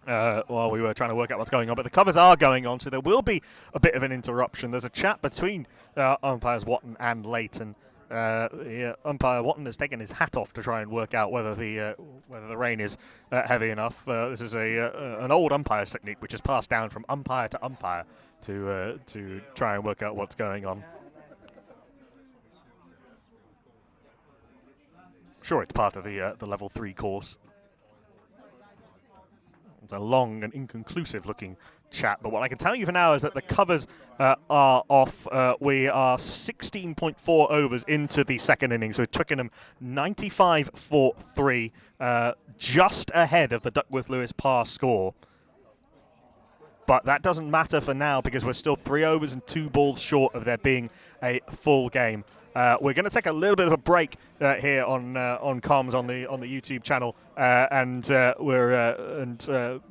while we were trying to work out what's going on, but the covers are going on, so there will be a bit of an interruption. There's a chat between umpires Watton and Layton. Umpire Watton has taken his hat off to try and work out whether the rain is heavy enough. This is an old umpire's technique, which is passed down from umpire to umpire to try and work out what's going on. Sure, it's part of the level 3 course. It's a long and inconclusive looking chat, but what I can tell you for now is that the covers are off. We are 16.4 overs into the second innings, with Twickenham 95 for 3, just ahead of the Duckworth-Lewis Parr score. But that doesn't matter for now, because we're still 3 overs and 2 balls short of there being a full game. We're going to take a little bit of a break here on comms on the YouTube channel,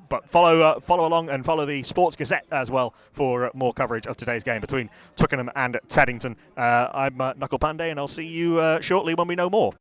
but follow along and follow the Sports Gazette as well for more coverage of today's game between Twickenham and Taddington. I'm Knuckle Pandey, and I'll see you shortly when we know more.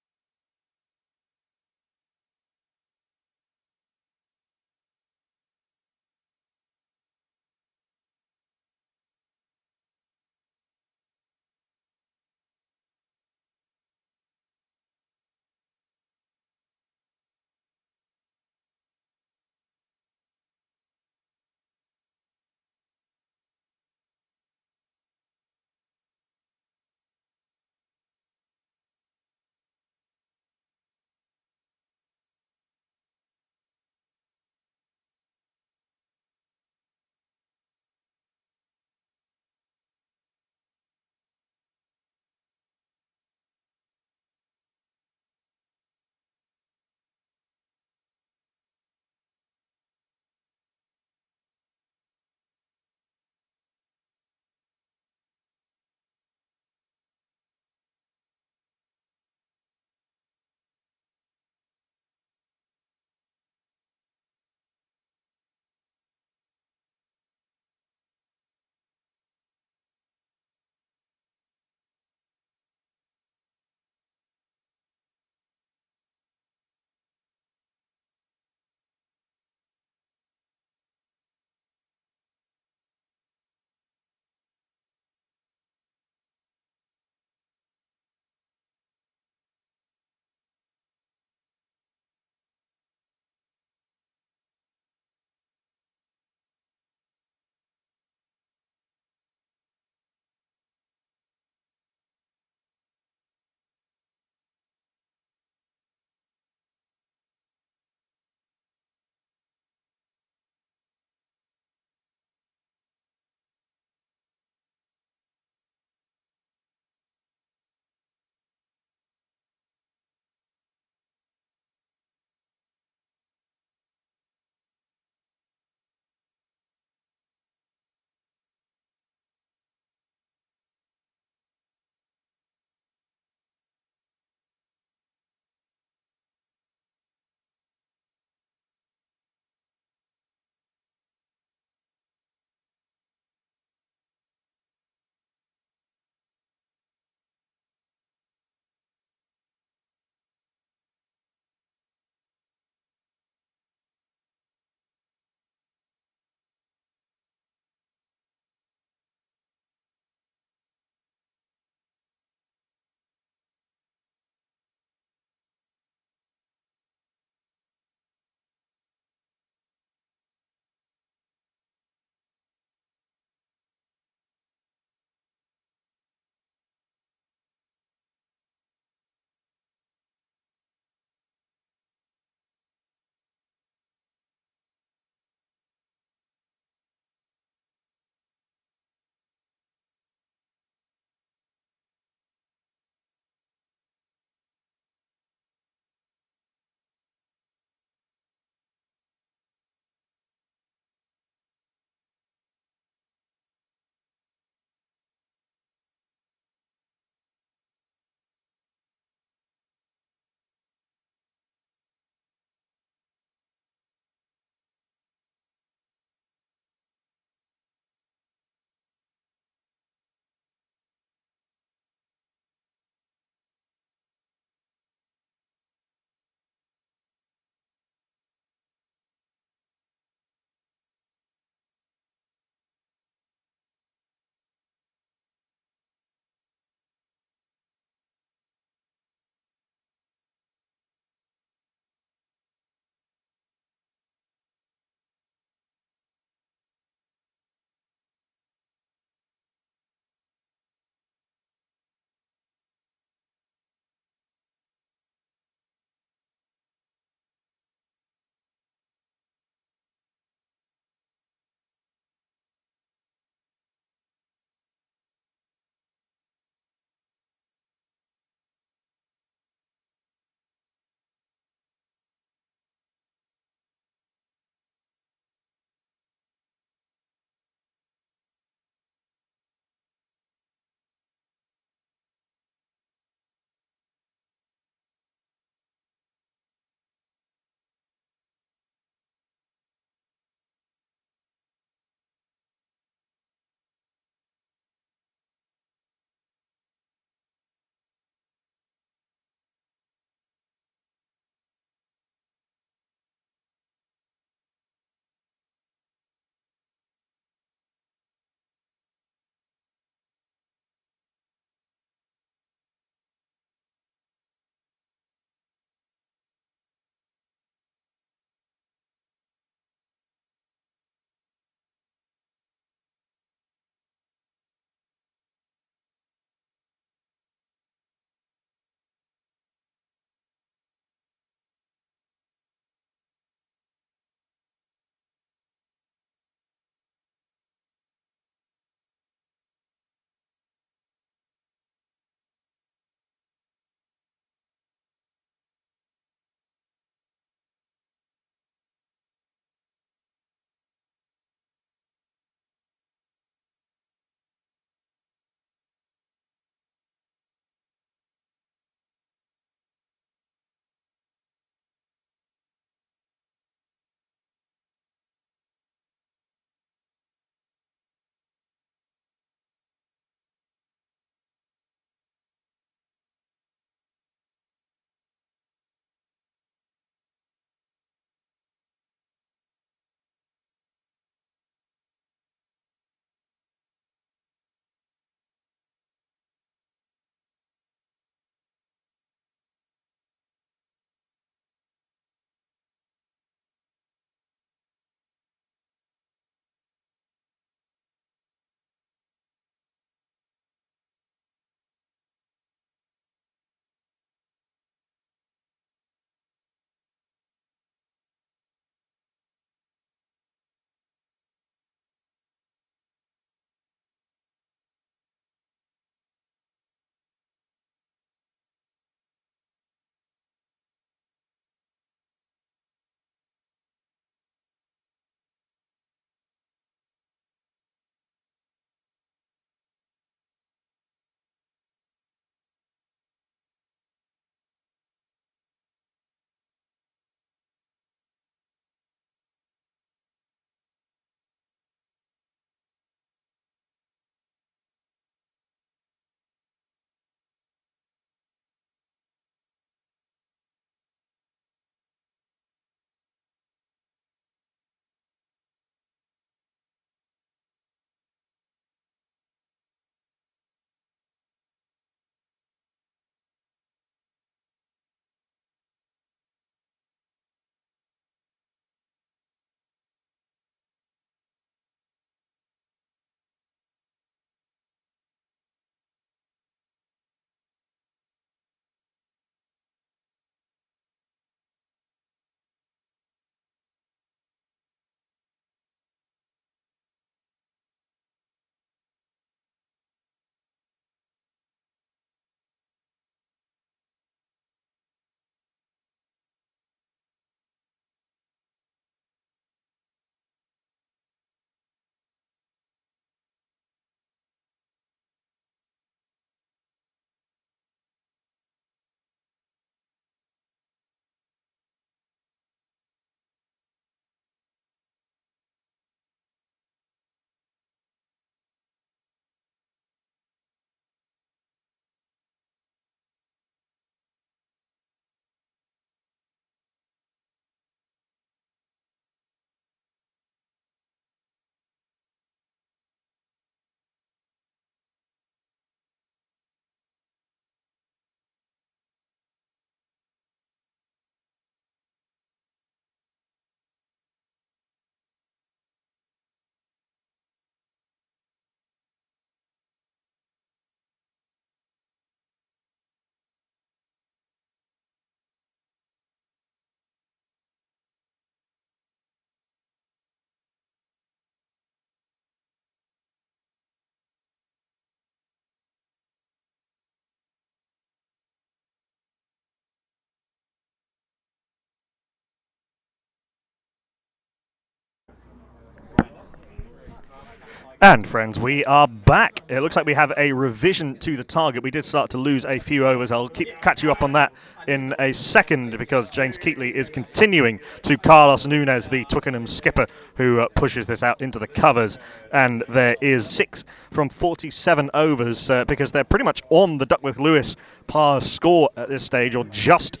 And friends, we are back. It looks like we have a revision to the target. We did start to lose a few overs. I'll catch you up on that in a second because James Keatley is continuing to Carlos Nunez, the Twickenham skipper, who pushes this out into the covers. And there is 6 from 47 overs because they're pretty much on the Duckworth-Lewis par score at this stage, or just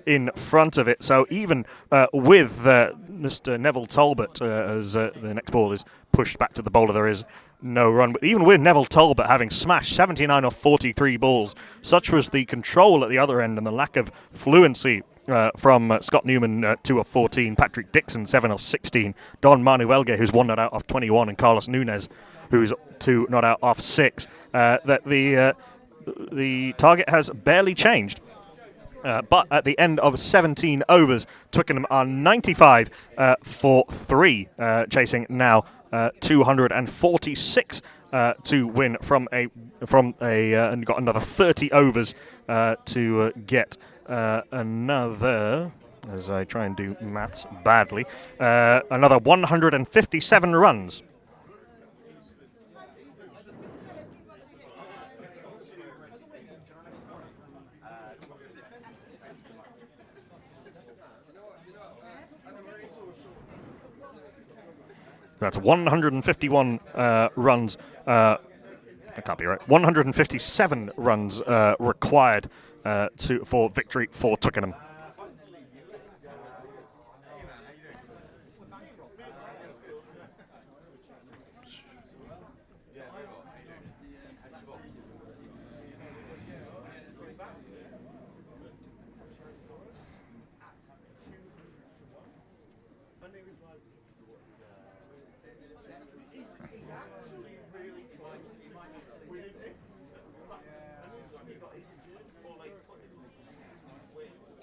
in front of it. So even with Mr. Neville Talbot, as the next ball is pushed back to the bowler, there is no run. But even with Neville Talbot having smashed 79 off 43 balls, such was the control at the other end and the lack of fluency from Scott Newman, 2 of 14, Patrick Dixon, 7 of 16, Don Manuelge, who's 1 not out off 21, and Carlos Nunez, who's 2 not out off 6, that the target has barely changed. But at the end of 17 overs, Twickenham are 95 for 3, chasing now 246 to win from a and got another 30 overs to get another, as I try and do maths badly, another 157 runs. That's 151 runs. That can't be right. 157 runs required for victory for Twickenham.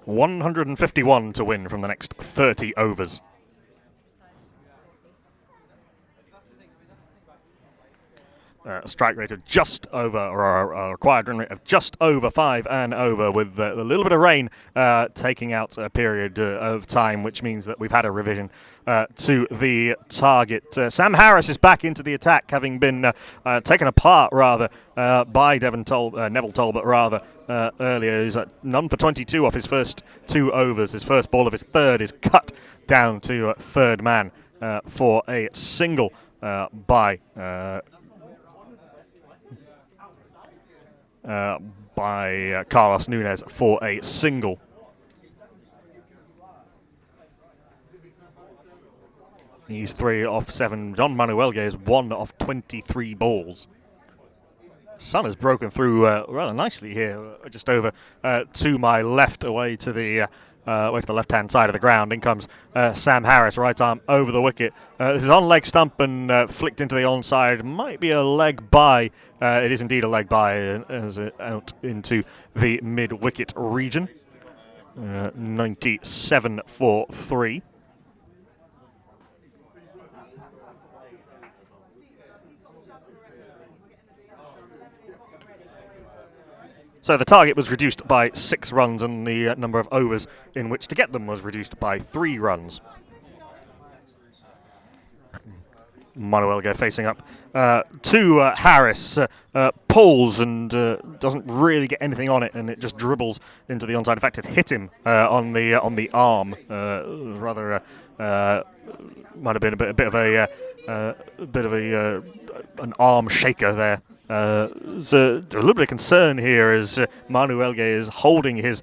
$151 to win from the next 30 overs. Strike rate of just over, or a required run rate of just over 5 and over, with a little bit of rain taking out a period of time, which means that we've had a revision to the target. Sam Harris is back into the attack, having been taken apart rather by Neville Talbot rather earlier. He's none for 22 off his first 2 overs. His first ball of his third is cut down to third man for a single by Carlos Nunez for a single. He's 3 off 7. John Manuelge is 1 off 23 balls. Sun has broken through rather nicely here, just over to my left, away to the left-hand side of the ground. In comes Sam Harris, right arm over the wicket. This is on leg stump and flicked into the onside. Might be a leg by. It is indeed a leg by, as out into the mid-wicket region. 97 for 3. So the target was reduced by 6 runs, and the number of overs in which to get them was reduced by 3 runs. Manuelge facing up to Harris, pulls and doesn't really get anything on it, and it just dribbles into the onside. In fact, it's hit him on the arm. Rather, might have been a bit of an arm shaker there. There's a little bit of concern here as Manuelge is holding his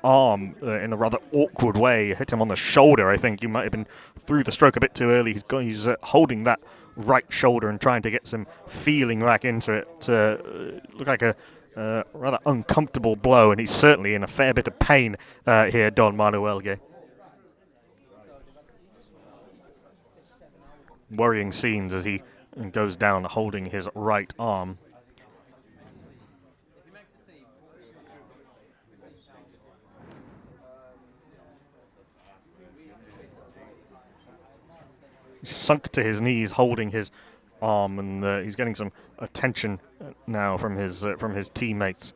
arm in a rather awkward way. Hit him on the shoulder, I think. He might have been through the stroke a bit too early. He's holding that right shoulder and trying to get some feeling back into it. Look like a rather uncomfortable blow, and he's certainly in a fair bit of pain here, Don Manuelge. Worrying scenes as he goes down holding his right arm. He's sunk to his knees holding his arm, and he's getting some attention now from his teammates.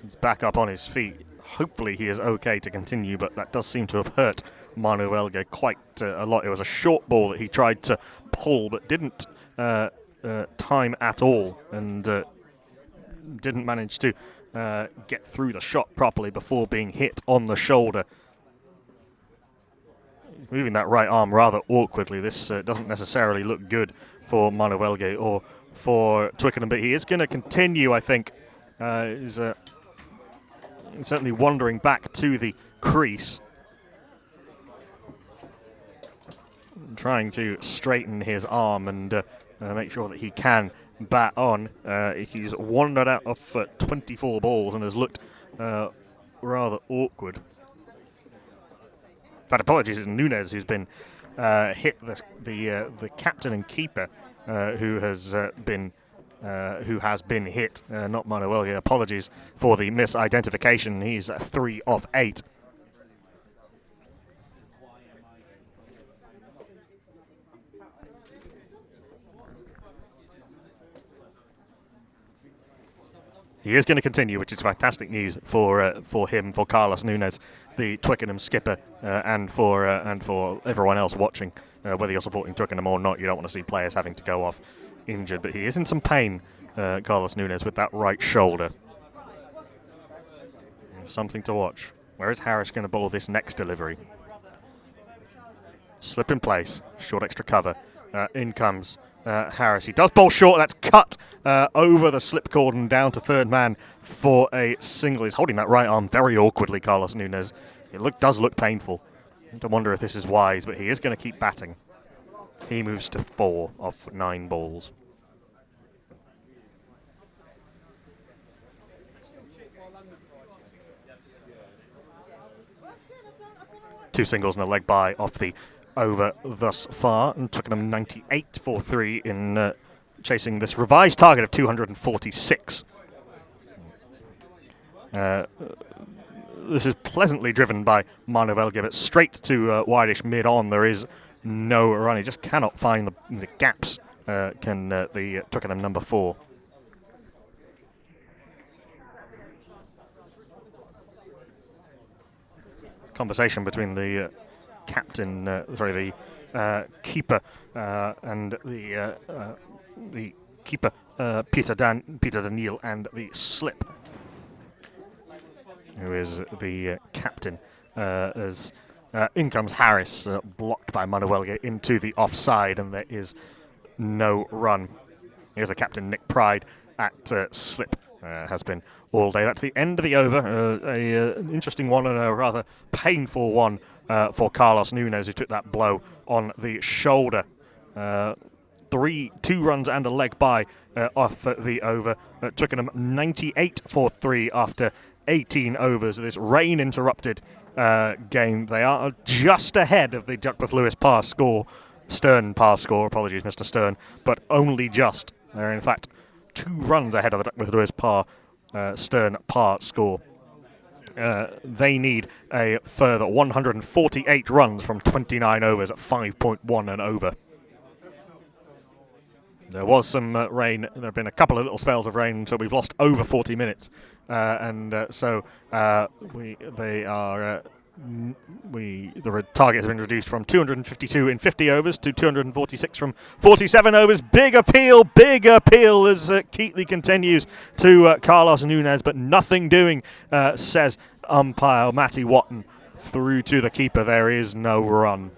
He's back up on his feet. Hopefully he is okay to continue, but that does seem to have hurt Manuelge quite a lot. It was a short ball that he tried to pull but didn't time at all, and didn't manage to get through the shot properly before being hit on the shoulder. He's moving that right arm rather awkwardly. This doesn't necessarily look good for Manuelge or for Twickenham, but he is going to continue, I think. He's certainly wandering back to the crease, trying to straighten his arm and make sure that he can bat on. He's wandered out of 24 balls and has looked rather awkward. In fact, apologies to Nunes, who's been hit the captain and keeper, who has been hit, not Manuelge. Apologies for the misidentification. He's 3 off 8. He is going to continue, which is fantastic news for him, for Carlos Nunes, the Twickenham skipper, and for everyone else watching. Whether you're supporting Twickenham or not, you don't want to see players having to go off injured. But he is in some pain, Carlos Nunes, with that right shoulder. Something to watch. Where is Harris going to bowl this next delivery? Slip in place, short extra cover. In comes Harris. He does bowl short. That's cut over the slip cordon down to third man for a single. He's holding that right arm very awkwardly, Carlos Nunes. It does look painful. I don't wonder if this is wise, but he is going to keep batting. He moves to 4 off 9 balls. Two singles and a leg bye off the over thus far, and Twickenham 98 for 3 in chasing this revised target of 246. This is pleasantly driven by Manuelge, but straight to wideish mid-on. There is no run. He just cannot find the gaps, can the Twickenham number 4. Conversation between the the keeper and the keeper Peter Daniel and the slip, who is the captain, as in comes Harris, blocked by Manuelge into the offside, and there is no run. Here's the captain, Nick Pride, at slip. Has been all day. That's the end of the over. An interesting one and a rather painful one for Carlos Nunes, who took that blow on the shoulder. 2 runs and a leg bye off the over. Twickenham 98 for 3 after 18 overs of this rain-interrupted game. They are just ahead of the Duckworth-Lewis Stern pass score. Apologies, Mr. Stern, but only just. They're in fact 2 runs ahead of the Duckworth-Lewis Stern par score. They need a further 148 runs from 29 overs at 5.1 and over. There was some rain. There have been a couple of little spells of rain until we've lost over 40 minutes, so the target has been reduced from 252 in 50 overs to 246 from 47 overs. Big appeal as Keatley continues to Carlos Nunes, but nothing doing, says umpire Matty Watton. Through to the keeper, there is no run.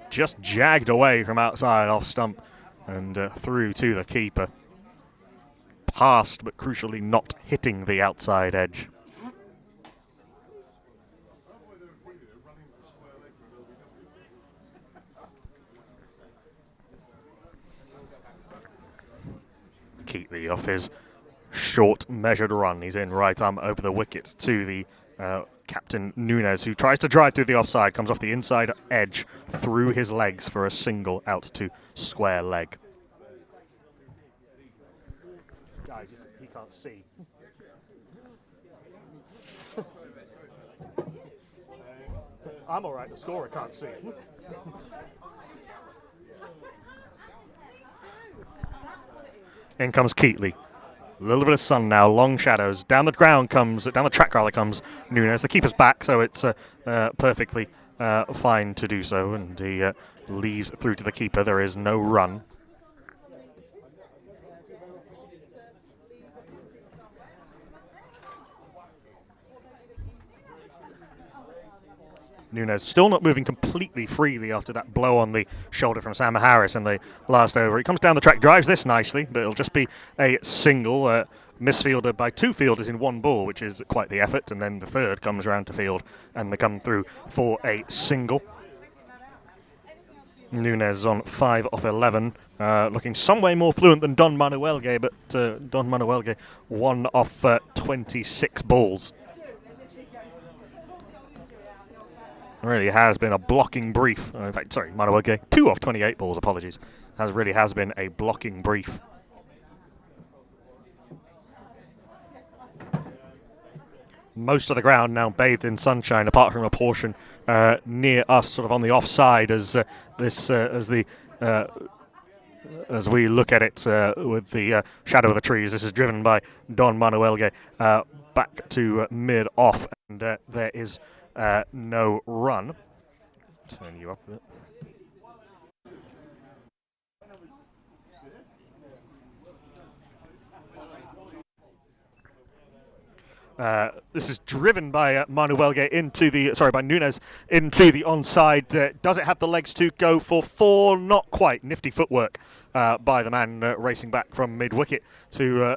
Just jagged away from outside off stump and through to the keeper. Past, but crucially not hitting the outside edge. Keatley off his short measured run. He's in right arm over the wicket to the captain Nunes, who tries to drive through the offside, comes off the inside edge through his legs for a single out to square leg. Guys, he can't see. I'm all right, the scorer can't see. In comes Keatley. A little bit of sun now, long shadows. Down the track comes Nunes. The keeper's back, so it's perfectly fine to do so, and he leaves through to the keeper. There is no run. Nunes still not moving completely freely after that blow on the shoulder from Sam Harris in the last over. He comes down the track, drives this nicely, but it'll just be a single. Misfielded by two fielders in one ball, which is quite the effort, and then the third comes around to field and they come through for a single. Nunes on 5 off 11, looking some way more fluent than Don Manuelge, but Don Manuelge 1 off 26 balls. Really has been a blocking brief. In fact, sorry, Manuelge 2 off 28 balls, apologies. Really has been a blocking brief. Most of the ground now bathed in sunshine, apart from a portion near us, sort of on the offside, as we look at it with the shadow of the trees. This is driven by Don Manuelge back to mid-off, and there is no run. Turn you up a bit. This is driven by Manuelge by Nunes into the onside. Does it have the legs to go for 4? Not quite. Nifty footwork by the man racing back from mid-wicket to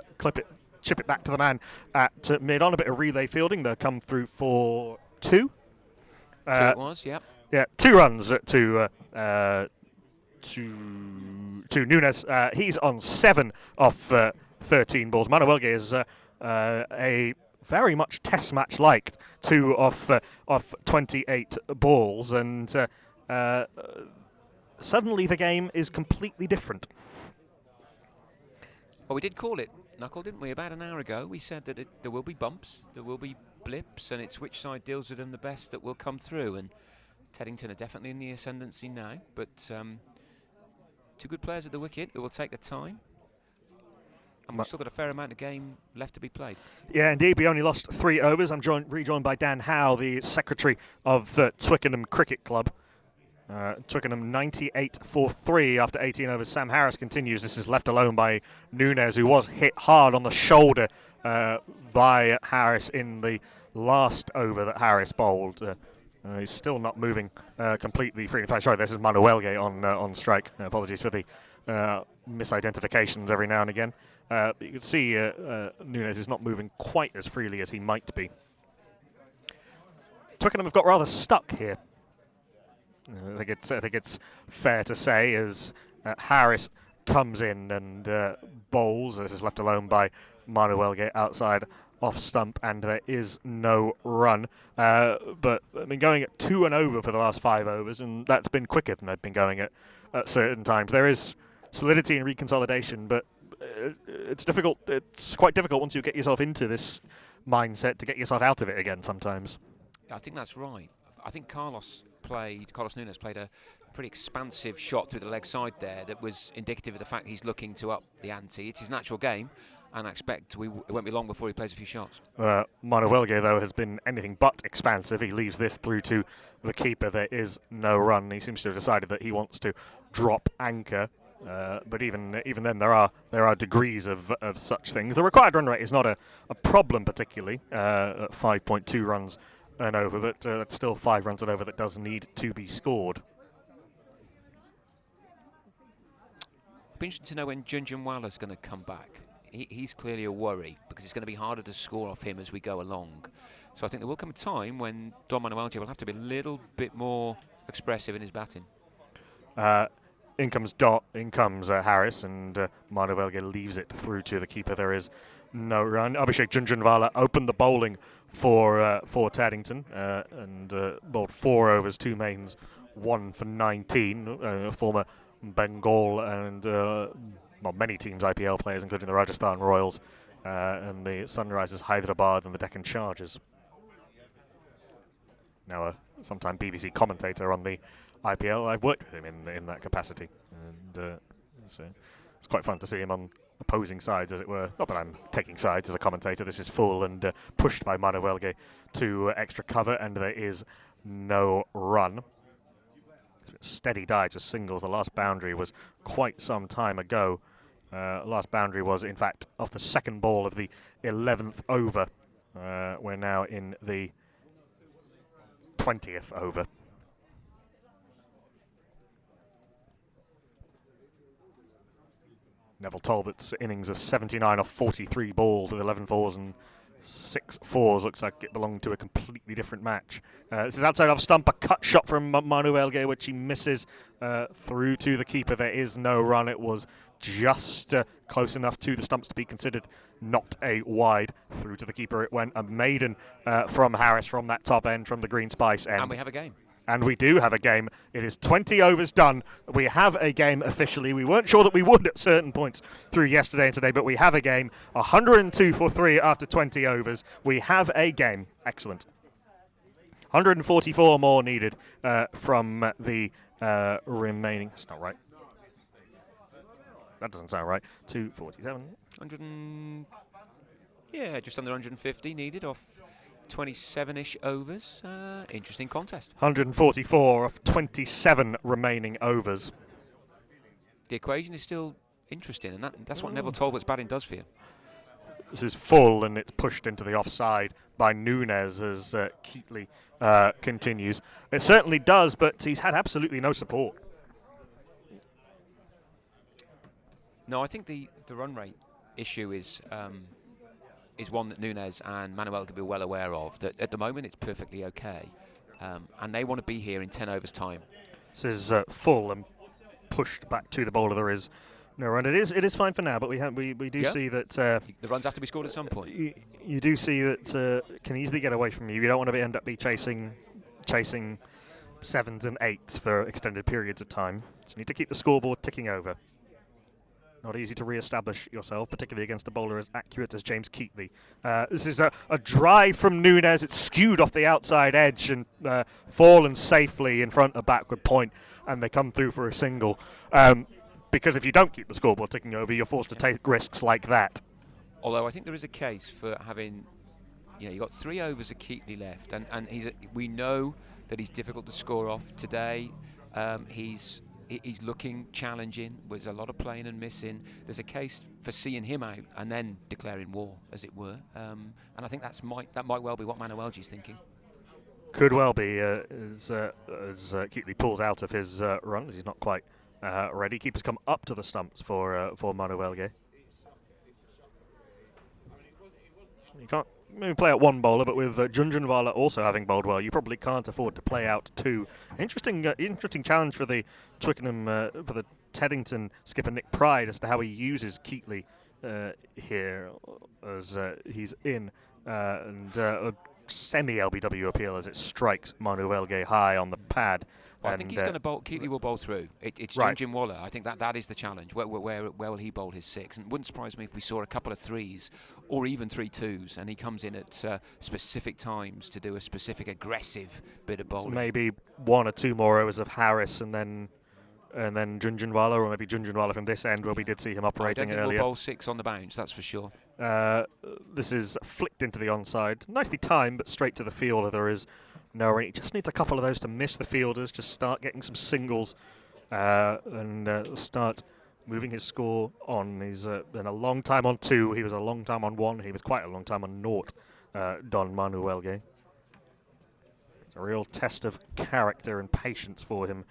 chip it back to the man at mid on. A bit of relay fielding. They'll come through for 2. 2 it was, yep. Yeah, 2 runs to Nunes. He's on 7 off 13 balls. Manuelge is a very much test match like 2 off 28 balls, and suddenly the game is completely different. Well, we did call it, Knuckle, didn't we, about an hour ago? We said that there will be bumps, there will be blips, and it's which side deals with them the best that will come through, and Teddington are definitely in the ascendancy now, but 2 good players at the wicket. It will take the time. And we've still got a fair amount of game left to be played. Yeah, indeed. We only lost 3 overs. I'm rejoined by Dan Howe, the secretary of Twickenham Cricket Club. Twickenham 98 for 3 after 18 overs. Sam Harris continues. This is left alone by Nunes, who was hit hard on the shoulder by Harris in the last over that Harris bowled. He's still not moving completely free. In fact, sorry, this is Manuelge on strike. Apologies for the misidentifications every now and again. You can see Nunes is not moving quite as freely as he might be. Twickenham have got rather stuck here. I think it's fair to say as Harris comes in and bowls. This is left alone by Manuelge outside off stump, and there is no run. But I've been going at 2 and over for the last 5 overs, and that's been quicker than they've been going at certain times. There is solidity and reconsolidation, but it's difficult. It's quite difficult once you get yourself into this mindset to get yourself out of it again sometimes. I think that's right. I think Carlos Nunes played a pretty expansive shot through the leg side there that was indicative of the fact he's looking to up the ante. It's his natural game, and I expect it won't be long before he plays a few shots. Manuelge, though, has been anything but expansive. He leaves this through to the keeper. There is no run. He seems to have decided that he wants to drop anchor. But even then, there are degrees of such things. The required run rate is not a problem particularly at 5.2 runs and over, but that's still 5 runs and over that does need to be scored. It'll be interesting to know when Junjunwala's going to come back. He's clearly a worry because it's going to be harder to score off him as we go along. So I think there will come a time when Don Manuelge will have to be a little bit more expressive in his batting. In comes Harris, and Manuelge leaves it through to the keeper. There is no run. Abhishek Junjunwala opened the bowling for Taddington and bowled 4 overs, 2 mains, 1 for 19. Former Bengal and many teams IPL players, including the Rajasthan Royals and the Sunrisers Hyderabad and the Deccan Chargers. Now a sometime BBC commentator on the IPL. I've worked with him in that capacity, and so it's quite fun to see him on opposing sides, as it were. Not that I'm taking sides as a commentator. This is full and pushed by Manuelge to extra cover, and there is no run. Steady dive, just singles. The last boundary was quite some time ago. Last boundary was, in fact, off the second ball of the 11th over. We're now in the 20th over. Neville Talbot's innings of 79 off 43 balls with 11 fours and 6 fours. Looks like it belonged to a completely different match. This is outside off stump, a cut shot from Manu Elge, which he misses through to the keeper. There is no run. It was just close enough to the stumps to be considered not a wide. Through to the keeper it went. A maiden from Harris from that top end, from the Green Spice end. And we have a game. And we do have a game. It is 20 overs done. We have a game officially. We weren't sure that we would at certain points through yesterday and today, but we have a game. 102 for 3 after 20 overs. We have a game. Excellent. 144 more needed from the remaining. It's not right. That doesn't sound right. 247. 100 yeah, just under 150 needed off 27-ish overs. Interesting contest. 144 of 27 remaining overs. The equation is still interesting, and that's what Neville Talbot's batting does for you. This is full, and it's pushed into the offside by Nunes as Keatley continues. It certainly does, but he's had absolutely no support. No, I think the run rate issue is one that Nunes and Manuel could be well aware of. That at the moment it's perfectly okay, and they want to be here in 10 overs time. This is full and pushed back to the bowler. There is no run. It is fine for now, but we do see that the runs have to be scored at some point. You do see that can easily get away from you. You don't want to end up chasing 7s and 8s for extended periods of time. So you need to keep the scoreboard ticking over. Not easy to re-establish yourself, particularly against a bowler as accurate as James Keatley. This is a drive from Nunes. It's skewed off the outside edge and fallen safely in front of backward point, and they come through for a single. Because if you don't keep the scoreboard ticking over, you're forced to take risks like that. Although I think there is a case for having, you've got 3 overs of Keatley left, and we know that he's difficult to score off today. He's looking challenging. There's a lot of playing and missing. There's a case for seeing him out and then declaring war, as it were. And I think that might well be what Manuelji's thinking. Could well be as Keatley pulls out of his run. He's not quite ready. Keepers come up to the stumps for Manuelge. You can't maybe play out one bowler, but with Junjunwala also having bowled well, you probably can't afford to play out 2. Interesting challenge for the Twickenham, for the Teddington skipper Nick Pride as to how he uses Keatley here, as he's in and a semi-LBW appeal as it strikes Manuelge high on the pad. Well, I think he's going to bowl. Keatley will bowl through. It's right. Junjunwala. I think that is the challenge. Where will he bowl his 6? And it wouldn't surprise me if we saw a couple of 3s or even 3 2s, and he comes in at specific times to do a specific aggressive bit of bowling. So maybe 1 or 2 more overs of Harris, and then Junjunwala, or maybe Junjunwala from this end, where we did see him operating earlier. I don't think we'll bowl 6 on the bounce, that's for sure. This is flicked into the onside. Nicely timed, but straight to the fielder. There is no run. He just needs a couple of those to miss the fielders, just start getting some singles and start moving his score on. He's been a long time on 2. He was a long time on 1. He was quite a long time on 0, Don Manuelge. It's a real test of character and patience for him.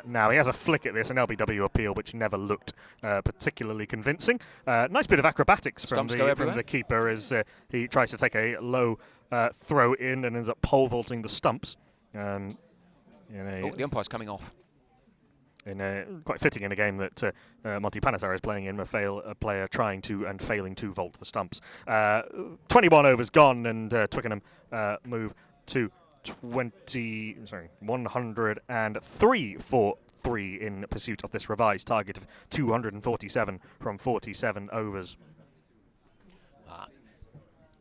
Now he has a flick at this, an LBW appeal, which never looked particularly convincing. Nice bit of acrobatics from the keeper as he tries to take a low throw in and ends up pole vaulting the stumps. The umpire's coming off. Quite fitting in a game that Monty Panesar is playing in, a player trying to and failing to vault the stumps. 21 overs gone, and Twickenham move to 103 for 3 in pursuit of this revised target of 247 from 47 overs.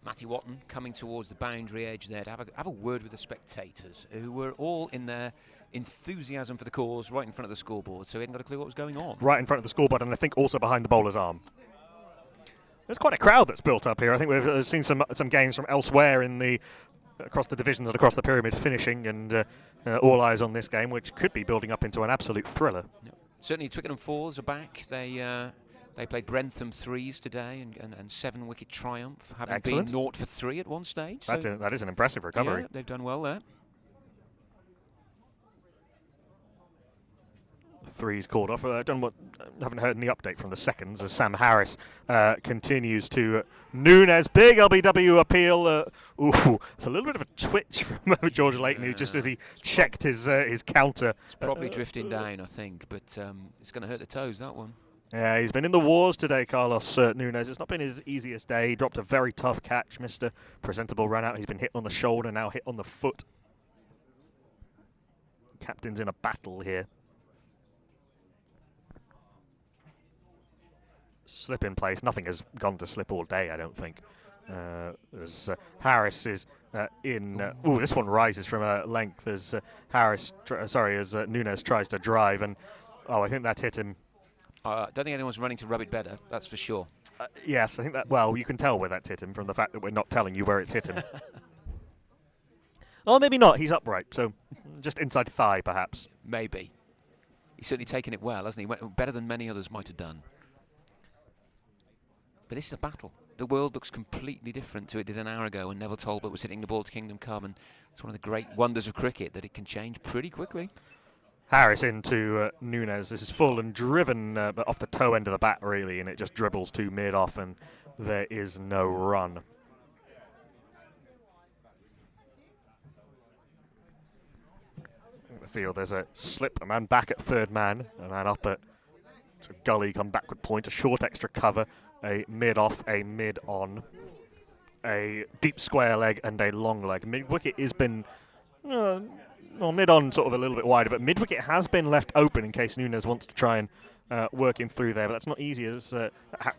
Matty Watton coming towards the boundary edge there to have a word with the spectators, who were all in their enthusiasm for the cause right in front of the scoreboard, so he hadn't got a clue what was going on. Right in front of the scoreboard, and I think also behind the bowler's arm. There's quite a crowd that's built up here. I think we've seen some games from elsewhere in the across the divisions and across the pyramid finishing, and all eyes on this game, which could be building up into an absolute thriller. Yep. Certainly Twickenham Falls are back. They played Brentham threes today and 7-wicket triumph, having Excellent. been 0 for 3 at one stage. That is an impressive recovery. Yeah, they've done well there. Threes called off. Haven't heard any update from the seconds as Sam Harris continues to Nunes. Big LBW appeal. It's a little bit of a twitch from George Leighton, who just as he checked his counter. It's probably drifting down, I think, but it's going to hurt the toes, that one. Yeah, he's been in the wars today, Carlos Nunes. It's not been his easiest day. He dropped a very tough catch, missed a presentable run out. He's been hit on the shoulder, now hit on the foot. Captain's in a battle here. Slip in place. Nothing has gone to slip all day, I don't think. As Harris is in. This one rises from a length as as Nunes tries to drive, and I think that's hit him. I don't think anyone's running to rub it better, that's for sure. Yes, I think that. Well, you can tell where that's hit him from the fact that we're not telling you where it's hit him. Oh, maybe not. He's upright, so just inside thigh, perhaps. Maybe. He's certainly taken it well, hasn't he? Went better than many others might have done. But this is a battle. The world looks completely different to it did an hour ago when Neville Talbot was hitting the ball to Kingdom Come, and it's one of the great wonders of cricket that it can change pretty quickly. Harris into Nunes. This is full and driven, but off the toe end of the bat, really, and it just dribbles to mid-off, and there is no run. In the field, there's a slip, a man back at third man, a man up at gully, come backward point, a short extra cover, a mid-off, a mid-on, a deep square leg, and a long leg. Mid-wicket has been, mid-on sort of a little bit wider, but mid-wicket has been left open in case Nunes wants to try and work him through there, but that's not easy as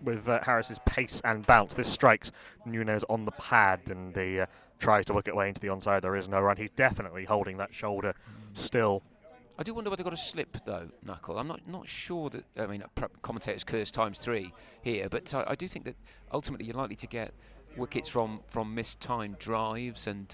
with Harris's pace and bounce. This strikes Nunes on the pad, and he tries to work it way into the onside. There is no run. He's definitely holding that shoulder still. I do wonder whether they've got a slip, though, Knuckle. I'm not sure that, commentators curse ×3 here, but I do think that ultimately you're likely to get wickets from mistimed drives, and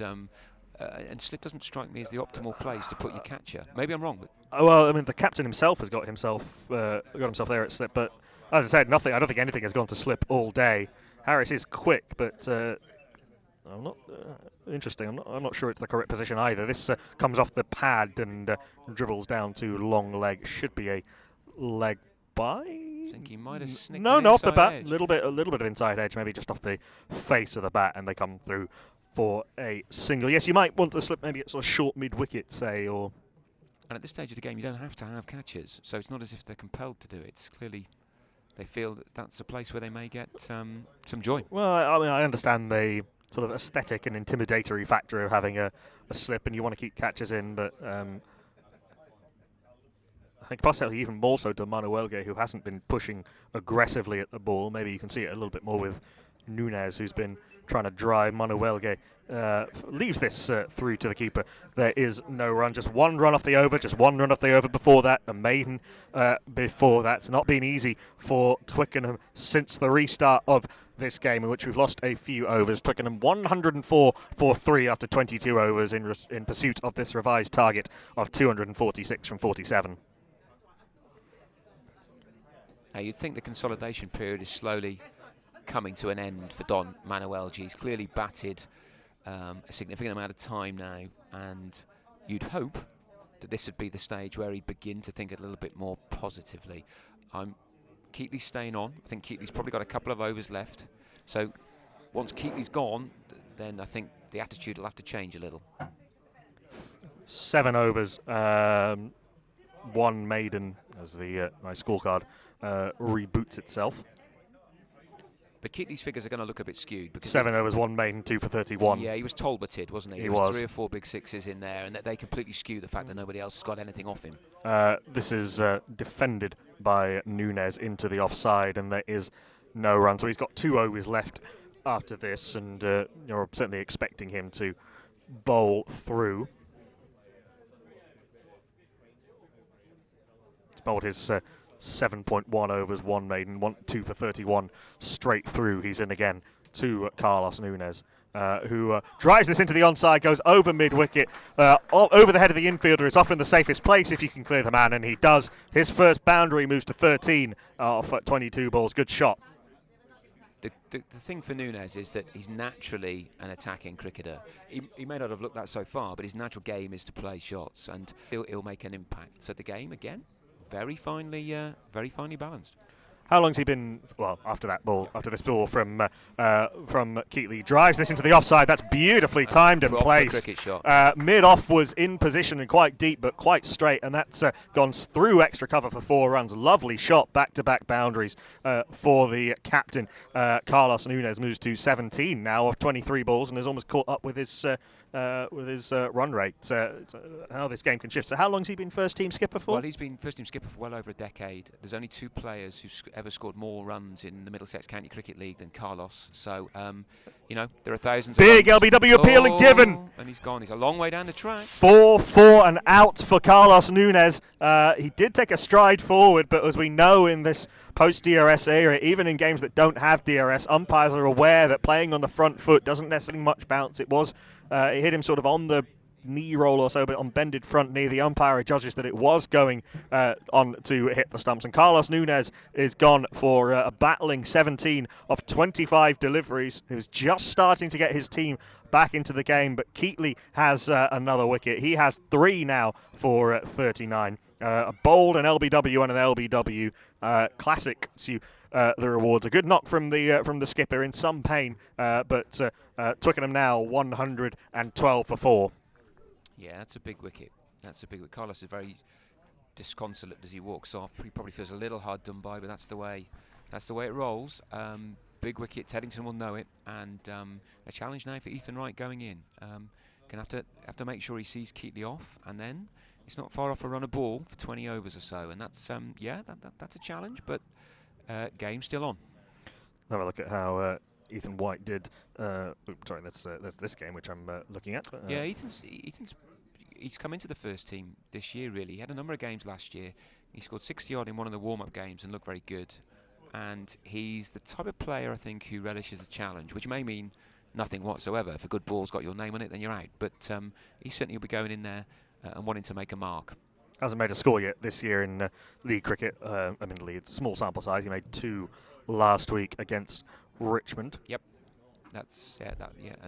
slip doesn't strike me as the optimal place to put your catcher. Maybe I'm wrong. But the captain himself has got himself there at slip, but as I said, nothing. I don't think anything has gone to slip all day. Harris is quick, but I'm not interesting. I'm not sure it's the correct position either. This comes off the pad and dribbles down to long leg. Should be a leg by. I think he might have snicked No, off the bat. edge. A little bit of inside edge, maybe just off the face of the bat, and they come through for a single. Yes, you might want to slip maybe at sort of short mid-wicket, say, or. And at this stage of the game, you don't have to have catches, so it's not as if they're compelled to do it. It's clearly they feel that that's a place where they may get some joy. Well, I understand the sort of aesthetic and intimidatory factor of having a slip, and you want to keep catches in, but I think possibly even more so to Manuelge, who hasn't been pushing aggressively at the ball. Maybe you can see it a little bit more with Nunes, who's been trying to drive. Manuelge leaves this through to the keeper. There is no run, just one run off the over, before that, a maiden before that. It's not been easy for Twickenham since the restart of this game, in which we've lost a few overs. Twickenham 104 for 3 after 22 overs in pursuit of this revised target of 246 from 47. Now, you'd think the consolidation period is slowly coming to an end for Don Manuelge. He's clearly batted a significant amount of time now, and you'd hope that this would be the stage where he'd begin to think a little bit more positively. Keatley's staying on. I think Keatley's probably got a couple of overs left. So once Keatley's gone, then I think the attitude will have to change a little. 7 overs, 1 maiden, as the my scorecard reboots itself. But Keatley's figures are going to look a bit skewed. Because 7 overs, 1 maiden, 2 for 31. Yeah, he was Talboted, wasn't he? He was was 3 or 4 big sixes in there, and they completely skew the fact that nobody else has got anything off him. This is defended by Nunes into the offside, and there is no run. So he's got 2 overs left after this, and you're certainly expecting him to bowl through. He's bowled his 7.1 overs, 1 maiden, 2 for 31 straight through. He's in again to Carlos Nunes. who drives this into the onside, goes over mid-wicket, over the head of the infielder. It's often the safest place if you can clear the man, and he does. His first boundary moves to 13 off 22 balls. Good shot. The thing for Núñez is that he's naturally an attacking cricketer. He may not have looked that so far, but his natural game is to play shots, and he'll make an impact. So the game, again, very finely balanced. How long's he been? Well, after this ball from Keatley, drives this into the offside. That's beautifully timed and placed. Cricket shot. Mid-off was in position and quite deep, but quite straight, and that's gone through extra cover for 4 runs. Lovely shot, back-to-back boundaries for the captain. Carlos Núñez moves to 17 now of 23 balls, and has almost caught up with his run rate. How this game can shift. So how long's he been first-team skipper for? Well, he's been first-team skipper for well over a decade. There's only 2 players who've ever scored more runs in the Middlesex County Cricket League than Carlos. So, there are thousands Big of runs. LBW appeal and given. And he's gone. He's a long way down the track. 4-4 and out for Carlos Núñez. He did take a stride forward, but as we know in this post-DRS era, even in games that don't have DRS, umpires are aware that playing on the front foot doesn't necessarily much bounce. It hit him sort of on the knee roll or so, but on bended front knee. The umpire judges that it was going on to hit the stumps. And Carlos Núñez is gone for a battling 17 of 25 deliveries. He was just starting to get his team back into the game, but Keatley has another wicket. He has 3 now for 39. A bowled, an LBW and an LBW. Classic. The rewards. A good knock from the skipper in some pain, but Twickenham now 112 for 4. Yeah, that's a big wicket. Carlos is very disconsolate as he walks off. He probably feels a little hard done by, but that's the way it rolls. Big wicket. Teddington will know it, and a challenge now for Ethan Wright going in. Gonna have to make sure he sees Keatley off, and then it's not far off a run of ball for 20 overs or so, and that's that's a challenge, but game still on. Have a look at how Ethan White did. Sorry, that's this game which I'm looking at. Yeah, he's come into the first team this year. Really, he had a number of games last year. He scored 60 odd in one of the warm-up games and looked very good. And he's the type of player I think who relishes a challenge, which may mean nothing whatsoever. If a good ball's got your name on it, then you're out. But he certainly will be going in there and wanting to make a mark. Hasn't made a score yet this year in league cricket. It's a small sample size. He made 2 last week against Richmond. Yep, And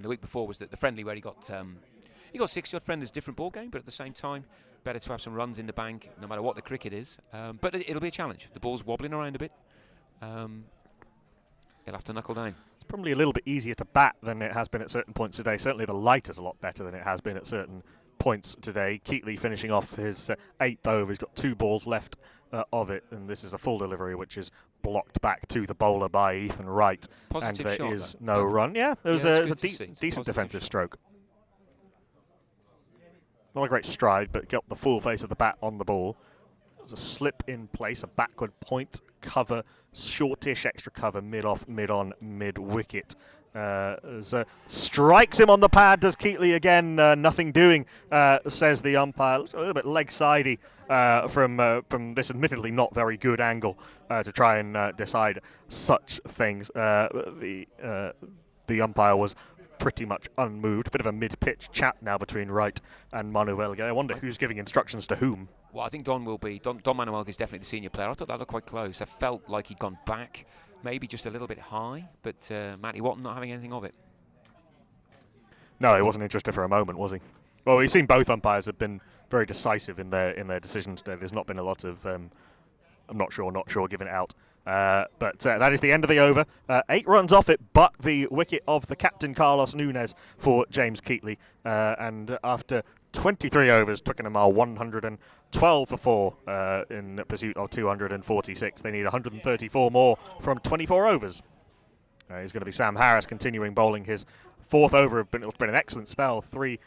the week before was the friendly where he got 60 odd. Friendly's a different ball game, but at the same time, better to have some runs in the bank, no matter what the cricket is. But it'll be a challenge. The ball's wobbling around a bit. He'll have to knuckle down. It's probably a little bit easier to bat than it has been at certain points today. Certainly the light is a lot better than it has been at certain points today. Keatley finishing off his 8th over. He's got 2 balls left of it, and this is a full delivery which is blocked back to the bowler by Ethan Wright. Positive and there shot, is though. no run. Yeah, it was a decent defensive shot. stroke. Not a great stride, but got the full face of the bat on the ball. There's a slip in place, a backward point, cover, shortish extra cover, mid-off, mid-on, mid-wicket. Strikes him on the pad, does Keatley again. Nothing doing, says the umpire. Looks a little bit leg-sidey from this admittedly not very good angle to try and decide such things. The umpire was pretty much unmoved. Bit of a mid-pitch chat now between Wright and Manu Welge. I wonder who's giving instructions to whom. Well, I think Don will be. Don Manuel is definitely the senior player. I thought that looked quite close. I felt like he'd gone back, maybe just a little bit high, but Matty Watton not having anything of it. No, he wasn't interested for a moment, was he? Well, we've seen both umpires have been very decisive in their decisions today. There's not been a lot of I'm not sure given out. But that is the end of the over. 8 runs off it, but the wicket of the captain Carlos Núñez for James Keatley. And after 23 overs, Twickenham are 112 for 4 in pursuit of 246. They need 134 more from 24 overs. He's going to be Sam Harris continuing bowling his 4th over. It's been an excellent spell. 3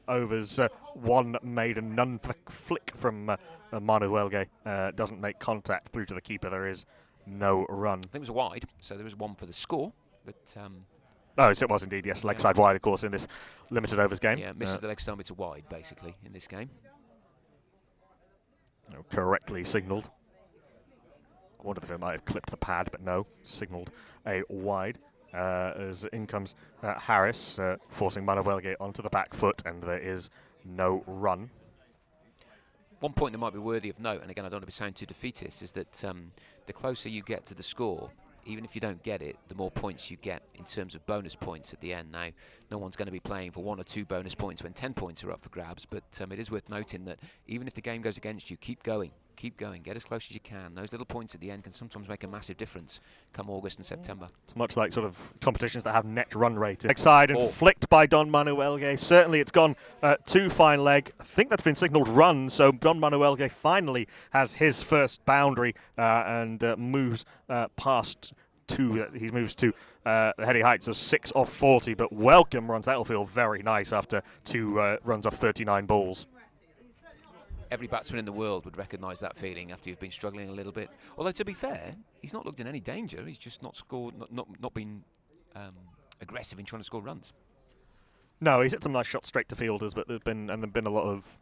overs, 1 maiden, none flick from Manu Welge. Doesn't make contact through to the keeper. There is no run. I think it was a wide, so there was 1 for the score. But oh, yes, it was indeed, yes. Leg side wide, of course, in this limited overs game. Yeah, misses the leg stump. It's a wide, basically, in this game. Correctly signalled. I wondered if it might have clipped the pad, but no. Signalled a wide. as in comes Harris, forcing Manuelge onto the back foot, and there is no run. One point that might be worthy of note, and again I don't want to sound too defeatist, is that the closer you get to the score, even if you don't get it, the more points you get in terms of bonus points at the end. Now, no one's going to be playing for 1 or 2 bonus points when 10 points are up for grabs, but it is worth noting that even if the game goes against you, keep going, get as close as you can. Those little points at the end can sometimes make a massive difference come August and September. It's much like sort of competitions that have net run rate. Leg side and flicked by Don Manuelge. Certainly it's gone to fine leg. I think that's been signalled run, so Don Manuelge finally has his first boundary and moves past he moves to the heady heights of 6 off 40, but welcome runs. That'll feel very nice after 2 runs off 39 balls. Every batsman in the world would recognise that feeling after you've been struggling a little bit. Although, to be fair, he's not looked in any danger. He's just not scored, not been aggressive in trying to score runs. No, he's hit some nice shots straight to fielders, but there's not been a lot of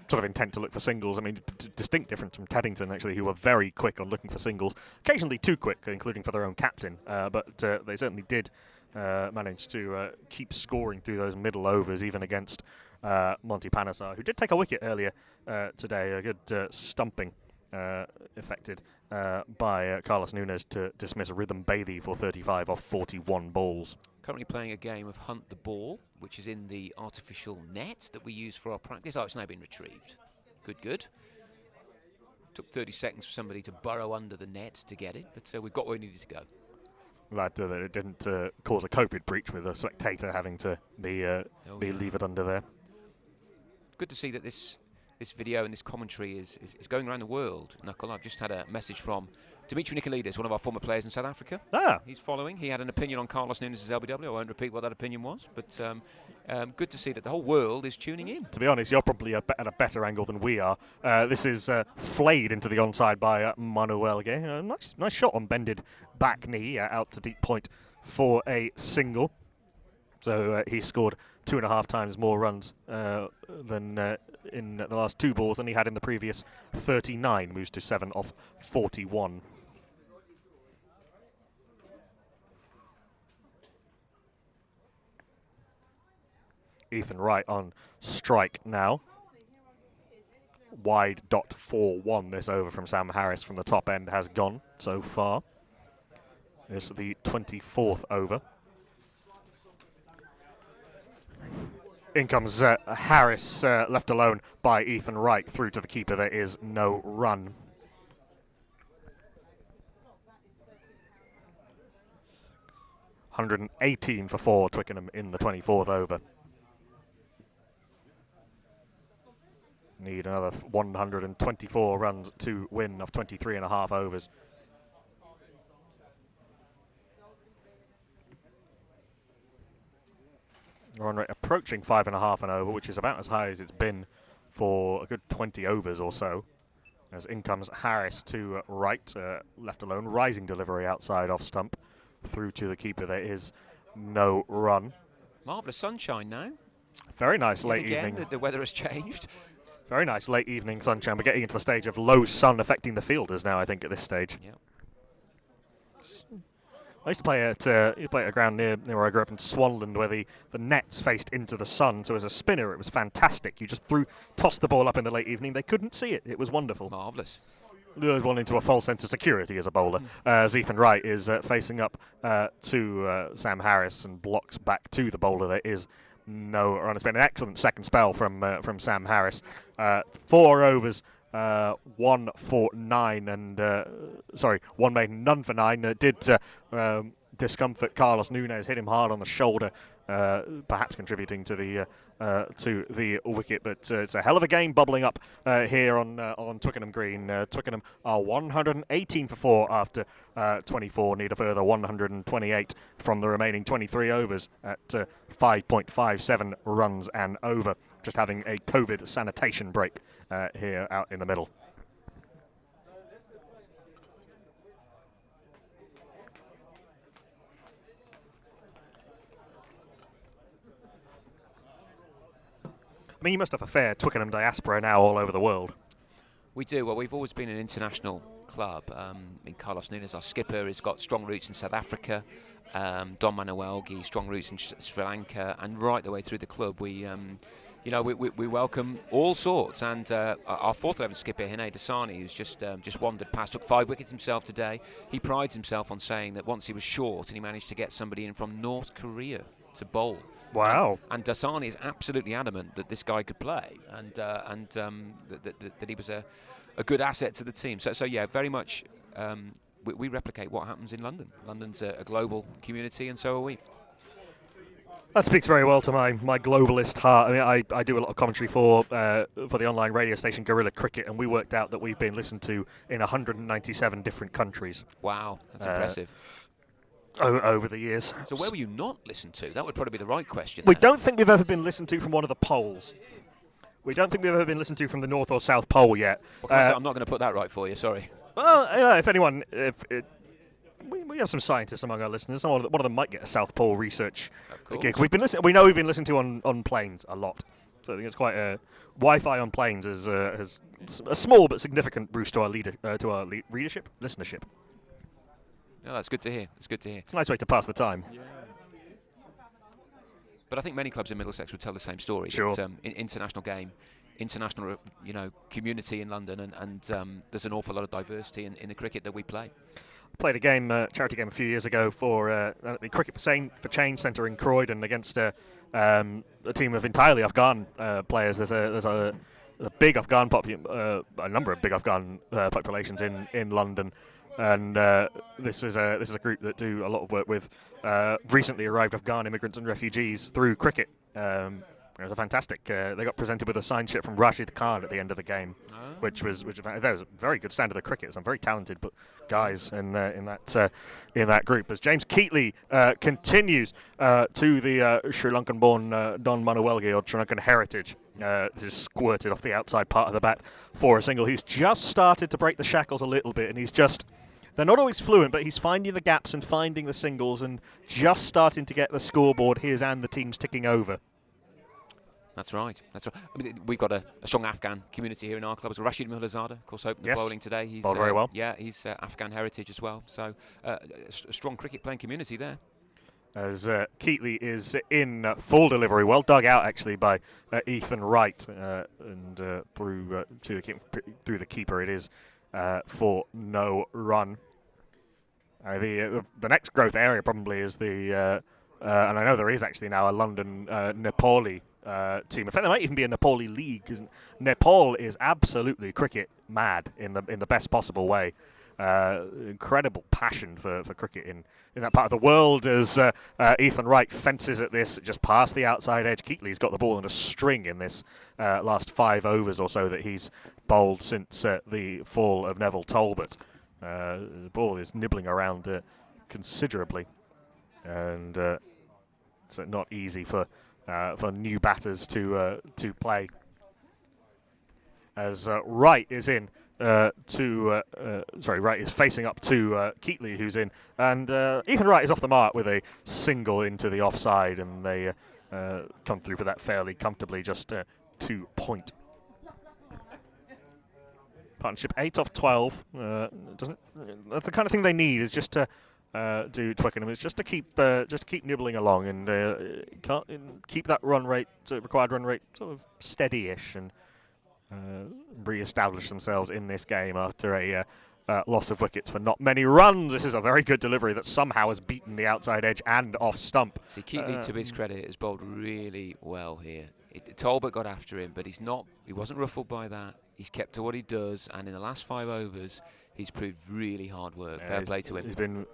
sort of intent to look for singles. I mean, distinct difference from Teddington, actually, who were very quick on looking for singles, occasionally too quick, including for their own captain, but they certainly did manage to keep scoring through those middle overs, even against Monty Panesar, who did take a wicket earlier today, a good stumping effected by Carlos Nunes to dismiss Rhythm Bathey for 35 off 41 balls. Currently playing a game of Hunt the Ball, which is in the artificial net that we use for our practice. Oh, it's now been retrieved. Good. Took 30 seconds for somebody to burrow under the net to get it, but we've got where we needed to go. Glad that it didn't cause a COVID breach with a spectator having to be levered under there. Good to see that this video and this commentary is going around the world. Knuckle, I've just had a message from Dimitri Nicolidis, one of our former players in South Africa. He's following. He had an opinion on Carlos Nunes' LBW. I won't repeat what that opinion was, but good to see that the whole world is tuning in. To be honest, you're probably at a better angle than we are. This is flayed into the onside by Manuelge. Nice shot on bended back knee out to deep point for a single. So he scored 2.5 times more runs than in the last 2 balls than he had in the previous 39. Moves to 7 off 41. Ethan Wright on strike now. Wide .41 this over from Sam Harris from the top end has gone so far. It's the 24th over. In comes Harris, left alone by Ethan Wright through to the keeper. There is no run. $118 for 4 Twickenham in the 24th over. Need another 124 runs to win of 23.5 overs. Run rate approaching 5.5 an over, which is about as high as it's been for a good 20 overs or so. As in comes Harris to right, left alone, rising delivery outside off stump, through to the keeper. There is no run. Marvellous sunshine now. Very nice late evening. The weather has changed. Very nice late evening sunshine. We're getting into the stage of low sun affecting the fielders now, I think, at this stage. Yep. I used to play at a ground near where I grew up in Swanland, where the nets faced into the sun. So as a spinner, it was fantastic. You just tossed the ball up in the late evening. They couldn't see it. It was wonderful. Marvellous. Lured one into a false sense of security as a bowler. As Ethan Wright is facing up to Sam Harris and blocks back to the bowler. There is no run. It's been an excellent second spell from Sam Harris. 4 overs. 1 for 9 and 1 made, none for 9. Did discomfort Carlos Nunes, hit him hard on the shoulder, perhaps contributing to the wicket. But it's a hell of a game bubbling up here on Twickenham Green. Twickenham are 118 for 4 after 24. Need a further 128 from the remaining 23 overs at 5.57 runs and over. Just having a COVID sanitation break here out in the middle. I mean, you must have a fair Twickenham diaspora now all over the world. We do. Well, we've always been an international club. In Carlos Nunes, our skipper, has got strong roots in South Africa. Don Manuelgi, strong roots in Sri Lanka, and right the way through the club, we welcome all sorts. And our fourth 11 skipper, Hine Dasani, who's just wandered past, took 5 wickets himself today. He prides himself on saying that once he was short and he managed to get somebody in from North Korea to bowl. Wow. And Dasani is absolutely adamant that this guy could play, and that he was a good asset to the team. So yeah, very much we replicate what happens in London. London's a global community, and so are we. That speaks very well to my globalist heart. I mean, I do a lot of commentary for the online radio station Guerrilla Cricket, and we worked out that we've been listened to in 197 different countries. Wow, that's impressive. Over the years. So where were you not listened to? That would probably be the right question. We don't think we've ever been listened to from one of the poles. We don't think we've ever been listened to from the North or South Pole yet. Well, I'm not going to put that right for you, sorry. Well, if anyone... We have some scientists among our listeners. One of them might get a South Pole research gig. We know we've been listened to on planes a lot. So I think it's quite Wi-Fi on planes has a small but significant boost to our listenership. No, that's good to hear. It's good to hear. It's a nice way to pass the time. Yeah. But I think many clubs in Middlesex would tell the same story. Sure. It's international game, international community in London, and there's an awful lot of diversity in the cricket that we play. Played a charity game a few years ago for the Cricket for Change Centre in Croydon against a team of entirely Afghan players. There's a big Afghan a number of big Afghan populations in London. And this is a group that do a lot of work with recently arrived Afghan immigrants and refugees through cricket. It was a fantastic. They got presented with a signed shirt from Rashid Khan at the end of the game, which was that was a very good standard of cricket. Some very talented guys in that group. As James Keatley continues to the Sri Lankan-born Don Manuelgi, or Sri Lankan heritage. This is squirted off the outside part of the bat for a single. He's just started to break the shackles a little bit, and they're not always fluent, but he's finding the gaps and finding the singles and just starting to get the scoreboard, his and the team's ticking over. That's right. I mean, we've got a strong Afghan community here in our club. Rashid Mullazada, of course, opened the bowling today. He's bowled very well. Yeah, he's Afghan heritage as well. So a strong cricket playing community there. As Keatley is in full delivery, well dug out actually by Ethan Wright, and through the keeper. It is for no run. The next growth area probably is and I know there is actually now a London Nepali team. In fact, there might even be a Nepali league, because Nepal is absolutely cricket mad in the best possible way. Incredible passion for cricket in that part of the world, as Ethan Wright fences at this just past the outside edge. Keatley's got the ball in a string in this last 5 overs or so that he's bowled since the fall of Neville Talbot. The ball is nibbling around considerably, and it's not easy for new batters to play. As Wright is in. Wright is facing up to Keatley, who's in, and Ethan Wright is off the mark with a single into the offside, and they come through for that fairly comfortably, just 2 point. Partnership 8 off 12. That's the kind of thing they need, is just to do Twickenham. It's just to keep nibbling along and keep that required run rate sort of steady-ish, and re-establish themselves in this game after a loss of wickets for not many runs. This is a very good delivery that somehow has beaten the outside edge and off stump. See, Keatley, to his credit, has bowled really well here. Talbot got after him, but he wasn't ruffled by that. He's kept to what he does, and in the last 5 overs, he's proved really hard work. Fair play to him. He's been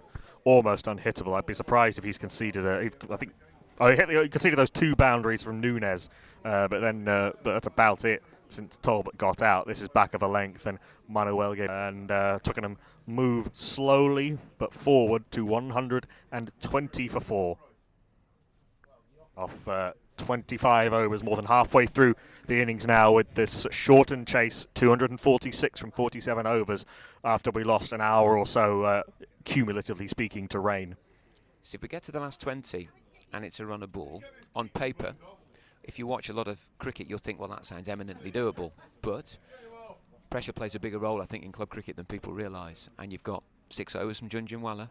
almost unhittable. I'd be surprised if he's conceded he conceded those 2 boundaries from Nunes, but that's about it. Since Talbot got out, this is back of a length, and Manuelgi and Twickenham move slowly but forward to 120 for 4. Off 25 overs, more than halfway through the innings now, with this shortened chase, 246 from 47 overs, after we lost an hour or so, cumulatively speaking, to rain. So if we get to the last 20 and it's a run a ball, on paper, if you watch a lot of cricket, you'll think, well, that sounds eminently doable. But pressure plays a bigger role, I think, in club cricket than people realise. And you've got 6 overs from Junjunwala.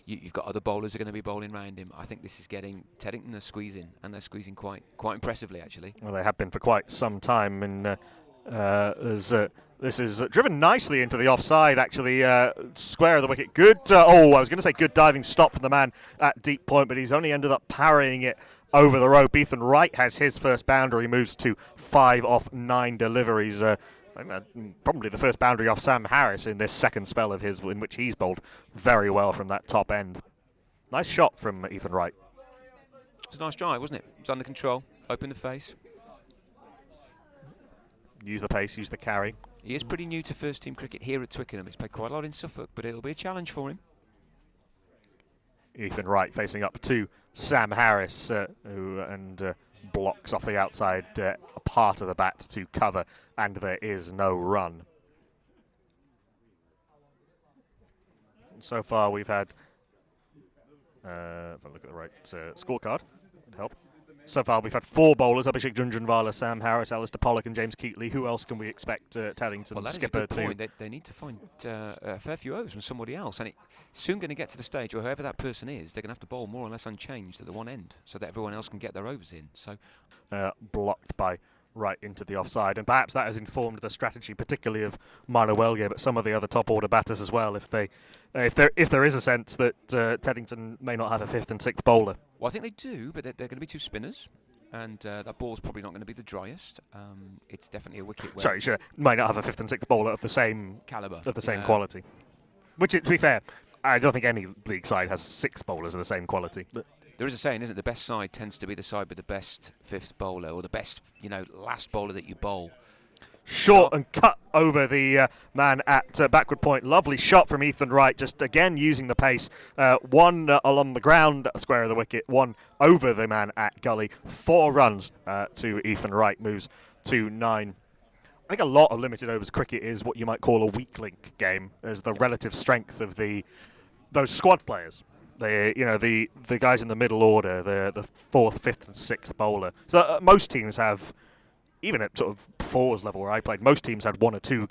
You've got other bowlers who are going to be bowling round him. I think this is getting Teddington a squeezing, and they're squeezing quite impressively, actually. Well, they have been for quite some time, and this is driven nicely into the offside, actually. Square of the wicket. Good, I was going to say good diving stop from the man at deep point, but he's only ended up parrying it over the rope. Ethan Wright has his first boundary, moves to 5 off 9 deliveries. Probably the first boundary off Sam Harris in this second spell of his, in which he's bowled very well from that top end. Nice shot from Ethan Wright. It's a nice drive, wasn't it? It's under control, open the face. Use the pace, use the carry. He is pretty new to first team cricket here at Twickenham. He's played quite a lot in Suffolk, but it'll be a challenge for him. Ethan Wright facing up to Sam Harris, who blocks off the outside part of the bat to cover, and there is no run. So far we've had, if I look at the right scorecard, it'd help. So far we've had 4 bowlers: Abhishek Junjunwala, Sam Harris, Alistair Pollock and James Keatley. Who else can we expect Taddington skipper to? They need to find a fair few overs from somebody else, and it's soon going to get to the stage where whoever that person is, they're going to have to bowl more or less unchanged at the one end so that everyone else can get their overs in. So blocked by right into the offside, and perhaps that has informed the strategy, particularly of Manuelge, but some of the other top order batters as well. If there is a sense that Teddington may not have a 5th and 6th bowler. Well, I think they do, but they're going to be 2 spinners, and that ball's probably not going to be the driest. It's definitely a wicket where... Might not have a 5th and 6th bowler of the same calibre, of the same quality. Which, to be fair, I don't think any league side has 6 bowlers of the same quality. But there is a saying, isn't it? The best side tends to be the side with the best 5th bowler, or the best, last bowler that you bowl. Short and cut over the man at backward point. Lovely shot from Ethan Wright, just again using the pace. 1 along the ground, square of the wicket, 1 over the man at gully. 4 runs to Ethan Wright, moves to 9. I think a lot of limited overs cricket is what you might call a weak link game, as the relative strength of those squad players. The guys in the middle order, the 4th, 5th and 6th bowler. So most teams have, even at sort of 4s level where I played, most teams had 1 or 2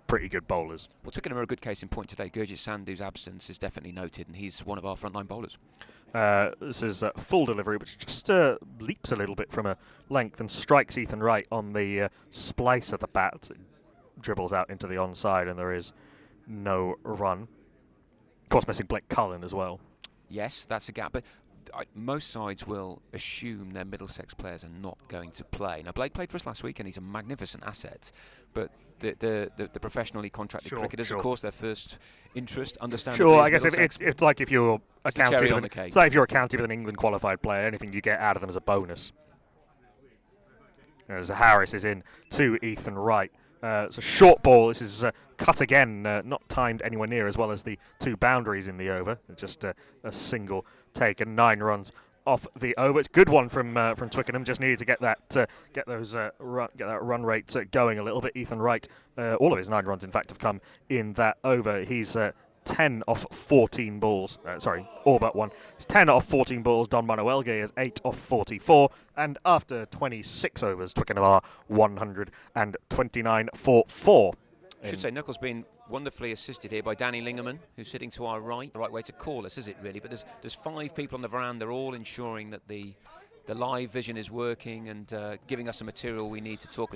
pretty good bowlers. Well, Twickenham are a good case in point today. Gurjit Sandhu's absence is definitely noted, and he's one of our frontline bowlers. This is a full delivery, which just leaps a little bit from a length and strikes Ethan Wright on the splice of the bat. It dribbles out into the onside, and there is no run. Of course, missing Blake Cullen as well. Yes, that's a gap, but most sides will assume their Middlesex players are not going to play. Now, Blake played for us last week, and he's a magnificent asset, but the professionally contracted cricketers, of course, their first interest, understandably. Sure, I guess it's like if you're a county with an England qualified player, anything you get out of them is a bonus. As Harris is in to Ethan Wright. It's a short ball. This is cut again, not timed anywhere near as well as the 2 boundaries in the over. Just a single take and 9 runs off the over. It's a good one from Twickenham. Just needed to get that run rate going a little bit. Ethan Wright, all of his 9 runs in fact have come in that over. He's 10 off 14 balls. All but 1. It's 10 off 14 balls. Don Manuelge is 8 off 44. And after 26 overs, Twickenham are 129 for 4. I should say Knuckles been wonderfully assisted here by Danny Lingerman, who's sitting to our right. The right way to call us, is it really? But there's 5 people on the veranda, all ensuring that the live vision is working and giving us the material we need to talk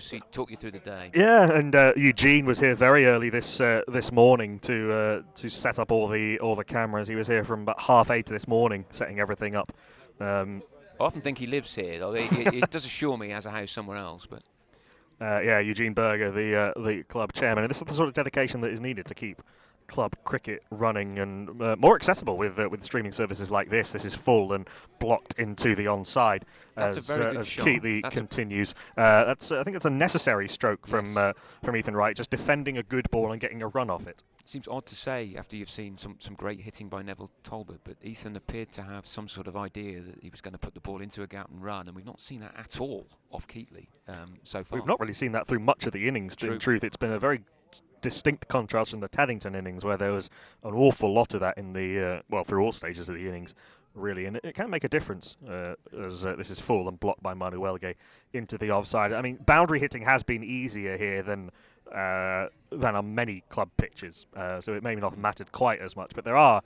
you through the day. Yeah, and Eugene was here very early this morning to set up all the cameras. He was here from about 8:30 this morning, setting everything up. I often think he lives here, though. It does assure me he has a house somewhere else, but. Eugene Berger, the club chairman, and this is the sort of dedication that is needed to keep club cricket running and more accessible with streaming services like this. This is full and blocked into the onside. That's as, a very good as shot. Keatley continues. I think it's a necessary stroke from Ethan Wright, just defending a good ball and getting a run off it. Seems odd to say after you've seen some great hitting by Neville Talbot, but Ethan appeared to have some sort of idea that he was going to put the ball into a gap and run, and we've not seen that at all off Keatley so far. We've not really seen that through much of the innings. In truth, it's been a very distinct contrast from the Taddington innings, where there was an awful lot of that in the through all stages of the innings, really, and it can make a difference as this is full and blocked by Manuelge into the offside. I mean, boundary hitting has been easier here than than on many club pitches, so it may not have mattered quite as much. But there are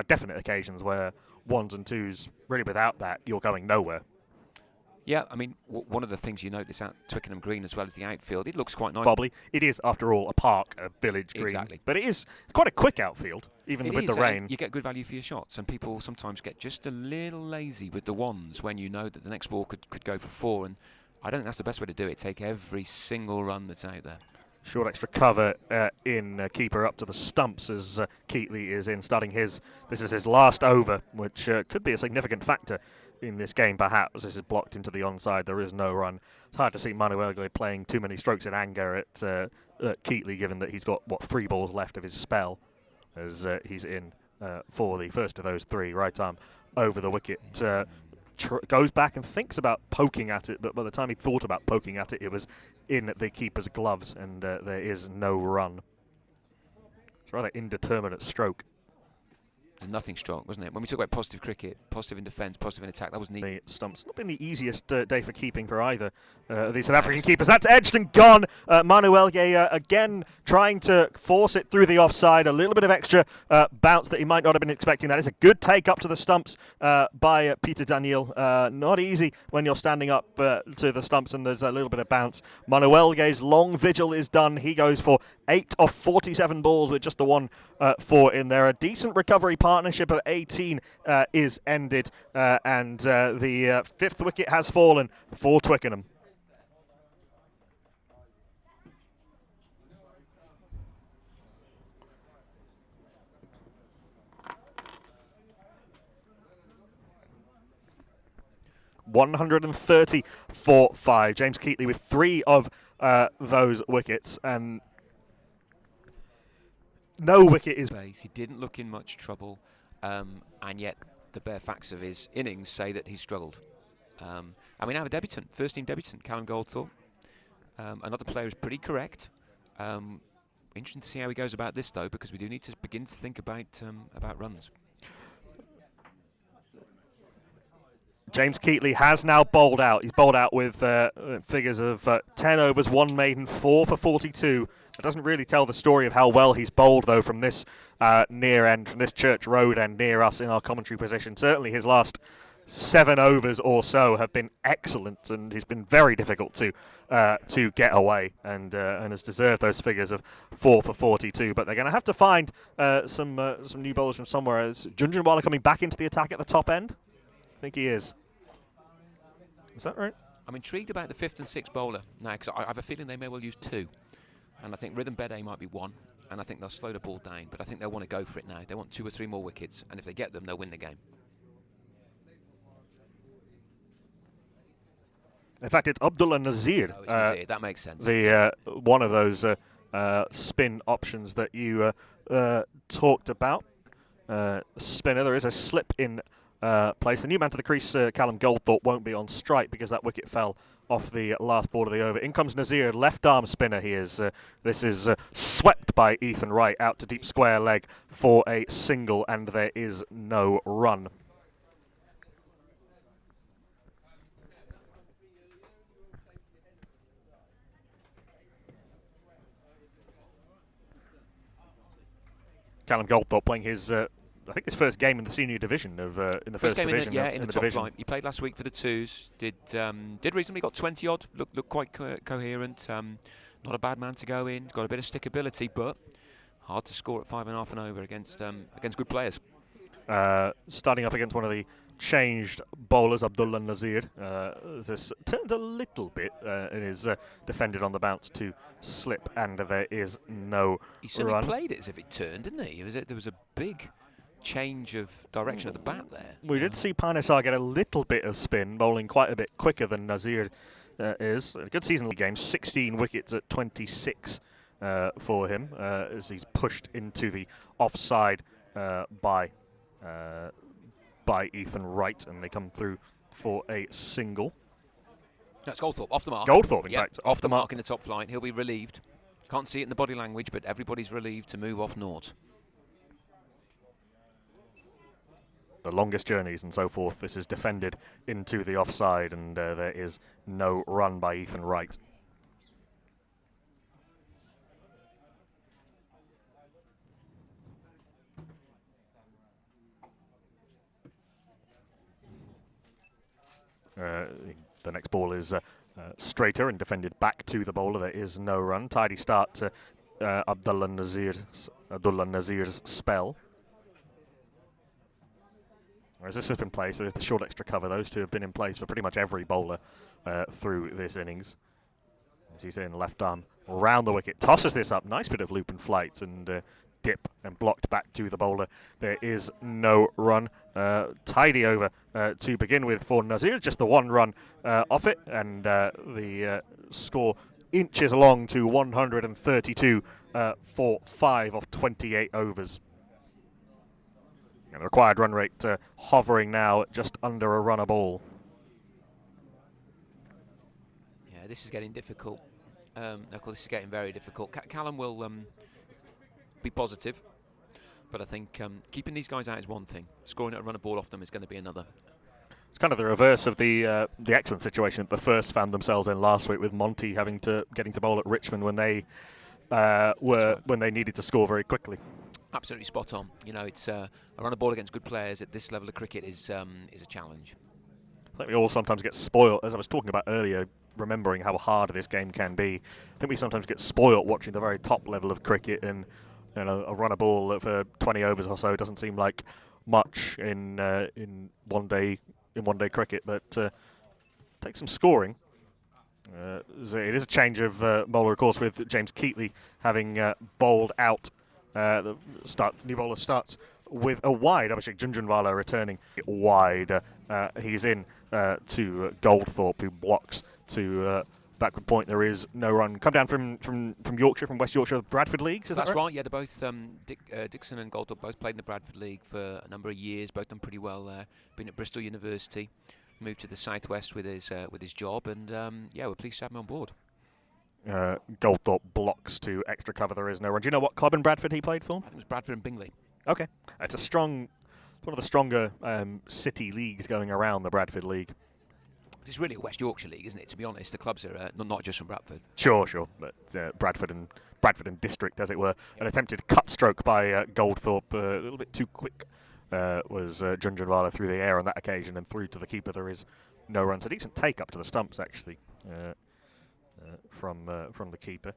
definite occasions where ones and twos, really without that, you're going nowhere. Yeah, I mean, one of the things you notice at Twickenham Green as well as the outfield, it looks quite nice. Bobbly. It is, after all, a park, a village green. Exactly. But it's quite a quick outfield, even with the rain. You get good value for your shots, and people sometimes get just a little lazy with the ones when you know that the next ball could go for 4, and I don't think that's the best way to do it. Take every single run that's out there. Short extra cover in keeper up to the stumps as Keatley is in, starting this is his last over, which could be a significant factor in this game, perhaps. This is blocked into the onside. There is no run. It's hard to see Manuel playing too many strokes in anger at Keatley, given that he's got 3 balls left of his spell, as he's in for the first of those 3. Right arm over the wicket. Goes back and thinks about poking at it, but by the time he thought about poking at it, it was in the keeper's gloves, and there is no run. It's a rather indeterminate stroke. It was a nothing stroke, wasn't it? When we talk about positive cricket, positive in defence, positive in attack, that was neat. The stumps. Not been the easiest day for keeping for either these South African keepers. That's edged and gone. Manuel again trying to force it through the offside. A little bit of extra bounce that he might not have been expecting. That is a good take up to the stumps by Peter Daniel. Not easy when you're standing up to the stumps and there's a little bit of bounce. Manuel's long vigil is done. He goes for 8 of 47 balls with just the 1 4 in there. A decent recovery partnership of 18 is ended, and the 5th wicket has fallen for Twickenham. $130 for 5. James Keatley with 3 of those wickets, and no wicket is... He didn't look in much trouble, and yet the bare facts of his innings say that he struggled. And we now have a debutant, first-team debutant, Callum Goldthorpe. Another player is pretty correct. Interesting to see how he goes about this, though, because we do need to begin to think about runs. James Keatley has now bowled out. He's bowled out with figures of 10 overs, 1 maiden, 4 for 42. It doesn't really tell the story of how well he's bowled, though, from this near end, from this Church Road end near us in our commentary position. Certainly his last 7 overs or so have been excellent, and he's been very difficult to get away, and has deserved those figures of 4 for 42. But they're going to have to find some new bowlers from somewhere. Is Junjunwala coming back into the attack at the top end? I think he is. Is that right? I'm intrigued about the 5th and 6th bowler now, because I have a feeling they may well use 2. And I think Rhythm Bede might be 1, and I think they'll slow the ball down, but I think they'll want to go for it now. They want 2 or 3 more wickets, and if they get them, they'll win the game. In fact, it's Abdullah Nazir. Oh, it's Nazir. That makes sense. The one of those spin options that you talked about. Spinner, there is a slip in place. The new man to the crease, Callum Goldthorpe, won't be on strike because that wicket fell off the last ball of the over. In comes Nazir, left arm spinner he is. This is swept by Ethan Wright out to deep square leg for a single, and there is no run. Callum Goldthorpe playing his I think his first game in the senior division of in the first division. In the top division. flight. He played last week for the twos. Did reasonably, got 20 odd. Looked quite coherent. Not a bad man to go in. Got a bit of stickability, but hard to score at 5.5 and over against good players. Starting up against one of the changed bowlers, Abdullah Nazir. This turned a little bit and is defended on the bounce to slip, and there is no He certainly run. played it as if it turned, didn't he? There was a big change of direction of the bat there. We did see Panesar get a little bit of spin, bowling quite a bit quicker than Nazir is. A good season game, 16 wickets at 26 for him as he's pushed into the offside by Ethan Wright, and they come through for a single. That's Goldthorpe, off the mark. Goldthorpe, in fact. Off the mark in the top flight. He'll be relieved. Can't see it in the body language, but everybody's relieved to move off naught. The longest journeys and so forth. This is defended into the offside, and there is no run by Ethan Wright. The next ball is straighter and defended back to the bowler. There is no run. Tidy start to Abdullah Nazir's spell. Whereas this has been placed, there's the short extra cover. Those two have been in place for pretty much every bowler through this innings. As he's in, left arm round the wicket, tosses this up. Nice bit of loop and flight and dip and blocked back to the bowler. There is no run. Tidy over to begin with for Nazir. Just the one run off it, and the score inches along to 132 for 5 of 28 overs. And the required run rate hovering now at just under a run a ball. Yeah, this is getting difficult. Of course, this is getting very difficult. Callum will be positive, but I think keeping these guys out is one thing. Scoring a run a ball off them is going to be another. It's kind of the reverse of the excellent situation that the first found themselves in last week, with Monty getting to bowl at Richmond when they when they needed to score very quickly. Absolutely spot on. You know, it's a run a ball against good players at this level of cricket is a challenge. I think we all sometimes get spoiled, as I was talking about earlier, remembering how hard this game can be. I think we sometimes get spoiled watching the very top level of cricket, and you know, a run a ball for 20 overs or so doesn't seem like much in one day cricket, but take some scoring. It is a change of bowler, of course, with James Keatley having bowled out. The new bowler starts with a wide. Abhishek Junjunwala returning wide. He's in to Goldthorpe, who blocks to backward point. There is no run. Come down from Yorkshire, from West Yorkshire, Bradford Leagues. Is That's that right? Yeah, they're both Dixon and Goldthorpe both played in the Bradford League for a number of years. Both done pretty well there. Been at Bristol University, moved to the southwest with his job, and yeah, we're pleased to have him on board. Goldthorpe blocks to extra cover. There is no run. Do you know what club in Bradford he played for? I think it was Bradford and Bingley. Okay, it's one of the stronger city leagues going around, the Bradford League. It's really a West Yorkshire league, isn't it? To be honest, the clubs are not just from Bradford. Sure, but Bradford and District, as it were. An attempted cut stroke by Goldthorpe, a little bit too quick. Was Junjunwala through the air on that occasion, and through to the keeper. There is no run. So decent take up to the stumps, actually, from the keeper.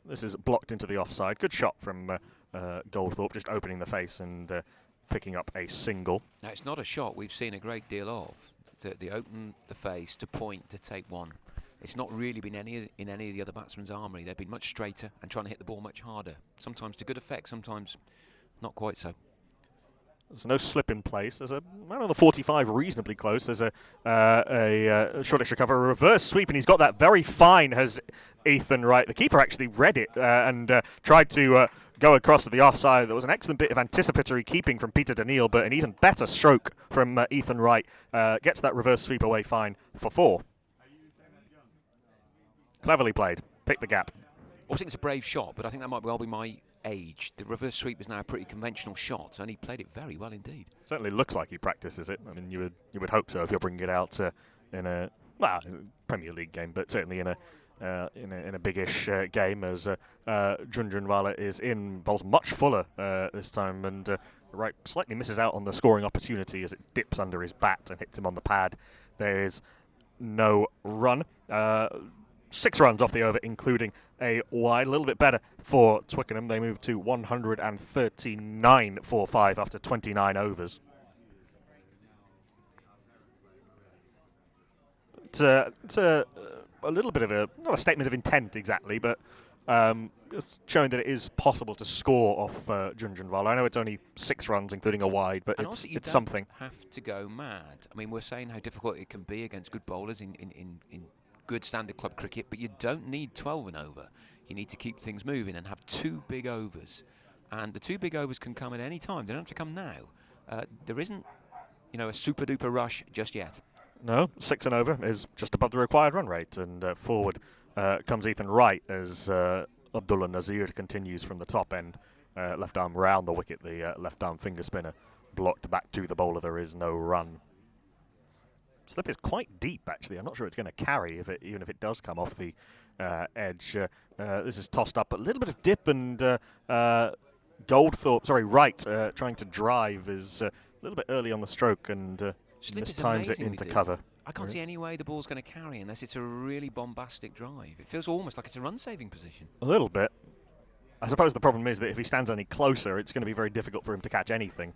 This is blocked into the offside. Good shot from Goldthorpe, just opening the face and picking up a single. Now, it's not a shot we've seen a great deal of. They open the face to point to take one. It's not really been in any of the other batsmen's armoury. They've been much straighter and trying to hit the ball much harder. Sometimes to good effect, sometimes not quite so. There's no slip in place. There's a man on the 45 reasonably close. There's a short extra cover, a reverse sweep, and he's got that very fine, has Ethan Wright. The keeper actually read it and tried to go across to the offside. There was an excellent bit of anticipatory keeping from Peter Daniel, but an even better stroke from Ethan Wright. Gets that reverse sweep away fine for 4. Cleverly played. Pick the gap. I think it's a brave shot, but I think that might well be my age. The reverse sweep is now a pretty conventional shot, and he played it very well indeed. Certainly looks like he practices it. I mean, you would hope so if you're bringing it out in a Premier League game, but certainly in a biggish game, as Junjunwala is in, bowls much fuller this time, and Wright slightly misses out on the scoring opportunity as it dips under his bat and hits him on the pad. There is no run. 6 runs off the over, including a wide. A little bit better for Twickenham. They move to 139 for 5 after 29 overs. It's a little bit of not a statement of intent exactly, but showing that it is possible to score off Junjunwala. I know it's only 6 runs, including a wide, but it's something. Have to go mad. I mean, we're saying how difficult it can be against good bowlers in good standard club cricket, but you don't need 12 and over. You need to keep things moving and have 2 big overs, and the 2 big overs can come at any time. They don't have to come now. There isn't, a super duper rush just yet. No, 6 and over is just above the required run rate, and forward comes Ethan Wright as Abdullah Nazir continues from the top end, left arm round the wicket. The left arm finger spinner blocked back to the bowler. There is no run. Slip is quite deep, actually. I'm not sure it's going to carry even if it does come off the edge. This is tossed up, a little bit of dip, and Wright trying to drive is a little bit early on the stroke, and Slip is Mistimes it amazingly into good. cover. I can't see any way the ball's going to carry unless it's a really bombastic drive. It feels almost like it's a run-saving position. A little bit. I suppose the problem is that if he stands any closer, it's going to be very difficult for him to catch anything.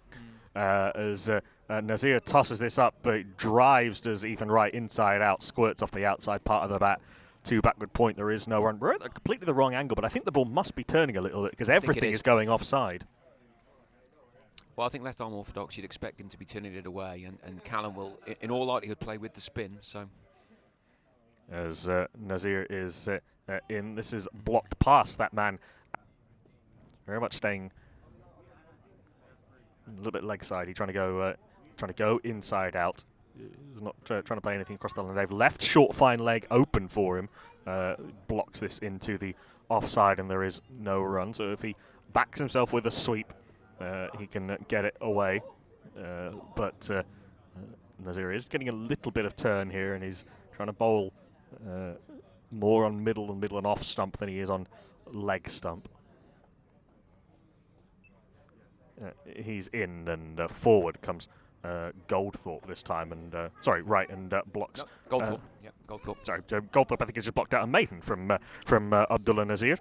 As Nazir tosses this up, but it drives does Ethan Wright inside out, squirts off the outside part of the bat to backward point. There is no run. We're at completely the wrong angle, but I think the ball must be turning a little bit because everything is going offside. Well, I think left arm orthodox, you'd expect him to be turning it away, and Callum will, in all likelihood, play with the spin. So, as Nazir is in, this is blocked past that man. Very much staying a little bit leg side. He's trying to go inside out. He's not trying to play anything across the line. They've left short fine leg open for him. Blocks this into the offside, and there is no run. So if he backs himself with a sweep, he can get it away. But Nazir is getting a little bit of turn here, and he's trying to bowl more on middle and off stump than he is on leg stump. He's in, and forward comes Goldthorpe this time, and Wright, and blocks. No, Goldthorpe. Goldthorpe. Sorry, Goldthorpe. I think has just blocked out a maiden from Abdullah Nazir,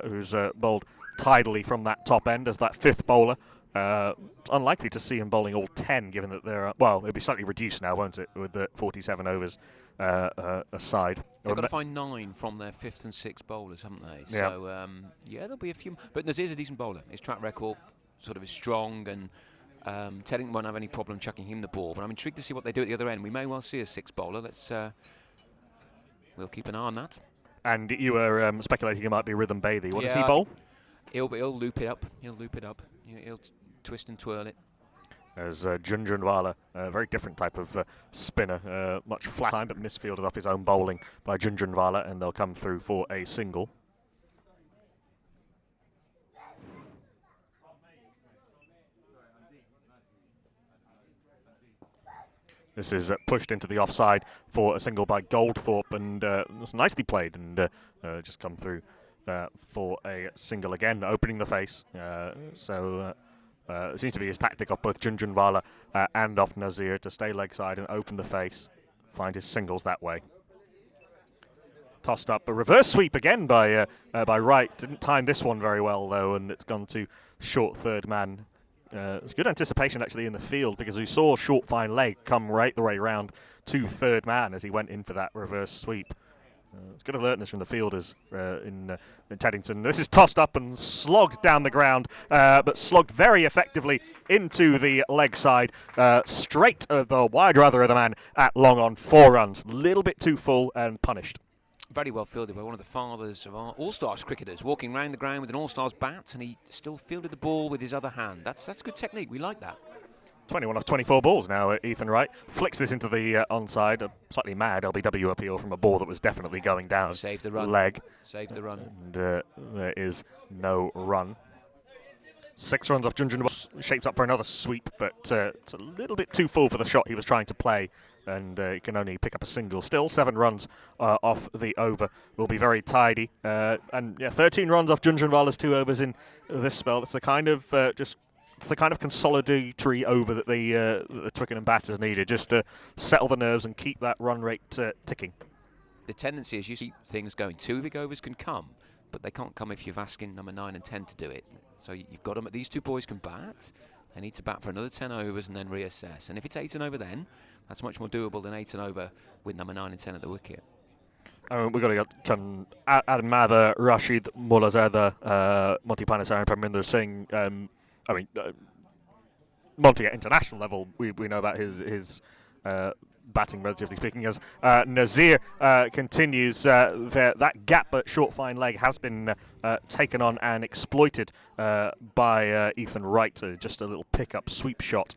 who's bowled tidily from that top end as that fifth bowler. Unlikely to see him bowling all 10, given that there are. Well, it'll be slightly reduced now, won't it, with the 47 overs aside. They've got to find 9 from their 5th and 6th bowlers, haven't they? Yeah. So there'll be a few. But Nazir's a decent bowler. His track record sort of is strong, and Teddington won't have any problem chucking him the ball. But I'm intrigued to see what they do at the other end. We may well see a 6th bowler. We'll keep an eye on that. And you were speculating it might be Rhythm Bathey. What does he bowl? He'll loop it up. He'll twist and twirl it. As Junjunwala, a very different type of spinner, much flat time, but misfielded off his own bowling by Junjunwala, and they'll come through for a single. This is pushed into the offside for a single by Goldthorpe, and it's nicely played, and just come through for a single again, opening the face. It seems to be his tactic off both Junjunwala and off Nazir to stay leg side and open the face, find his singles that way. Tossed up, a reverse sweep again by Wright. Didn't time this one very well though, and it's gone to short third man. It's good anticipation actually in the field, because we saw short fine leg come right the way round to third man as he went in for that reverse sweep. It's good alertness from the fielders in Teddington. This is tossed up and slogged down the ground, but slogged very effectively into the leg side, straight the wide rather of the man at long on 4 runs. A little bit too full and punished. Very well fielded by one of the fathers of our All-Stars cricketers, walking round the ground with an All-Stars bat, and he still fielded the ball with his other hand. That's good technique. We like that. 21 off 24 balls now, Ethan Wright. Flicks this into the onside. A slightly mad LBW appeal from a ball that was definitely going down. Saved the run. Leg. Saved the run. And there is no run. 6 runs off Junjun. Shaped up for another sweep, but it's a little bit too full for the shot he was trying to play, and he can only pick up a single. Still 7 runs off the over. Will be very tidy. 13 runs off Junjunwala's 2 overs in this spell. It's the kind of consolidatory over that the Twickenham batters needed, just to settle the nerves and keep that run rate ticking. The tendency is you see things going. 2 big overs can come, but they can't come if you're asking number 9 and 10 to do it. So you've got them. These 2 boys can bat. They need to bat for another 10 overs and then reassess. And if it's 8 and over, then that's much more doable than 8 and over with number 9 and 10 at the wicket. We've got to come Adam Mather, Rashid Mulazada, Monty Panesar and Parminder Singh. Monty at international level, we know about his batting, relatively speaking, as Nazir continues. That gap at short fine leg has been taken on and exploited by Ethan Wright. Just a little pick-up sweep shot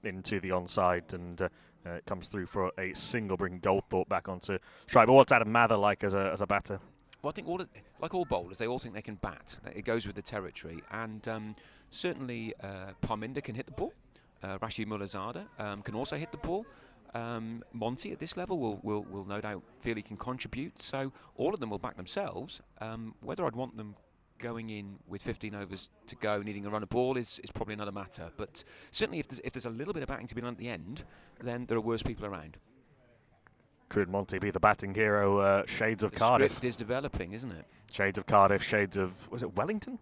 into the onside, and it comes through for a single, bringing Goldthorpe back onto strike. But what's Adam Mather like as a batter? Well, I think like all bowlers, they all think they can bat. It goes with the territory, and certainly Parminder can hit the ball. Rashid Mulazada can also hit the ball. Monty at this level will no doubt feel he can contribute. So all of them will back themselves. Whether I'd want them going in with 15 overs to go, needing a run of ball is probably another matter. But certainly, if there's a little bit of batting to be done at the end, then there are worse people around. Could Monty be the batting hero? Shades of Cardiff. The script is developing, isn't it? Shades of Cardiff, shades of, was it Wellington?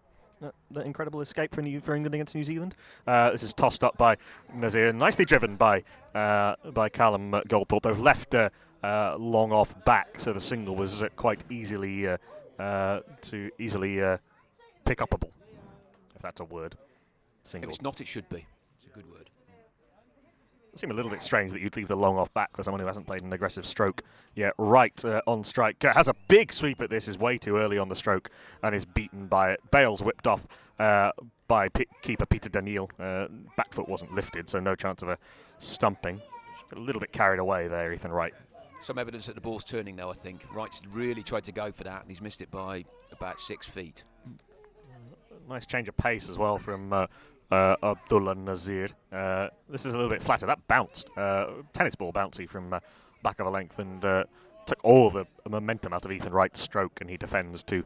That incredible escape for England against New Zealand. This is tossed up by Nazir, nicely driven by Callum Goldthorpe. They've left long off back, so the single was quite easily pick upable, if that's a word. Single. If it's not, it should be. It's a good word. It seemed a little bit strange that you'd leave the long off back for someone who hasn't played an aggressive stroke yet. Right on strike. Has a big sweep at this, is way too early on the stroke and is beaten by it. Bale's whipped off by keeper Peter Daniel. Back foot wasn't lifted, so no chance of a stumping. Got a little bit carried away there, Ethan Wright. Some evidence that the ball's turning, though, I think. Wright's really tried to go for that, and he's missed it by about 6 feet. Nice change of pace as well from Abdullah Nazir. This is a little bit flatter. That bounced. Tennis ball bouncy from back of a length and took all the momentum out of Ethan Wright's stroke, and he defends to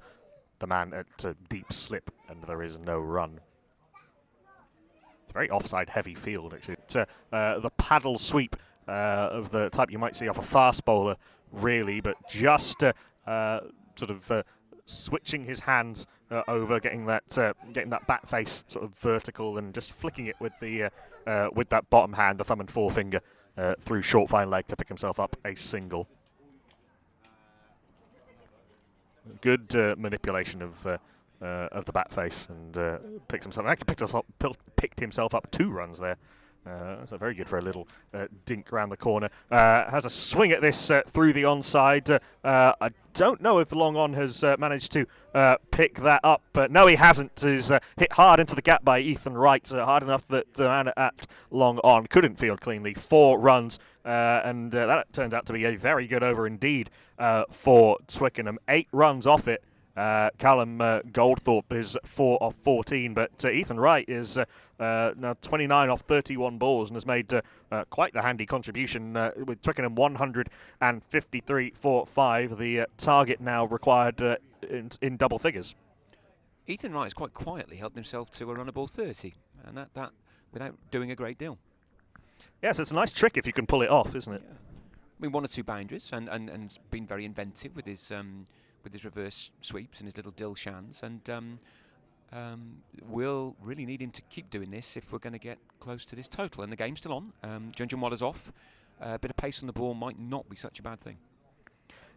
the man at deep slip, and there is no run. It's a very offside heavy field, actually. It's the paddle sweep of the type you might see off a fast bowler, really, but just switching his hands over, getting that bat face sort of vertical, and just flicking it with that bottom hand, the thumb and forefinger, through short fine leg to pick himself up a single. Good manipulation of the bat face, and picked himself up 2 runs there. So very good for a little dink around the corner. Has a swing at this through the onside. I don't know if long on has managed to pick that up, but no, he hasn't. He's hit hard into the gap by Ethan Wright, hard enough that the man at long on couldn't field cleanly. 4 runs, and that turned out to be a very good over indeed for Twickenham. 8 runs off it. Callum Goldthorpe is 4 off 14, but Ethan Wright is now 29 off 31 balls and has made quite the handy contribution with Twickenham 153 for 5. The target now required in double figures. Ethan Wright has quite quietly helped himself to a run of ball 30, and that without doing a great deal. Yes, it's a nice trick if you can pull it off, isn't it? Yeah. I mean, 1 or 2 boundaries, and been very inventive with his reverse sweeps and his little dill shans, and we'll really need him to keep doing this if we're going to get close to this total. And the game's still on. Junjunwala's off. A bit of pace on the ball might not be such a bad thing.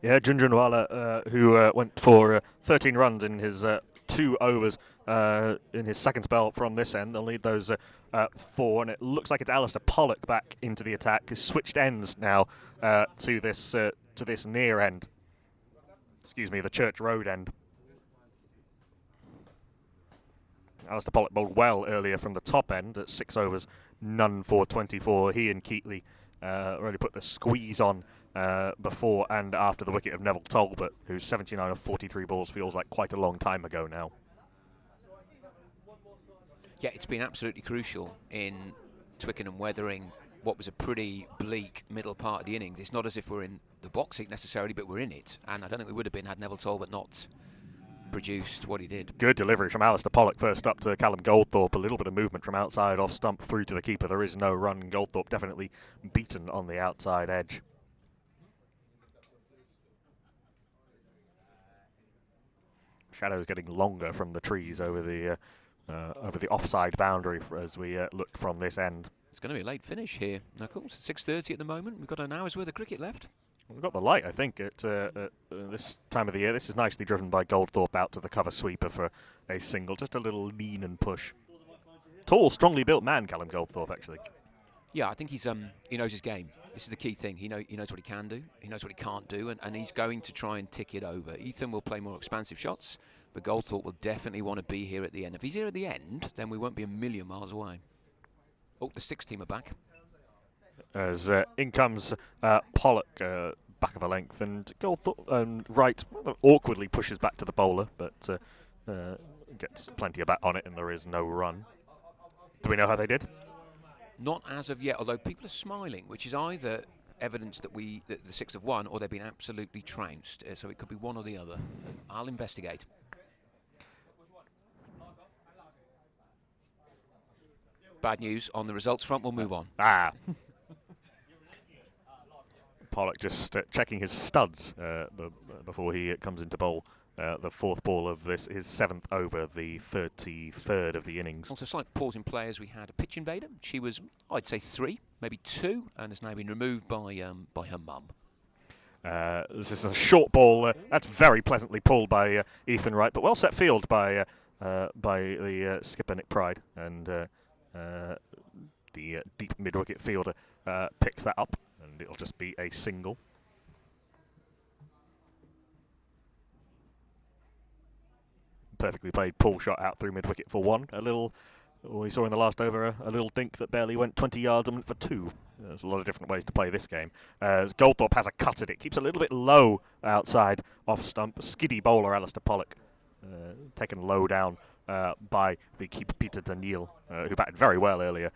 Yeah, Junjunwala, who went for 13 runs in his 2 overs in his second spell from this end. They'll need those 4, and it looks like it's Alistair Pollock back into the attack, who's switched ends now to this near end. Excuse me, the Church Road end. Alistair Pollock bowled well earlier from the top end at 6 overs, none for 24. He and Keatley really put the squeeze on before and after the wicket of Neville Talbot, who's 79 of 43 balls feels like quite a long time ago now. Yeah, it's been absolutely crucial in Twickenham weathering what was a pretty bleak middle part of the innings. It's not as if we're in the box seat necessarily, but we're in it. And I don't think we would have been had Neville Talbot not produced what he did. Good delivery from Alistair Pollock first up to Callum Goldthorpe. A little bit of movement from outside off stump through to the keeper. There is no run. Goldthorpe definitely beaten on the outside edge. Shadows getting longer from the trees over the offside boundary as we look from this end. It's going to be a late finish here, Knuckles. 6:30 at the moment. We've got an hour's worth of cricket left. We've got the light, I think, at this time of the year. This is nicely driven by Goldthorpe out to the cover sweeper for a single. Just a little lean and push. Tall, strongly built man, Callum Goldthorpe, actually. Yeah, I think he knows his game. This is the key thing. He knows what he can do. He knows what he can't do, and he's going to try and tick it over. Ethan will play more expansive shots, but Goldthorpe will definitely want to be here at the end. If he's here at the end, then we won't be a million miles away. Oh, the 6 team are back. As in comes Pollock, back of a length, and Goldthorpe Wright awkwardly pushes back to the bowler, but gets plenty of bat on it, and there is no run. Do we know how they did? Not as of yet, although people are smiling, which is either evidence that the 6 have won, or they've been absolutely trounced. So it could be one or the other. I'll investigate. bad news on the results front. We'll move on. Pollock just checking his studs before he comes into bowl. The fourth ball of his 7th over, the 33rd of the innings. Also, slight pause in play as we had a pitch invader. She was, I'd say, 3, maybe 2, and has now been removed by her mum. This is a short ball. That's very pleasantly pulled by Ethan Wright, but well set field by the skipper Nick Pride, and the deep mid-wicket fielder picks that up, and it'll just be a single. Perfectly played pull shot out through mid-wicket for 1. A little, we saw in the last over, a little dink that barely went 20 yards and went for 2. There's a lot of different ways to play this game. As Goldthorpe has a cut at it, keeps a little bit low outside off stump. Skiddy bowler Alistair Pollock taken low down by the keeper Peter Daniil, who batted very well earlier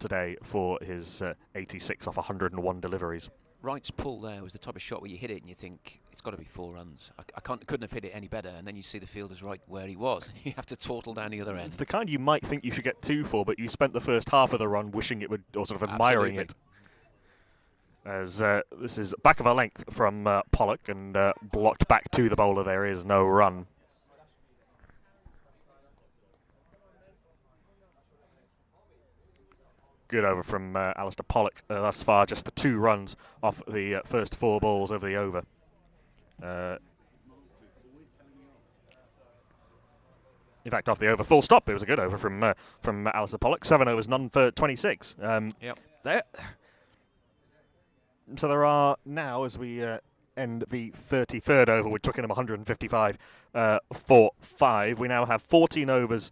today for his 86 off 101 deliveries. Wright's pull there was the type of shot where you hit it and you think it's got to be 4 runs. I couldn't have hit it any better, and then you see the fielder's right where he was, and you have to turtle down the other end. It's the kind you might think you should get 2 for, but you spent the first half of the run wishing it would, or sort of admiring it. As this is back of a length from Pollock, and blocked back to the bowler. There is no run. Good over from Alistair Pollock thus far, just the 2 runs off the first 4 balls of the over. In fact, off the over full stop, it was a good over from Alistair Pollock. 7 overs, none for 26. Yep. So there are now, as we end the 33rd over with Twickenham 155 for 5, we now have 14 overs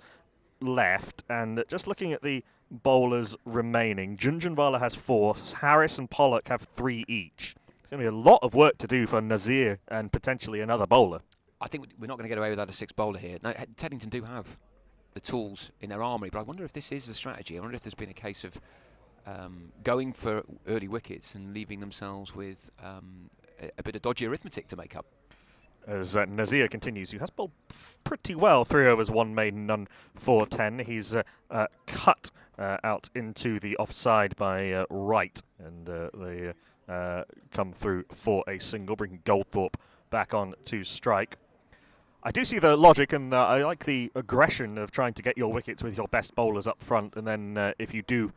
left, and just looking at the bowlers remaining, Junjunwala has 4, Harris and Pollock have 3 each. There's going to be a lot of work to do for Nazir and potentially another bowler. I think we're not going to get away without a 6 bowler here. Now, Teddington do have the tools in their armoury, but I wonder if this is the strategy. I wonder if there's been a case of going for early wickets and leaving themselves with a bit of dodgy arithmetic to make up. As Nazir continues, he has bowled pretty well. 3 overs, 1 maiden, none for 10. He's cut out into the offside by Wright, and they come through for a single, bringing Goldthorpe back on to strike. I do see the logic, and I like the aggression of trying to get your wickets with your best bowlers up front, and then if you do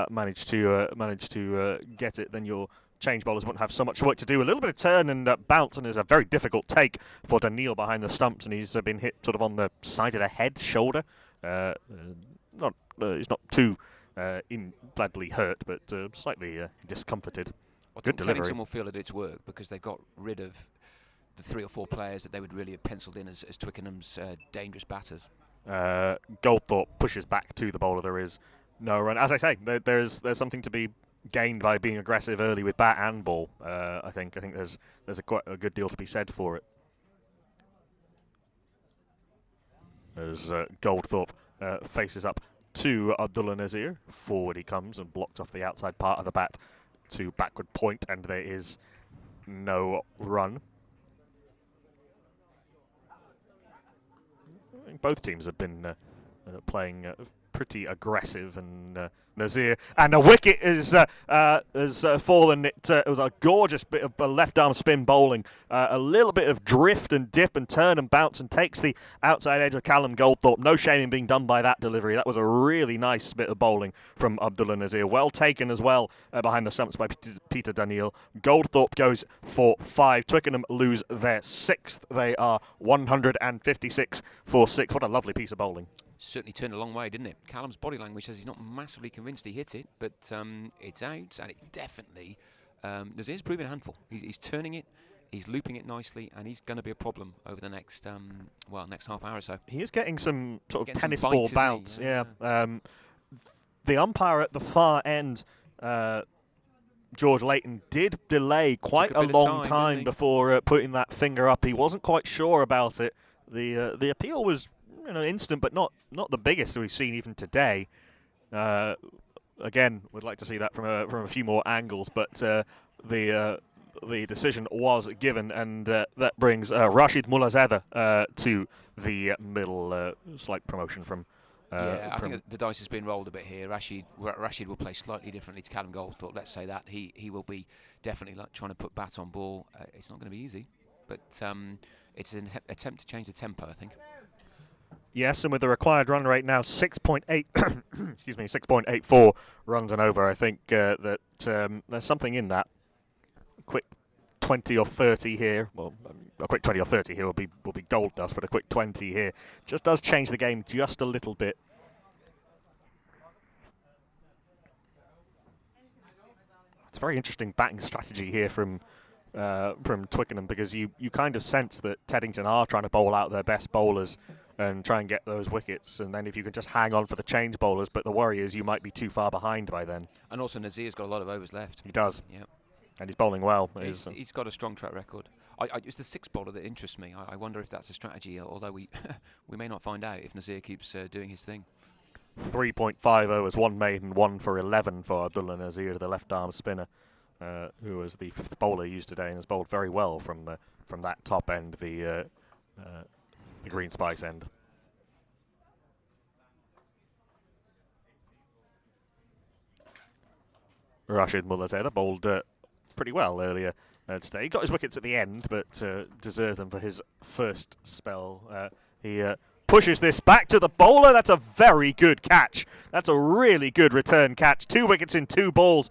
manage to get it, then your change bowlers won't have so much work to do. A little bit of turn and bounce, and is a very difficult take for Daniil behind the stumps, and he's been hit sort of on the side of the head, shoulder. He's not too badly hurt, but slightly discomforted. I Good think delivery. Teddington will feel that it's worked because they've got rid of the 3 or 4 players that they would really have penciled in as Twickenham's dangerous batters. Goldthorpe pushes back to the bowler. There is no run. As I say, there's something to be gained by being aggressive early with bat and ball. I think there's quite a good deal to be said for it. As Goldthorpe faces up to Abdullah Nazir, forward he comes and blocks off the outside part of the bat to backward point, and there is no run. I think both teams have been playing pretty aggressive, and Nazir, and a wicket has fallen. It was a gorgeous bit of left arm spin bowling, a little bit of drift and dip and turn and bounce, and takes the outside edge of Callum Goldthorpe. No shame in being done by that delivery. That was a really nice bit of bowling from Abdullah Nazir. Well taken as well behind the stumps by Peter Daniil. Goldthorpe goes for 5. Twickenham lose their 6th. They are 156 for 6. What a lovely piece of bowling. Certainly turned a long way, didn't it? Callum's body language says he's not massively convinced he hit it, but it's out, and it definitely Nazir's proving a handful. He's turning it, he's looping it nicely, and he's going to be a problem over the next next half hour or so. He is getting some sort of tennis some ball bites, bounce. isn't he? Yeah. The umpire at the far end, George Layton, did delay quite a long time before putting that finger up. He wasn't quite sure about it. The appeal was instant, but not the biggest we've seen even today. Again, we'd like to see that from a few more angles, but the decision was given, and that brings Rashid Mulazada to the middle. Slight promotion from I think the dice has been rolled a bit here. Rashid will play slightly differently to Callum Goldthorpe. Let's say that he will be definitely trying to put bat on ball. It's not going to be easy, but it's an attempt to change the tempo, I think. Yes, and with the required run rate now 6.8, excuse me, 6.84 runs and over, I think that there's something in that. Quick 20 or 30 here. Well, a quick 20 or 30 here will be gold dust, but a quick 20 here just does change the game just a little bit. It's a very interesting batting strategy here from Twickenham, because you kind of sense that Teddington are trying to bowl out their best bowlers and try and get those wickets, and then if you can just hang on for the change bowlers, but the worry is you might be too far behind by then. And also Nazir's got a lot of overs left. He does. Yep. And he's bowling well. He's got a strong track record. It's the sixth bowler that interests me. I wonder if that's a strategy, although we may not find out if Nazir keeps doing his thing. 3.5 overs, 1 maiden, 1 for 11 for Abdullah Nazir, the left-arm spinner, who was the fifth bowler used today and has bowled very well from that top end, the green spice end. Rashid Mullazada bowled pretty well earlier today. He got his wickets at the end, but deserved them for his first spell. He pushes this back to the bowler. That's a very good catch. That's a really good return catch. 2 wickets in 2 balls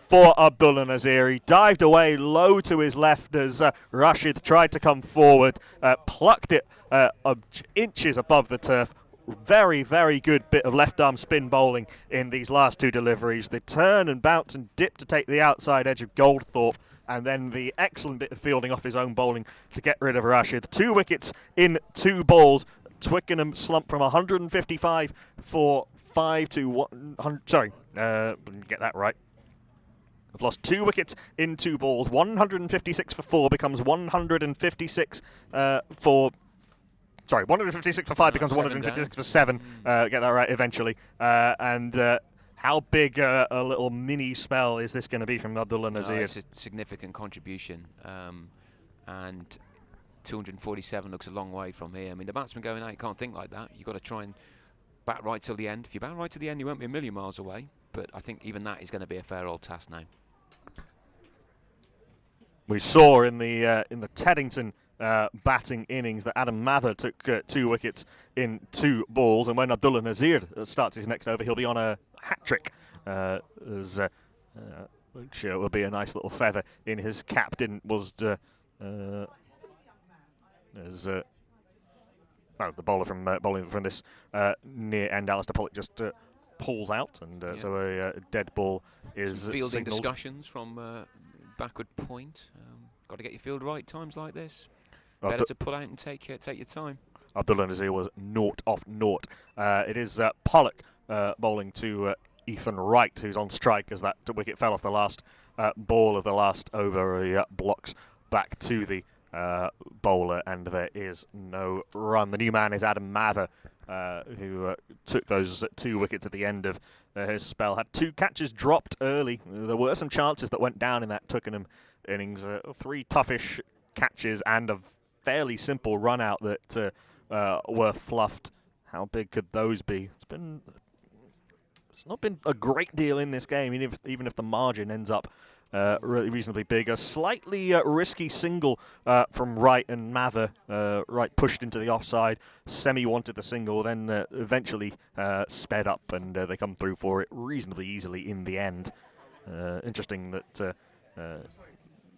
for Abdullah Nazir. He dived away low to his left as Rashid tried to come forward, plucked it inches above the turf. Very, very good bit of left-arm spin bowling in these last 2 deliveries. The turn and bounce and dip to take the outside edge of Goldthorpe, and then the excellent bit of fielding off his own bowling to get rid of Rashid. 2 wickets in 2 balls. Twickenham slumped from 155 for 5 to 100. Sorry, didn't get that right. I've lost 2 wickets in 2 balls. 156 for 4 becomes 156 for... Sorry, 156 for 5 becomes 156 for 7. Get that right eventually. And how big a little mini spell is this going to be from Abdullah Nazir? It's a significant contribution. And 247 looks a long way from here. I mean, the batsman going out, you can't think like that. You've got to try and bat right till the end. If you bat right to the end, you won't be a million miles away. But I think even that is going to be a fair old task now. We saw in the Teddington batting innings that Adam Mather took 2 wickets in 2 balls, and when Abdullah Nazir starts his next over, he'll be on a hat-trick. Which will be a nice little feather in his cap. The bowler from bowling from this near end, Alistair Pollock, just pulls out, and so a dead ball is fielding signalled. Discussions from backward point. Got to get your field right times like this. Better to pull out and take your time. Abdullah Nazir was 0 off 0. It is Pollock bowling to Ethan Wright, who's on strike as that wicket fell off the last ball of the last over. He blocks back to the bowler, and there is no run. The new man is Adam Mather, who took those 2 wickets at the end of his spell. Had 2 catches dropped early. There were some chances that went down in that Twickenham innings. 3 toughish catches and a fairly simple run out that were fluffed. How big could those be? It's not been a great deal in this game, even if the margin ends up really reasonably big. A slightly risky single from Wright and Mather. Wright pushed into the offside. Semi wanted the single, then eventually sped up, and they come through for it reasonably easily in the end. Interesting that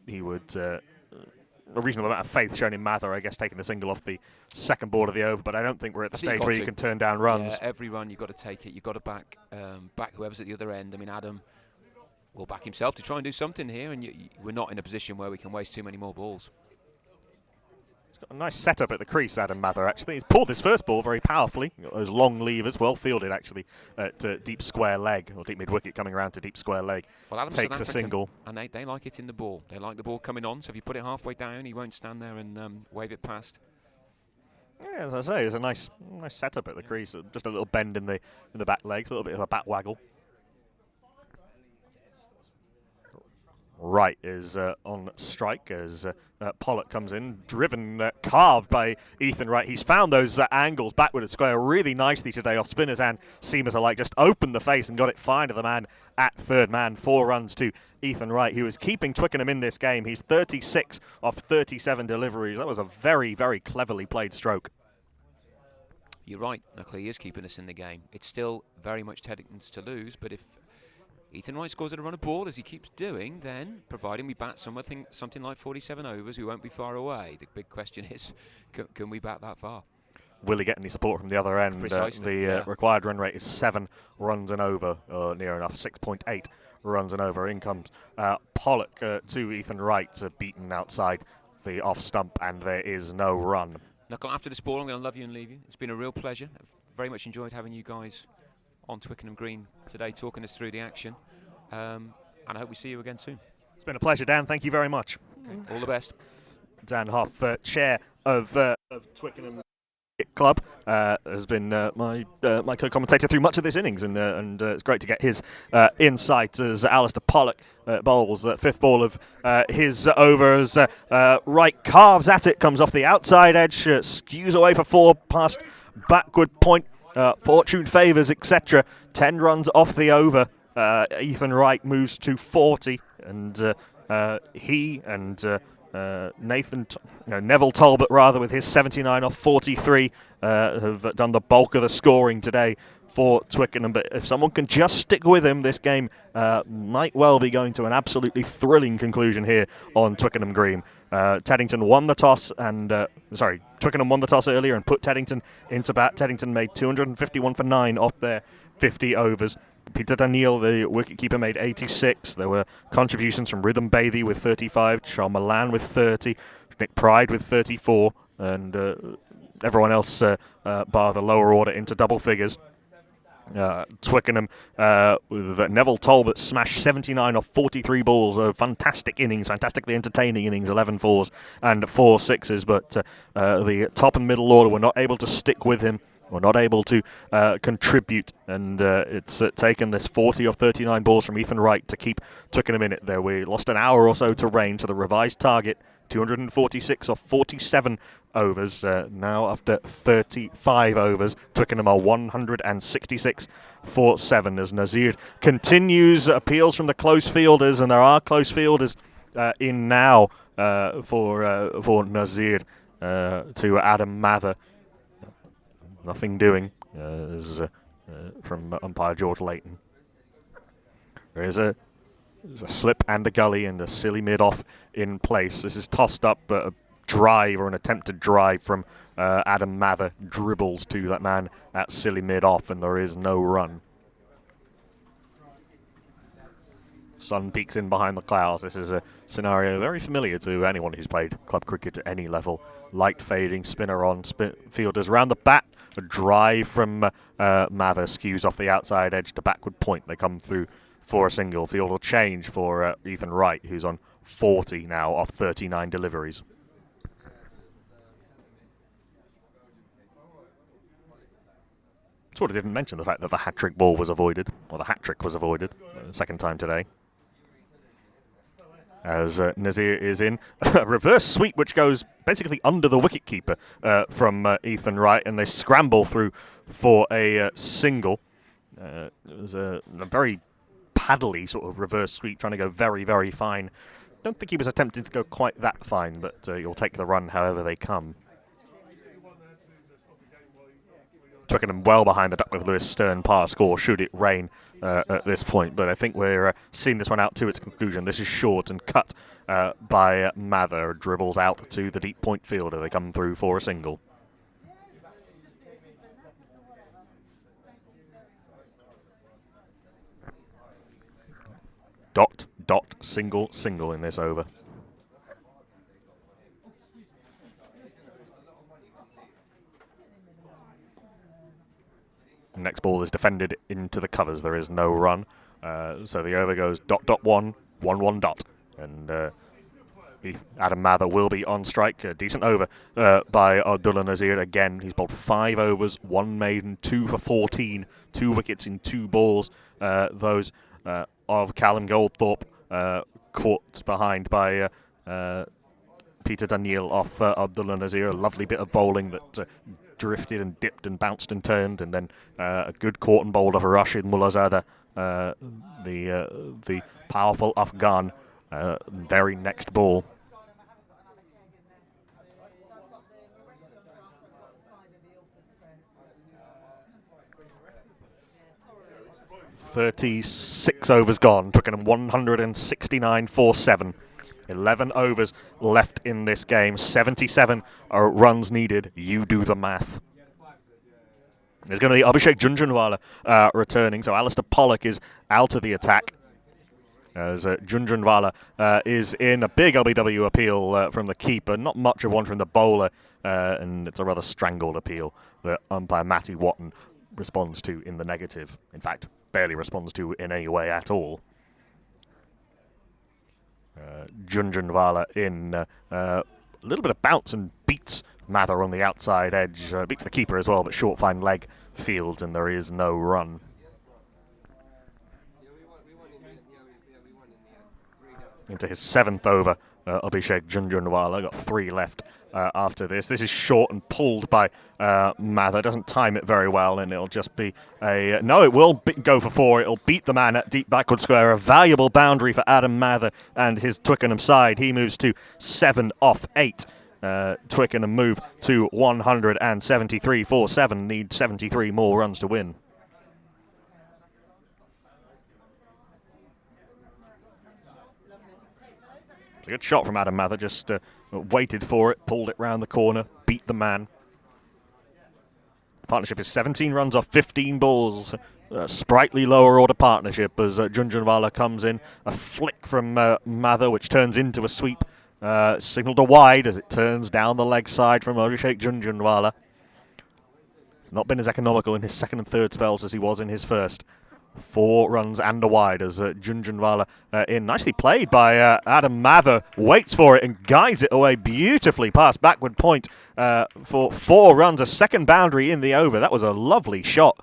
he would... a reasonable amount of faith shown in Mather, I guess, taking the single off the second ball of the over, but I don't think we're at the stage where you can turn down runs. Yeah, every run you've got to take it. You've got to back whoever's at the other end. I mean, Adam will back himself to try and do something here, and we're not in a position where we can waste too many more balls. He's got a nice setup at the crease, Adam Mather, actually. He's pulled his first ball very powerfully. Got those long levers, well fielded, actually, at deep square leg, or deep mid-wicket coming around to deep square leg. Well, Adam's takes a single. And they like it in the ball. They like the ball coming on, so if you put it halfway down, he won't stand there and wave it past. Yeah, as I say, it's a nice setup at the crease. Just a little bend in the back legs, a little bit of a bat waggle. Wright is on strike as Pollock comes in, driven, carved by Ethan Wright. He's found those angles backward and square really nicely today off spinners and seamers alike. Just opened the face and got it fine to the man at third man. 4 runs to Ethan Wright, who is keeping Twickenham in this game. He's 36 off 37 deliveries. That was a very, very cleverly played stroke. You're right, Knuckle, he is keeping us in the game. It's still very much Teddington's to lose, but if Ethan Wright scores at a run of ball, as he keeps doing, then, providing we bat something like 47 overs, we won't be far away. The big question is, can we bat that far? Will he get any support from the other end? The required run rate is 7 runs and over, near enough, 6.8 runs and over. In comes Pollock to Ethan Wright, beaten outside the off stump, and there is no run. Knuckle, after this ball, I'm going to love you and leave you. It's been a real pleasure. I've very much enjoyed having you guys on Twickenham Green today, talking us through the action. And I hope we see you again soon. It's been a pleasure, Dan. Thank you very much. Okay. All the best. Dan Hoff, chair of Twickenham Club, has been my co-commentator through much of this innings, and it's great to get his insight as Alistair Pollock bowls fifth ball of his overs. Wright carves at it, comes off the outside edge, skews away for 4 past backward point. Fortune favours, etc. 10 runs off the over. Ethan Wright moves to 40, and he and Neville Talbot, rather, with his 79 off 43, have done the bulk of the scoring today for Twickenham. But if someone can just stick with him, this game might well be going to an absolutely thrilling conclusion here on Twickenham Green. Taddington won the toss, and Twickenham won the toss earlier and put Teddington into bat. Teddington made 251 for 9 off their 50 overs. Peter Daniel, the wicketkeeper, made 86. There were contributions from Rhythm Bathey with 35, Charles Milan with 30, Nick Pride with 34, and everyone else, bar the lower order, into double figures. Twickenham, with Neville Talbot, smashed 79 off 43 balls. A fantastic innings, fantastically entertaining innings, 11 fours and 4 sixes, but the top and middle order were not able to stick with him. Were not able to contribute, and it's taken this 40 of 39 balls from Ethan Wright to keep Twickenham in it there. We lost an hour or so to rain, to the revised target, 246 of 47 overs. Now, after 35 overs, Twickenham are 166 for 7 as Nazir continues appeals from the close fielders, and there are close fielders in now for Nazir to Adam Mather. Nothing doing from umpire George Layton. There's a slip and a gully and a silly mid-off in place. This is tossed up, but a drive, or an attempted drive from Adam Mather, dribbles to that man at silly mid-off, and there is no run. Sun peeks in behind the clouds. This is a scenario very familiar to anyone who's played club cricket at any level. Light fading, spinner on, fielders round the bat. A drive from Mather, skews off the outside edge to backward point. They come through for a single. Field will change for Ethan Wright, who's on 40 now off 39 deliveries. Sort of didn't mention the fact that the hat-trick ball was avoided, or the hat-trick was avoided, second time today. As Nazir is in a reverse sweep, which goes basically under the wicketkeeper from Ethan Wright, and they scramble through for a single. It was a very paddly sort of reverse sweep, trying to go very, very fine. Don't think he was attempting to go quite that fine, but you'll take the run however they come. Twickenham well behind the Duckworth Lewis Stern par score, should it rain at this point, but I think we're seeing this one out to its conclusion. This is short and cut by Mather, dribbles out to the deep point fielder. They come through for a single. Dot, dot, single, single in this over. Next ball is defended into the covers. There is no run. So the over goes dot, dot, 1, 1, 1, dot. And Adam Mather will be on strike. A decent over by Abdullah Nazir. Again, he's bowled 5 overs, 1 maiden, 2 for 14, 2 wickets in 2 balls. Those of Callum Goldthorpe. caught behind by Peter Daniel off Abdullah Nazir. A lovely bit of bowling that drifted and dipped and bounced and turned, and then a good caught and bowled off Rashid Mullazada, the powerful Afghan, very next ball. "36 overs gone. Twickenham 169 for 7. 11 overs left in this game. 77 runs needed. You do the math." There's going to be Abhishek Junjunwala returning, so Alistair Pollock is out of the attack, as Junjunwala is in a big LBW appeal from the keeper, not much of one from the bowler, and it's a rather strangled appeal that umpire Matty Watton responds to in the negative. In fact, barely responds to in any way at all. Junjunwala in a little bit of bounce and beats Mather on the outside edge, beats the keeper as well, but short fine leg fields, and there is no run. Into his 7th over, Abhishek Junjunwala, got 3 left after this. This is short and pulled by Mather, doesn't time it very well, and it'll just be a... No, it will go for 4. It'll beat the man at deep backward square. A valuable boundary for Adam Mather and his Twickenham side. He moves to 7 off 8. Twickenham move to 173 for 7. Need 73 more runs to win. It's a good shot from Adam Mather, just waited for it, pulled it round the corner, beat the man. Partnership is 17 runs off 15 balls. Sprightly lower order partnership as Junjunwala comes in. A flick from Mather, which turns into a sweep. Signalled a wide as it turns down the leg side from Abhishek Junjunwala. He's not been as economical in his second and third spells as he was in his first. 4 runs and a wide as Junjunwala in. Nicely played by Adam Mather. Waits for it and guides it away beautifully past backward point for 4 runs. A second boundary in the over. That was a lovely shot.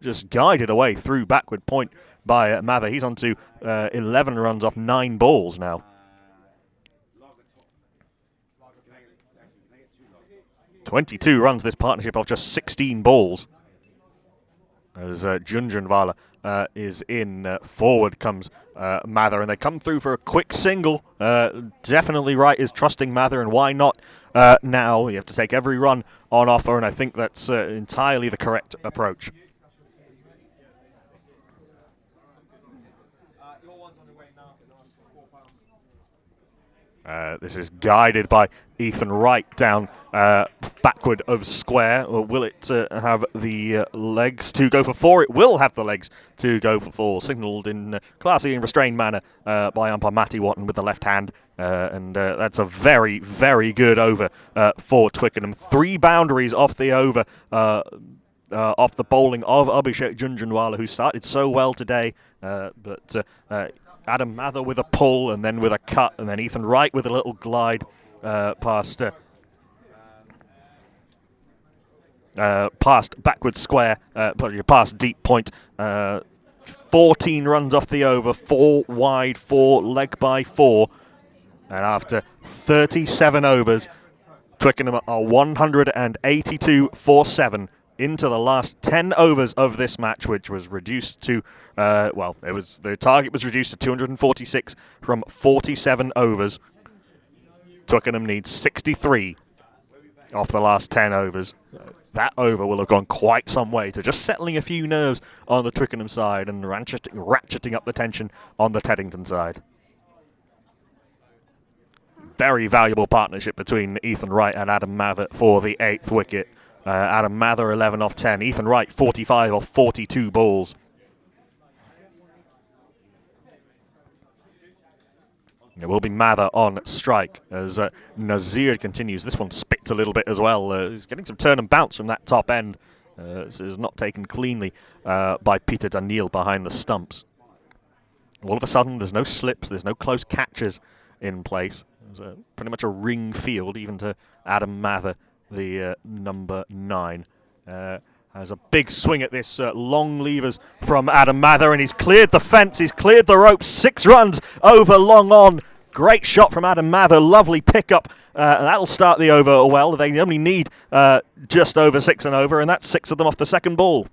Just guided away through backward point by Mather. He's on to 11 runs off 9 balls now. 22 runs this partnership off just 16 balls. As Junjunwala is in, forward comes Mather, and they come through for a quick single. Definitely Wright is trusting Mather, and why not now? You have to take every run on offer, and I think that's entirely the correct approach. This is guided by Ethan Wright down backward of square. Or will it have the legs to go for 4? It will have the legs to go for 4. Signalled in classy and restrained manner by umpire Matty Watton with the left hand. And that's a very, very good over for Twickenham. 3 boundaries off the over, off the bowling of Abhishek Junjunwala, who started so well today. But Adam Mather with a pull and then with a cut, and then Ethan Wright with a little glide past backward square, past deep point. 14 runs off the over, 4 wide, 4 leg by 4. And after 37 overs, Twickenham are 182 for 7 into the last 10 overs of this match, which was reduced to, the target was reduced to 246 from 47 overs. Twickenham needs 63 off the last 10 overs. That over will have gone quite some way to just settling a few nerves on the Twickenham side and ratcheting up the tension on the Teddington side. Very valuable partnership between Ethan Wright and Adam Mather for the 8th wicket. Adam Mather 11 off 10. Ethan Wright 45 off 42 balls. It will be Mather on strike as Nazir continues. This one spits a little bit as well. He's getting some turn and bounce from that top end. This is not taken cleanly by Peter Daniel behind the stumps. All of a sudden, there's no slips, there's no close catches in place. There's pretty much a ring field, even to Adam Mather, the number 9. has a big swing at this long levers from Adam Mather, and he's cleared the fence, he's cleared the ropes. 6 runs over long on. Great shot from Adam Mather, lovely pickup. That'll start the over well. They only need just over 6 and over, and that's 6 of them off the second ball.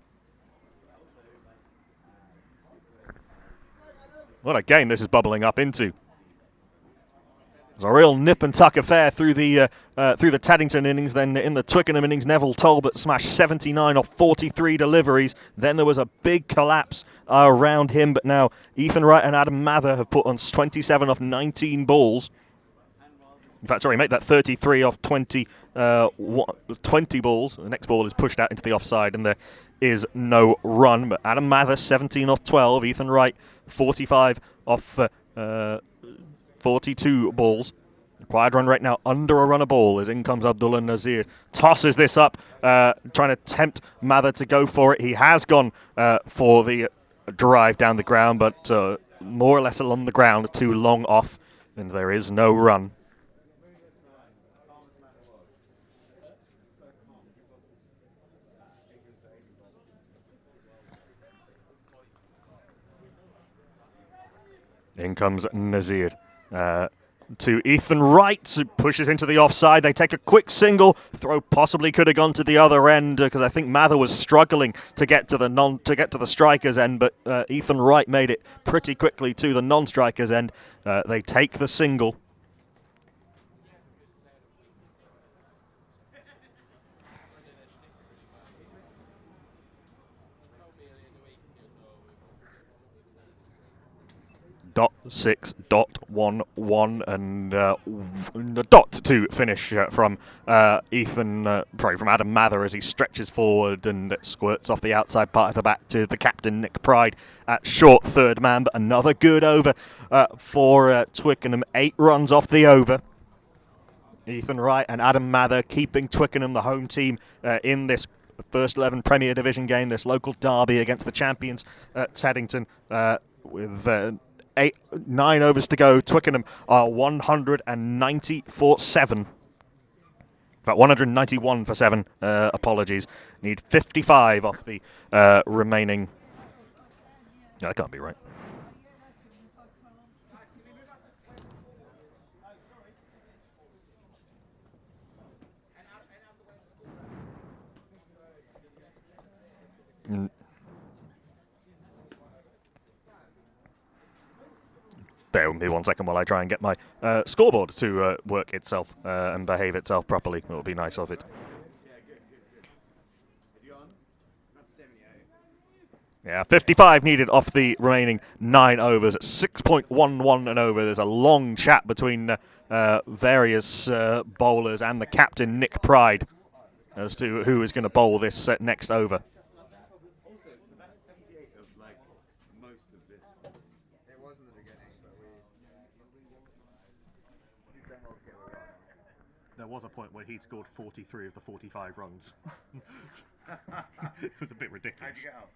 What a game this is bubbling up into. It was a real nip and tuck affair through the Taddington innings. Then in the Twickenham innings, Neville Talbot smashed 79 off 43 deliveries. Then there was a big collapse around him, but now Ethan Wright and Adam Mather have put on 27 off 19 balls. In fact, sorry, mate, that 33 off 20 balls. The next ball is pushed out into the offside, and there is no run. But Adam Mather 17 off 12. Ethan Wright 45 off 42 balls. Required run rate now under a run a ball as in comes Abdullah Nazir. Tosses this up, trying to tempt Mather to go for it. He has gone for the drive down the ground, but more or less along the ground, too long off, and there is no run. In comes Nazir. To Ethan Wright, who pushes into the offside. They take a quick single. Throw possibly could have gone to the other end because I think Mather was struggling to get to the striker's end, but Ethan Wright made it pretty quickly to the non-striker's end. They take the single. .6.11 and a dot to finish from from Adam Mather as he stretches forward and squirts off the outside part of the bat to the captain Nick Pride at short third man. But another good over for Twickenham. 8 runs off the over. Ethan Wright and Adam Mather keeping Twickenham, the home team, in this first 11 Premier Division game, this local derby against the champions at Teddington, with 9 overs to go. Twickenham are 190 for 7. In fact, 191 for 7. Apologies. Need 55 off the remaining. No, that can't be right. Bear with me 1 second while I try and get my scoreboard to work itself and behave itself properly. It will be nice of it. Yeah, 55 needed off the remaining 9 overs. 6.11 and over. There's a long chat between various bowlers and the captain, Nick Pride, as to who is going to bowl this next over. There was a point where he scored 43 of the 45 runs. It was a bit ridiculous. How'd you get out?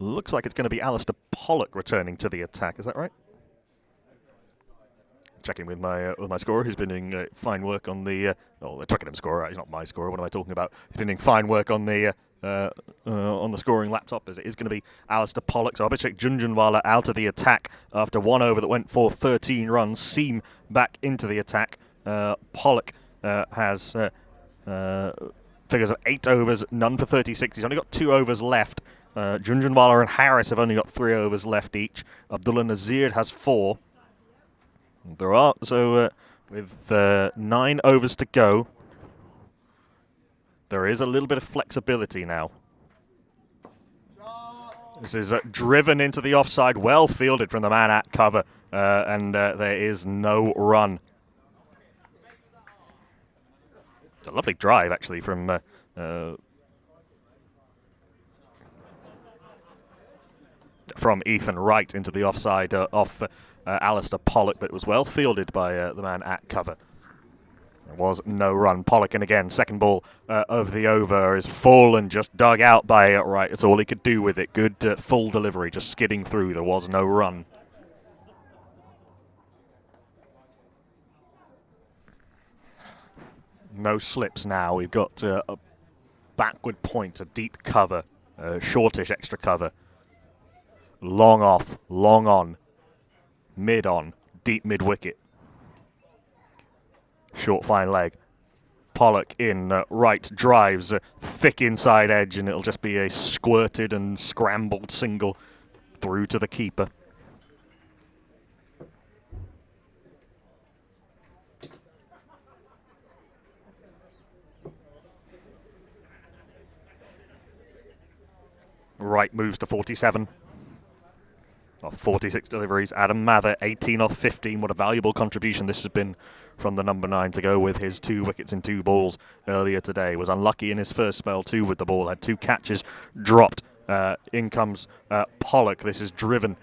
Looks like it's going to be Alistair Pollock returning to the attack. Is that right? Checking with my scorer, who's been doing fine work on the Twickenham scorer. He's not my scorer. What am I talking about? He's been doing fine work on the scoring laptop, as it is going to be Alistair Pollock. So Abhishek Junjunwala out of the attack after 1 over that went for 13 runs. Seam back into the attack. Pollock has figures of 8 overs, none for 36. He's only got 2 overs left. Junjunwala and Harris have only got 3 overs left each. Abdullah Nazir has 4. There are with 9 overs to go. There is a little bit of flexibility now. This is driven into the offside, well fielded from the man at cover, and there is no run. It's a lovely drive, actually, from Ethan Wright into the offside off Alistair Pollock, but it was well fielded by the man at cover. There was no run. Pollock, and again, second ball of the over is full and just dug out by Wright. That's all he could do with it. Good full delivery, just skidding through. There was no run. No slips now. We've got a backward point, a deep cover, shortish extra cover. Long off, long on, mid on, deep mid wicket. Short fine leg. Pollock in right, drives thick inside edge, and it'll just be a squirted and scrambled single through to the keeper. Right moves to 47. Off 46 deliveries. Adam Mather, 18 off 15. What a valuable contribution this has been from the number 9 to go with his 2 wickets and 2 balls earlier today. Was unlucky in his first spell too with the ball. Had 2 catches dropped. In comes Pollock. This is driven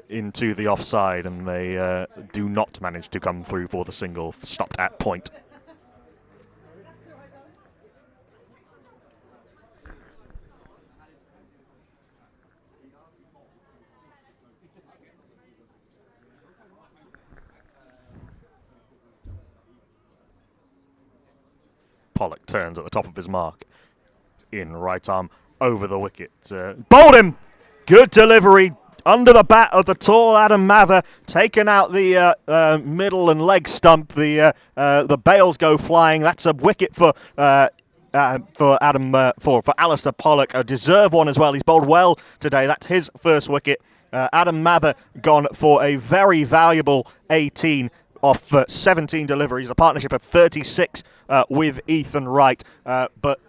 into the offside, and they do not manage to come through for the single. Stopped at point. Pollock turns at the top of his mark. In right arm over the wicket. Bowled him! Good delivery under the bat of the tall Adam Mather. Taken out the middle and leg stump. The bails go flying. That's a wicket for Alistair Pollock. A deserved one as well. He's bowled well today. That's his first wicket. Adam Mather gone for a very valuable 18 off 17 deliveries, a partnership of 36 with Ethan Wright. But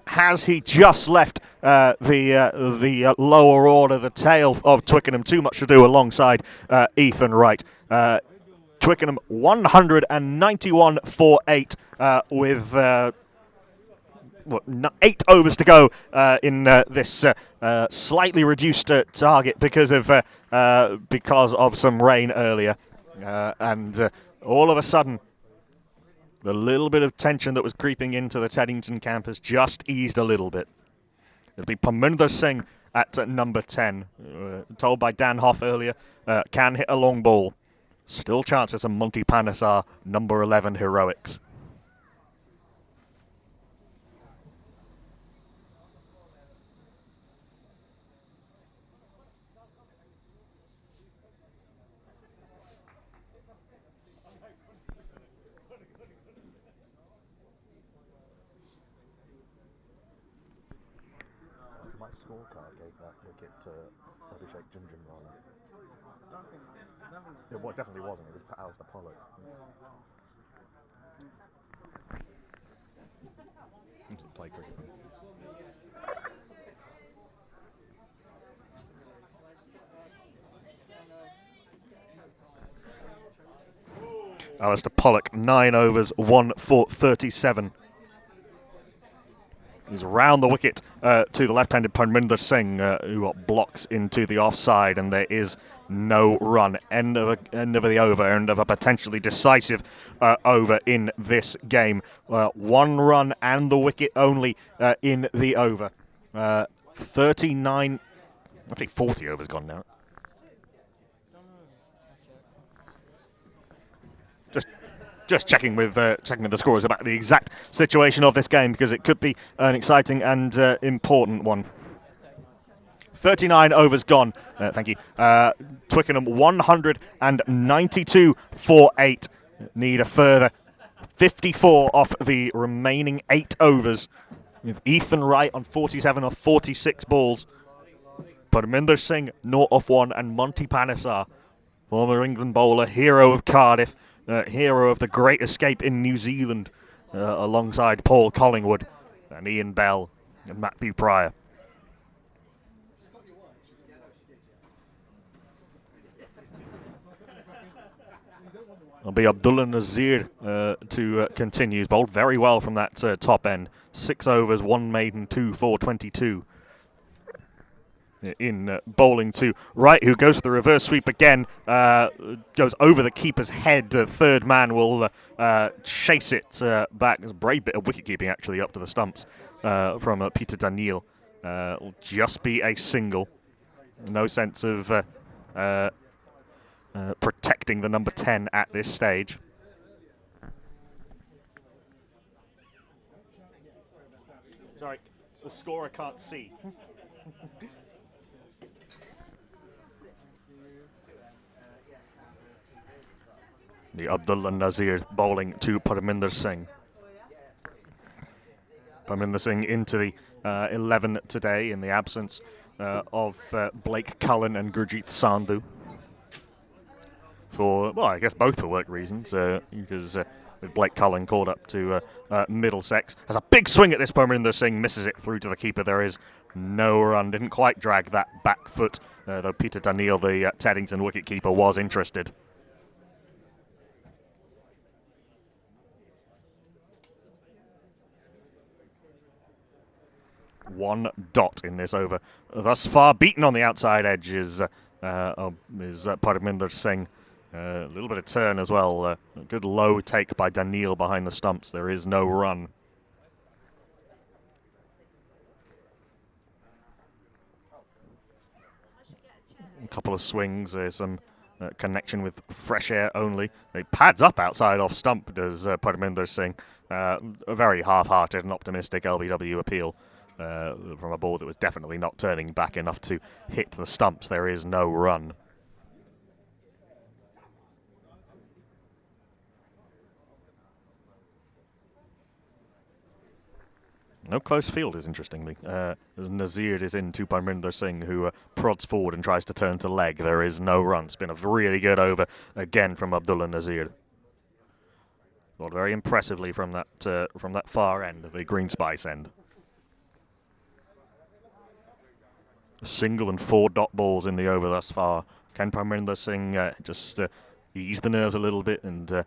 has he just left the lower order, the tail of Twickenham? Too much to do alongside Ethan Wright. Twickenham 191 for 8 with 8 overs to go in this slightly reduced target because of some rain earlier. And all of a sudden, the little bit of tension that was creeping into the Teddington camp has just eased a little bit. It'll be Panesar Singh at number 10. Told by Dan Hoff earlier, can hit a long ball. Still chances of Monty Panesar, number 11 heroics. My scorecard gave that wicket to Abhishek Junjunwala. It definitely wasn't. It was Alistair Pollock. He doesn't play cricket. Alistair Pollock, 9 overs, 1 for 37. He's round the wicket to the left-handed Panesar Singh, who blocks into the offside, and there is no run. End of the over, end of a potentially decisive over in this game. 1 run and the wicket only in the over. 39, I think 40 overs gone now. Just checking with the scorers about the exact situation of this game, because it could be an exciting and important one. 39 overs gone. Thank you. Twickenham 192 for 8. Need a further 54 off the remaining 8 overs, with Ethan Wright on 47 off 46 balls. Panesar Singh 0 off 1, and Monty Panesar, former England bowler, hero of Cardiff, hero of the Great Escape in New Zealand, alongside Paul Collingwood and Ian Bell and Matthew Pryor. It'll be Abdullah Nazir to continue. He's bowled very well from that top end. 6 overs, 1 maiden, 2 for 22. In bowling to Wright, who goes for the reverse sweep again, goes over the keeper's head. Third man will chase it back. There's a brave bit of wicket-keeping, actually, up to the stumps from Peter Daniel. Will just be a single. No sense of protecting the number 10 at this stage. Sorry, the scorer can't see. The Abdullah Nazir bowling to Parminder Singh. Parminder Singh into the 11 today in the absence of Blake Cullen and Gurjeet Sandhu. For, well, I guess both for work reasons, because with Blake Cullen called up to Middlesex. Has a big swing at this, Parminder Singh misses it through to the keeper. There is no run. Didn't quite drag that back foot, though Peter Daniel, the Teddington wicket-keeper, was interested. One dot in this over. Thus far, beaten on the outside edge is Parminder Singh. A little bit of turn as well. A good low take by Daniel behind the stumps. There is no run. A couple of swings. There's some connection with fresh air only. He pads up outside off stump, does Parminder Singh. A very half-hearted and optimistic LBW appeal. From a ball that was definitely not turning back enough to hit the stumps. There is no run. No close fielders, interestingly. As Nazir is in to Parminder Singh, who prods forward and tries to turn to leg. There is no run. It's been a really good over again from Abdullah Nazir. Well, very impressively from that far end, the Green Spice end. Single and 4 dot balls in the over thus far. Can Parminder Singh just ease the nerves a little bit and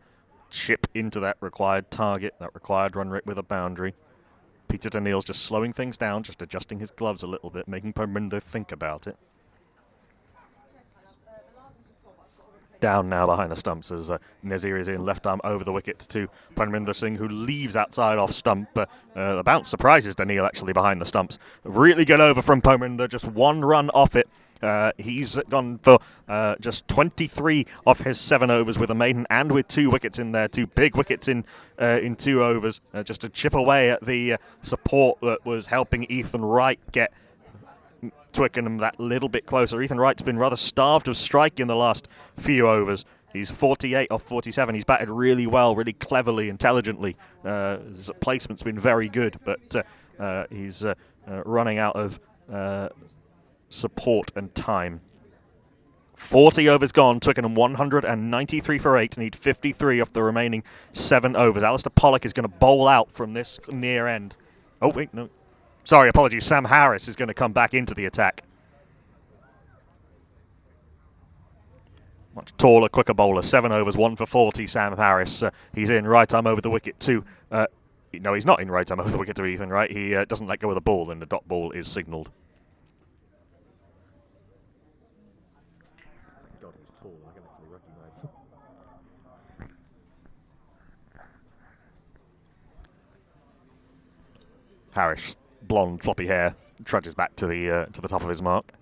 chip into that required target, that required run rate with a boundary? Peter Daniel's just slowing things down, just adjusting his gloves a little bit, making Parminder think about it. Down now behind the stumps as Nazir is in, left arm over the wicket to Parminder Singh, who leaves outside off stump. The bounce surprises Daniel actually behind the stumps. Really good over from Parminder, just 1 run off it. He's gone for just 23 off his 7 overs with a maiden and with 2 wickets in there, 2 big wickets in 2 overs, just to chip away at the support that was helping Ethan Wright get Twickenham that little bit closer. Ethan Wright's been rather starved of strike in the last few overs. He's 48 off 47. He's batted really well, really cleverly, intelligently. His placement's been very good, but he's running out of support and time. 40 overs gone. Twickenham 193 for 8. Need 53 off the remaining 7 overs. Alistair Pollock is going to bowl out from this near end. Oh, wait, no. Sorry, apologies. Sam Harris is going to come back into the attack. Much taller, quicker bowler. 7 overs, 1 for 40, Sam Harris. He's in right arm over the wicket to... no, he's not in right arm over the wicket to Ethan Wright. He doesn't let go of the ball, and the dot ball is signalled. God, he's tall. I can actually recognise. Harris, blonde, floppy hair, trudges back to the top of his mark.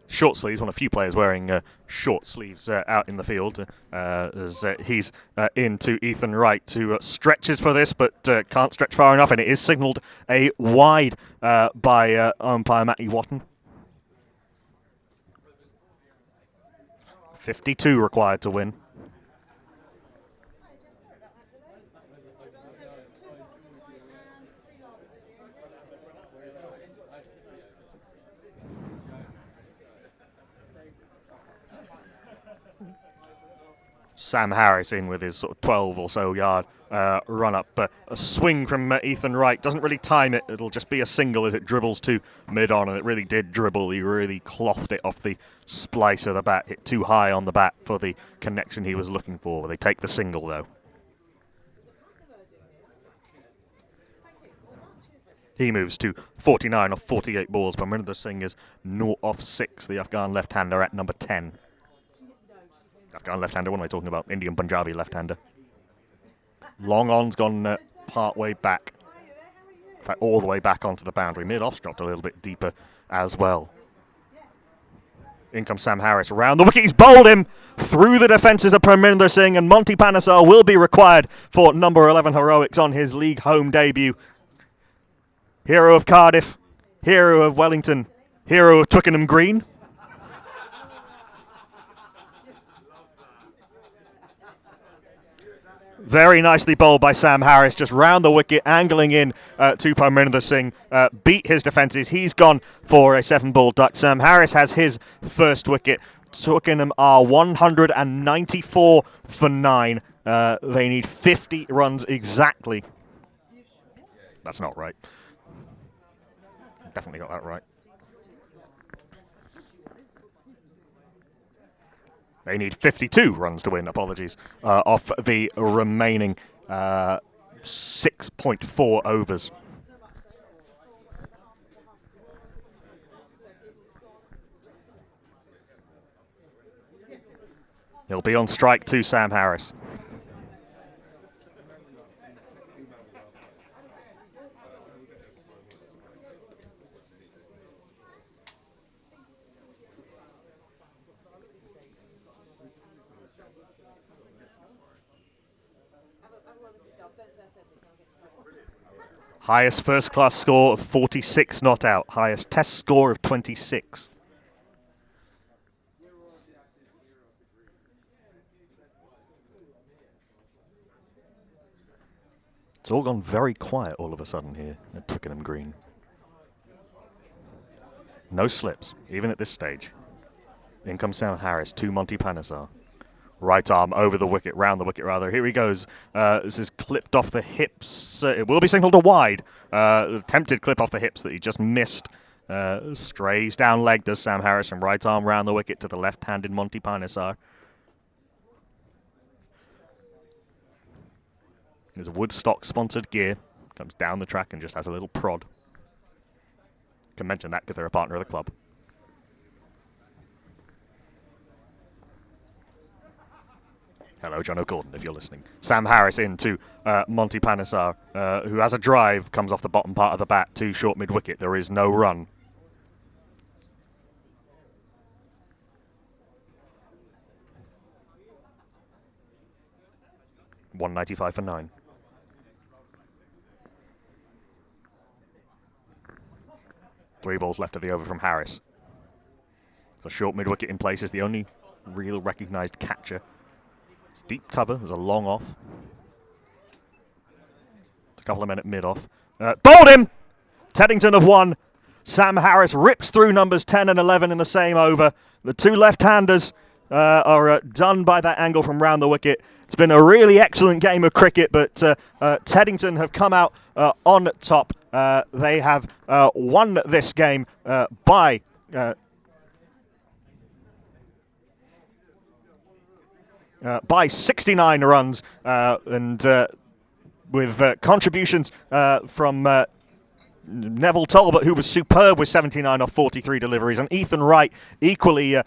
Short sleeves, one of few players wearing short sleeves out in the field. As he's into Ethan Wright, who stretches for this but can't stretch far enough, and it is signalled a wide by umpire Matty Watton. 52 required to win. Sam Harris in with his sort of 12 or so yard run up. A swing from Ethan Wright doesn't really time it. It'll just be a single as it dribbles to mid-on, and it really did dribble. He really clothed it off the splice of the bat. Hit too high on the bat for the connection he was looking for. They take the single, though. He moves to 49 off 48 balls. Parminder Singh is 0 off 6, the Afghan left-hander at number 10. Afghan left-hander, what am I talking about? Indian Punjabi left-hander. Long on's gone part way back. In fact, all the way back onto the boundary. Mid-off's dropped a little bit deeper as well. In comes Sam Harris round the wicket. He's bowled him through the defences of Parminder Singh, and Monty Panesar will be required for number 11 heroics on his league home debut. Hero of Cardiff, hero of Wellington, hero of Twickenham Green. Very nicely bowled by Sam Harris, just round the wicket, angling in to Parminder Singh, beat his defences. He's gone for a 7-ball duck. Sam Harris has his first wicket. Twickenham are 194 for 9. They need 50 runs exactly. That's not right. Definitely got that right. They need 52 runs to win, apologies, off the remaining 6.4 overs. He'll be on strike to Sam Harris. Highest first-class score of 46 not out. Highest test score of 26. It's all gone very quiet all of a sudden here at Twickenham Green. No slips, even at this stage. In comes Sam Harris to Monty Panesar. Right arm over the wicket, round the wicket rather. Here he goes. This is clipped off the hips. It will be signalled a wide. Attempted clip off the hips that he just missed. Strays down leg does Sam Harris, and right arm round the wicket to the left-handed Monty Panesar. There's a Woodstock-sponsored gear. Comes down the track and just has a little prod. Can mention that because they're a partner of the club. Hello, John O'Gordon, if you're listening. Sam Harris into Monty Panesar, who has a drive, comes off the bottom part of the bat to short mid-wicket. There is no run. .195 for 9. Three balls left of the over from Harris. So short mid-wicket in place is the only real recognised catcher. It's deep cover, there's a long off. It's a couple of men at mid-off. Bowled him! Teddington have won. Sam Harris rips through numbers 10 and 11 in the same over. The two left-handers are done by that angle from round the wicket. It's been a really excellent game of cricket, but Teddington have come out on top. They have won this game by 69 runs, and with contributions from Neville Talbot, who was superb with 79 off 43 deliveries, and Ethan Wright, equally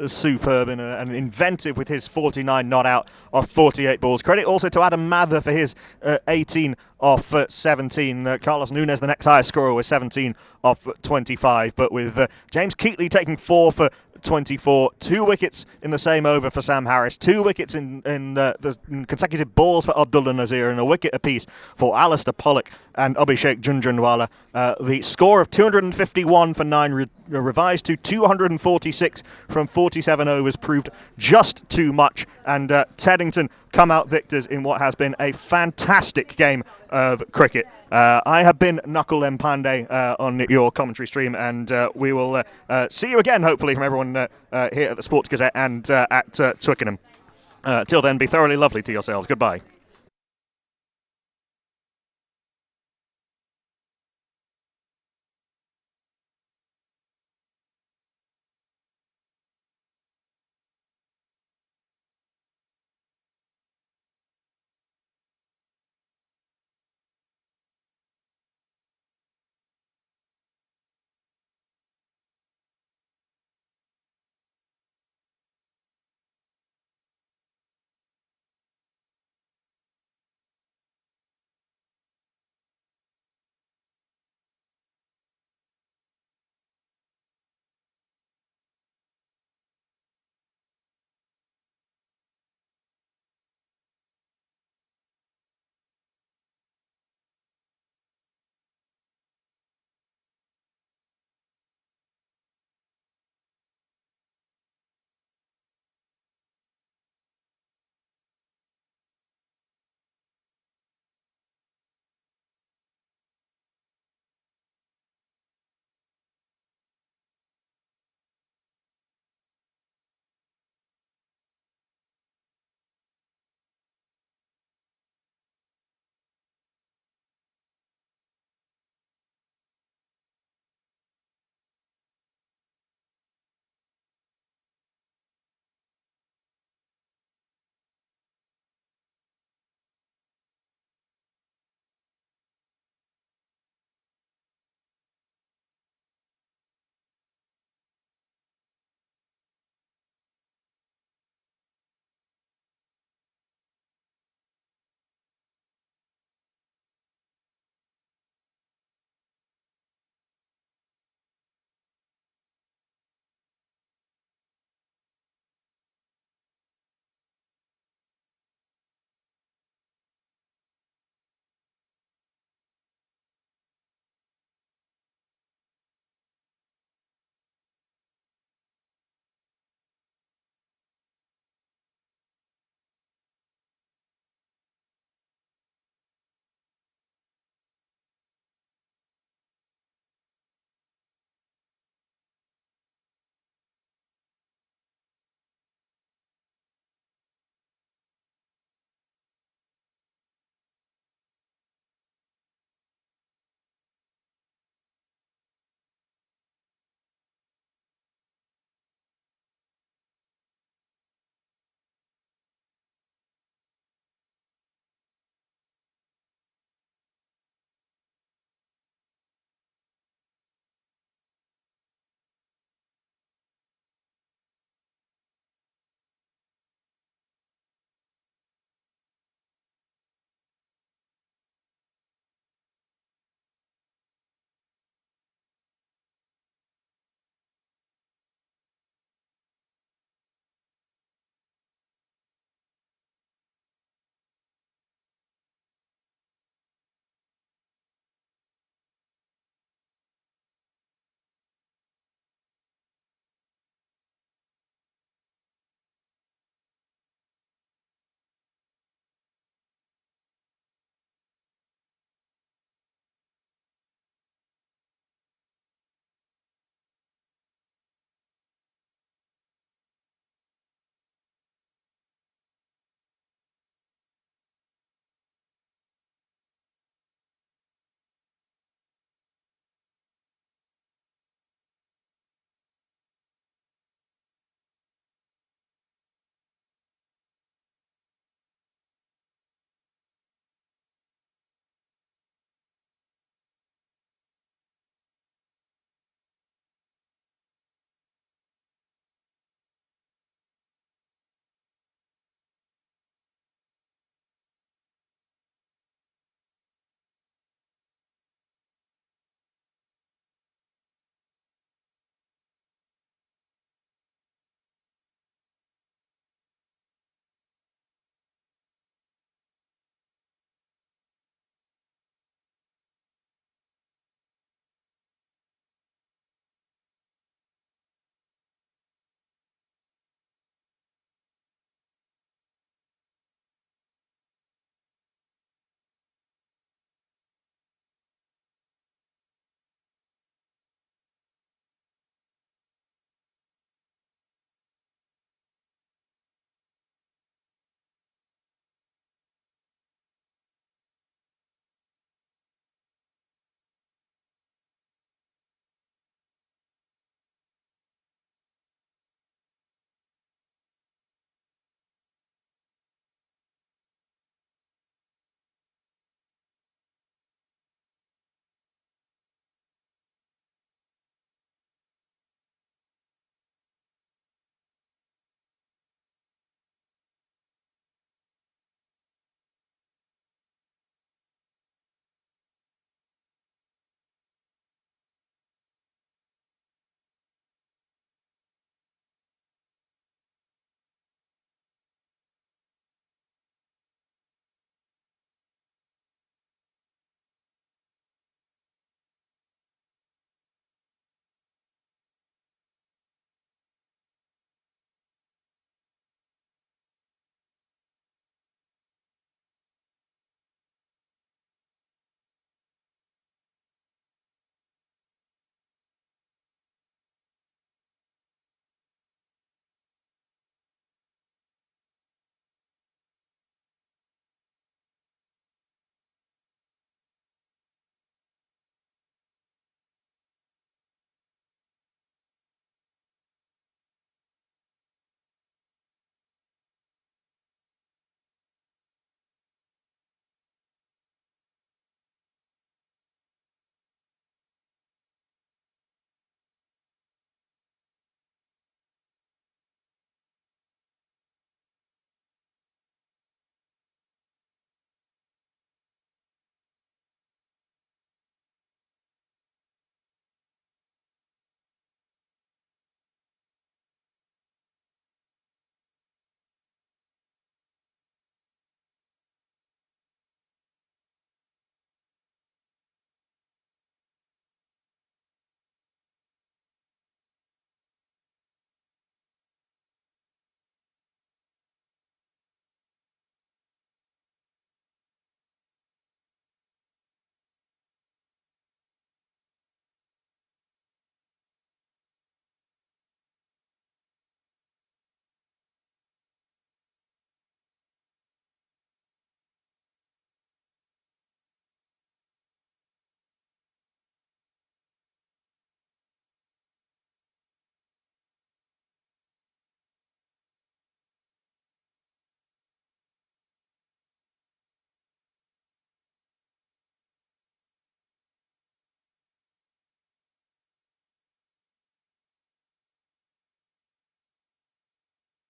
superb and inventive with his 49 not out off 48 balls. Credit also to Adam Mather for his 18 off 17. Carlos Nunes, the next highest scorer, with 17 off 25, but with James Keatley taking 4 for 24, 2 wickets in the same over for Sam Harris, 2 wickets in consecutive balls for Abdullah Nazir, and a wicket apiece for Alistair Pollock and Abhishek Junjunwala. The score of 251 for 9 revised to 246 from 47 overs proved just too much, and Teddington come out victors in what has been a fantastic game of cricket. I have been Knuckle Mpande on your commentary stream, and we will see you again, hopefully, from everyone here at the Sports Gazette and at Twickenham. Till then, be thoroughly lovely to yourselves. Goodbye.